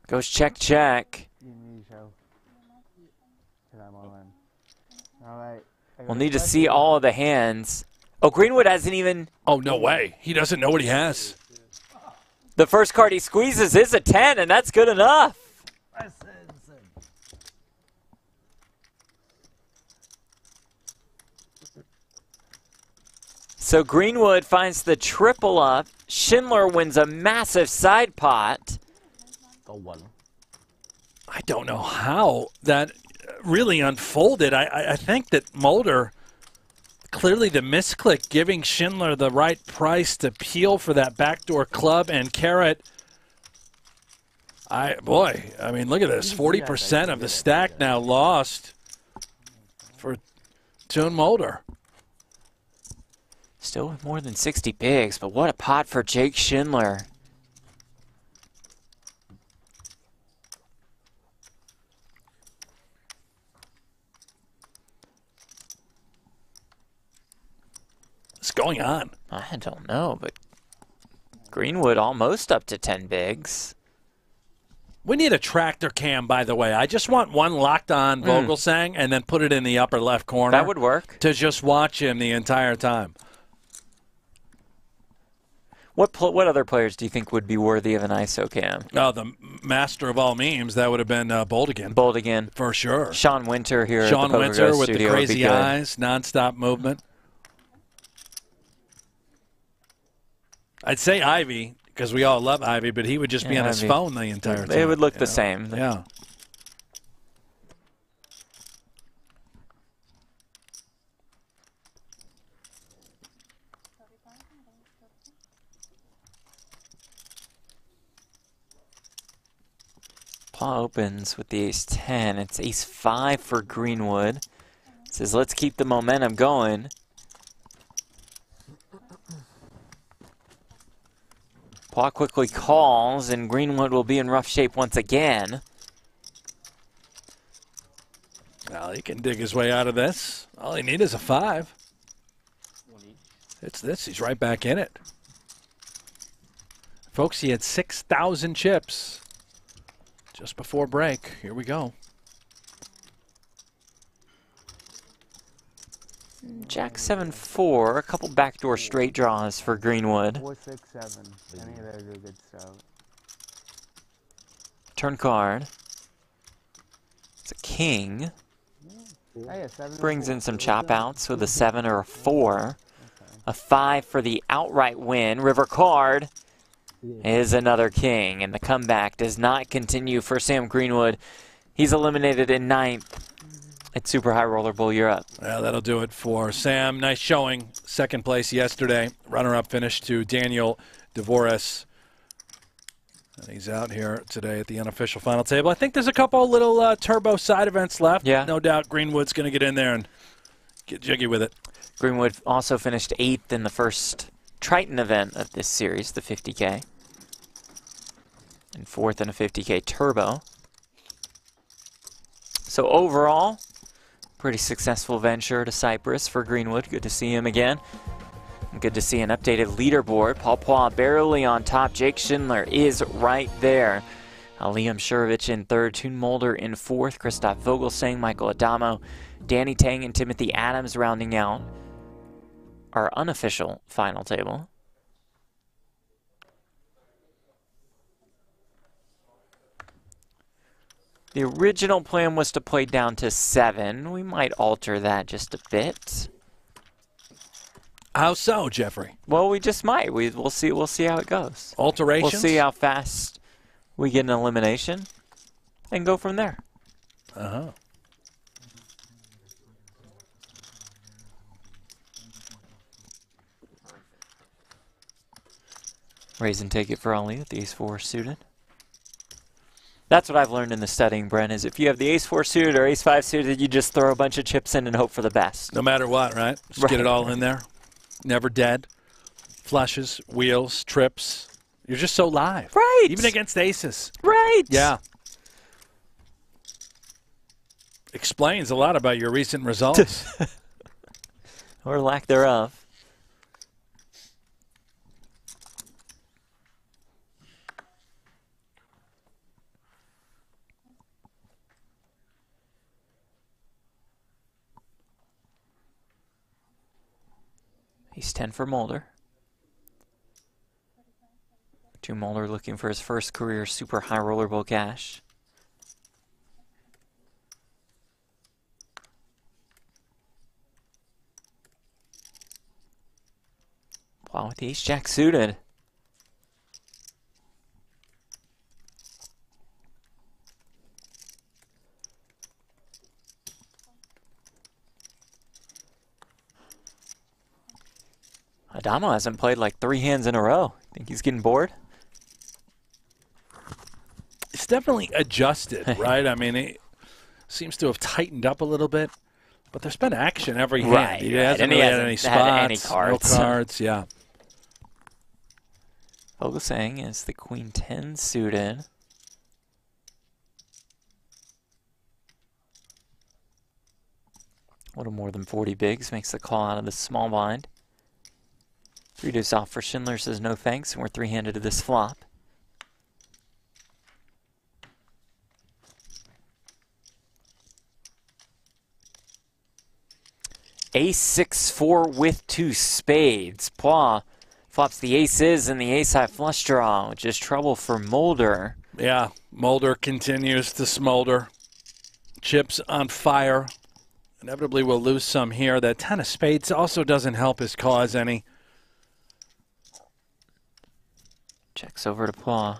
Speaker 2: Goes check, check. We'll need to see all of the hands. Oh, Greenwood hasn't even...
Speaker 1: Oh, no way. He doesn't know what he has.
Speaker 2: The first card he squeezes is a 10, and that's good enough. So Greenwood finds the triple up. Schindler wins a massive side pot.
Speaker 1: I don't know how that really unfolded. I think that Mulder, clearly the misclick, giving Schindler the right price to peel for that backdoor club and carrot. I mean, look at this. 40% of the stack now lost for Toon Mulder.
Speaker 2: Still with more than 60 bigs, but what a pot for Jake Schindler.
Speaker 1: What's going on?
Speaker 2: I don't know, but Greenwood almost up to 10 bigs.
Speaker 1: We need a tractor cam, by the way. I just want one locked on Vogelsang and then put it in the upper left corner.
Speaker 2: That would work.
Speaker 1: To just watch him the entire time.
Speaker 2: What other players do you think would be worthy of an ISO cam?
Speaker 1: Oh, the master of all memes, that would have been Boldigan.
Speaker 2: Boldigan.
Speaker 1: For sure.
Speaker 2: Sean Winter here
Speaker 1: Sean
Speaker 2: at the
Speaker 1: Winter
Speaker 2: PokerGO
Speaker 1: with
Speaker 2: studio
Speaker 1: the crazy eyes, nonstop movement. I'd say Ivy, because we all love Ivy, but he would just be on his phone the entire time.
Speaker 2: It would look the same.
Speaker 1: Yeah.
Speaker 2: Paw opens with the ace-10. It's ace-5 for Greenwood. Says, let's keep the momentum going. Paw quickly calls, and Greenwood will be in rough shape once again.
Speaker 1: Well, he can dig his way out of this. All he needs is a 5. It's this. He's right back in it. Folks, he had 6,000 chips just before break. Here we go.
Speaker 2: Jack 7-4, a couple backdoor straight draws for Greenwood.
Speaker 4: 4, 6, 7. Any of those are good stuff.
Speaker 2: Turn card. It's a king. Brings in some chop outs with a 7 or a 4. A 5 for the outright win. River card is another king, and the comeback does not continue for Sam Greenwood. He's eliminated in 9th. At Super High Roller Bowl Europe.
Speaker 1: Well, that'll do it for Sam. Nice showing. Second place yesterday. Runner-up finish to Daniel DeVoris. And he's out here today at the unofficial final table. I think there's a couple little turbo side events left.
Speaker 2: Yeah.
Speaker 1: No doubt Greenwood's going to get in there and get jiggy with it.
Speaker 2: Greenwood also finished 8th in the first Triton event of this series, the 50K. And 4th in a 50K turbo. So overall, pretty successful venture to Cyprus for Greenwood. Good to see him again. And good to see an updated leaderboard. Paul Poix barely on top. Jake Schindler is right there. Ali Imsirovic in 3rd. Toon Mulder in 4th. Christoph Vogelsang, Michael Addamo, Danny Tang, and Timothy Adams rounding out our unofficial final table. The original plan was to play down to 7. We might alter that just a bit.
Speaker 1: How so, Jeffrey?
Speaker 2: Well, we just might. We'll see. We'll see how it goes.
Speaker 1: Alterations?
Speaker 2: We'll see how fast we get an elimination, and go from there. Raise and take it for Ali with the ace-4 suited. That's what I've learned in the studying, Brent, is if you have the ace-4 suited or ace-5 suited, you just throw a bunch of chips in and hope for the best.
Speaker 1: No matter what, right? Just get it all in there. Never dead. Flushes, wheels, trips. You're just so live.
Speaker 2: Right.
Speaker 1: Even against aces.
Speaker 2: Right.
Speaker 1: Yeah. Explains a lot about your recent results.
Speaker 2: Or lack thereof. He's 10 for Mulder. Toon Mulder looking for his first career super high rollerball cash. Wow, with the ace-jack suited. Addamo hasn't played like 3 hands in a row. Think he's getting bored?
Speaker 1: It's definitely adjusted, right? I mean, it seems to have tightened up a little bit, but there's been action every hand.
Speaker 2: Right,
Speaker 1: He
Speaker 2: right.
Speaker 1: hasn't
Speaker 2: And he
Speaker 1: really
Speaker 2: hasn't
Speaker 1: had any
Speaker 2: had
Speaker 1: spots,
Speaker 2: any cards.
Speaker 1: no cards, yeah.
Speaker 2: Vogelsang is the queen 10 suited. A little more than 40 bigs makes the call out of the small blind. 3 deuce off for Schindler, says no thanks, and we're 3-handed to this flop. Ace-6-4 with 2 spades. Poix flops the aces and the ace-high flush draw, which is trouble for Mulder.
Speaker 1: Yeah, Mulder continues to smolder. Chips on fire. Inevitably will lose some here. That 10 of spades also doesn't help his cause any.
Speaker 2: Checks over to Poix.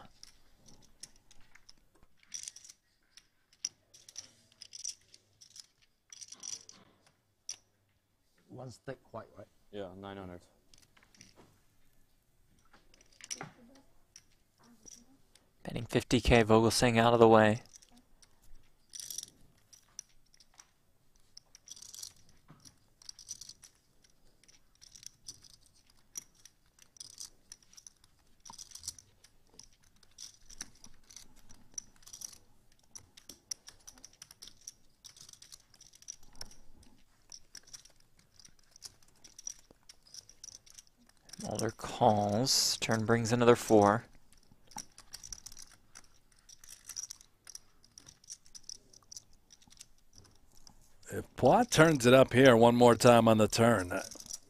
Speaker 13: One stack white, right?
Speaker 3: Yeah, 900.
Speaker 2: Betting 50K, Vogelsang out of the way. Mulder calls. Turn brings another 4.
Speaker 1: If Platt turns it up here one more time on the turn,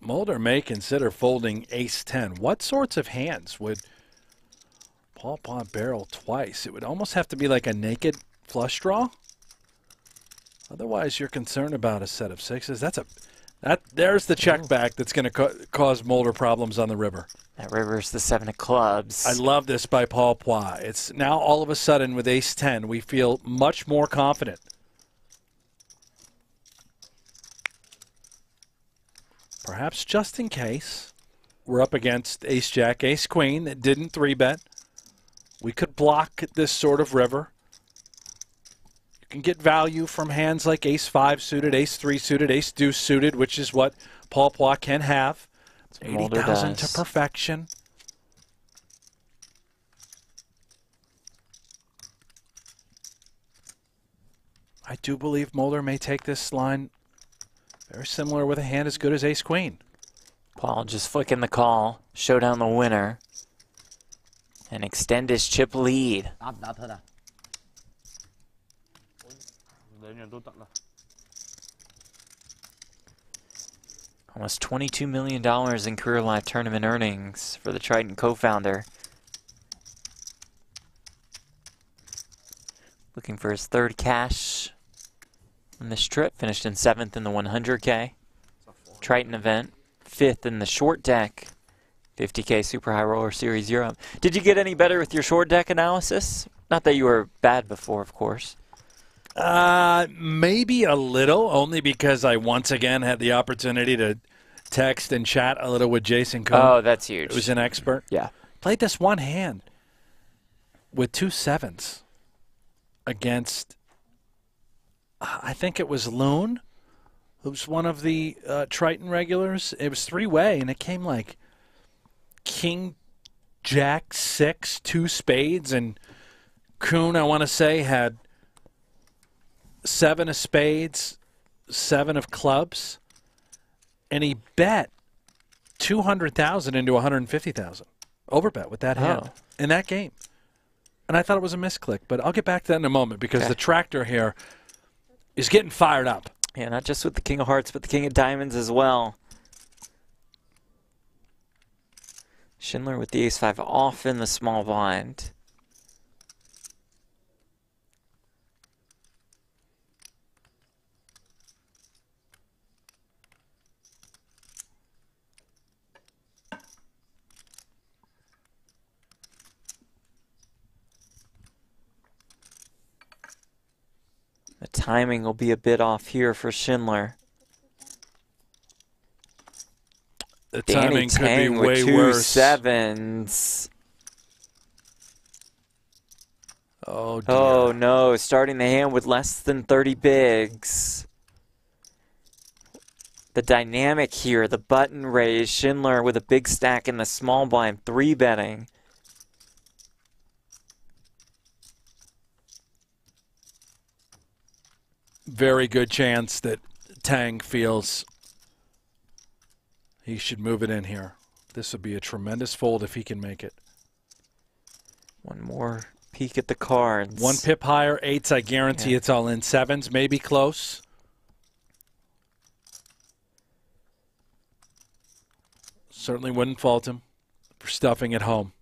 Speaker 1: Mulder may consider folding ace-10. What sorts of hands would Paul Platt barrel twice? It would almost have to be like a naked flush draw. Otherwise, you're concerned about a set of sixes. There's the check back that's going to cause Mulder problems on the river.
Speaker 2: That river's the 7 of clubs.
Speaker 1: I love this by Paul Platt. It's now all of a sudden with ace-10, we feel much more confident. Perhaps just in case we're up against ace-jack, ace-queen that didn't 3-bet. We could block this sort of river. You can get value from hands like ace-5 suited, ace-3 suited, ace-deuce suited, which is what Paul Platt can have. 80,000 to perfection. I do believe Mulder may take this line very similar with a hand as good as ace-queen.
Speaker 2: Paul just flicking the call, show down the winner, and extend his chip lead. Almost $22 million in career life tournament earnings for the Triton co-founder. Looking for his third cash on this trip. Finished in 7th in the 100K Triton event. 5th in the short deck 50K Super High Roller Series Europe. Did you get any better with your short deck analysis? Not that you were bad before, of course.
Speaker 1: Maybe a little, only because I once again had the opportunity to text and chat a little with Jason Koon.
Speaker 2: Oh, that's huge.
Speaker 1: Who's an expert.
Speaker 2: Yeah.
Speaker 1: Played this one hand with 2 7s against, I think it was Loon, who's one of the Triton regulars. It was 3-way, and it came like King, Jack, 6, 2 spades, and Koon, I want to say, had 7 of spades, 7 of clubs, and he bet 200,000 into 150,000. Overbet with that hand in that game. And I thought it was a misclick, but I'll get back to that in a moment because the tractor here is getting fired up.
Speaker 2: Yeah, not just with the King of Hearts, but the King of Diamonds as well. Schindler with the ace-5 off in the small blind. The timing will be a bit off here for Schindler.
Speaker 1: The
Speaker 2: Danny
Speaker 1: timing could be
Speaker 2: Tang with
Speaker 1: way
Speaker 2: 2
Speaker 1: worse.
Speaker 2: 7s.
Speaker 1: Oh, dear.
Speaker 2: Oh, no. Starting the hand with less than 30 bigs. The dynamic here, the button raise. Schindler with a big stack in the small blind, 3-betting.
Speaker 1: Very good chance that Tang feels he should move it in here. This would be a tremendous fold if he can make it.
Speaker 2: One more peek at the cards.
Speaker 1: 1 pip higher, 8s, I guarantee it's all in. 7s, maybe close. Certainly wouldn't fault him for stuffing at home.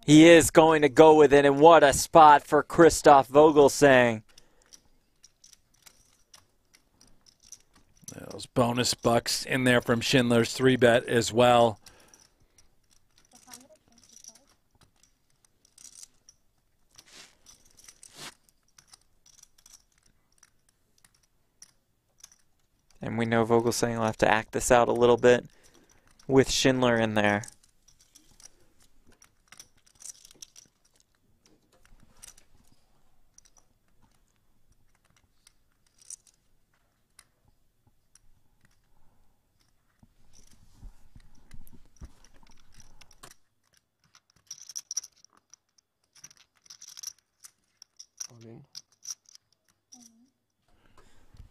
Speaker 2: He is going to go with it, and what a spot for Christoph Vogelsang.
Speaker 1: Those bonus bucks in there from Schindler's 3-bet as well.
Speaker 2: And we know Vogelsang will have to act this out a little bit with Schindler in there.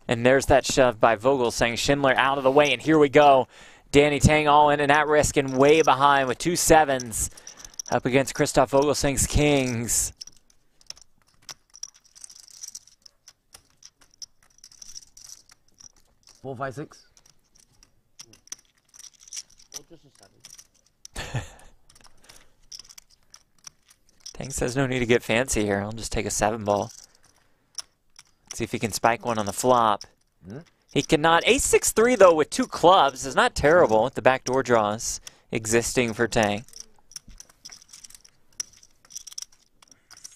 Speaker 2: And there's that shove by Vogelsang. Schindler out of the way, and here we go. Danny Tang all in and at risk and way behind with 2 7s up against Christoph Vogelsang's kings.
Speaker 13: Four, 5, 6.
Speaker 2: Tang says no need to get fancy here. I'll just take a 7-ball. See if he can spike one on the flop. He cannot. Ace-6-3, though, with 2 clubs is not terrible with the backdoor draws existing for Tang.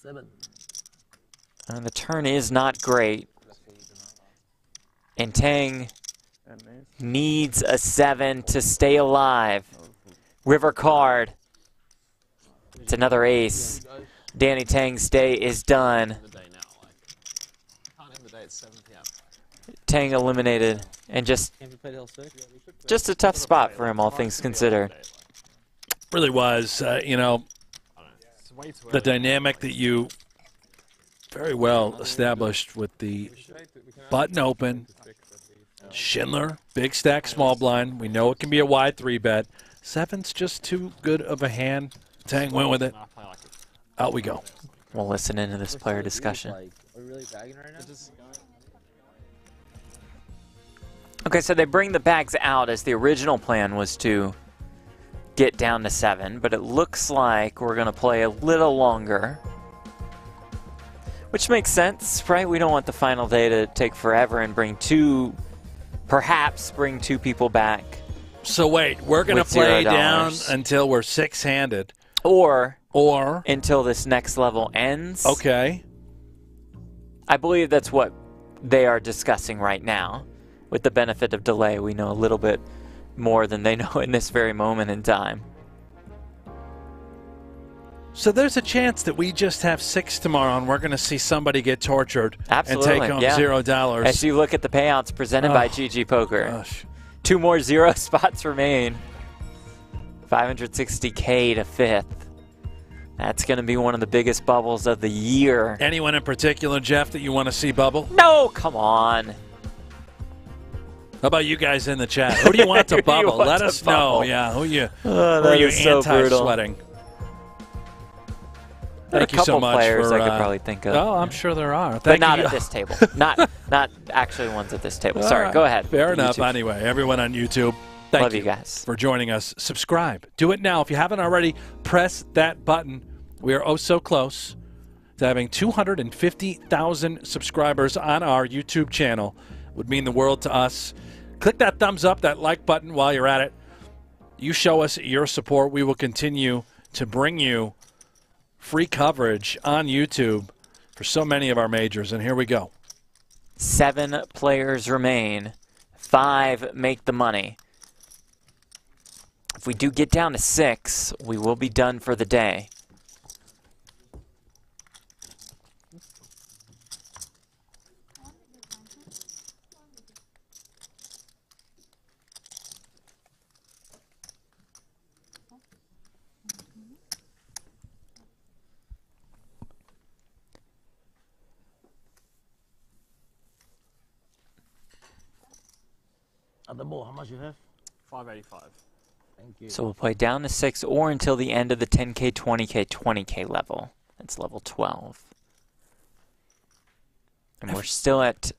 Speaker 13: 7.
Speaker 2: And the turn is not great. And Tang needs a 7 to stay alive. River card. It's another ace. Danny Tang's day is done. Tang eliminated, and just a tough spot for him, all things considered.
Speaker 1: Really was, you know, the dynamic that you very well established with the button open. Schindler, big stack, small blind. We know it can be a wide 3-bet. 7's just too good of a hand. Tang went with it. Out we go.
Speaker 2: We'll listen into this player discussion.
Speaker 3: Are we really bagging right now?
Speaker 2: Okay, so they bring the bags out as the original plan was to get down to 7, but it looks like we're going to play a little longer. Which makes sense, right? We don't want the final day to take forever and perhaps bring 2 people back.
Speaker 1: So wait, we're going to play down until we're 6-handed.
Speaker 2: Or until this next level ends.
Speaker 1: Okay.
Speaker 2: I believe that's what they are discussing right now. With the benefit of delay, we know a little bit more than they know in this very moment in time.
Speaker 1: So there's a chance that we just have 6 tomorrow and we're going to see somebody get tortured
Speaker 2: Absolutely,
Speaker 1: and take home $0.
Speaker 2: As you look at the payouts presented by GG Poker.
Speaker 1: Gosh.
Speaker 2: 2 more 0 spots remain. 560K to 5th. That's going to be one of the biggest bubbles of the year.
Speaker 1: Anyone in particular, Jeff, that you want to see bubble?
Speaker 2: No, come on.
Speaker 1: How about you guys in the chat? Who do you want to bubble? Let us know. Yeah, who are you anti-sweating? Thank you so much
Speaker 2: players
Speaker 1: for,
Speaker 2: I could probably think of.
Speaker 1: Oh, I'm sure there are.
Speaker 2: But not at this table. not actually ones at this table. Sorry, go ahead.
Speaker 1: Fair enough. YouTube. Anyway, everyone on YouTube, thank you
Speaker 2: guys
Speaker 1: for joining us. Subscribe. Do it now. If you haven't already, press that button. We are oh so close to having 250,000 subscribers on our YouTube channel. It would mean the world to us. Click that thumbs up, that like button while you're at it. You show us your support. We will continue to bring you free coverage on YouTube for so many of our majors. And here we go.
Speaker 2: 7 players remain. 5 make the money. If we do get down to 6, we will be done for the day.
Speaker 13: Addamo, how much you have?
Speaker 5: 585.
Speaker 13: Thank you.
Speaker 2: So we'll play down to 6 or until the end of the 10K, 20K, 20K level. That's level 12. And we're still at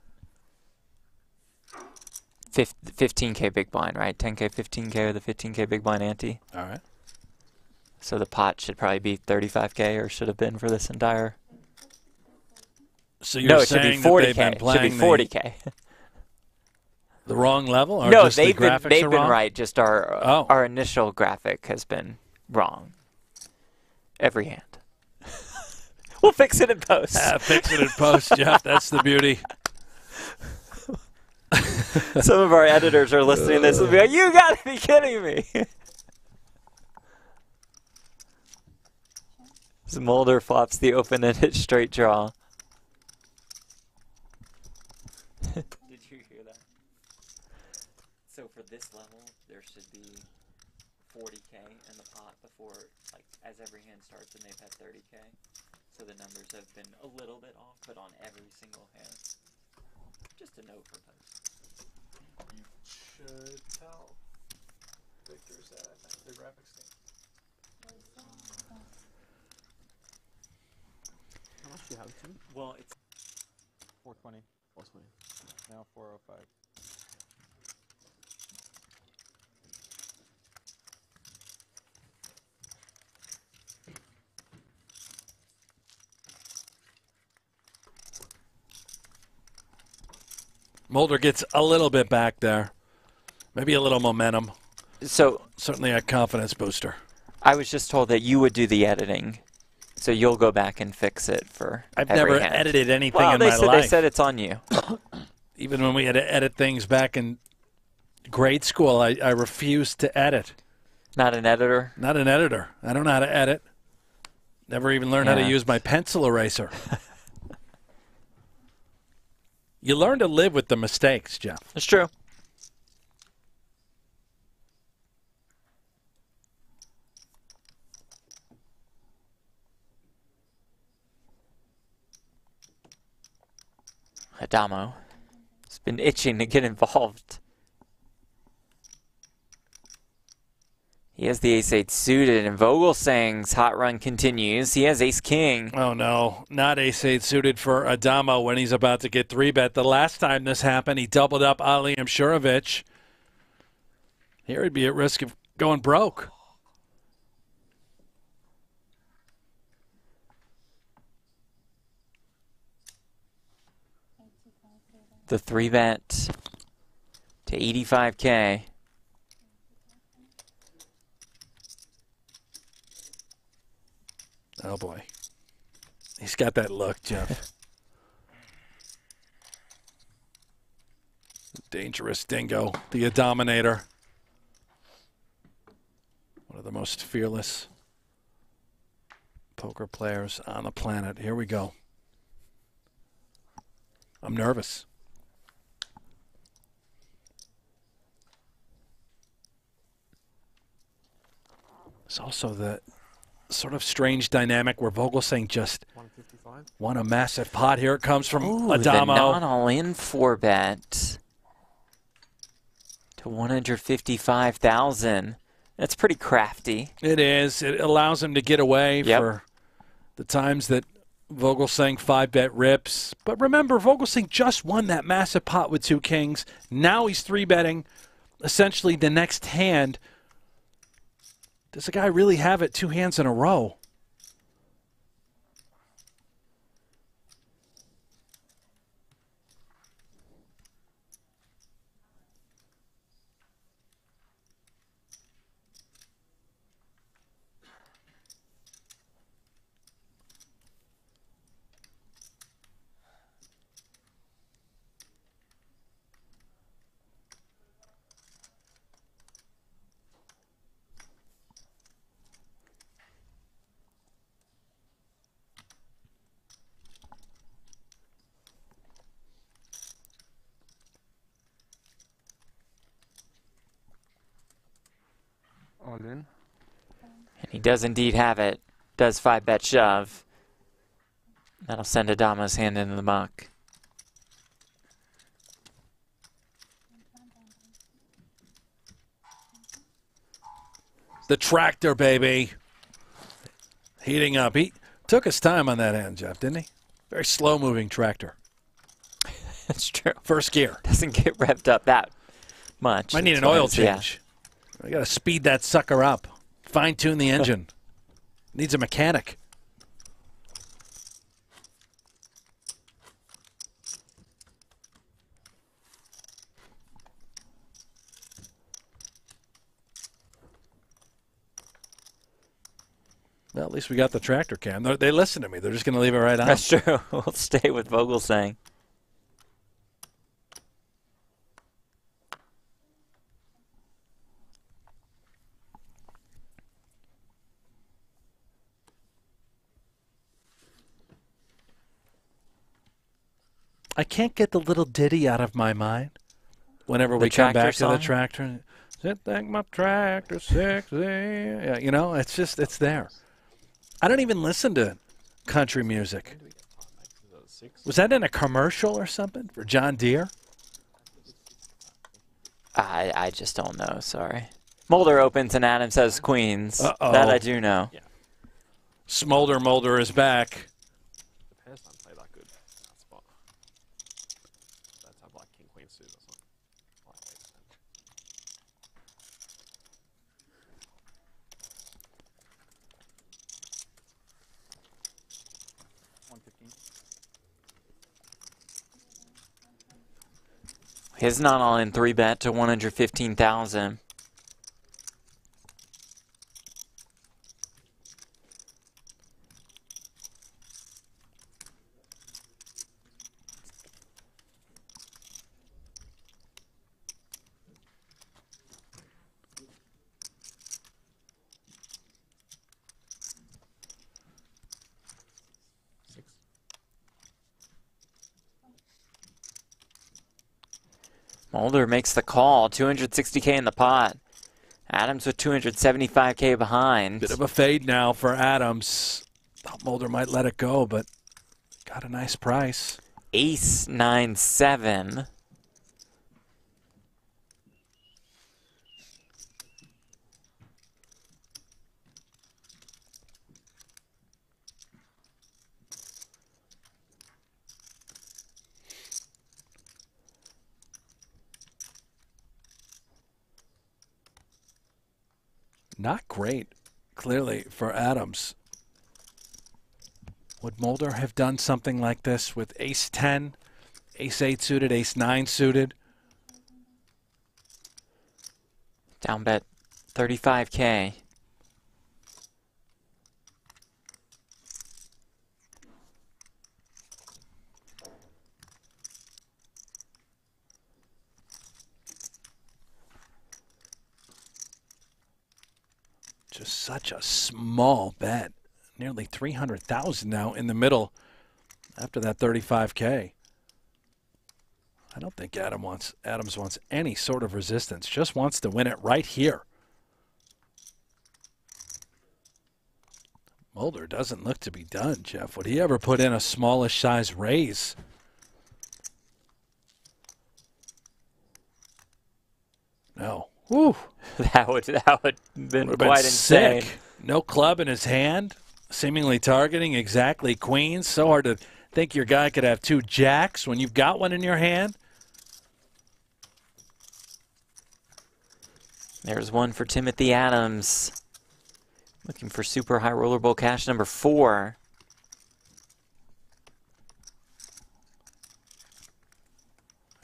Speaker 2: 15K big blind, right? 10K, 15K with the 15K big blind ante.
Speaker 1: All right.
Speaker 2: So the pot should probably be 35K or should have been for this entire.
Speaker 1: So you're saying that they've been playing
Speaker 2: it should be 40K.
Speaker 1: The wrong level? Or
Speaker 2: no,
Speaker 1: just
Speaker 2: they've
Speaker 1: the graphics
Speaker 2: been
Speaker 1: are wrong?
Speaker 2: right. Just our initial graphic has been wrong. Every hand. We'll fix it in post.
Speaker 1: Fix it in post, Jeff. That's the beauty.
Speaker 2: Some of our editors are listening to this and be like, you gotta be kidding me. Mulder flops the open-ended straight draw. Did you hear that? So for this level, there should be 40K in the pot before, like, as every hand starts and they've had 30K. So the numbers have been a little bit off, but on every single hand. Just a note for post.
Speaker 1: You should tell Victor's that, I think, the graphics team.
Speaker 5: How much do you have, Tim?
Speaker 2: Well, it's
Speaker 3: 420.
Speaker 5: 420.
Speaker 3: Now 405.
Speaker 1: Mulder gets a little bit back there. Maybe a little momentum.
Speaker 2: So
Speaker 1: certainly a confidence booster.
Speaker 2: I was just told that you would do the editing. So you'll go back and fix it for
Speaker 1: I've
Speaker 2: every
Speaker 1: never
Speaker 2: hand.
Speaker 1: edited anything
Speaker 2: well,
Speaker 1: in my life.
Speaker 2: They said it's on you.
Speaker 1: Even when we had to edit things back in grade school, I refused to edit.
Speaker 2: Not an editor?
Speaker 1: Not an editor. I don't know how to edit. Never even learned how to use my pencil eraser. You learn to live with the mistakes, Jeff.
Speaker 2: It's true. Addamo has been itching to get involved. He has the ace-8 suited, and Vogelsang's hot run continues. He has ace-king.
Speaker 1: Oh, no. Not ace-8 suited for Addamo when he's about to get 3-bet. The last time this happened, he doubled up Ali Imsirovic. Here he'd be at risk of going broke.
Speaker 2: The 3-bet to 85K.
Speaker 1: Oh, boy. He's got that look, Jeff. Dangerous dingo, the Dominator. One of the most fearless poker players on the planet. Here we go. I'm nervous. It's also the sort of strange dynamic where Vogelsang just won a massive pot. Here it comes from Addamo.
Speaker 2: The non-all-in 4-bet to 155,000. That's pretty crafty.
Speaker 1: It is. It allows him to get away for the times that Vogelsang 5-bet rips. But remember, Vogelsang just won that massive pot with 2 kings. Now he's 3-betting essentially the next hand. Does the guy really have it 2 hands in a row?
Speaker 4: All in.
Speaker 2: And he does indeed have it. Does 5-bet shove. That'll send Addamo's hand into the muck.
Speaker 1: The tractor, baby. Heating up. He took his time on that end, Jeff, didn't he? Very slow-moving tractor.
Speaker 2: That's true.
Speaker 1: First gear.
Speaker 2: Doesn't get revved up that much.
Speaker 1: Might need an oil change. I got to speed that sucker up. Fine-tune the engine. Needs a mechanic. Well, at least we got the tractor cam. They listen to me. They're just going to leave it right on.
Speaker 2: That's true. We'll stay with Vogelsang.
Speaker 1: I can't get the little ditty out of my mind whenever we come back to the tractor. Sit back, my tractor, sexy. Yeah, you know, it's just, it's there. I don't even listen to country music. Was that in a commercial or something for John Deere?
Speaker 2: I just don't know. Sorry. Mulder opens and Adam says queens.
Speaker 1: Uh-oh.
Speaker 2: That I do know.
Speaker 1: Yeah. Mulder is back.
Speaker 6: The pairs don't play that good in that spot. Let's have like king queen suit or something. Like ace
Speaker 5: 115.
Speaker 2: His not all in 3-bet to 115,000. Mulder makes the call. 260K in the pot. Adams with 275K behind.
Speaker 1: Bit of a fade now for Adams. Thought Mulder might let it go, but got a nice price.
Speaker 2: Ace 9-7.
Speaker 1: Not great, clearly, for Adams. Would Mulder have done something like this with ace 10, ace 8 suited, ace 9 suited?
Speaker 2: Down bet 35K.
Speaker 1: Just such a small bet. Nearly 300,000 now in the middle after that 35K. I don't think Adams wants any sort of resistance. Just wants to win it right here. Mulder doesn't look to be done, Jeff. Would he ever put in a smallish size raise? No. Woo.
Speaker 2: That would been
Speaker 1: Would've
Speaker 2: quite insane.
Speaker 1: Sick. No club in his hand, seemingly targeting exactly queens. So hard to think your guy could have two jacks when you've got one in your hand.
Speaker 2: There's one for Timothy Adams. Looking for super high roller bowl cash number 4.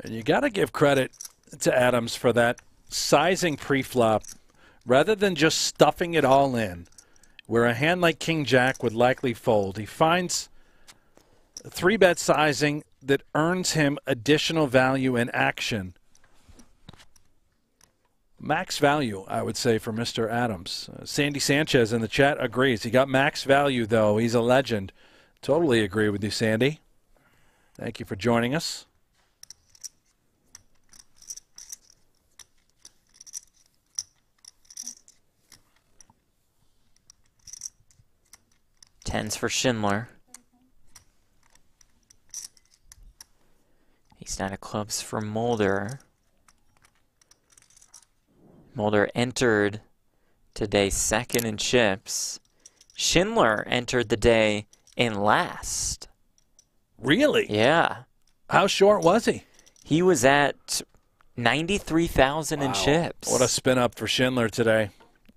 Speaker 1: And you got to give credit to Adams for that sizing pre-flop rather than just stuffing it all in, where a hand like King Jack would likely fold. He finds a 3-bet sizing that earns him additional value in action. Max value, I would say, for Mr. Adams. Sandy Sanchez in the chat agrees. He got max value, though. He's a legend. Totally agree with you, Sandy. Thank you for joining us.
Speaker 2: Tens for Schindler. Ace 9 of clubs for Mulder. Mulder entered today second in chips. Schindler entered the day in last.
Speaker 1: Really?
Speaker 2: Yeah.
Speaker 1: How short was he?
Speaker 2: He was at 93,000 in chips.
Speaker 1: What a spin up for Schindler today.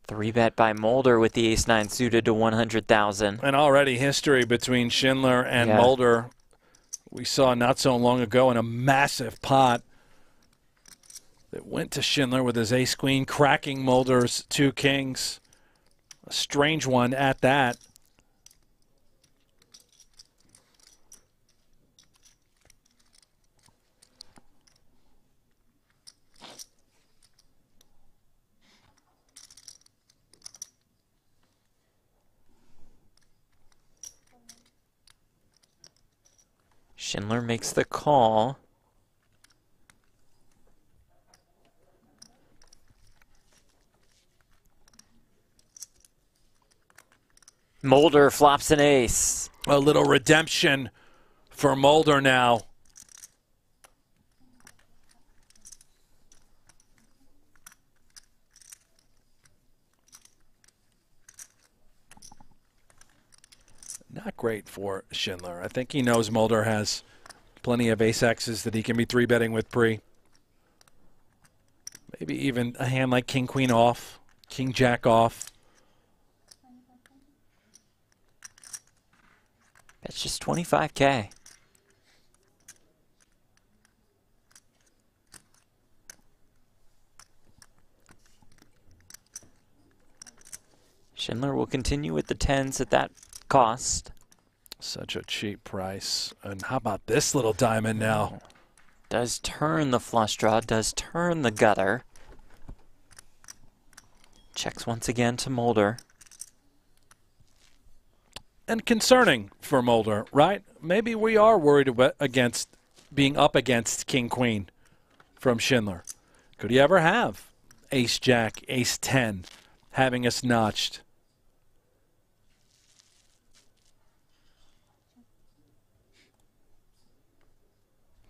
Speaker 2: 3-bet by Mulder with the ace 9 suited to 100,000.
Speaker 1: And already history between Schindler and Mulder. We saw not so long ago in a massive pot that went to Schindler with his ace queen, cracking Mulder's 2 kings. A strange one at that.
Speaker 2: Schindler makes the call. Mulder flops an ace.
Speaker 1: A little redemption for Mulder now. Not great for Schindler. I think he knows Mulder has plenty of ace-X's that he can be 3-betting with pre. Maybe even a hand like King-Queen off, King-Jack off.
Speaker 2: That's just 25K. Schindler will continue with the 10s at that cost.
Speaker 1: Such a cheap price. And how about this little diamond now?
Speaker 2: Does turn the flush draw, does turn the gutter. Checks once again to Mulder.
Speaker 1: And concerning for Mulder, right? Maybe we are worried against being up against King-Queen from Schindler. Could he ever have ace-jack, ace-10, having us notched?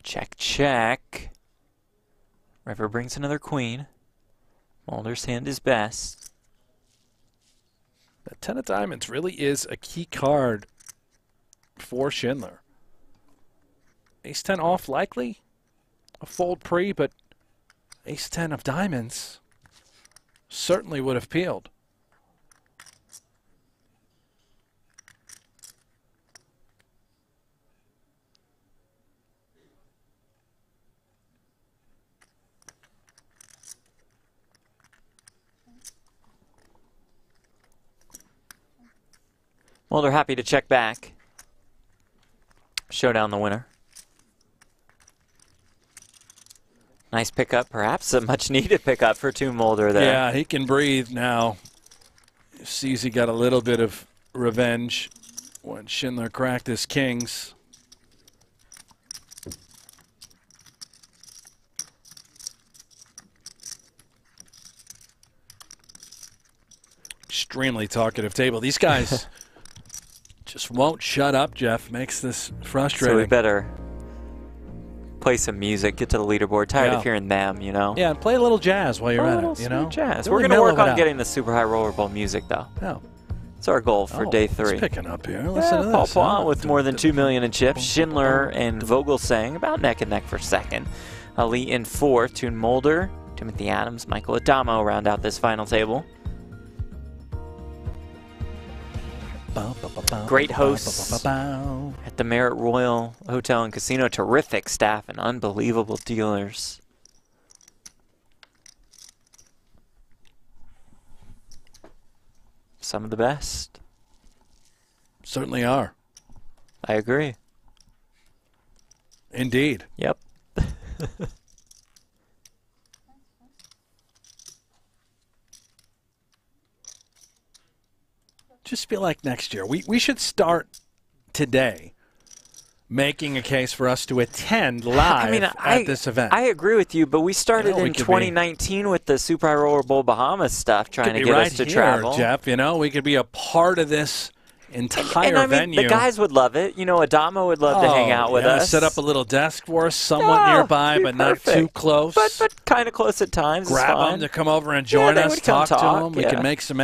Speaker 2: Check, check. River brings another queen. Mulder's hand is best.
Speaker 1: That 10 of diamonds really is a key card for Schindler. Ace-10 off likely. A fold pre, but ace-10 of diamonds certainly would have peeled.
Speaker 2: Well, they're happy to check back. Showdown the winner. Nice pickup, perhaps a much needed pickup for Toon Mulder there.
Speaker 1: Yeah, he can breathe now. Sees he got a little bit of revenge when Schindler cracked his kings. Extremely talkative table. These guys just won't shut up, Jeff. Makes this frustrating.
Speaker 2: So we better play some music, get to the leaderboard. Tired of hearing them, you know?
Speaker 1: Yeah, and play a little jazz while you're at it, you know?
Speaker 2: Jazz.
Speaker 1: Really
Speaker 2: We're going to work
Speaker 1: mellow it
Speaker 2: on
Speaker 1: out.
Speaker 2: getting the Super High Roller Bowl music, though.
Speaker 1: Oh.
Speaker 2: It's our goal for day 3.
Speaker 1: It's picking up here. Listen to
Speaker 2: Paul
Speaker 1: this.
Speaker 2: Platt with more than 2 million in chips. Schindler and Vogelsang about neck and neck for second. Ali in 4th. Toon Mulder, Timothy Adams, Michael Addamo round out this final table. Great hosts at the Marriott Royal Hotel and Casino. Terrific staff and unbelievable dealers. Some of the best.
Speaker 1: Certainly are.
Speaker 2: I agree.
Speaker 1: Indeed.
Speaker 2: Yep.
Speaker 1: Just feel like next year we should start today making a case for us to attend live at this event.
Speaker 2: I agree with you, but we started in 2019 with the Super High Roller Bowl Bahamas stuff, trying to get us to travel.
Speaker 1: Jeff, you know, we could be a part of this entire
Speaker 2: I mean,
Speaker 1: venue.
Speaker 2: the guys would love it. You know, Addamo would love to hang out with us.
Speaker 1: Set up a little desk for us, somewhat nearby, but not too close.
Speaker 2: But kind of close at times.
Speaker 1: Grab them to come over and join us, talk to them. We
Speaker 2: yeah.
Speaker 1: can make some.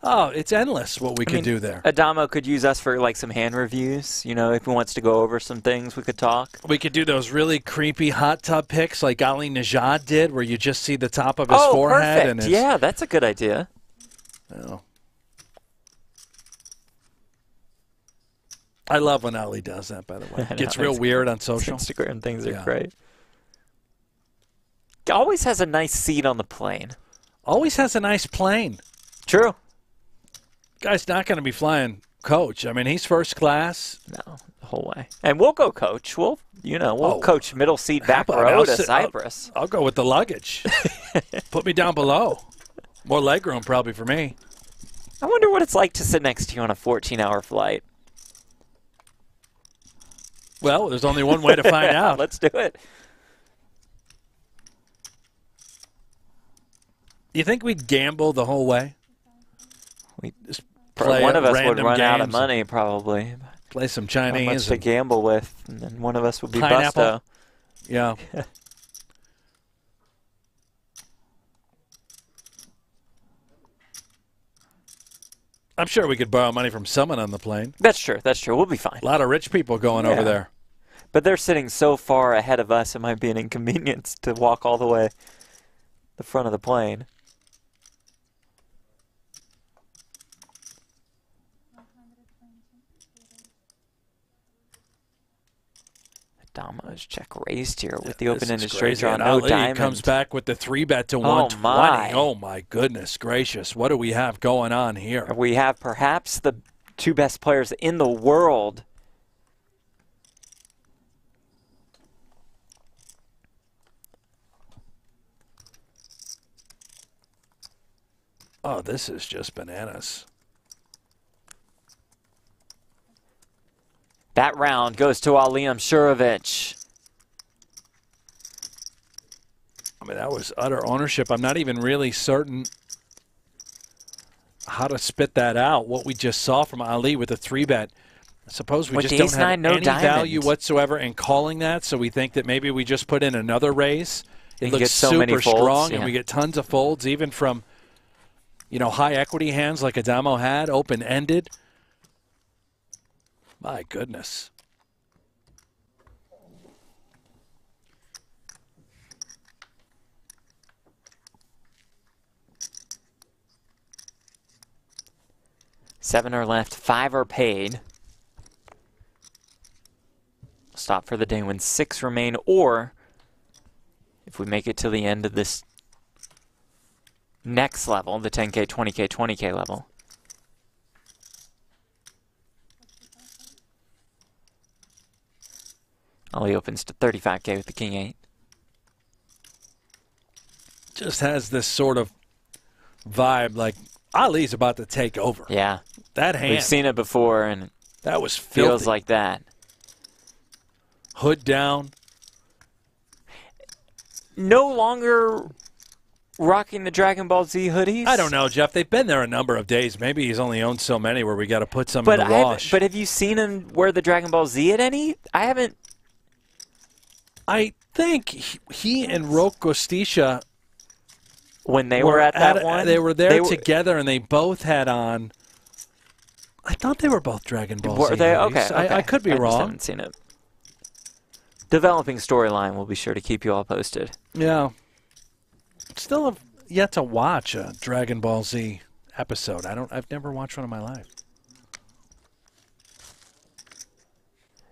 Speaker 1: Oh, it's endless what we could do there.
Speaker 2: Addamo could use us for like some hand reviews. You know, if he wants to go over some things, we could talk.
Speaker 1: We could do those really creepy hot tub pics like Ali Najad did, where you just see the top of his forehead.
Speaker 2: Perfect.
Speaker 1: And his,
Speaker 2: yeah, that's a good idea.
Speaker 1: Oh. I love when Ali does that, by the way. It gets real weird on social.
Speaker 2: Instagram things are great. Always has a nice seat on the plane.
Speaker 1: Always has a nice plane.
Speaker 2: True.
Speaker 1: Guy's not going to be flying coach. I mean, he's first class.
Speaker 2: No, the whole way. And we'll go coach. We'll coach middle seat back row to Cyprus.
Speaker 1: I'll go with the luggage. Put me down below. More legroom probably for me.
Speaker 2: I wonder what it's like to sit next to you on a 14-hour flight.
Speaker 1: Well, there's only one way to find out.
Speaker 2: Let's do it.
Speaker 1: You think we'd gamble the whole way?
Speaker 2: We
Speaker 1: just
Speaker 2: one of us would run out of money, probably.
Speaker 1: Play some Chinese.
Speaker 2: How much to gamble with, and then one of us would be
Speaker 1: pineapple.
Speaker 2: Busto.
Speaker 1: Yeah. I'm sure we could borrow money from someone on the plane.
Speaker 2: That's true. That's true. We'll be fine.
Speaker 1: A lot of rich people going over there.
Speaker 2: But they're sitting so far ahead of us, it might be an inconvenience to walk all the way the front of the plane. Addamo check raised here with the open-ended straight draw. No diamond.
Speaker 1: Comes back with the 3-bet to 120. Oh, my goodness gracious. What do we have going on here?
Speaker 2: We have perhaps the 2 best players in the world.
Speaker 1: Oh, this is just bananas.
Speaker 2: That round goes to Ali Imsirovic.
Speaker 1: I mean, that was utter ownership. I'm not even really certain how to spit that out, what we just saw from Ali with a 3-bet. I suppose we
Speaker 2: With
Speaker 1: just
Speaker 2: ace
Speaker 1: don't have
Speaker 2: nine, no
Speaker 1: any
Speaker 2: diamond.
Speaker 1: value whatsoever in calling that, so we think that maybe we just put in another raise. It
Speaker 2: And
Speaker 1: looks
Speaker 2: get so
Speaker 1: super
Speaker 2: many folds,
Speaker 1: strong,
Speaker 2: yeah.
Speaker 1: and we get tons of folds, even from, you know, high equity hands like Addamo had, open-ended. My goodness.
Speaker 2: Seven are left, 5 are paid. Stop for the day when 6 remain, or if we make it to the end of this next level, the 10K, 20K, 20K level. Ali opens to 35K with the King 8.
Speaker 1: Just has this sort of vibe like Ali's about to take over.
Speaker 2: Yeah.
Speaker 1: That hand.
Speaker 2: We've seen it before, and
Speaker 1: that was
Speaker 2: feels
Speaker 1: filthy.
Speaker 2: like that.
Speaker 1: Hood down.
Speaker 2: No longer rocking the Dragon Ball Z hoodies?
Speaker 1: I don't know, Jeff. They've been there a number of days. Maybe he's only owned so many where we got to put some in the wash.
Speaker 2: But have you seen him wear the Dragon Ball Z at any? I haven't.
Speaker 1: I think he and Rokostisha,
Speaker 2: when they were at that one,
Speaker 1: they were there together, and they both had on. I thought they were both Dragon Ball Z.
Speaker 2: Were they?
Speaker 1: hoodies.
Speaker 2: Okay.
Speaker 1: I could be
Speaker 2: I
Speaker 1: wrong.
Speaker 2: just haven't seen it. Developing storyline. We'll be sure to keep you all posted.
Speaker 1: Yeah. Still have yet to watch a Dragon Ball Z episode. I've never watched one in my life.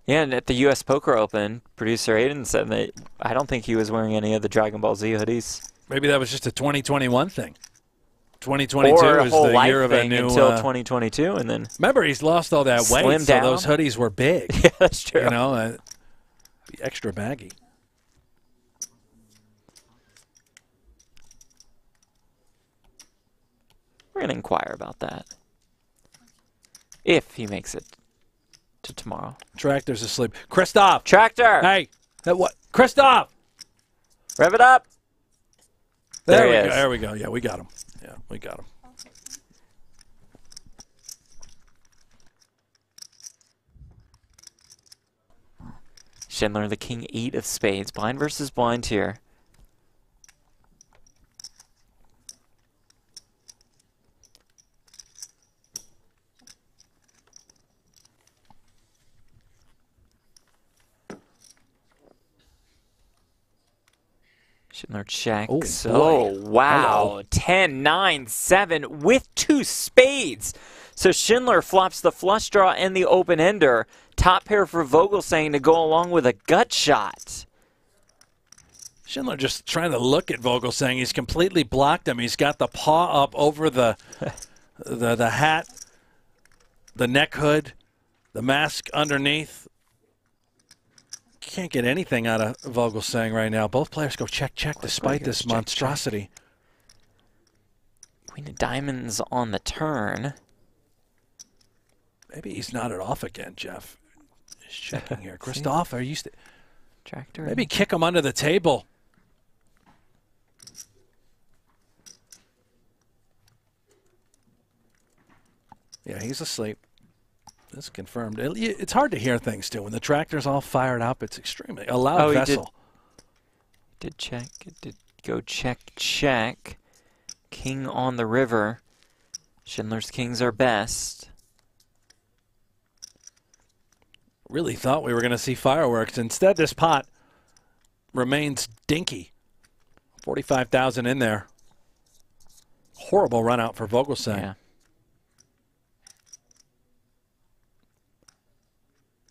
Speaker 2: Yeah, and at the U.S. Poker Open, producer Aiden said that I don't think he was wearing any of the Dragon Ball Z hoodies.
Speaker 1: Maybe that was just a 2021 thing. 2022
Speaker 2: or a
Speaker 1: is
Speaker 2: whole
Speaker 1: the
Speaker 2: life
Speaker 1: year of a
Speaker 2: thing
Speaker 1: new.
Speaker 2: until 2022, and then
Speaker 1: remember, he's lost all that weight,
Speaker 2: slimmed
Speaker 1: so
Speaker 2: down.
Speaker 1: those hoodies were big.
Speaker 2: Yeah, that's true.
Speaker 1: You know, be extra baggy.
Speaker 2: We're going to inquire about that. If he makes it to tomorrow.
Speaker 1: Tractor's asleep. Christoph!
Speaker 2: Tractor!
Speaker 1: Hey! That what? Christoph!
Speaker 2: Rev it up!
Speaker 1: There
Speaker 2: he
Speaker 1: we
Speaker 2: is.
Speaker 1: go. There we go. Yeah, we got him. Yeah, we got him.
Speaker 2: Schindler, the King 8 of spades. Blind versus blind here. Schindler checks. Oh, wow.
Speaker 1: Hello.
Speaker 2: 10, 9, 7 with 2 spades. So Schindler flops the flush draw and the open ender. Top pair for Vogelsang to go along with a gut shot.
Speaker 1: Schindler just trying to look at Vogelsang. He's completely blocked him. He's got the paw up over the hat, the neck hood, the mask underneath. Can't get anything out of Vogelsang right now. Both players go check, despite this
Speaker 2: check,
Speaker 1: monstrosity.
Speaker 2: Queen of diamonds on the turn.
Speaker 1: Maybe he's nodded off again, Jeff. Just checking here. Christoph, are you
Speaker 2: Tractor?
Speaker 1: Maybe kick him under the table. Yeah, he's asleep. That's confirmed. It's hard to hear things, too. When the tractor's all fired up, it's extremely a loud vessel.
Speaker 2: Did check. It did go check. King on the river. Schindler's kings are best.
Speaker 1: Really thought we were going to see fireworks. Instead, this pot remains dinky. 45,000 in there. Horrible run out for Vogelsang.
Speaker 2: Yeah.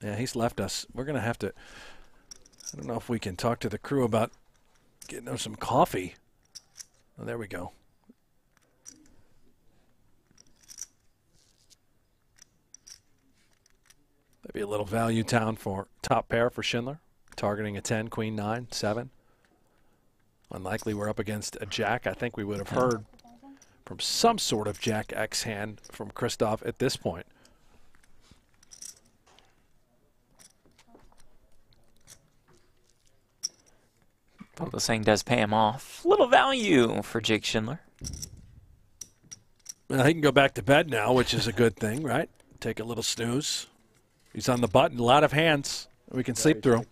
Speaker 1: Yeah, he's left us. We're going to have to, I don't know if we can talk to the crew about getting them some coffee. Oh, there we go. Maybe a little value town for top pair for Schindler. Targeting a 10, queen 9, 7. Unlikely we're up against a jack. I think we would have heard from some sort of jack X hand from Christoph at this point.
Speaker 2: Focusing does pay him off. Little value for Jake Schindler.
Speaker 1: Well, he can go back to bed now, which is a good thing, right? Take a little snooze. He's on the button. A lot of hands we can sleep through.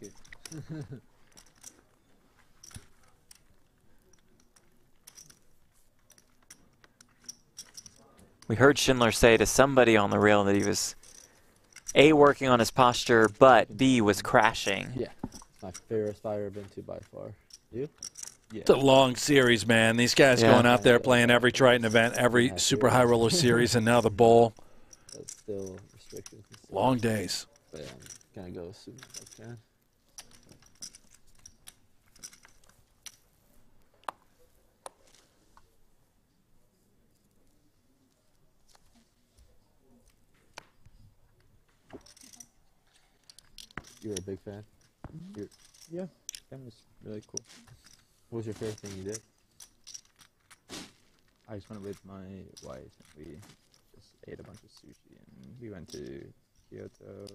Speaker 2: We heard Schindler say to somebody on the rail that he was A, working on his posture, but B, was crashing.
Speaker 15: Yeah. My favorite spot I've ever been to by far. You? Yeah.
Speaker 1: It's a long series, man. These guys going out there playing every Triton event, every super high roller series, and now the bowl.
Speaker 15: That's still restrictions.
Speaker 1: Long days.
Speaker 15: But yeah, I'm going to go as soon as I can. You're a big fan?
Speaker 3: Yeah, that was really cool.
Speaker 15: What was your favorite thing you did?
Speaker 3: I just went with my wife and we just ate a bunch of sushi and we went to Kyoto,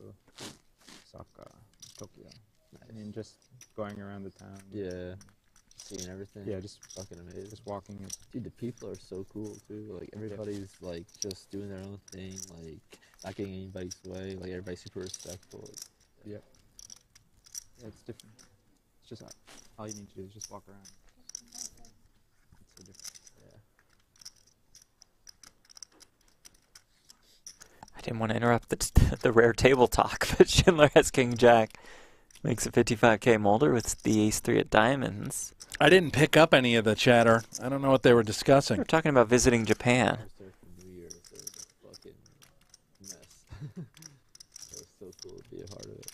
Speaker 3: Osaka, Tokyo.
Speaker 15: Nice.
Speaker 3: I mean, just going around the town.
Speaker 15: Yeah. Seeing everything.
Speaker 3: Yeah, just
Speaker 15: fucking amazing.
Speaker 3: Just walking.
Speaker 15: Dude, the people are so cool too. Like everybody's like just doing their own thing, like not getting anybody's way. Like everybody's super respectful.
Speaker 3: Yeah. Yeah, it's different. It's just all you need to do is just walk around. It's so different.
Speaker 15: Yeah.
Speaker 2: I didn't want to interrupt the rare table talk, but Schindler has King Jack. Makes a 55K Mulder with the ace-3 at diamonds.
Speaker 1: I didn't pick up any of the chatter. I don't know what they were discussing.
Speaker 2: They were talking about visiting Japan.
Speaker 15: Fucking mess. It was so cool to be a part of it.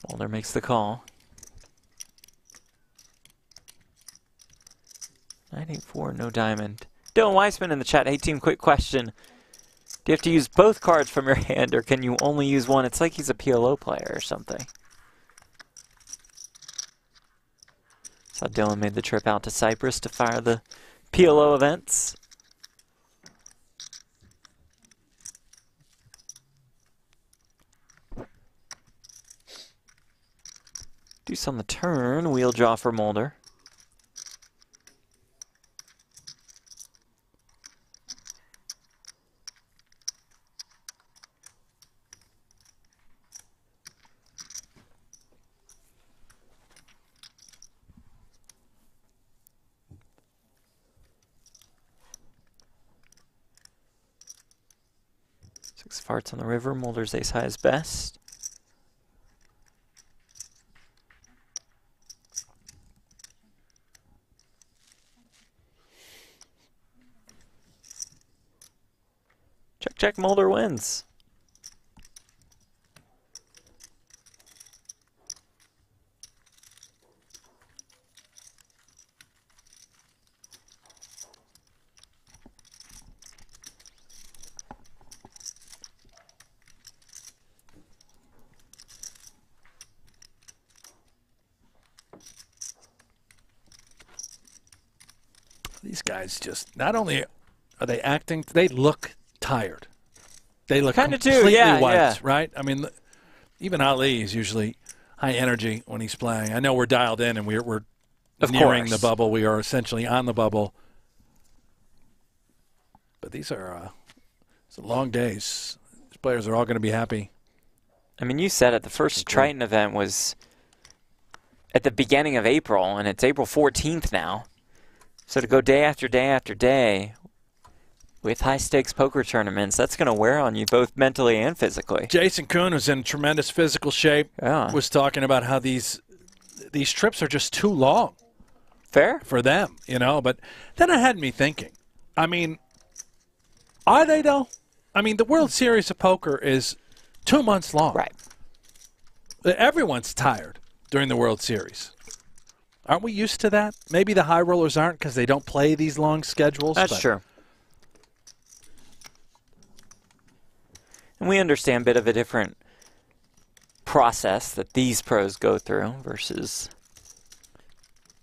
Speaker 2: Mulder makes the call. 984, no diamond. Dylan Weissman in the chat. Hey team, quick question. Do you have to use both cards from your hand, or can you only use one? It's like he's a PLO player or something. Saw Dylan made the trip out to Cyprus to fire the PLO events. Deuce on the turn, wheel draw for Mulder. Six farts on the river, Mulder's ace high is best. Check, Mulder wins.
Speaker 1: These guys just, not only are they acting, they look tired. They look completely wiped, right? I mean, even Ali is usually high energy when he's playing. I know we're dialed in and we're nearing the bubble. We are essentially on the bubble. But these are long days. These players are all going to be happy.
Speaker 2: I mean, you said it. The first Triton event was at the beginning of April, and it's April 14th now. So to go day after day after day with high-stakes poker tournaments, that's going to wear on you both mentally and physically.
Speaker 1: Jason Koon, who's in tremendous physical shape, was talking about how these trips are just too long.
Speaker 2: Fair.
Speaker 1: For them, you know. But then it had me thinking, I mean, are they, though? I mean, the World Series of Poker is 2 months long.
Speaker 2: Right.
Speaker 1: Everyone's tired during the World Series. Aren't we used to that? Maybe the high rollers aren't because they don't play these long schedules.
Speaker 2: That's true. And we understand a bit of a different process that these pros go through versus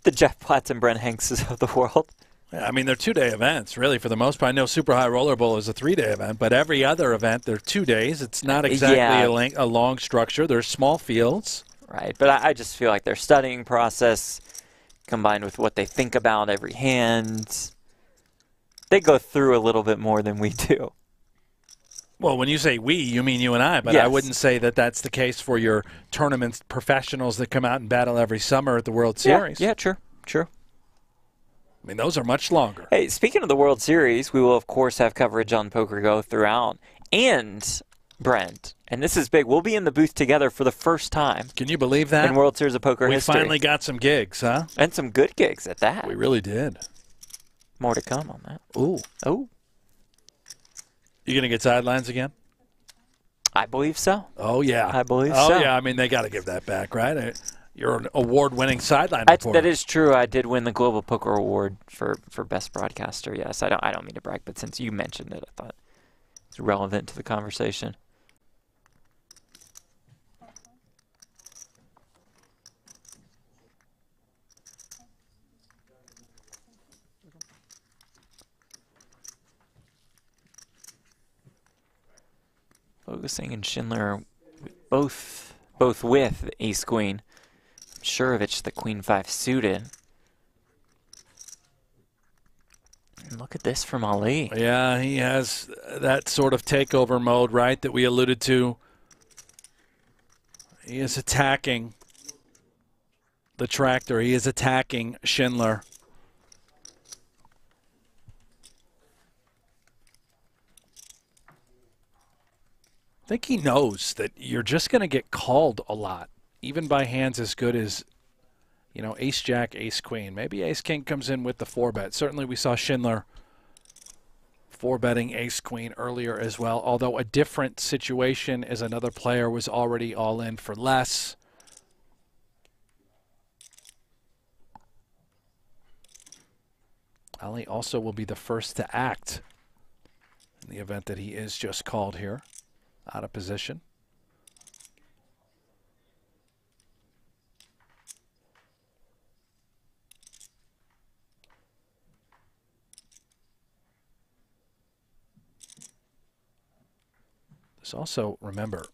Speaker 2: the Jeff Platts and Brent Hankses of the world.
Speaker 1: I mean, they're 2-day events, really, for the most part. I know Super High Roller Bowl is a 3-day event, but every other event, they're 2 days. It's not exactly a long structure. There's small fields.
Speaker 2: Right, but I just feel like their studying process combined with what they think about every hand, they go through a little bit more than we do.
Speaker 1: Well, when you say we, you mean you and I, but
Speaker 2: Yes.
Speaker 1: I wouldn't say that that's the case for your tournament professionals that come out and battle every summer at the World Series.
Speaker 2: Yeah, true.
Speaker 1: I mean, those are much longer.
Speaker 2: Hey, speaking of the World Series, we will, of course, have coverage on PokerGo throughout. And, Brent, and this is big, we'll be in the booth together for the first time.
Speaker 1: Can you believe that?
Speaker 2: In World Series of Poker history.
Speaker 1: We finally got some gigs, huh?
Speaker 2: And some good gigs at that.
Speaker 1: We really did.
Speaker 2: More to come on that.
Speaker 1: Ooh.
Speaker 2: Oh.
Speaker 1: You going to get sidelines again?
Speaker 2: I believe so.
Speaker 1: Oh, yeah.
Speaker 2: I believe
Speaker 1: so.
Speaker 2: so.
Speaker 1: Oh, yeah. I mean, they got to give that back, right? You're an award-winning sideline reporter.
Speaker 2: That is true. I did win the Global Poker Award for Best Broadcaster. Yes, I don't mean to brag, but since you mentioned it, I thought it's relevant to the conversation. Focusing and Schindler both with Ace Queen. Imsirovic the Queen 5 suited. And look at this from Ali.
Speaker 1: Yeah, he has that sort of takeover mode, right, that we alluded to. He is attacking the tractor. He is attacking Schindler. I think he knows that you're just going to get called a lot, even by hands as good as, you know, Ace-Jack, Ace-Queen. Maybe Ace-King comes in with the 4-bet. Certainly we saw Schindler 4-betting Ace-Queen earlier as well, although a different situation as another player was already all in for less. Ali also will be the first to act in the event that he is just called here. Out of position. There's also, remember,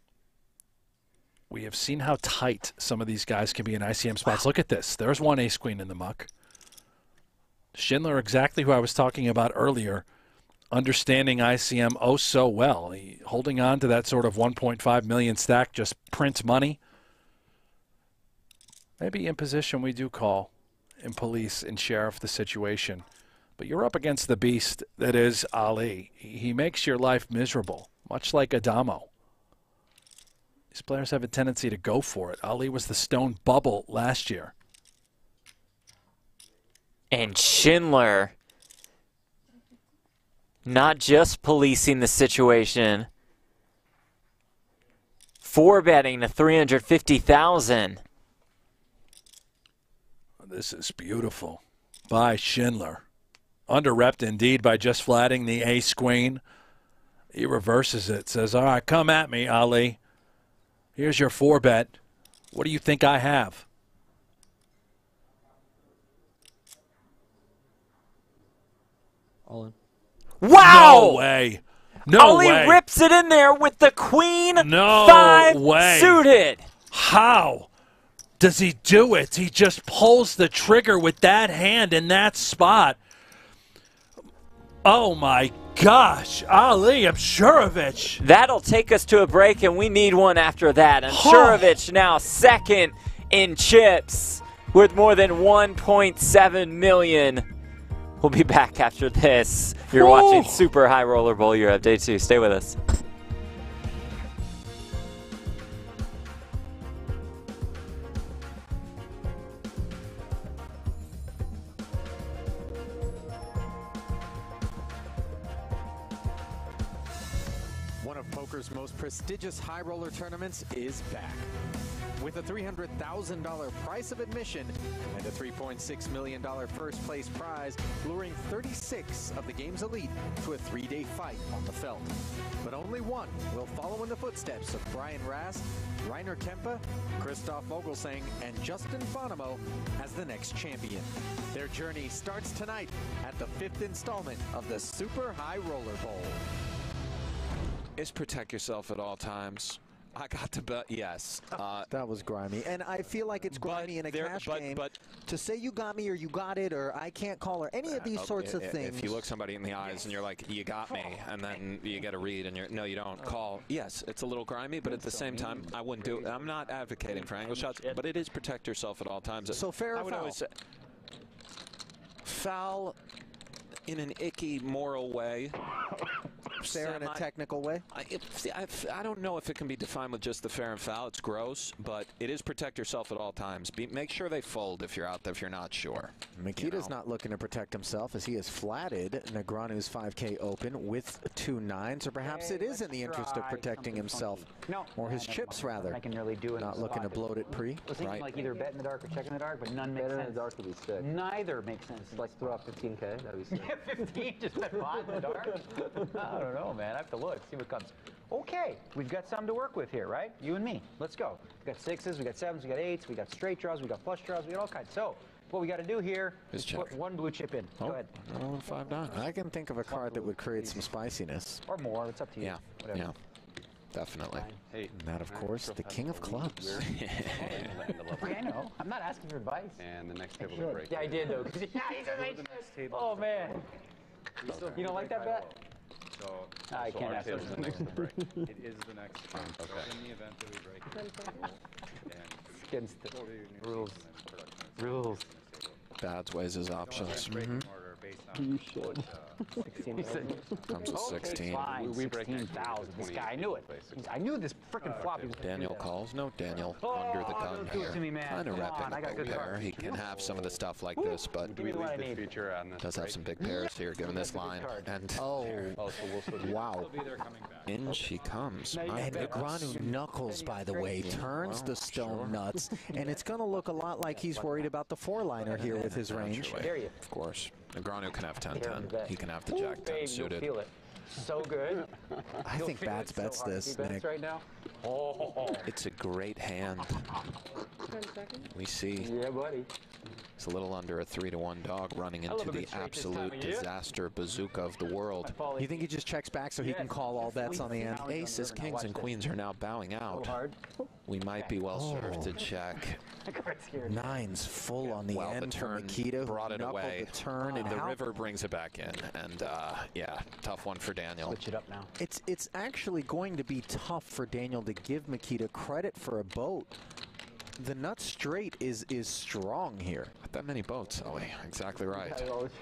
Speaker 1: we have seen how tight some of these guys can be in ICM spots. Wow. Look at this. There's one Ace-Queen in the muck. Schindler, exactly who I was talking about earlier, understanding ICM oh so well. Holding on to that sort of 1.5 million stack, just prints money. Maybe in position we do call in police and sheriff the situation. But you're up against the beast that is Ali. He makes your life miserable, much like Addamo. These players have a tendency to go for it. Ali was the stone bubble last year.
Speaker 2: And Schindler, not just policing the situation, 4-betting to 350,000.
Speaker 1: This is beautiful by Schindler. Under-repped indeed by just flatting the Ace-Queen. He reverses it, says, all right, come at me, Ali. Here's your 4-bet. What do you think I have?
Speaker 15: All in.
Speaker 2: Wow!
Speaker 1: No way. No
Speaker 2: Ali
Speaker 1: way.
Speaker 2: rips it in there with the Queen
Speaker 1: No
Speaker 2: 5
Speaker 1: way.
Speaker 2: suited.
Speaker 1: How does he do it? He just pulls the trigger with that hand in that spot. Oh, my gosh. Ali Imsirovic.
Speaker 2: That'll take us to a break, and we need one after that. Imsirovic now second in chips with more than 1.7 million. We'll be back after this. You're watching Super High Roller Bowl Europe Day 2. Stay with us.
Speaker 10: One of poker's most prestigious high roller tournaments is back.
Speaker 16: With a $300,000 price of admission and a $3.6 million first place prize, luring 36 of the game's elite to a 3-day fight on the felt. But only one will follow in the footsteps of Brian Rast, Rainer Kempe, Christoph Vogelsang, and Justin Bonomo as the next champion. Their journey starts tonight at the 5th installment of the Super High Roller Bowl.
Speaker 18: Is protect yourself at all times. I got to bet yes.
Speaker 14: That was grimy. And I feel like it's grimy in a cash game. But to say you got me or you got it or I can't call or any of these sorts of things.
Speaker 18: If you look somebody in the eyes and you're like, you got me, and then you get a read and you're, no, you don't call. Yes, it's a little grimy, but at the same time, I wouldn't do it. I'm not advocating for angle shots, but it is protect yourself at all times.
Speaker 14: So fair or
Speaker 18: I would
Speaker 14: foul?
Speaker 18: always say foul in an icky moral way.
Speaker 14: Fair in a technical way?
Speaker 18: I don't know if it can be defined with just the fair and foul. It's gross, but it is protect yourself at all times. Make sure they fold if you're out there, if you're not sure.
Speaker 14: Mikita's not looking to protect himself as he has flatted Negreanu's 5K open with 2 9s, or perhaps it is in the interest of protecting himself, or his chips rather.
Speaker 22: I can really do it.
Speaker 14: Not looking to bloat it pre.
Speaker 22: I was thinking like either bet in the dark or check in the dark, but none makes sense. Bet in the dark would be sick. Neither makes sense.
Speaker 4: Like throw out 15K, that'd be sick.
Speaker 22: Yeah, 15, just bet 5 in the dark. I don't know, man. I have to look, see what comes. Okay, we've got something to work with here, right? You and me. Let's go. We got 6s, we got 7s, we got 8s, we got straight draws, we got flush draws, we got all kinds. So what we got to do here is put one blue chip in. Go ahead.
Speaker 18: 5-9.
Speaker 14: I can think of a card that would create some spiciness.
Speaker 22: Or more. It's up to you.
Speaker 18: Yeah.
Speaker 22: Whatever.
Speaker 18: Yeah. Definitely.
Speaker 14: And that, of course, the king of clubs.
Speaker 22: Okay, I know. I'm not asking for advice.
Speaker 6: And the next table to break.
Speaker 22: Yeah, I did, though. Oh, man. You don't like that bet?
Speaker 5: So,
Speaker 22: I can't ask
Speaker 5: table's
Speaker 22: for
Speaker 5: the next to break. It is the next turn. So in the event that we break it,
Speaker 22: Against the rules. Rules.
Speaker 18: Bad ways as options.
Speaker 22: You should.
Speaker 18: 16. Comes with 16.
Speaker 22: Fine, 16,000. This guy, I knew it. I knew this freaking flop.
Speaker 18: Daniel calls. No Daniel under the gun
Speaker 22: don't do it
Speaker 18: here.
Speaker 22: to me, man.
Speaker 18: Kind of
Speaker 22: Come on,
Speaker 18: repping
Speaker 22: I got
Speaker 18: the
Speaker 22: good
Speaker 18: pair.
Speaker 22: cards.
Speaker 18: He can have some of the stuff like this, but
Speaker 22: Give me what I need.
Speaker 18: does have some big pairs here given this line. And
Speaker 14: Wow.
Speaker 18: in she comes.
Speaker 14: And Negreanu knuckles, by the way, turns the stone nuts, and it's going to look a lot like he's worried about the 4-liner here with his range.
Speaker 18: Of course. Negreanu can have 10-10. He can have the Jack 10 suited.
Speaker 22: Feel it. So good.
Speaker 14: I think Bats bets this, Nick.
Speaker 22: Right now. Oh.
Speaker 18: It's a great hand.
Speaker 17: 10 seconds.
Speaker 18: We see.
Speaker 22: Yeah, buddy.
Speaker 18: It's a little under a 3-1 dog running into the absolute disaster bazooka of the world.
Speaker 14: You think he just checks back so he can call all bets on the end?
Speaker 18: Aces, kings, and queens are now bowing out. We might be well served to check.
Speaker 14: 9s full on the end for Mikita,
Speaker 18: brought it away.
Speaker 14: The turn and
Speaker 18: the
Speaker 14: how
Speaker 18: river brings it back in, and yeah, tough one for Daniel.
Speaker 22: Switch it up now.
Speaker 14: It's actually going to be tough for Daniel to give Mikita credit for a boat. The nut straight is strong here.
Speaker 18: Not that many boats, Ellie. Exactly right.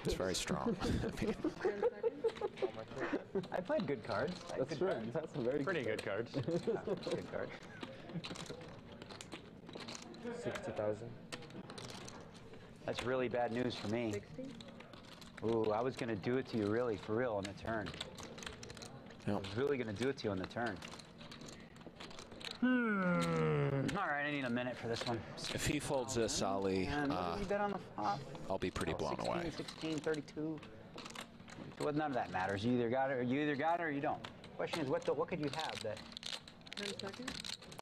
Speaker 18: It's very strong.
Speaker 22: I played good cards.
Speaker 4: That's right. That's some very
Speaker 22: pretty good cards. Good cards.
Speaker 4: 60,000.
Speaker 22: That's really bad news for me.
Speaker 17: 60?
Speaker 22: Ooh, I was going to do it to you really, for real, on the turn. I was really going to do it to you on the turn. All right, I need a minute for this one.
Speaker 18: If he folds this, Ali,
Speaker 22: And what did you bet on the flop?
Speaker 18: I'll be pretty blown
Speaker 22: 16,
Speaker 18: away.
Speaker 22: 16, 32. Well, none of that matters. You either got it or you don't. Question is, what could you have that?
Speaker 17: 10 seconds.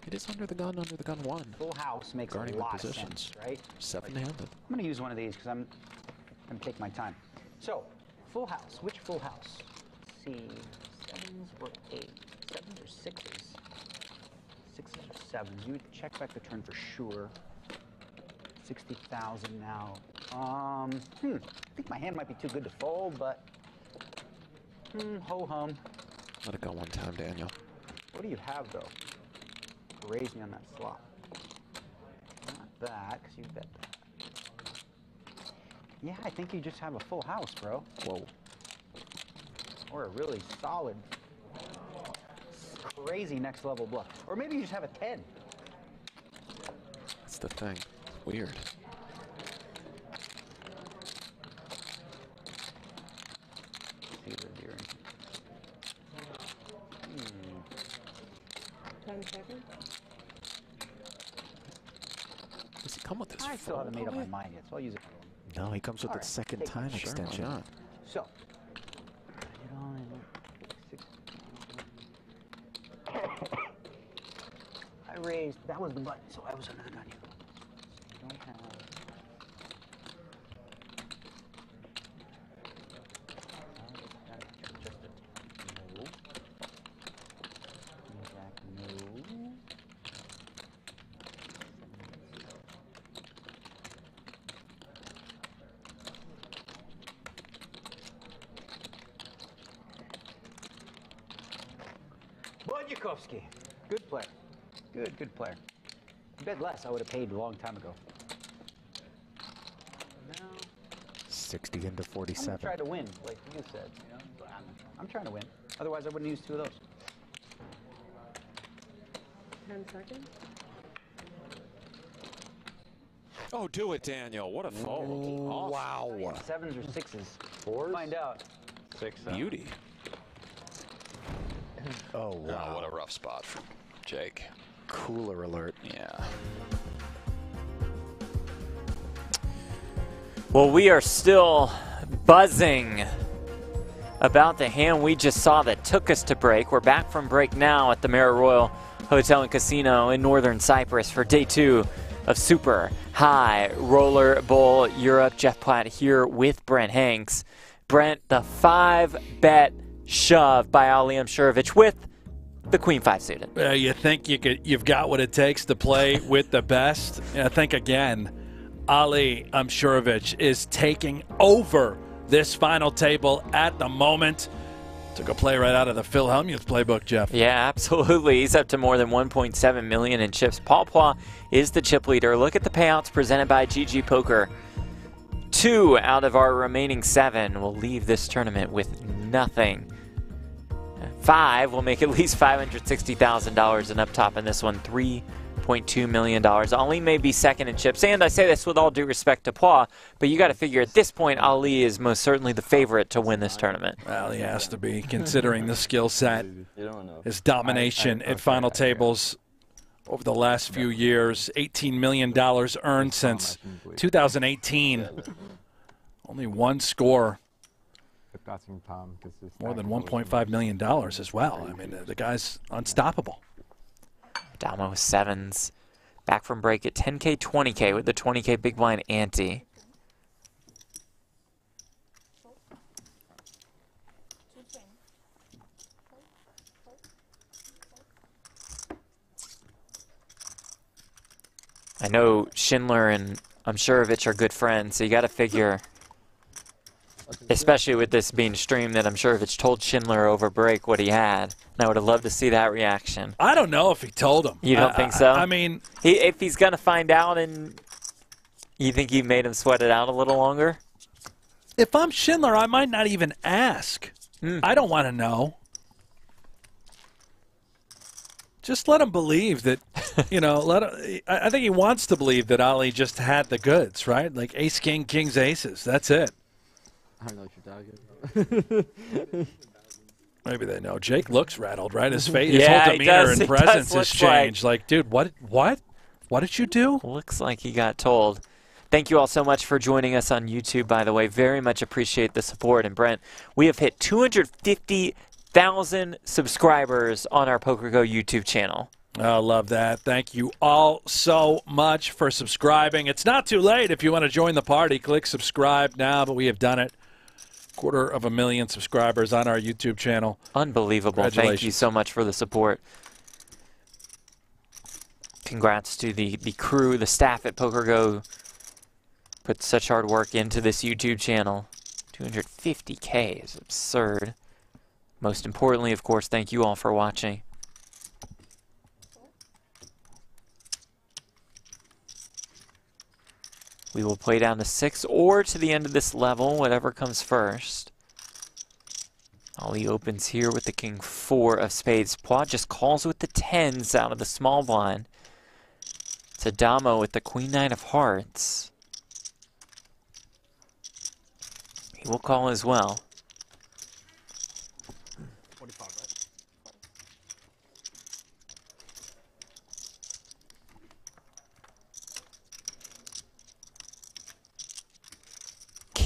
Speaker 18: It is under the gun 1.
Speaker 22: Full house makes
Speaker 18: Guarding
Speaker 22: a lot
Speaker 18: the positions.
Speaker 22: of sense, right?
Speaker 18: 7-handed.
Speaker 22: I'm going to use one of these because I'm going to take my time. So, full house. Which full house? Let's see. 7s or 8s? 7s or 6s? 6s or 7s? You would check back the turn for sure. 60,000 now. I think my hand might be too good to fold, but ho-hum.
Speaker 18: Let it go one time, Daniel.
Speaker 22: What do you have, though? Raise me on that flop. Not that, because you bet that. Yeah, I think you just have a full house, bro.
Speaker 18: Whoa.
Speaker 22: Or a really solid, crazy next level bluff. Or maybe you just have a 10.
Speaker 18: That's the thing. Weird.
Speaker 22: See what you're in.
Speaker 17: 10 seconds.
Speaker 14: Does he come with this?
Speaker 22: I still haven't made up my mind yet, so I'll use it.
Speaker 14: No, he comes with the second time extension.
Speaker 22: Why not? So, you know, I raised. That was the button, so I was under the gun here. So you don't have. Budnikovsky, good player. Good player. I bet less I would have paid a long time ago. Now,
Speaker 14: 60 into
Speaker 22: I'm
Speaker 14: 47.
Speaker 22: gonna try to win, like you said. You know? I'm trying to win. Otherwise, I wouldn't use 2 of those.
Speaker 17: 10 seconds.
Speaker 18: Oh, do it, Daniel. What a fold.
Speaker 14: Oh, wow.
Speaker 22: 7s or 6s. 4s? Find out.
Speaker 5: 6.
Speaker 18: Beauty.
Speaker 14: Oh, wow.
Speaker 6: Oh, what a rough spot from Jake.
Speaker 14: Cooler alert.
Speaker 6: Yeah.
Speaker 2: Well, we are still buzzing about the hand we just saw that took us to break. We're back from break now at the Marriott Royal Hotel and Casino in Northern Cyprus for day 2 of Super High Roller Bowl Europe. Jeff Platt here with Brent Hanks. Brent, the 5-bet shove by Ali Imsirovic with the Queen 5 suited.
Speaker 1: You think you've got what it takes to play with the best? And I think again, Ali Imsirovic is taking over this final table at the moment. Took a play right out of the Phil Hellmuth playbook, Jeff.
Speaker 2: Yeah, absolutely. He's up to more than 1.7 million in chips. Paul Poix is the chip leader. Look at the payouts presented by GG Poker. 2 out of our remaining 7 will leave this tournament with nothing. 5 will make at least $560,000, and up top in this one, $3.2 million. Ali may be second in chips, and I say this with all due respect to Poix, but you got to figure at this point, Ali is most certainly the favorite to win this tournament.
Speaker 1: Well, he has to be, considering the skill set, his domination at final tables over the last few years. $18 million earned since 2018. Only 1 score. More than $1.5 million as well. I mean, the guy's unstoppable.
Speaker 2: Addamo 7s. Back from break at 10K, 20K with the 20K big blind ante. I know Schindler and Imsirovic are good friends, so you got to figure, especially with this being streamed, that Imsirovic told Schindler over break what he had. And I would have loved to see that reaction.
Speaker 1: I don't know if he told him.
Speaker 2: You don't think so?
Speaker 1: I mean,
Speaker 2: if he's going to find out, and you think he made him sweat it out a little longer?
Speaker 1: If I'm Schindler, I might not even ask. I don't want to know. Just let him believe that, you know, I think he wants to believe that Ali just had the goods, right? Like ace, king, kings, aces. That's it.
Speaker 15: I don't know what you're talking about.
Speaker 1: Maybe they know. Jake looks rattled, right? His face,
Speaker 2: yeah,
Speaker 1: his whole demeanor and presence has
Speaker 2: look
Speaker 1: changed. Like, dude, what did you do?
Speaker 2: Looks like he got told. Thank you all so much for joining us on YouTube, by the way. Very much appreciate the support. And Brent, we have hit 250,000 subscribers on our PokerGo YouTube channel.
Speaker 1: I love that. Thank you all so much for subscribing. It's not too late if you want to join the party. Click subscribe now, but we have done it. 250,000 subscribers on our YouTube channel.
Speaker 2: Unbelievable. Thank you so much for the support. Congrats to the crew, the staff at PokerGo. Put such hard work into this YouTube channel. 250K is absurd. Most importantly, of course, thank you all for watching. We will play down to 6 or to the end of this level, whatever comes first. Ali opens here with the king 4 of spades. Poix just calls with the 10s out of the small blind. It's Addamo with the queen 9 of hearts. He will call as well.
Speaker 12: 45, right?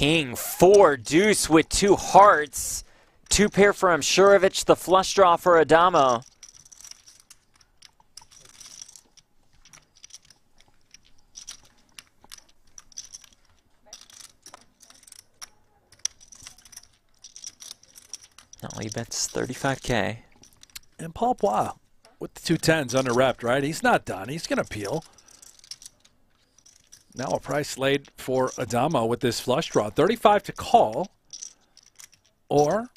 Speaker 2: King 4 deuce with 2 hearts. 2 pair for Imsirovic, the flush draw for Addamo. He bets 35K.
Speaker 1: And Paul Pois with the 2 10s under repped, right? He's not done. He's going to peel. Now a price laid for Addamo with this flush draw. 35 to call. Or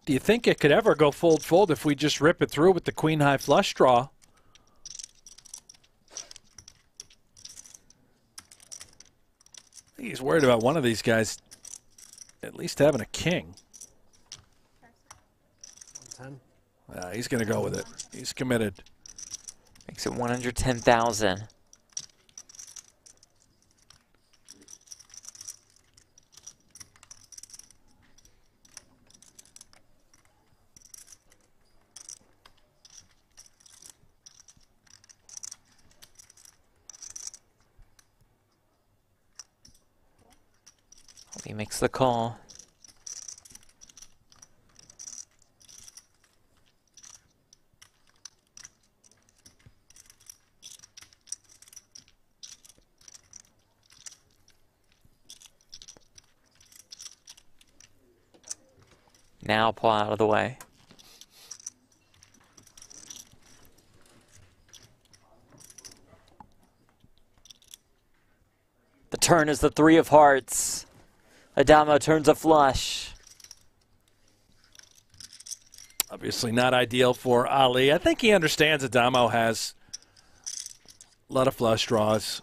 Speaker 1: do you think it could ever go fold-fold if we just rip it through with the queen-high flush draw? I think he's worried about one of these guys at least having a king.
Speaker 6: 10.
Speaker 1: He's going to go with it. He's committed.
Speaker 2: Makes it 110,000. He makes the call. Now pull out of the way. The turn is the 3 of hearts. Addamo turns a flush.
Speaker 1: Obviously not ideal for Ali. I think he understands Addamo has a lot of flush draws.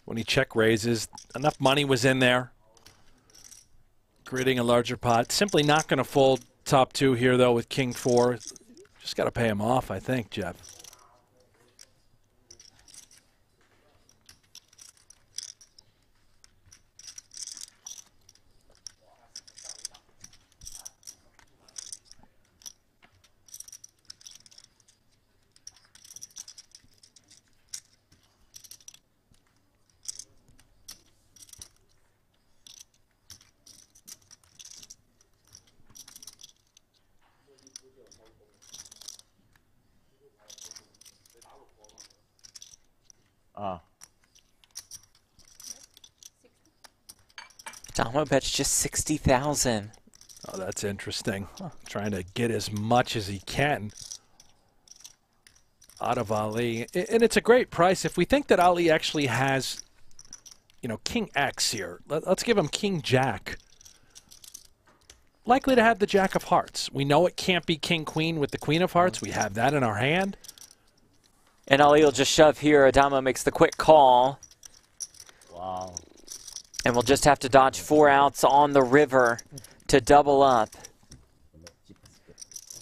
Speaker 1: When he check raises, enough money was in there, creating a larger pot. Simply not going to fold top 2 here, though, with king 4. Just got to pay him off, I think, Jeff.
Speaker 2: Addamo bets just 60,000.
Speaker 1: Oh, that's interesting. Trying to get as much as he can out of Ali. And it's a great price. If we think that Ali actually has, you know, King X here, let's give him King Jack. Likely to have the Jack of Hearts. We know it can't be King Queen with the Queen of Hearts. We have that in our hand.
Speaker 2: And Ali will just shove here. Addamo makes the quick call.
Speaker 13: Wow.
Speaker 2: And we'll just have to dodge 4 outs on the river to double up.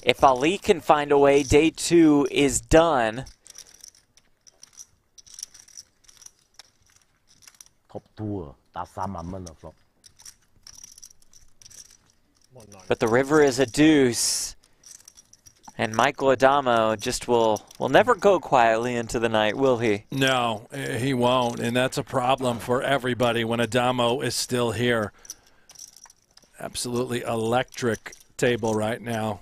Speaker 2: If Ali can find a way, day 2 is done.
Speaker 13: Top 2, flop.
Speaker 2: But the river is a deuce. And Michael Addamo just will never go quietly into the night, will he?
Speaker 1: No, he won't. And that's a problem for everybody when Addamo is still here. Absolutely electric table right now.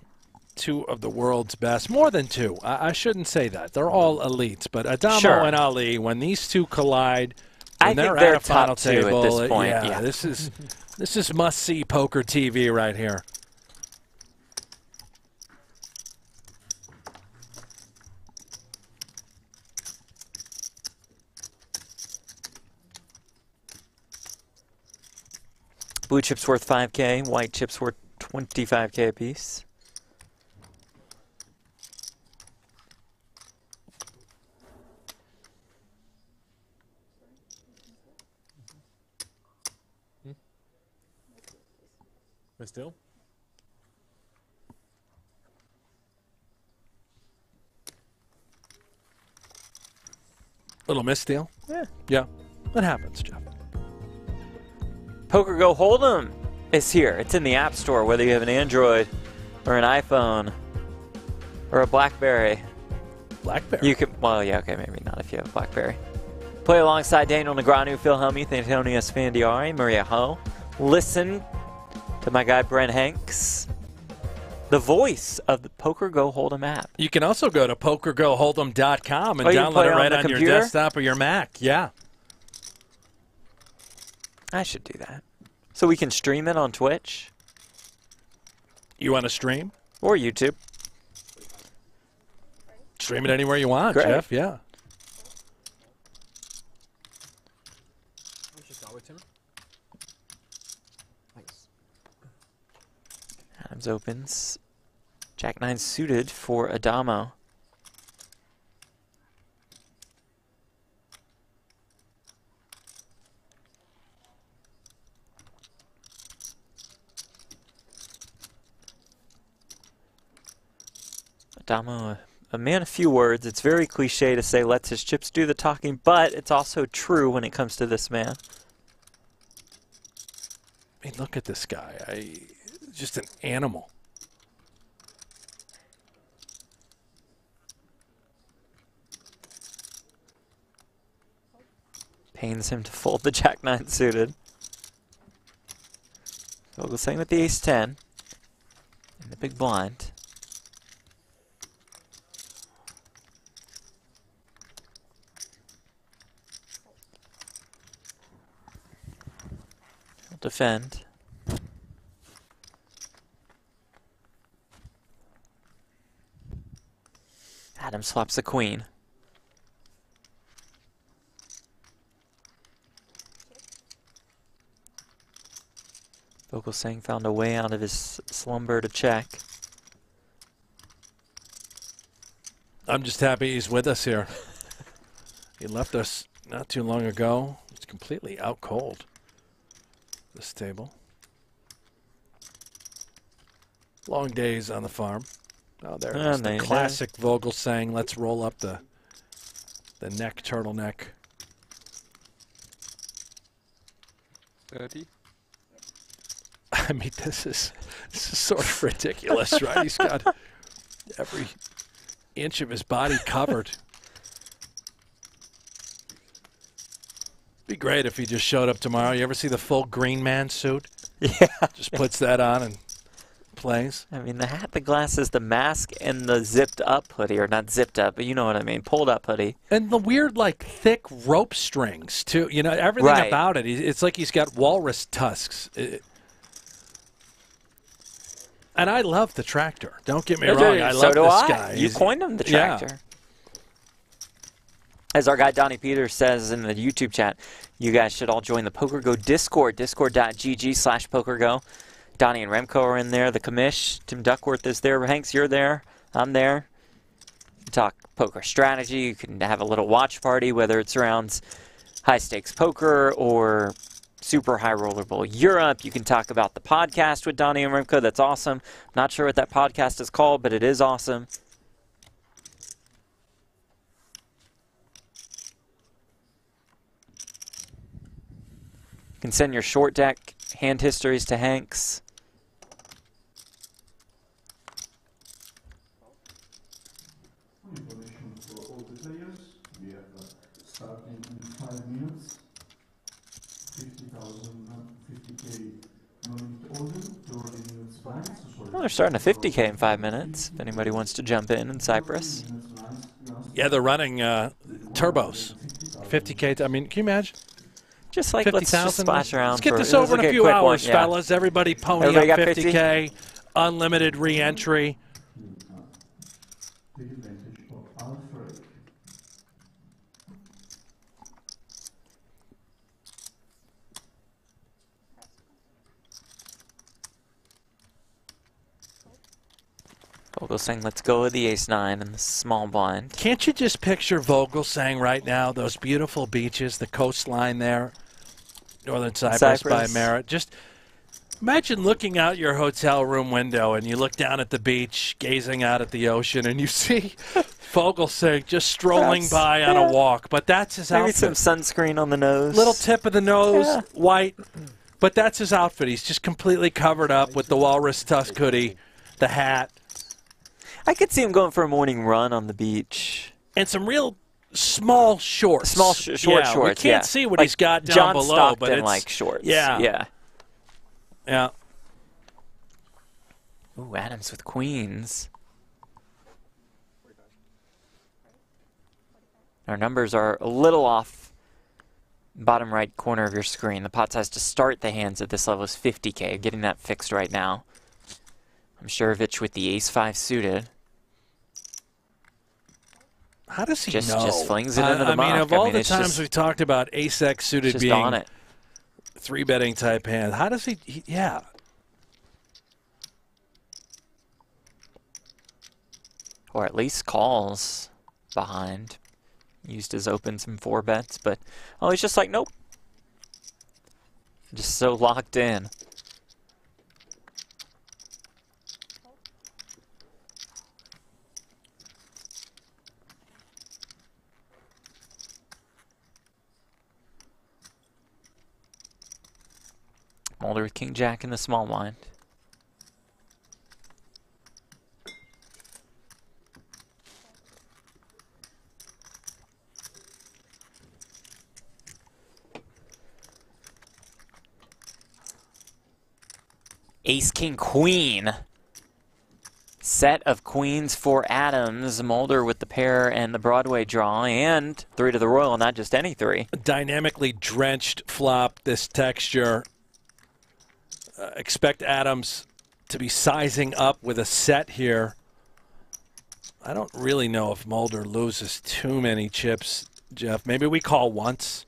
Speaker 1: 2 of the world's best. More than 2. I shouldn't say that. They're all elites. But Addamo and Ali, when these 2 collide, when they're at a final table,
Speaker 2: at this point.
Speaker 1: Yeah, this is must-see poker TV right here.
Speaker 2: Blue chip's worth 5K, white chip's worth 25K apiece.
Speaker 6: Still?
Speaker 1: Little misdeal? Yeah. That happens, Jeff.
Speaker 2: PokerGO Hold'em is here. It's in the App Store, whether you have an Android or an iPhone or a BlackBerry.
Speaker 1: BlackBerry?
Speaker 2: You can, well, yeah, okay, maybe not if you have a BlackBerry. Play alongside Daniel Negreanu, Phil Hellmuth, Antonio Sfandiari, Maria Ho. Listen to my guy Brent Hanks, the voice of the PokerGo Hold'em app.
Speaker 1: You can also go to PokerGoHold'em.com and
Speaker 2: you can
Speaker 1: download
Speaker 2: play
Speaker 1: it right
Speaker 2: on the
Speaker 1: on your
Speaker 2: computer?
Speaker 1: desktop or your Mac. Yeah.
Speaker 2: I should do that. So we can stream it on Twitch?
Speaker 1: You want to stream?
Speaker 2: Or YouTube.
Speaker 1: Stream it anywhere you want,
Speaker 2: Great.
Speaker 1: Jeff. Yeah.
Speaker 2: Adams opens. Jack-9 suited for Addamo. Addamo, a man of few words. It's very cliche to say lets his chips do the talking, but it's also true when it comes to this man.
Speaker 1: I mean, look at this guy. Just an animal.
Speaker 2: Pains him to fold the Jack-9 suited. Focusing with the Ace-10 and the big blind. He'll defend. Adams flops the queen. Vogelsang found a way out of his slumber to check.
Speaker 1: I'm just happy he's with us here. He left us not too long ago. He's completely out cold. This table. Long days on the farm. Oh, there it is. The classic Vogelsang. Let's roll up the neck turtleneck.
Speaker 6: 30.
Speaker 1: I mean, this is sort of ridiculous, right? He's got every inch of his body covered. Be great if he just showed up tomorrow. You ever see the full Green Man suit?
Speaker 2: Yeah.
Speaker 1: Just puts that on and plays.
Speaker 2: I mean, the hat, the glasses, the mask, and the zipped up hoodie, or not zipped up, but you know what I mean, pulled up hoodie.
Speaker 1: And the weird, like, thick rope strings, too. You know, everything
Speaker 2: Right.
Speaker 1: about it. It's like he's got walrus tusks. And I love the tractor. Don't get me wrong. I love this guy.
Speaker 2: You coined him the tractor.
Speaker 1: Yeah.
Speaker 2: As our guy Donnie Peters says in the YouTube chat, you guys should all join the PokerGo Discord, discord.gg/PokerGo. Donnie and Remco are in there. The commish, Tim Duckworth is there. Hanks, you're there. I'm there. You talk poker strategy. You can have a little watch party, whether it's around high-stakes poker or Super High Roller Bowl Europe. You can talk about the podcast with Donnie and Remco. That's awesome. Not sure what that podcast is called, but it is awesome. You can send your short deck hand histories to Hanks.
Speaker 8: Information for all the players. We have starting in 5 minutes. 50,000, 50K order, 30 minutes blind.
Speaker 2: Well, they're starting a 50K in 5 minutes, if anybody wants to jump in Cyprus.
Speaker 1: Yeah, they're running turbos. 50K. I mean, can you imagine?
Speaker 2: Just like, let's just splash around.
Speaker 1: Let's get this over in a few hours, fellas. Everybody pony
Speaker 2: Everybody
Speaker 1: up
Speaker 2: got
Speaker 1: 50K. Unlimited re-entry.
Speaker 8: Take advantage of Alfred.
Speaker 2: Vogelsang, let's go with the ace-9 and the small blind.
Speaker 1: Can't you just picture Vogelsang right now? Those beautiful beaches, the coastline there, Northern Cyprus by Merritt. Just imagine looking out your hotel room window and you look down at the beach, gazing out at the ocean, and you see Vogelsang just strolling by on a walk. But that's his outfit.
Speaker 2: Maybe some sunscreen on the nose.
Speaker 1: Little tip of the nose, white. But that's his outfit. He's just completely covered up with the walrus tusk hoodie, the hat.
Speaker 2: I could see him going for a morning run on the beach.
Speaker 1: And some real small shorts.
Speaker 2: Small shorts.
Speaker 1: We can't see what he's got down
Speaker 2: John
Speaker 1: below,
Speaker 2: Stockton,
Speaker 1: but it's
Speaker 2: like shorts.
Speaker 1: Yeah.
Speaker 2: Ooh, Adams with queens. Our numbers are a little off. Bottom right corner of your screen. The pot size to start the hands at this level is 50K. Getting that fixed right now. Imsirovic with the ace-5 suited.
Speaker 1: How does he know?
Speaker 2: Just flings it into the muck.
Speaker 1: I mean, of all the times we've talked about ace-X suited being
Speaker 2: on it.
Speaker 1: 3-betting type hand, how does he yeah.
Speaker 2: Or at least calls behind. Used his opens and 4-bets, but he's just like, nope. Just so locked in. Mulder with King Jack in the small blind. Ace, King, Queen. Set of queens for Adams. Mulder with the pair and the Broadway draw, and 3 to the Royal, not just any 3.
Speaker 1: Dynamically drenched flop, this texture. Expect Adams to be sizing up with a set here. I don't really know if Mulder loses too many chips, Jeff. Maybe we call once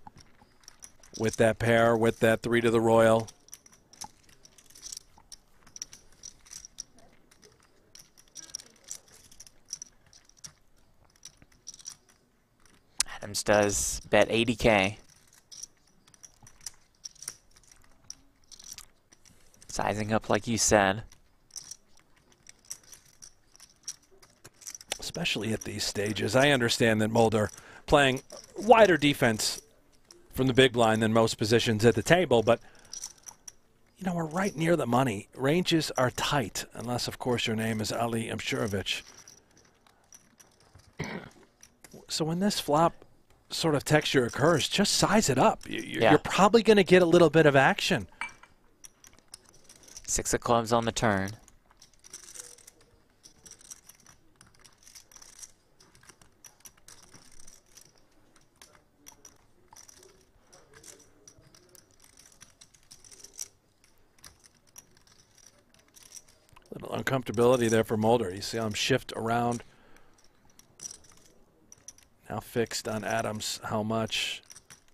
Speaker 1: with that pair, with that 3 to the Royal.
Speaker 2: Adams does bet 80K. Sizing up like you said.
Speaker 1: Especially at these stages. I understand that Mulder playing wider defense from the big blind than most positions at the table, but you know, we're right near the money. Ranges are tight, unless of course your name is Ali Imsirovic. So when this flop sort of texture occurs, just size it up. You're probably going to get a little bit of action.
Speaker 2: 6 of clubs on the turn.
Speaker 1: Little uncomfortability there for Mulder. You see him shift around. Now fixed on Adams. How much?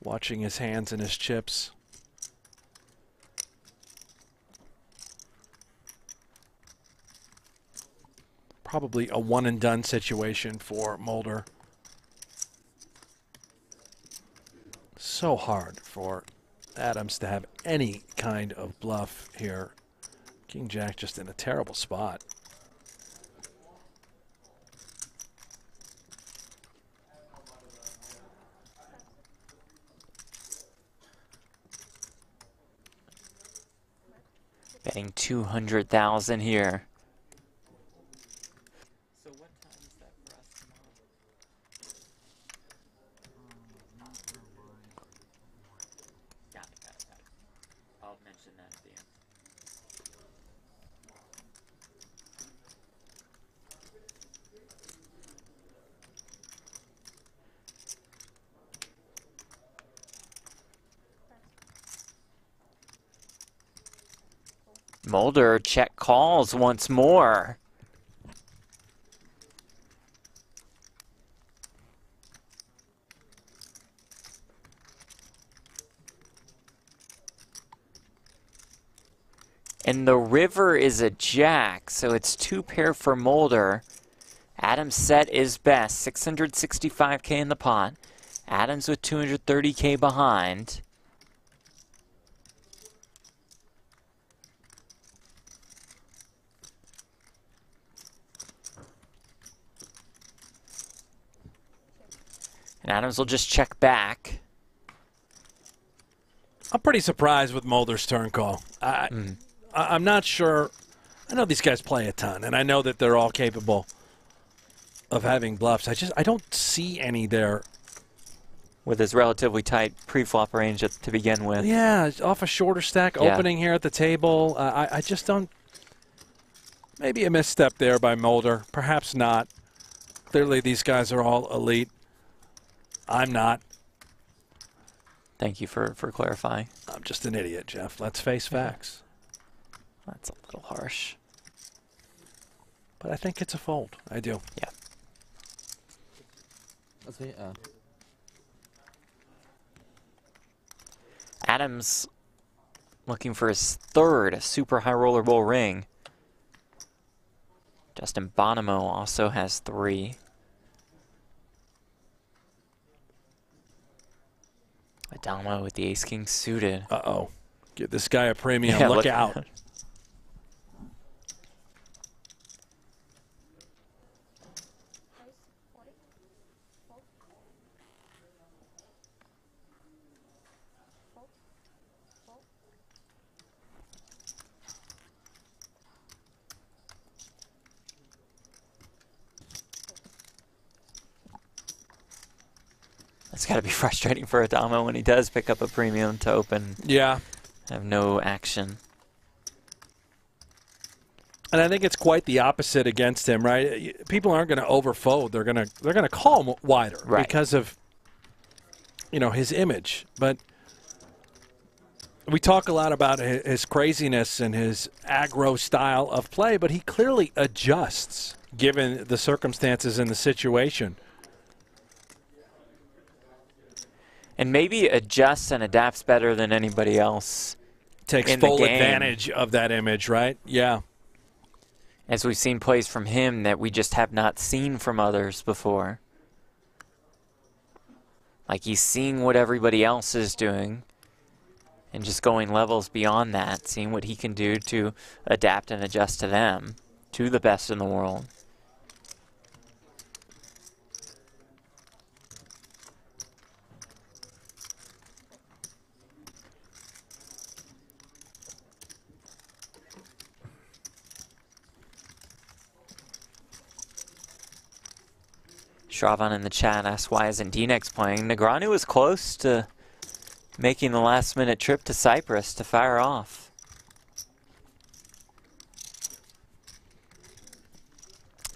Speaker 1: Watching his hands and his chips. Probably a one-and-done situation for Mulder. So hard for Adams to have any kind of bluff here. King Jack just in a terrible spot.
Speaker 2: Betting 200,000 here. So what time is that for us tomorrow? Got it. I'll mention that at the end. Mulder check calls once more. And the river is a jack, so it's 2 pair for Mulder. Adams' set is best, 665K in the pot. Adams with 230K behind. And Adams will just check back.
Speaker 1: I'm pretty surprised with Mulder's turn call. I'm not sure. I know these guys play a ton, and I know that they're all capable of having bluffs. I don't see any there
Speaker 2: with his relatively tight pre-flop range to begin with.
Speaker 1: Yeah, off a shorter stack, opening here at the table. I just don't. Maybe a misstep there by Mulder. Perhaps not. Clearly, these guys are all elite. I'm not.
Speaker 2: Thank you for clarifying.
Speaker 1: I'm just an idiot, Jeff. Let's face facts.
Speaker 2: That's a little harsh.
Speaker 1: But I think it's a fold. I do.
Speaker 2: Yeah.
Speaker 15: Let's see.
Speaker 2: Adams looking for his third Super High Roller Bowl ring. Justin Bonomo also has 3. Addamo with the ace-king suited.
Speaker 1: Uh-oh. Give this guy a premium.
Speaker 2: Yeah,
Speaker 1: look out.
Speaker 2: It's got to be frustrating for Addamo when he does pick up a premium to open.
Speaker 1: Yeah.
Speaker 2: Have no action.
Speaker 1: And I think it's quite the opposite against him, right? People aren't going to overfold. They're going to call him wider because of his image. But we talk a lot about his craziness and his aggro style of play, but he clearly adjusts given the circumstances and the situation.
Speaker 2: And maybe adjusts and adapts better than anybody else.
Speaker 1: Takes full advantage of that image, right? Yeah.
Speaker 2: As we've seen plays from him that we just have not seen from others before. Like he's seeing what everybody else is doing and just going levels beyond that, seeing what he can do to adapt and adjust to them, to the best in the world. Shravan in the chat asks, why isn't D-Nex playing? Negreanu was close to making the last-minute trip to Cyprus to fire off.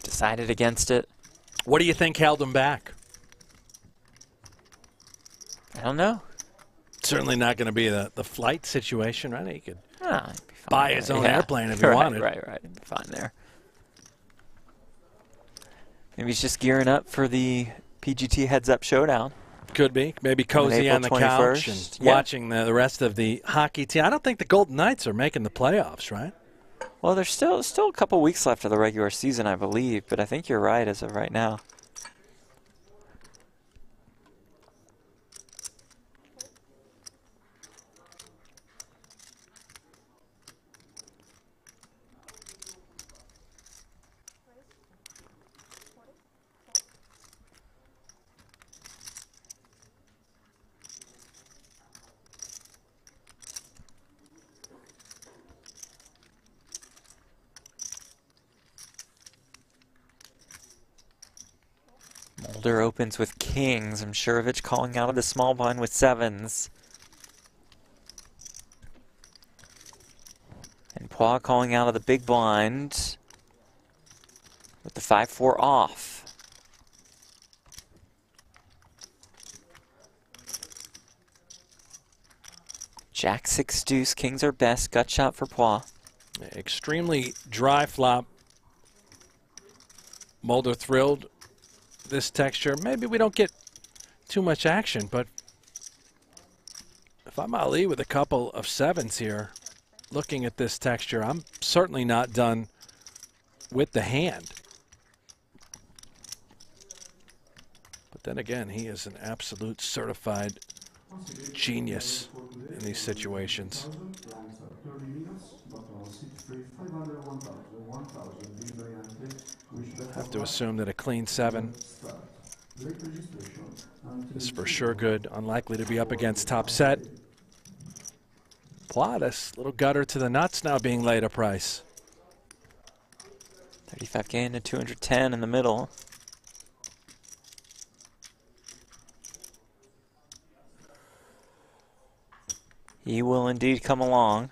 Speaker 2: Decided against it.
Speaker 1: What do you think held him back?
Speaker 2: I don't know.
Speaker 1: Certainly not going to be the flight situation, right? He could
Speaker 2: buy
Speaker 1: his own airplane if he wanted.
Speaker 2: Right. He'd be fine there. Maybe he's just gearing up for the PGT Heads-Up Showdown.
Speaker 1: Could be. Maybe cozy on the couch and watching the rest of the hockey team. I don't think the Golden Knights are making the playoffs, right?
Speaker 2: Well, there's still a couple weeks left of the regular season, I believe, but I think you're right as of right now. Mulder opens with kings. Imsirovic calling out of the small blind with 7s. And Poix calling out of the big blind with the 5-4 off. Jack 6 deuce. Kings are best. Gut shot for Poix.
Speaker 1: Extremely dry flop. Mulder thrilled. This texture, maybe we don't get too much action, but if I'm Ali with a couple of 7s here, looking at this texture, I'm certainly not done with the hand. But then again, he is an absolute certified genius in these situations. Have to assume that a clean 7 is for sure good. Unlikely to be up against top set. Platt, little gutter to the nuts now being laid a price.
Speaker 2: 35K into 210 in the middle. He will indeed come along.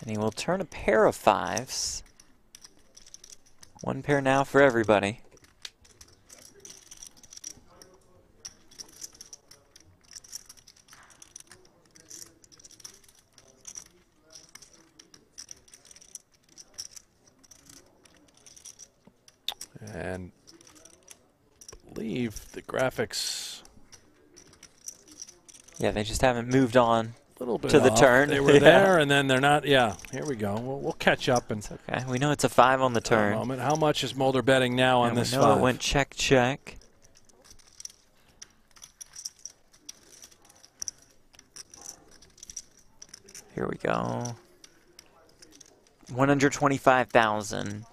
Speaker 2: And he will turn a pair of fives. One pair now for everybody.
Speaker 1: And I believe the graphics.
Speaker 2: Yeah, they just haven't moved on
Speaker 1: Little bit
Speaker 2: to the
Speaker 1: off.
Speaker 2: turn.
Speaker 1: They were there, and then they're not. Yeah, here we go. We'll catch up. And
Speaker 2: okay, we know it's a 5 on the turn.
Speaker 1: Moment. How much is Mulder betting now on this 5?
Speaker 2: It went check, check. Here we go. 125,000.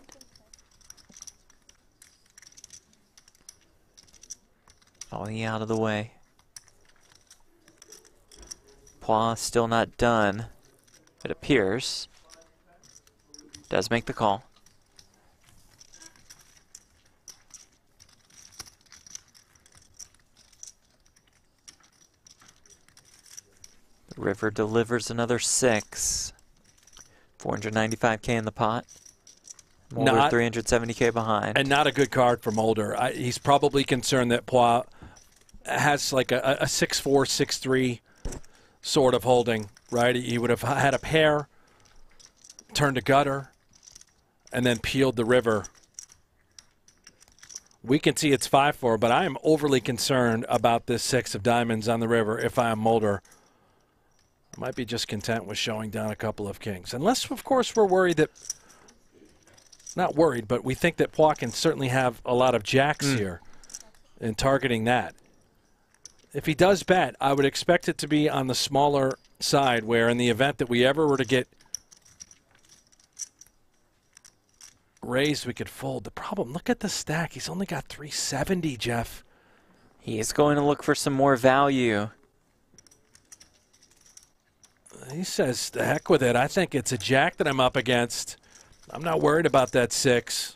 Speaker 2: Ollie out of the way. Pois still not done, it appears. Does make the call. The river delivers another 6. 495K in the pot. Mulder 370K behind.
Speaker 1: And not a good card for Mulder. He's probably concerned that Pois has like a 6-4, 6-3 sort of holding, right? He would have had a pair, turned a gutter, and then peeled the river. We can see it's 5-4, but I am overly concerned about this 6 of diamonds on the river if I am Mulder. I might be just content with showing down a couple of kings. Unless, of course, we're worried that, not worried, but we think that Pois can certainly have a lot of jacks here and targeting that. If he does bet, I would expect it to be on the smaller side where in the event that we ever were to get raised, we could fold. The problem, look at the stack. He's only got 370, Jeff.
Speaker 2: He is going to look for some more value.
Speaker 1: He says, the heck with it. I think it's a jack that I'm up against. I'm not worried about that 6.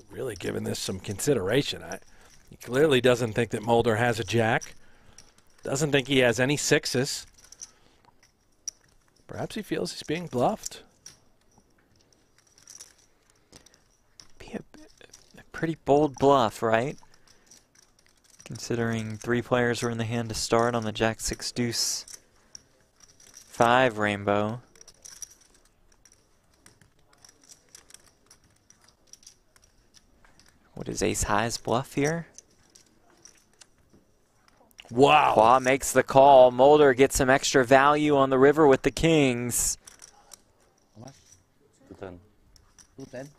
Speaker 1: Really giving this some consideration. He clearly doesn't think that Mulder has a jack. Doesn't think he has any 6s. Perhaps he feels he's being bluffed.
Speaker 2: Be a pretty bold bluff, right? Considering 3 players were in the hand to start on the jack 6 deuce 5 rainbow. What is ace high's bluff here?
Speaker 1: Wow.
Speaker 2: Pois makes the call. Mulder gets some extra value on the river with the kings.
Speaker 15: How much? 210. 210?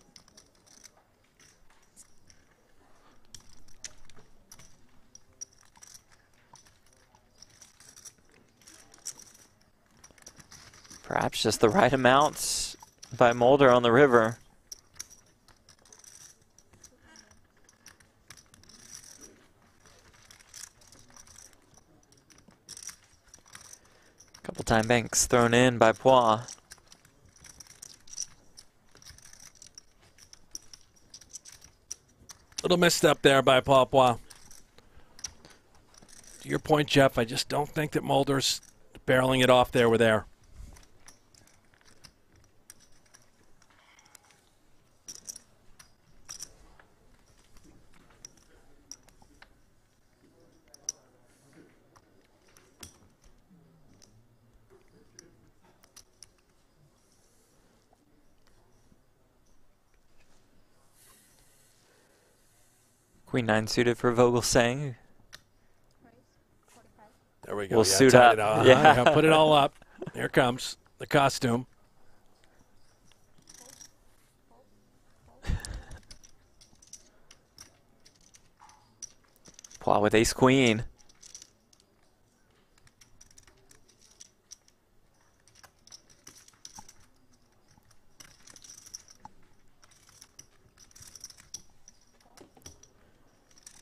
Speaker 2: Perhaps just the right amount by Mulder on the river. Couple time banks thrown in by Pois.
Speaker 1: Little misstep there by Pois. To your point, Jeff, I just don't think that Mulder's barreling it off there with air.
Speaker 2: Queen 9 suited for Vogelsang.
Speaker 1: There we go.
Speaker 2: We'll
Speaker 1: yeah,
Speaker 2: suit
Speaker 1: tied
Speaker 2: up.
Speaker 1: it all.
Speaker 2: Yeah.
Speaker 1: Put it all up. Here comes the costume.
Speaker 2: Wow, with ace queen.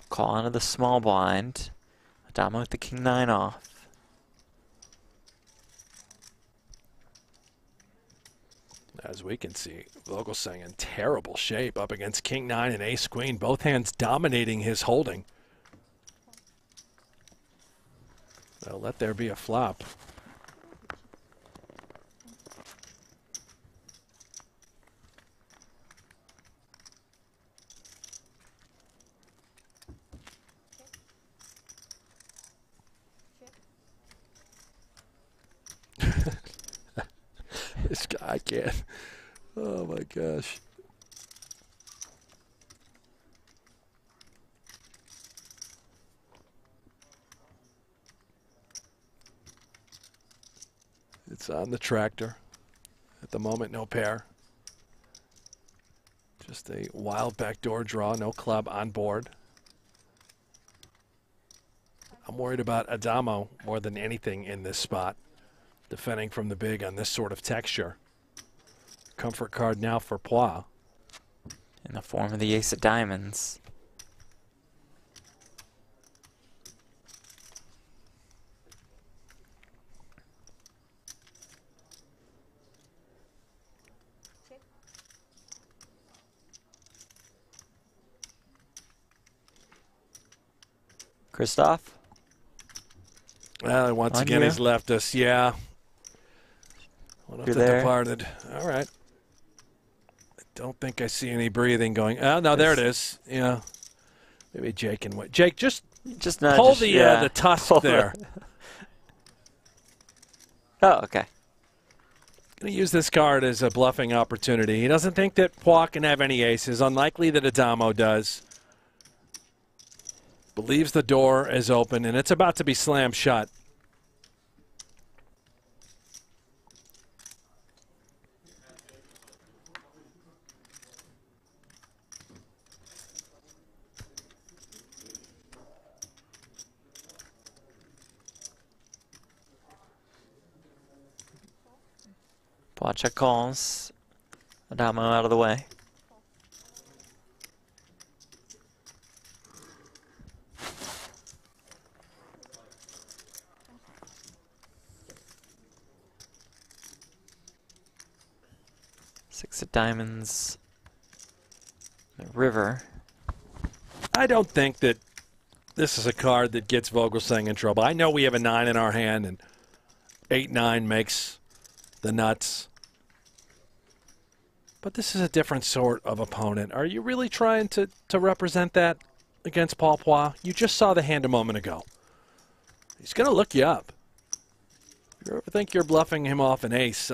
Speaker 2: Call onto the small blind. Addamo with the king 9 off.
Speaker 1: As we can see, Vogelsang in terrible shape up against king 9 and ace queen. Both hands dominating his holding. Well, let there be a flop. This guy, I can't. Oh my gosh. It's on the tractor. At the moment, no pair. Just a wild backdoor draw, no club on board. I'm worried about Addamo more than anything in this spot. Defending from the big on this sort of texture. Comfort card now for Platt.
Speaker 2: In the form of the ace of diamonds. Christoph?
Speaker 1: Well, once again, he's left us. Yeah. One of
Speaker 2: You're
Speaker 1: the
Speaker 2: there.
Speaker 1: departed. All right. I don't think I see any breathing going. Oh, no, there it is. Yeah. Maybe Jake can wait. Jake, just
Speaker 2: nudge,
Speaker 1: pull the tusk
Speaker 2: pull
Speaker 1: there.
Speaker 2: Oh, okay.
Speaker 1: Going to use this card as a bluffing opportunity. He doesn't think that Platt can have any aces. Unlikely that Addamo does. Believes the door is open, and it's about to be slammed shut.
Speaker 2: Platt check calls. Addamo out of the way. Six of diamonds. The river.
Speaker 1: I don't think that this is a card that gets Vogelsang in trouble. I know we have a 9 in our hand, and 8-9 makes the nuts. But this is a different sort of opponent. Are you really trying to represent that against Paul Platt? You just saw the hand a moment ago. He's going to look you up. If you ever think you're bluffing him off an ace,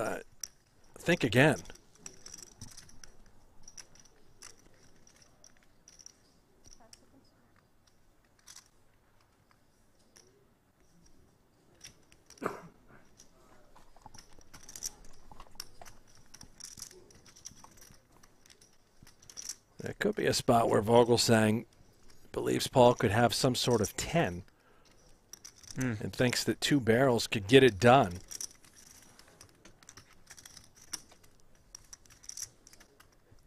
Speaker 1: think again. There could be a spot where Vogelsang believes Paul could have some sort of 10 and thinks that 2 barrels could get it done.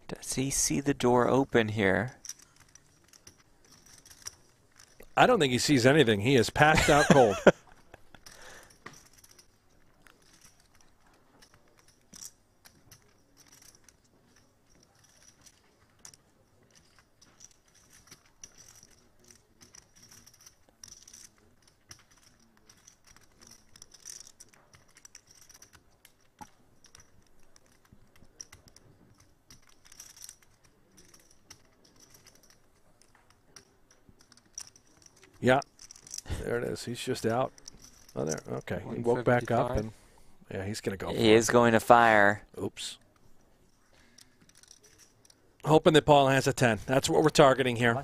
Speaker 2: Does he see the door open here?
Speaker 1: I don't think he sees anything. He is passed out cold. Yeah, there it is. He's just out. Oh, there. Okay, he woke back up, and yeah, he's going to go.
Speaker 2: He is going to fire.
Speaker 1: Oops. Hoping that Paul has a 10. That's what we're targeting here.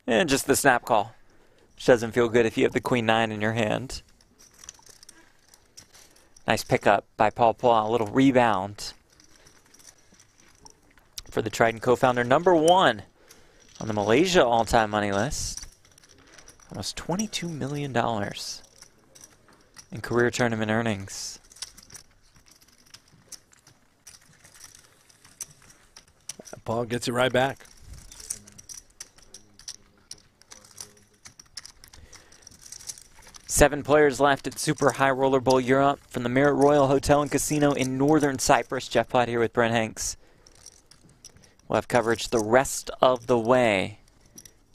Speaker 2: And just the snap call, which doesn't feel good if you have the queen nine in your hand. Nice pickup by Paul Platt, a little rebound for the Trident co-founder. Number 1 on the Malaysia all-time money list. Almost $22 million in career tournament earnings.
Speaker 1: Paul gets it right back.
Speaker 2: Seven players left at Super High Roller Bowl Europe from the Marriott Royal Hotel and Casino in Northern Cyprus. Jeff Platt here with Brent Hanks. We'll have coverage the rest of the way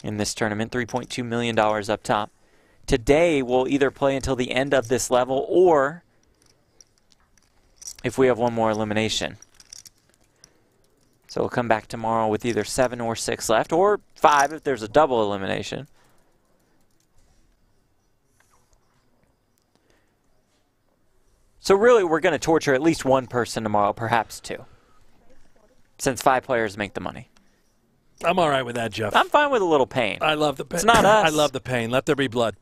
Speaker 2: in this tournament. $3.2 million up top. Today, we'll either play until the end of this level or if we have one more elimination. So we'll come back tomorrow with either 7 or 6 left, or 5 if there's a double elimination. So really, we're going to torture at least one person tomorrow, perhaps 2. Since 5 players make the money.
Speaker 1: I'm all right with that, Jeff.
Speaker 2: I'm fine with a little pain.
Speaker 1: I love the pain.
Speaker 2: It's not us.
Speaker 1: I love the pain. Let there be blood.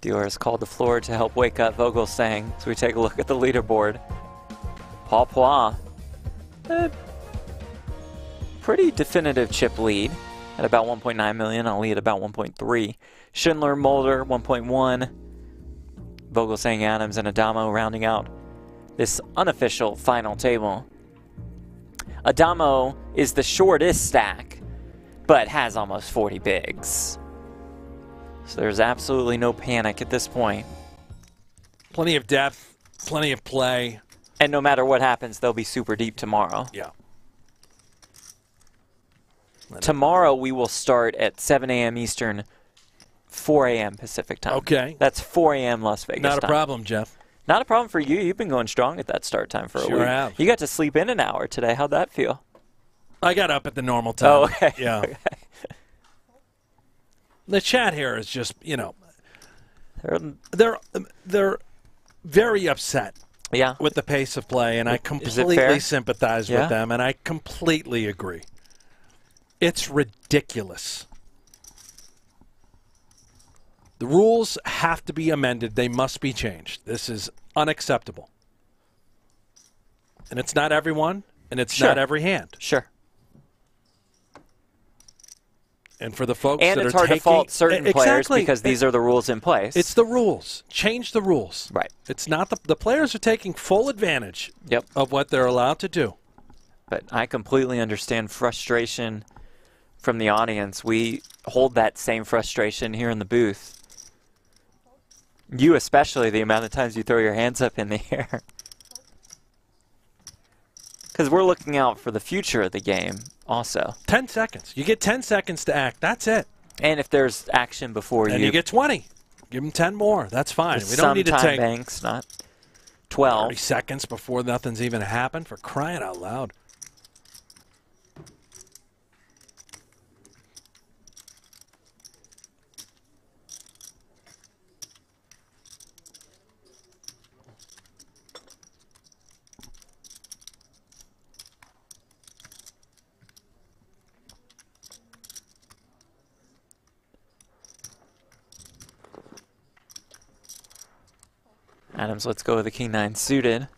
Speaker 2: Dior has called the floor to help wake up Vogelsang as we take a look at the leaderboard. Paul Platt, pretty definitive chip lead at about 1.9 million. Ali at about 1.3. Schindler, Mulder, 1.1. Vogelsang, Adams, and Addamo rounding out this unofficial final table. Addamo is the shortest stack, but has almost 40 bigs. So there's absolutely no panic at this point.
Speaker 1: Plenty of depth, plenty of play.
Speaker 2: And no matter what happens, they'll be super deep tomorrow.
Speaker 1: Yeah.
Speaker 2: Tomorrow we will start at 7 a.m. Eastern, 4 a.m. Pacific time.
Speaker 1: Okay.
Speaker 2: That's 4 a.m. Las Vegas
Speaker 1: Not a
Speaker 2: time.
Speaker 1: problem, Jeff.
Speaker 2: Not a problem for you. You've been going strong at that start time for a
Speaker 1: Sure
Speaker 2: week.
Speaker 1: have.
Speaker 2: You got to sleep in an hour today. How'd that feel?
Speaker 1: I got up at the normal time.
Speaker 2: Oh, okay.
Speaker 1: Yeah.
Speaker 2: Okay.
Speaker 1: The chat here is just, you know, they're very upset.
Speaker 2: Yeah.
Speaker 1: With the pace of play, and I completely sympathize with them, and I completely agree. It's ridiculous. The rules have to be amended. They must be changed. This is unacceptable. And it's not everyone, and it's not every hand.
Speaker 2: Sure.
Speaker 1: And for the folks
Speaker 2: and
Speaker 1: that
Speaker 2: it's
Speaker 1: are
Speaker 2: hard
Speaker 1: taking,
Speaker 2: to fault certain players
Speaker 1: exactly.
Speaker 2: because these are the rules in place.
Speaker 1: It's the rules. Change the rules.
Speaker 2: Right.
Speaker 1: It's not the players are taking full advantage of what they're allowed to do.
Speaker 2: But I completely understand frustration from the audience. We hold that same frustration here in the booth. You especially, the amount of times you throw your hands up in the air. Because we're looking out for the future of the game also.
Speaker 1: 10 seconds. You get 10 seconds to act. That's it.
Speaker 2: And if there's action before
Speaker 1: and you get 20. Give them 10 more. That's fine. We don't need to take
Speaker 2: banks, not 12.
Speaker 1: 30 seconds before nothing's even happened. For crying out loud.
Speaker 2: Adams, let's go with the King 9 suited.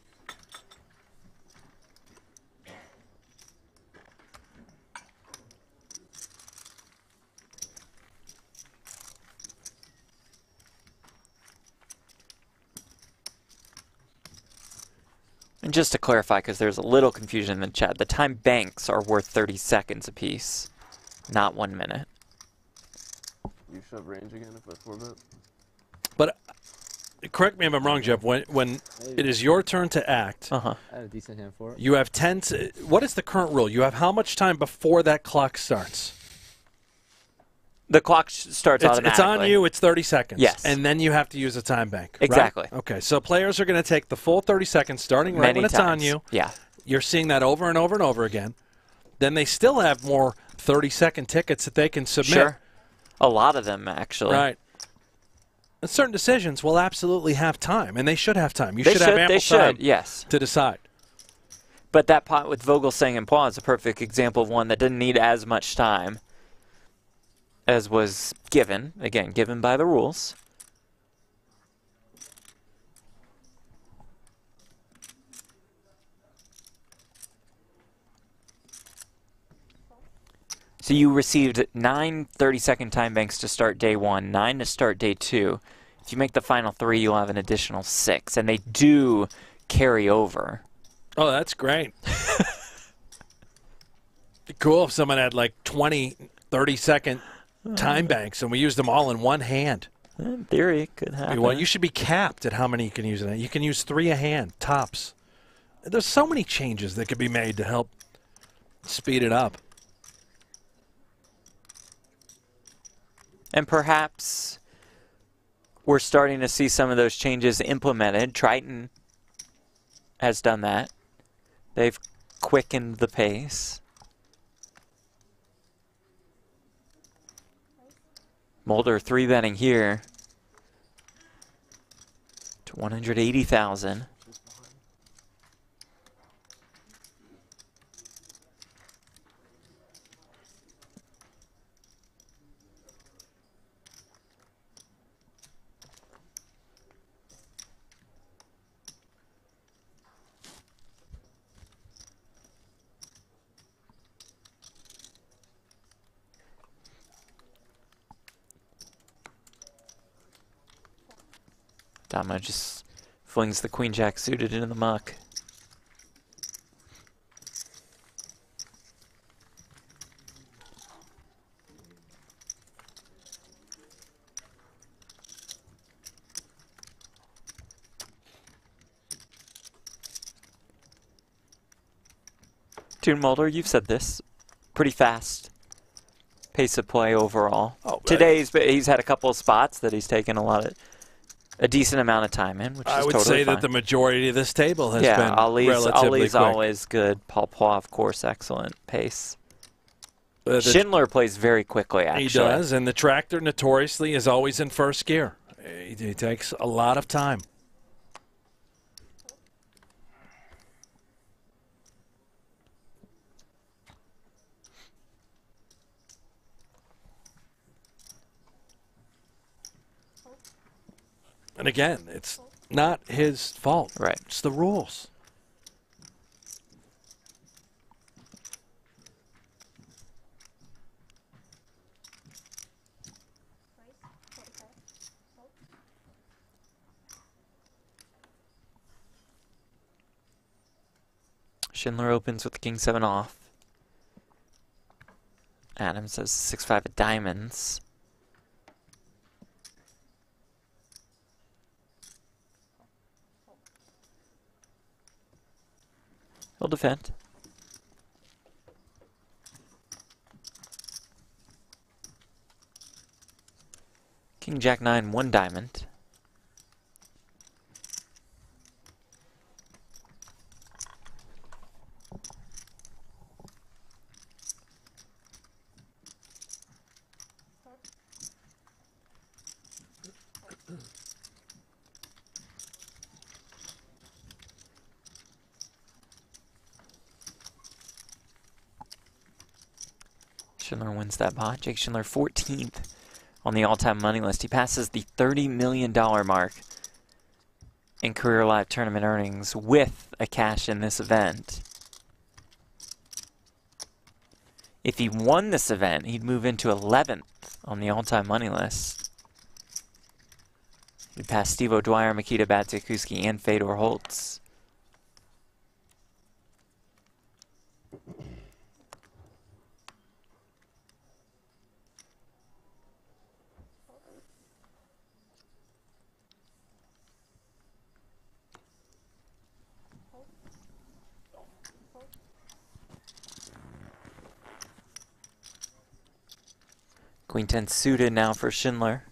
Speaker 2: And just to clarify, because there's a little confusion in the chat, the time banks are worth 30 seconds apiece, not 1 minute.
Speaker 6: You shove range again if I 4-bet?
Speaker 1: But correct me if I'm wrong, Jeff. When it is your turn to act,
Speaker 15: I had a decent hand for it.
Speaker 1: you have 10. What is the current rule? You have how much time before that clock starts?
Speaker 2: The clock starts automatically.
Speaker 1: It's on you. It's 30 seconds.
Speaker 2: Yes.
Speaker 1: And then you have to use a time bank.
Speaker 2: Exactly.
Speaker 1: Right? Okay. So players are going to take the full 30 seconds starting right when it's on you.
Speaker 2: Yeah.
Speaker 1: You're seeing that over and over and over again. Then they still have more 30-second tickets that they can submit.
Speaker 2: Sure. A lot of them, actually.
Speaker 1: Right. And certain decisions will absolutely have time, and they should have time. You should have ample time
Speaker 2: yes.
Speaker 1: to decide.
Speaker 2: But that pot with Vogel saying and Paul is a perfect example of one that didn't need as much time as was given. Again, given by the rules. So you received 9 30-second time banks to start day 1, 9 to start day 2. If you make the final 3, you'll have an additional 6, and they do carry over.
Speaker 1: Oh, that's great. Be cool if someone had like 20 30-second time banks and we used them all in one hand.
Speaker 2: In theory, it could happen.
Speaker 1: Well, you should be capped at how many you can use in it. You can use 3 a hand, tops. There's so many changes that could be made to help speed it up.
Speaker 2: And perhaps we're starting to see some of those changes implemented. Triton has done that. They've quickened the pace. Mulder 3-betting here to 180,000. Addamo just flings the queen-jack suited into the muck. Toon Mulder, you've said this. Pretty fast pace of play overall.
Speaker 1: Oh,
Speaker 2: Today's, but he's had a couple of spots that he's taken a decent amount of time in, which is
Speaker 1: I would
Speaker 2: totally
Speaker 1: say
Speaker 2: fine.
Speaker 1: that the majority of this table has been
Speaker 2: Ali's
Speaker 1: relatively quick.
Speaker 2: always good. Paul, of course, excellent pace.
Speaker 1: The
Speaker 2: Schindler plays very quickly, actually.
Speaker 1: He does, and the tractor notoriously is always in first gear. He takes a lot of time. And again, it's not his fault.
Speaker 2: Right.
Speaker 1: It's the rules.
Speaker 2: Schindler opens with the king 7 off. Adams has 6-5 of diamonds. He'll defend. King Jack 9, 1 diamond. Schindler wins that pot. Jake Schindler 14th on the all-time money list. He passes the $30 million mark in career live tournament earnings with a cash in this event. If he won this event, he'd move into 11th on the all-time money list. He'd pass Steve O'Dwyer, Mikita Badziakuski, and Fedor Holtz. Queen 10 suited now for Schindler.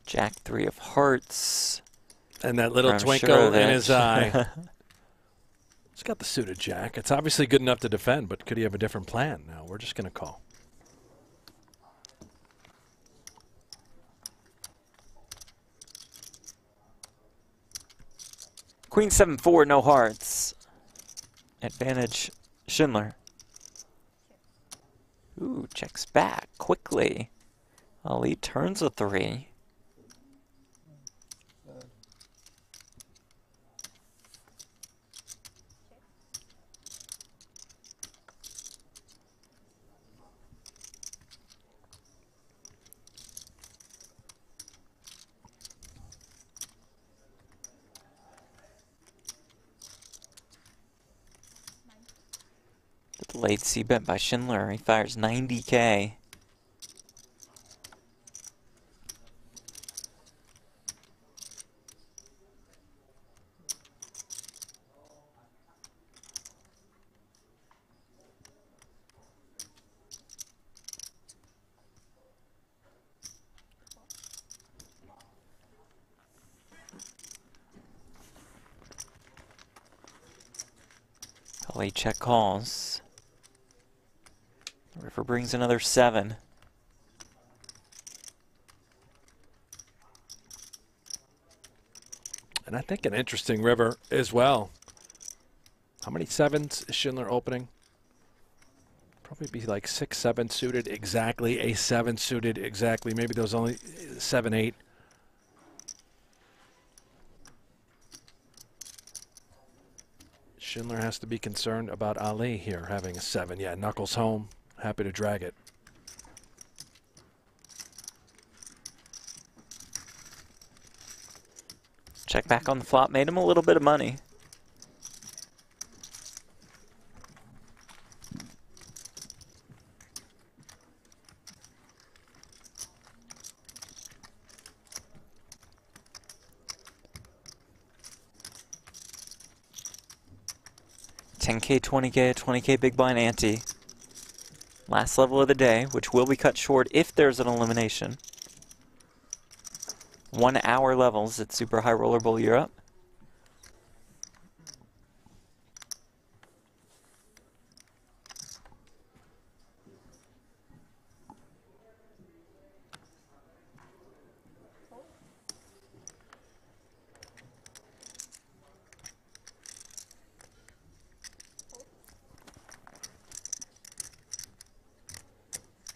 Speaker 2: Jack 3 of hearts.
Speaker 1: And that little
Speaker 2: from
Speaker 1: twinkle in
Speaker 2: Imsirovic.
Speaker 1: his eye. He's got the suited jack. It's obviously good enough to defend, but could he have a different plan? No, we're just going to call.
Speaker 2: Queen 7-4, no hearts. Advantage Schindler. Ooh, checks back quickly. Ali turns a 3. The late c-bet by Schindler. He fires 90K. Ali check calls. River brings another 7.
Speaker 1: And I think an interesting river as well. How many 7s is Schindler opening? Probably be like 6, 7 suited exactly, a 7 suited exactly. Maybe those only 7, 8. Schindler has to be concerned about Ali here having a 7. Yeah, knuckles home. Happy to drag it.
Speaker 2: Check back on the flop made him a little bit of money. $10K, $20K, $20K big blind ante. Last level of the day, which will be cut short if there's an elimination. 1 hour levels at Super High Roller Bowl Europe.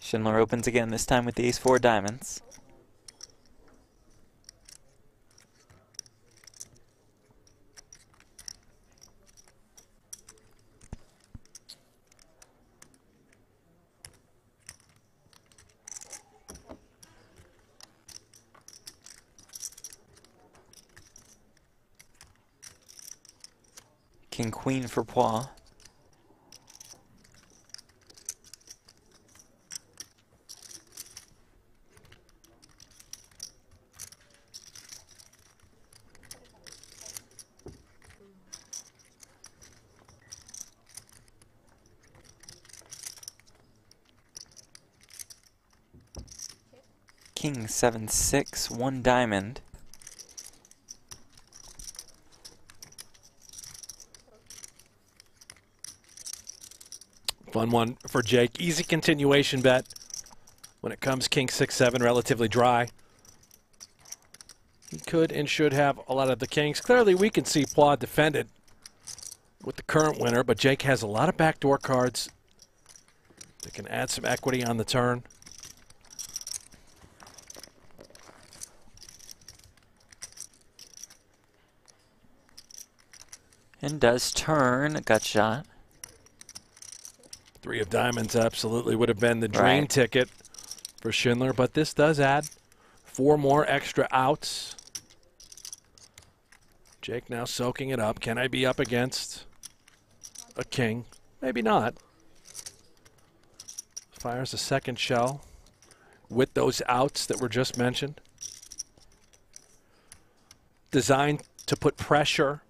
Speaker 2: Schindler opens again, this time with the ace-4 diamonds. King-Queen for Poix. King 7-6, 1 diamond.
Speaker 1: Fun one for Jake. Easy continuation bet. When it comes King 6-7, relatively dry. He could and should have a lot of the kings. Clearly, we can see Poix defended with the current winner, but Jake has a lot of backdoor cards that can add some equity on the turn.
Speaker 2: And does turn a gut shot.
Speaker 1: 3 of diamonds absolutely would have been the dream ticket for Schindler, but this does add 4 more extra outs. Jake now soaking it up. Can I be up against a king? Maybe not. Fires a second shell with those outs that were just mentioned. designed to put pressure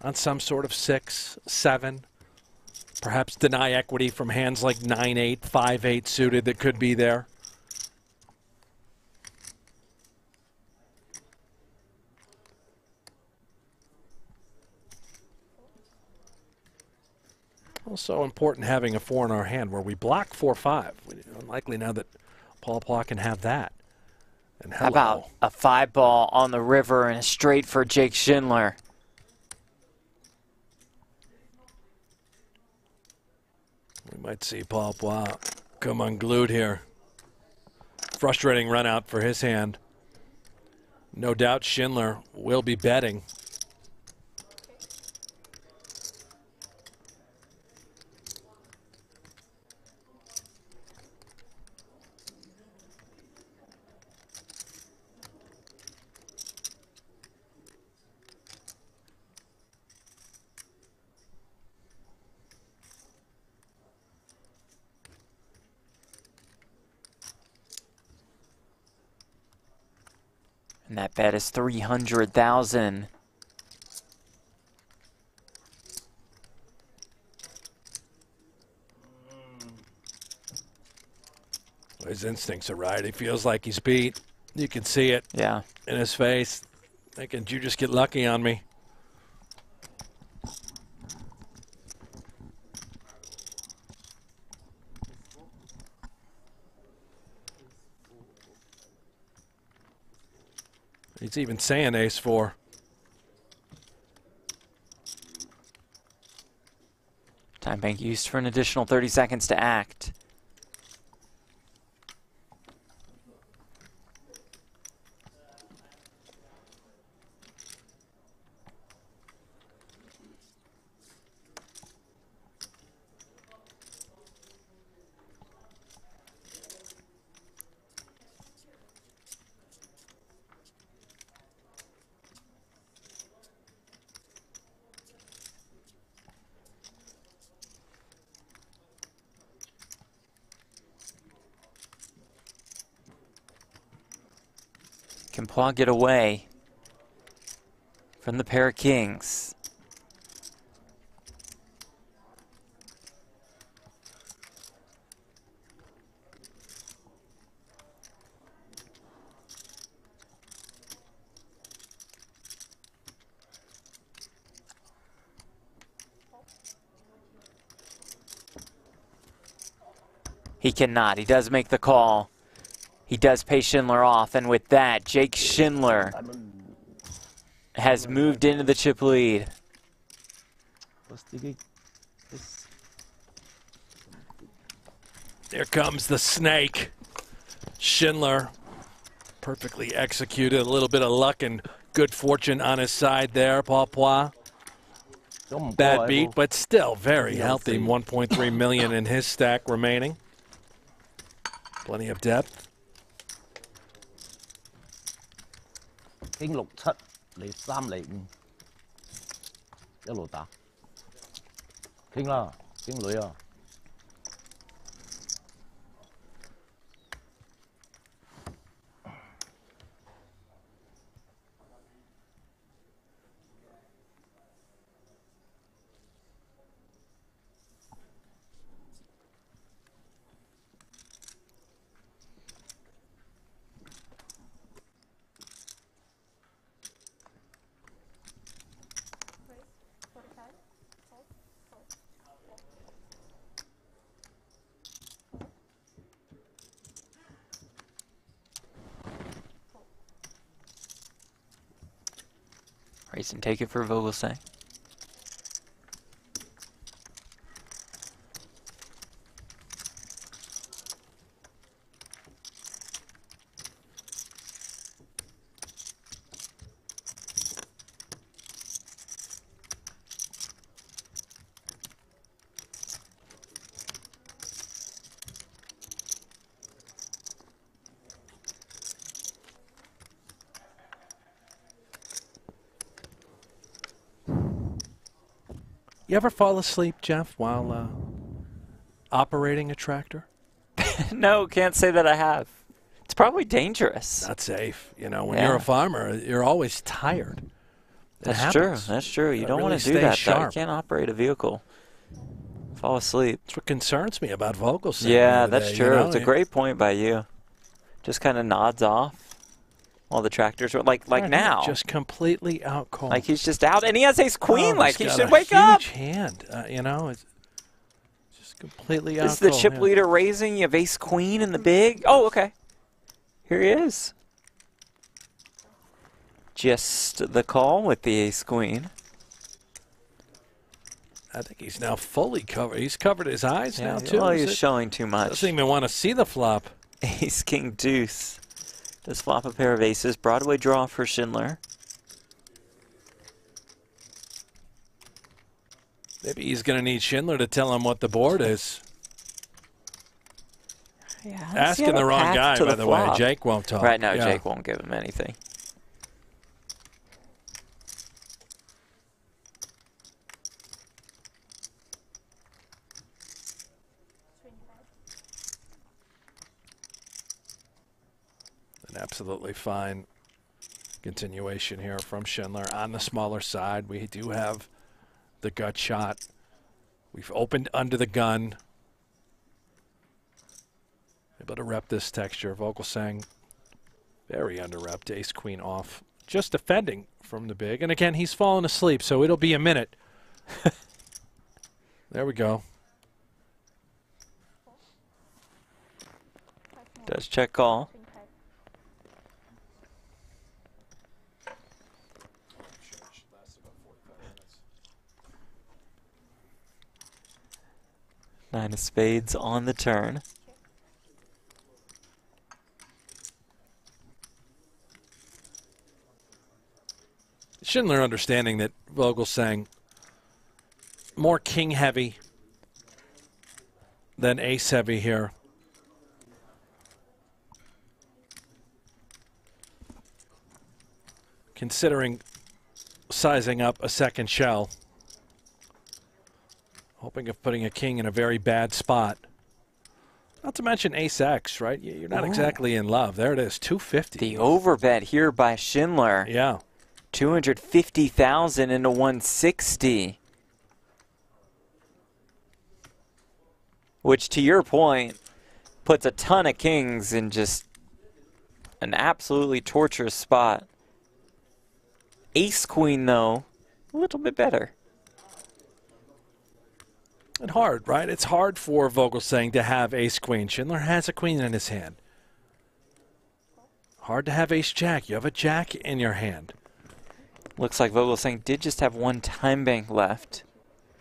Speaker 1: on some sort of 6, 7, perhaps deny equity from hands like 9-8, 5-8 suited that could be there. Also important having a 4 in our hand where we block 4-5. Unlikely now that Paul Platt can have that. And
Speaker 2: how about a 5-ball on the river and a straight for Jake Schindler?
Speaker 1: We might see Paul Platt come unglued here. Frustrating run out for his hand. No doubt Schindler will be betting.
Speaker 2: And that bet is 300,000.
Speaker 1: His instincts are right. He feels like he's beat. You can see it.
Speaker 2: Yeah.
Speaker 1: In his face. Thinking, did you just get lucky on me? He's even saying ace-4.
Speaker 2: Time bank used for an additional 30 seconds to act. Can Platt get away from the pair of kings? He cannot. He does make the call. He does pay Schindler off, and with that, Jake Schindler has moved into the chip lead.
Speaker 1: There comes the snake. Schindler perfectly executed. A little bit of luck and good fortune on his side there, Paul Platt. Bad beat, but still very healthy. 1.3 million in his stack remaining. Plenty of depth.
Speaker 13: 傾6、7嚟3嚟5，一路打，傾啦，傾女啊！Raise
Speaker 2: and take it for Vogelsang.
Speaker 1: You ever fall asleep, Jeff, while operating a tractor?
Speaker 2: No, can't say that I have. It's probably dangerous.
Speaker 1: Not safe. You know, when you're a farmer, you're always tired.
Speaker 2: That's true. That's true. You don't want to do that, though. You can't operate a vehicle. Fall asleep.
Speaker 1: That's what concerns me about Vogelsang.
Speaker 2: Yeah, that's true. You know? It's a great point by you. Just kind of nods off while the tractors are like now.
Speaker 1: Just completely out cold.
Speaker 2: Like he's just out, and he has ace queen. Like he should wake up.
Speaker 1: Huge hand. You know, it's just completely out
Speaker 2: This is the
Speaker 1: cold.
Speaker 2: chip leader raising. You have ace queen in the big. Oh, okay. Here he is. Just the call with the ace queen.
Speaker 1: I think he's now fully covered. He's covered his eyes now, too.
Speaker 2: Well, he's showing too much.
Speaker 1: Doesn't even want to see the flop.
Speaker 2: Ace, king, deuce. Does flop a pair of aces. Broadway draw for Schindler.
Speaker 1: Maybe he's going to need Schindler to tell him what the board is.
Speaker 2: Yeah,
Speaker 1: asking the wrong guy, by the way. Jake won't talk.
Speaker 2: Right now, Jake won't give him anything.
Speaker 1: An absolutely fine continuation here from Schindler. On the smaller side, we do have the gut shot. We've opened under the gun. Able to rep this texture. Vogelsang very under-repped. Ace queen off. Just defending from the big. And again, he's fallen asleep, so it'll be a minute. There we go.
Speaker 2: Does check call. Nine of spades on the turn.
Speaker 1: Schindler understanding that Vogelsang more king heavy than ace heavy here. Considering sizing up a second shell. Hoping of putting a king in a very bad spot. Not to mention ace X, right? You're not exactly in love. There it is, 250.
Speaker 2: The overbet here by Schindler.
Speaker 1: Yeah.
Speaker 2: 250,000 into 160. Which, to your point, puts a ton of kings in just an absolutely torturous spot. Ace queen, though, a little bit better.
Speaker 1: And hard, right? It's hard for Vogelsang to have ace queen. Schindler has a queen in his hand. Hard to have ace jack. You have a jack in your hand.
Speaker 2: Looks like Vogelsang did just have one time bank left.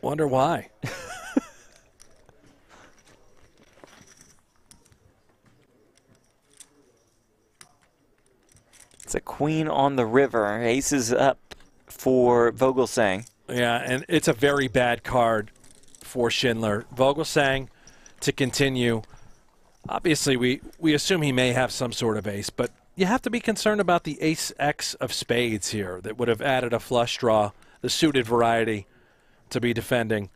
Speaker 1: Wonder why.
Speaker 2: It's a queen on the river. Ace is up for Vogelsang.
Speaker 1: Yeah, and it's a very bad card for Schindler. Vogelsang to continue. Obviously, we assume he may have some sort of ace, but you have to be concerned about the ace X of spades here that would have added a flush draw, the suited variety, to be defending.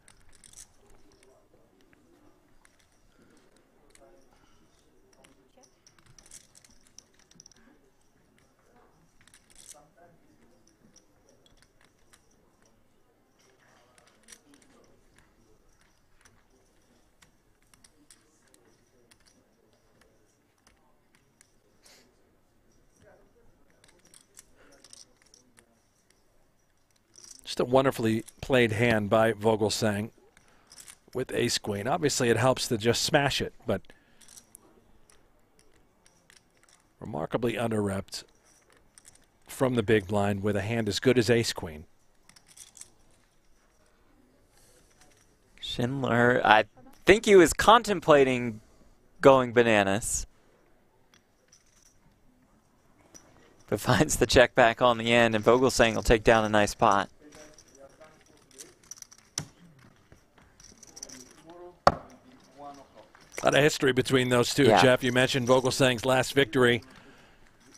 Speaker 1: Just a wonderfully played hand by Vogelsang with ace queen. Obviously, it helps to just smash it, but remarkably under-repped from the big blind with a hand as good as ace queen.
Speaker 2: Schindler, I think he was contemplating going bananas. But finds the check back on the end, and Vogelsang will take down a nice pot.
Speaker 1: A lot of history between those two, Jeff. You mentioned Vogelsang's last victory.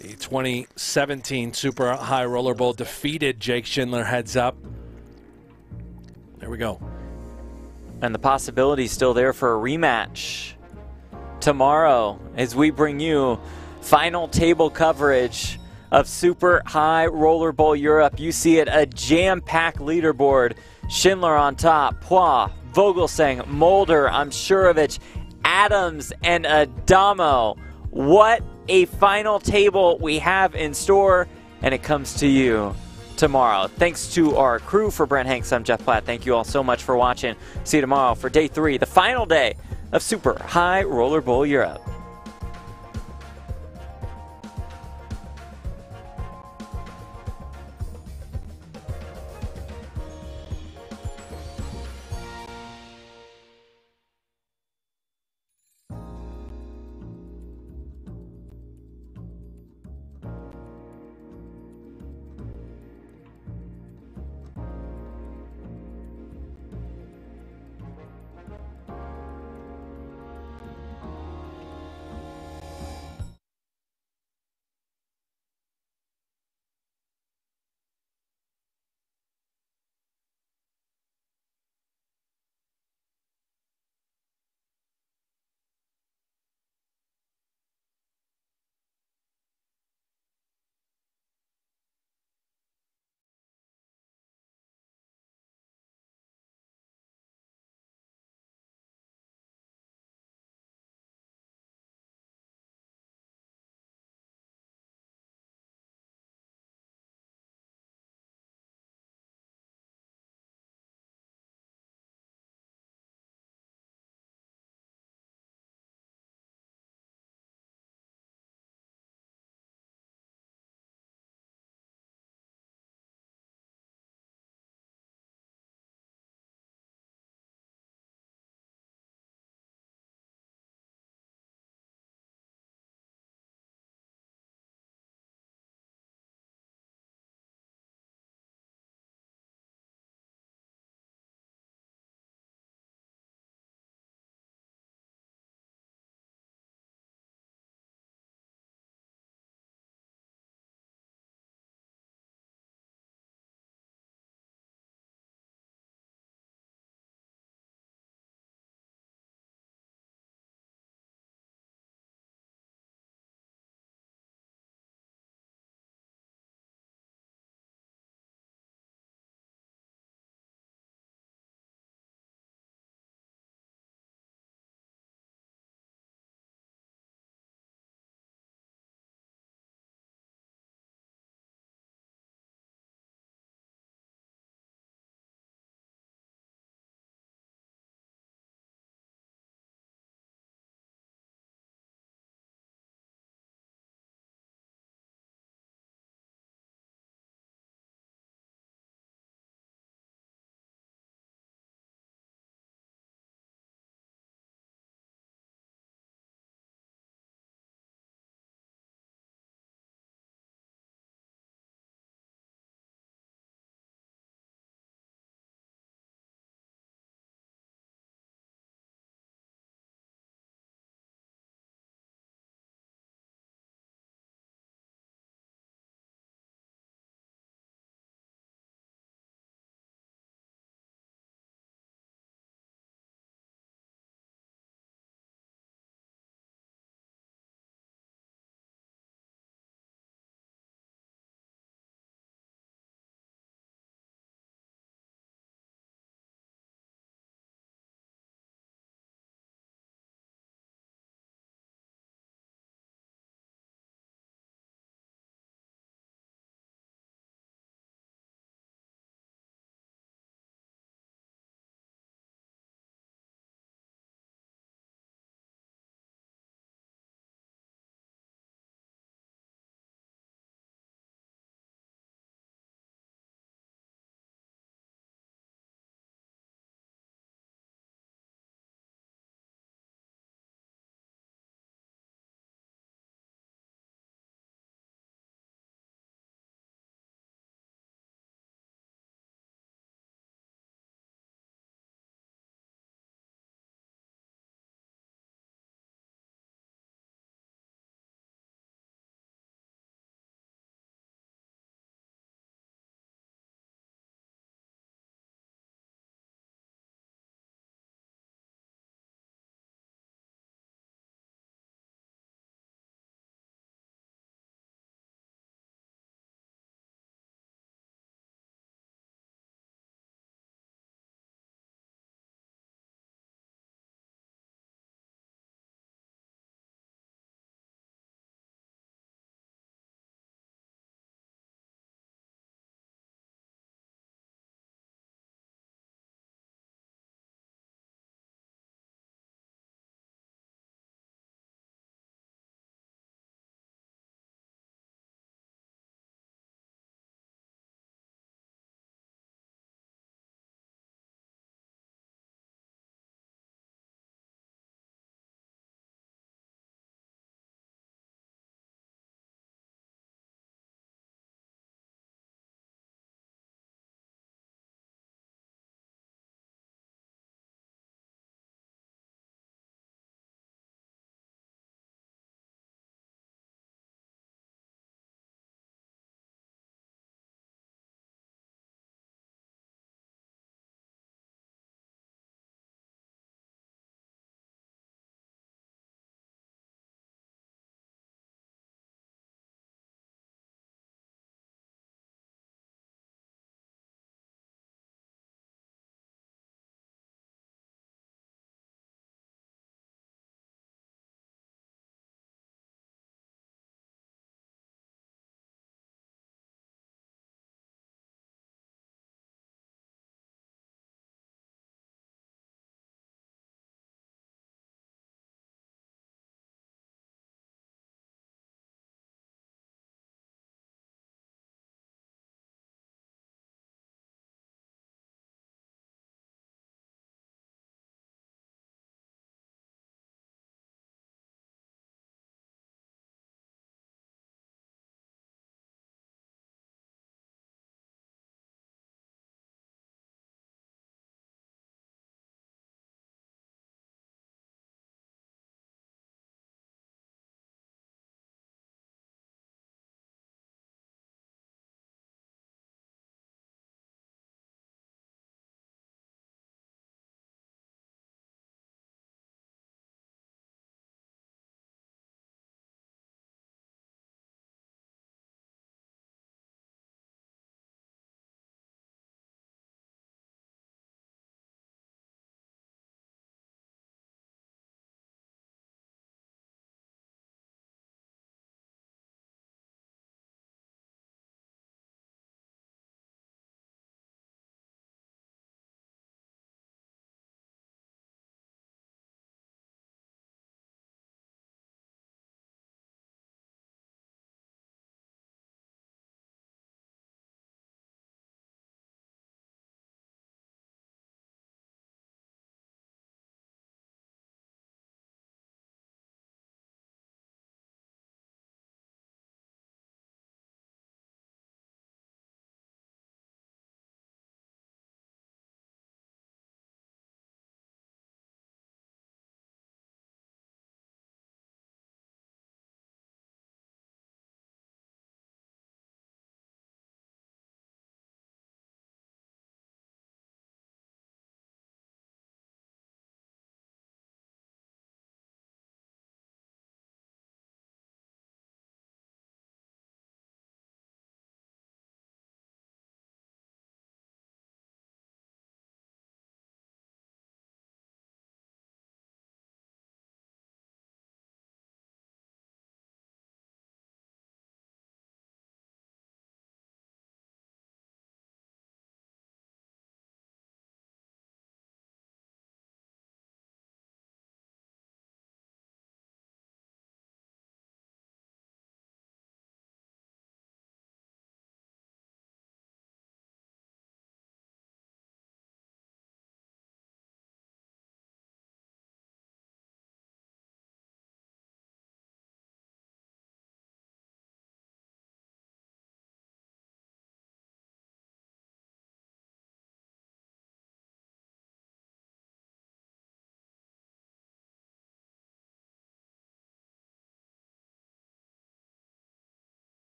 Speaker 1: The 2017 Super High Roller Bowl defeated Jake Schindler heads up. There we go.
Speaker 2: And the possibility still there for a rematch tomorrow as we bring you final table coverage of Super High Roller Bowl Europe. You see it, a jam-packed leaderboard. Schindler on top, Poix, Vogelsang, Mulder, Imsirovic, Adams, and Addamo. What a final table we have in store, and it comes to you tomorrow. Thanks to our crew. For Brent Hanks, I'm Jeff Platt. Thank you all so much for watching. See you tomorrow for day 3, the final day of Super High Roller Bowl Europe.